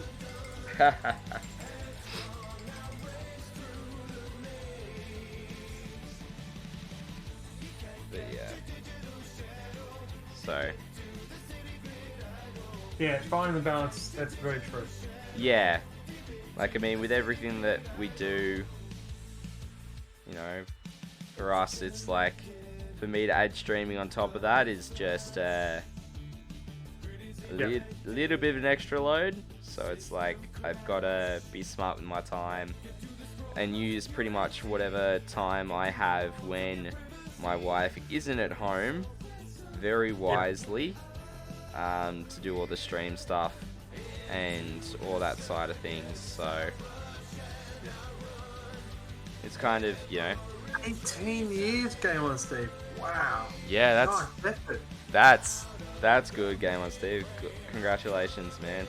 But yeah. So. Yeah, finding the balance, that's very true. Yeah. Like, I mean, with everything that we do, you know, for us, it's like, for me to add streaming on top of that is just a little bit of an extra load. So it's like, I've got to be smart with my time and use pretty much whatever time I have when my wife isn't at home very wisely to do all the stream stuff and all that side of things. So it's kind of, you know, 18 years, Game On Steve. Wow. yeah, Nice effort. that's good, Game On Steve. Congratulations, man.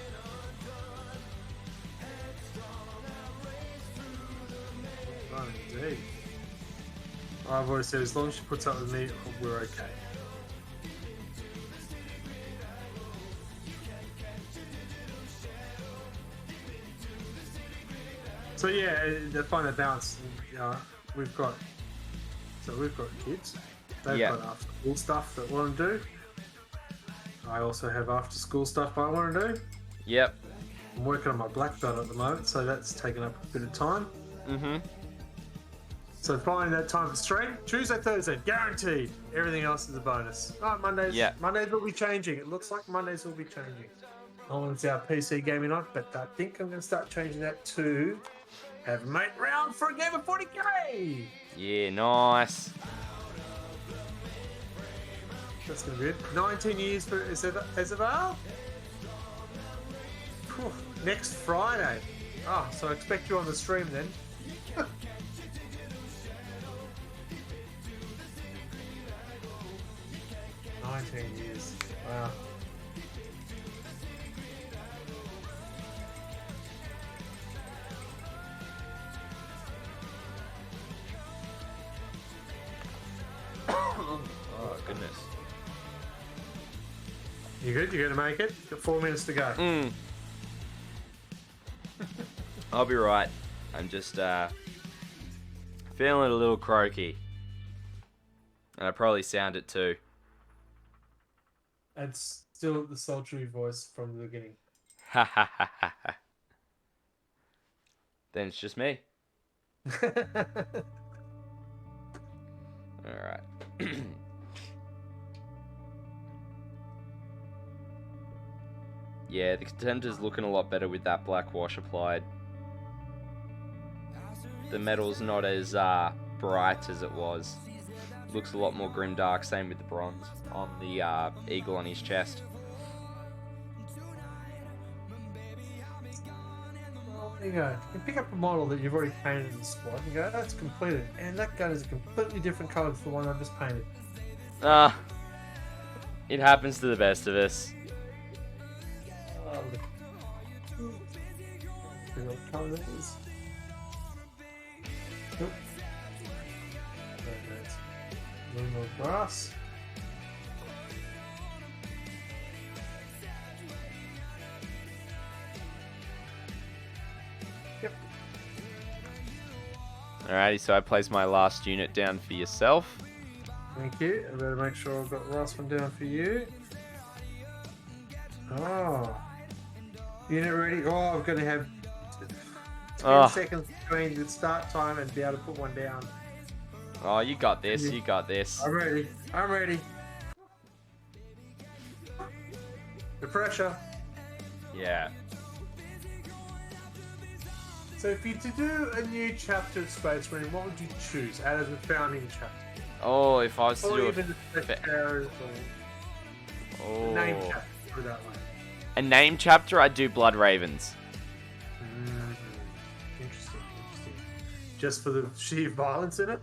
Right, indeed. I've always said, as long as she puts up with me, we're okay. So yeah, to find a balance, we've got kids. They've Yeah. got after school stuff that want to do. I also have after school stuff I want to do. Yep. I'm working on my black belt at the moment, so that's taken up a bit of time. Mm-hmm. So finding that time to stream, Tuesday, Thursday, guaranteed. Everything else is a bonus. Oh, Mondays. Yeah. Mondays will be changing. It looks like Mondays will be changing. I want to see our PC gaming night, but I think I'm going to start changing that to have a mate round for a game of 40k. Yeah, nice. That's going to be good. 19 years for Ezeval. Next Friday. Oh, so I expect you on the stream then. 19 years. Wow. Oh, goodness. You good? You gonna make it? Got 4 minutes to go. I'll be right. I'm just feeling a little croaky. And I probably sound it too. And still the sultry voice from the beginning. Ha ha ha ha ha. Then it's just me. Alright. Yeah, the Contemptor's looking a lot better with that black wash applied. The metal's not as bright as it was. Looks a lot more grimdark, same with the bronze on the eagle on his chest. Well, there you go. You pick up a model that you've already painted in the squad and go, that's completed. And that gun is a completely different colour to the one I've just painted. It happens to the best of us. Oh, look. See what colour that is. Nope. That's lunar grass. Yep. Alrighty, so I place my last unit down for yourself. Thank you. I better make sure I've got the last one down for you. Oh. Unit ready. Oh, I'm going to have 10 seconds between the start time and be able to put one down. Oh, you got this. You got this. I'm ready. I'm ready. The pressure. Yeah. So if you to do a new chapter of Space Marine, what would you choose out of the founding chapter? Oh, if I was to Or do even the Devastators or the name chapter, put it that way. a name chapter, I'd do Blood Ravens. Interesting. Just for the sheer violence in it?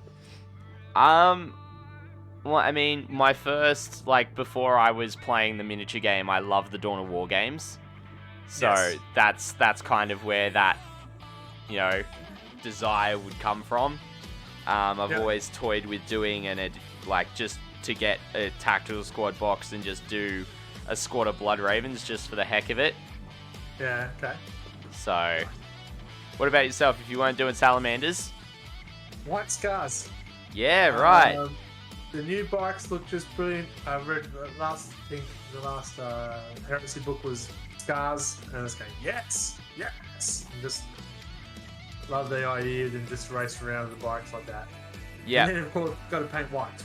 Well, I mean, my first, like, before I was playing the miniature game, I loved the Dawn of War games. So Yes. that's kind of where that, you know, desire would come from. I've Yep. always toyed with doing like, just to get a tactical squad box and just do a squad of Blood Ravens just for the heck of it. Yeah, okay. So, what about yourself if you weren't doing Salamanders? White Scars. Yeah, right. The new bikes look just brilliant. I read the last Heresy book was Scars, and I was going, yes! And just love the idea of them just racing around with the bikes like that. Yeah. And then, of course, got to paint white.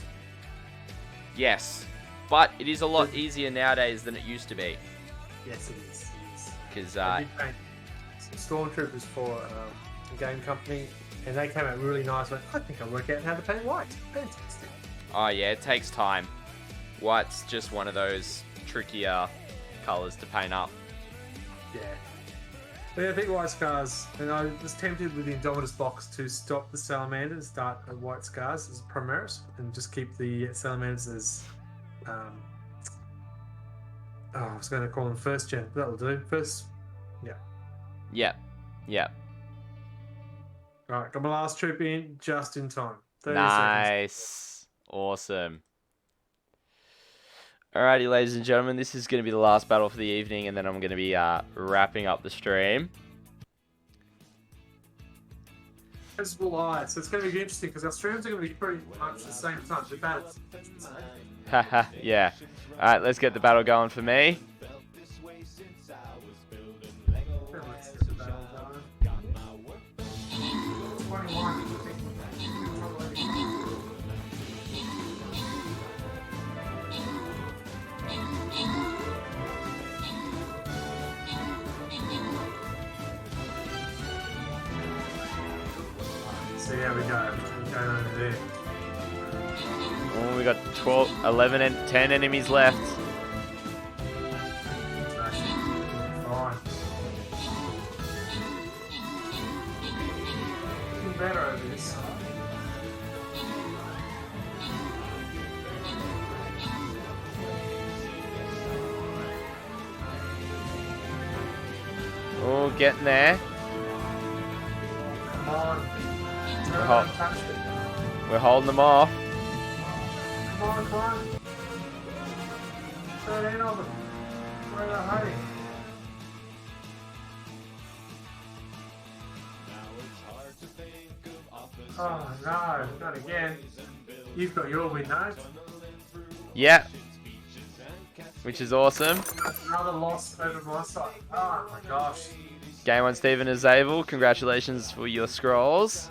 Yes. But it is a lot easier nowadays than it used to be. Yes, it is. Because, I did paint some Stormtroopers for a game company, and they came out really nice. I went, I think I'll work out how to paint white. Fantastic. oh yeah, it takes time. White's just one of those trickier colours to paint up. Yeah. But yeah, I think White Scars, and I was tempted with the Indomitus box to stop the Salamanders and start at White Scars as Primaris, and just keep the Salamanders as, I was going to call them first gen. That'll do. First, yeah. Yep. Alright, got my last troop in just in time. 30 seconds. Nice. Awesome. Alrighty, ladies and gentlemen, this is going to be the last battle for the evening, and then I'm going to be wrapping up the stream. As will I. So it's going to be interesting because our streams are going to be pretty much the same time. The battles. Haha, yeah. Alright, let's get the battle going for me. Let's get the battle going. 21. See how we go. We're going over there. Oh, we got 12, 11, and 10 enemies left. Fine. Looking better over this side. Oh, getting there. Come on. Hol- Touch it. We're holding them off. Come on, climb. 13 of them. Where are they hiding? Oh no, not again. You've got your win, no? Yeah. Which is awesome. Another loss over my side. Oh my gosh. Game 1 Stephen is able. Congratulations for your scrolls.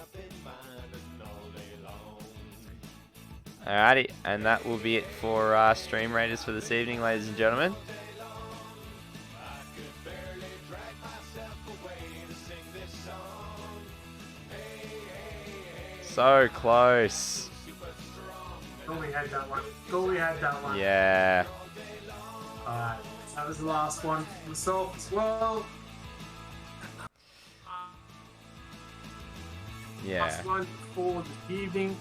Alrighty, and that will be it for Stream Raiders for this evening, ladies and gentlemen. So close. Thought we had that one. Yeah. Alright, that was the last one. Myself as well. Yeah. Last one for the evening.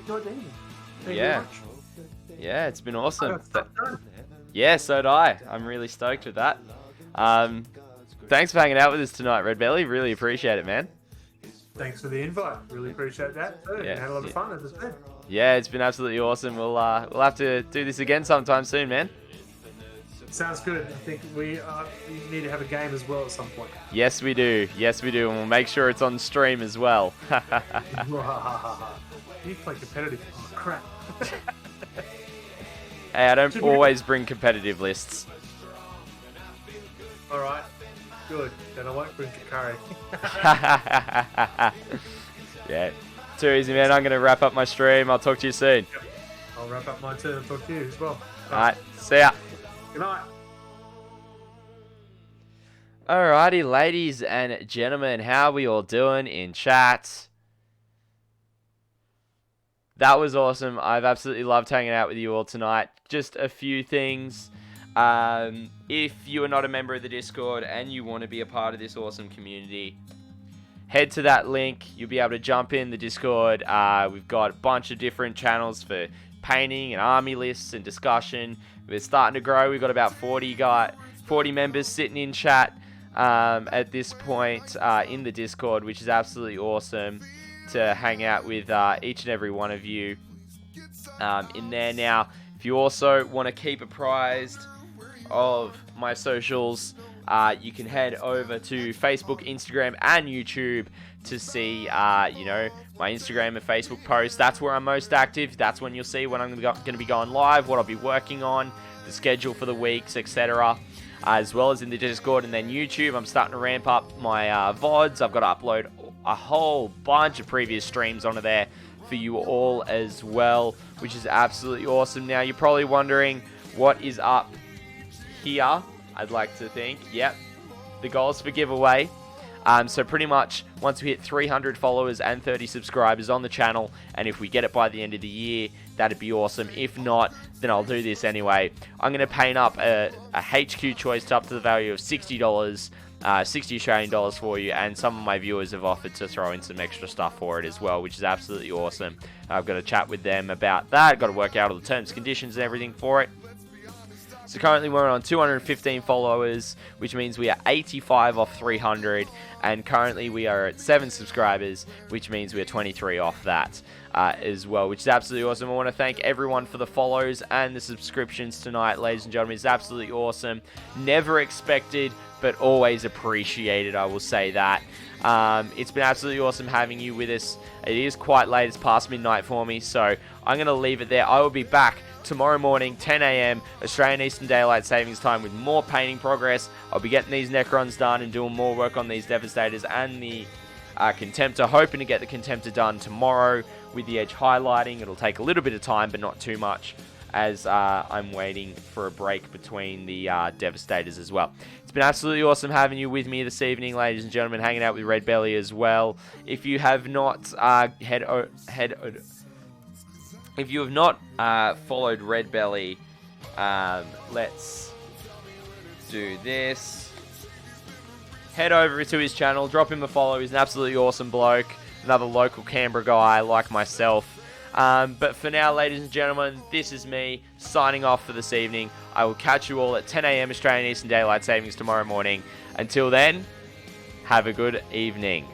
Enjoyed the evening. Thank you Yeah. very much. Yeah, it's been I awesome. got stuff done. Yeah, so did I. I'm really stoked with that. Thanks for hanging out with us tonight, Redbelly. Really appreciate it, man. Thanks for the invite. Really appreciate that too. Yeah, Had a lot yeah. of fun, as I said. Yeah, it's been absolutely awesome. We'll have to do this again sometime soon, man. Sounds good. I think we need to have a game as well at some point. Yes, we do. Yes, we do. And we'll make sure it's on stream as well. You play competitive. Oh, crap. Hey, I don't always bring competitive lists. Alright. Good. Then I won't bring Kakari. Yeah. Too easy, man. I'm going to wrap up my stream. I'll talk to you soon. Yep. I'll wrap up mine too and talk to you as well. Alright, see ya. Good night. Alrighty, ladies and gentlemen, how are we all doing in chat? That was awesome. I've absolutely loved hanging out with you all tonight. Just a few things. If you are not a member of the Discord and you want to be a part of this awesome community, head to that link. You'll be able to jump in the Discord. We've got a bunch of different channels for painting and army lists and discussion. We're starting to grow. We've got about 40 members sitting in chat at this point in the Discord, which is absolutely awesome to hang out with each and every one of you in there. Now, if you also want to keep apprised of my socials, you can head over to Facebook, Instagram, and YouTube to see, my Instagram and Facebook posts. That's where I'm most active. That's when you'll see when I'm going to be going live, what I'll be working on, the schedule for the weeks, etc. As well as in the Discord. And then YouTube, I'm starting to ramp up my VODs. I've got to upload a whole bunch of previous streams onto there for you all as well, which is absolutely awesome. Now, you're probably wondering what is up here. I'd like to think, yep, the goals for giveaway. So pretty much once we hit 300 followers and 30 subscribers on the channel, and if we get it by the end of the year, that'd be awesome. If not, then I'll do this anyway. I'm going to paint up a HQ choice up to the value of $60, 60 Australian dollars for you, and some of my viewers have offered to throw in some extra stuff for it as well, which is absolutely awesome. I've got to chat with them about that. I've got to work out all the terms, conditions, and everything for it. So currently we're on 215 followers, which means we are 85 off 300, and currently we are at 7 subscribers, which means we are 23 off that as well, which is absolutely awesome. I want to thank everyone for the follows and the subscriptions tonight, ladies and gentlemen. It's absolutely awesome. Never expected, but always appreciated, I will say that. It's been absolutely awesome having you with us. It is quite late. It's past midnight for me, so I'm going to leave it there. I will be back tomorrow morning, 10 a.m. Australian Eastern Daylight Savings Time with more painting progress. I'll be getting these Necrons done and doing more work on these Devastators and the Contemptor. Hoping to get the Contemptor done tomorrow with the edge highlighting. It'll take a little bit of time, but not too much, as I'm waiting for a break between the Devastators as well. It's been absolutely awesome having you with me this evening, ladies and gentlemen, hanging out with Redbelly as well. If you have not if you have not followed Redbelly, let's do this. Head over to his channel, drop him a follow. He's an absolutely awesome bloke, another local Canberra guy like myself. But for now, ladies and gentlemen, this is me signing off for this evening. I will catch you all at 10 a.m. Australian Eastern Daylight Savings tomorrow morning. Until then, have a good evening.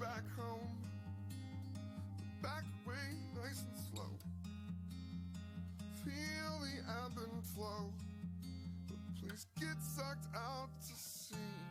Back home, back way nice and slow. Feel the ebb and flow, but please get sucked out to sea.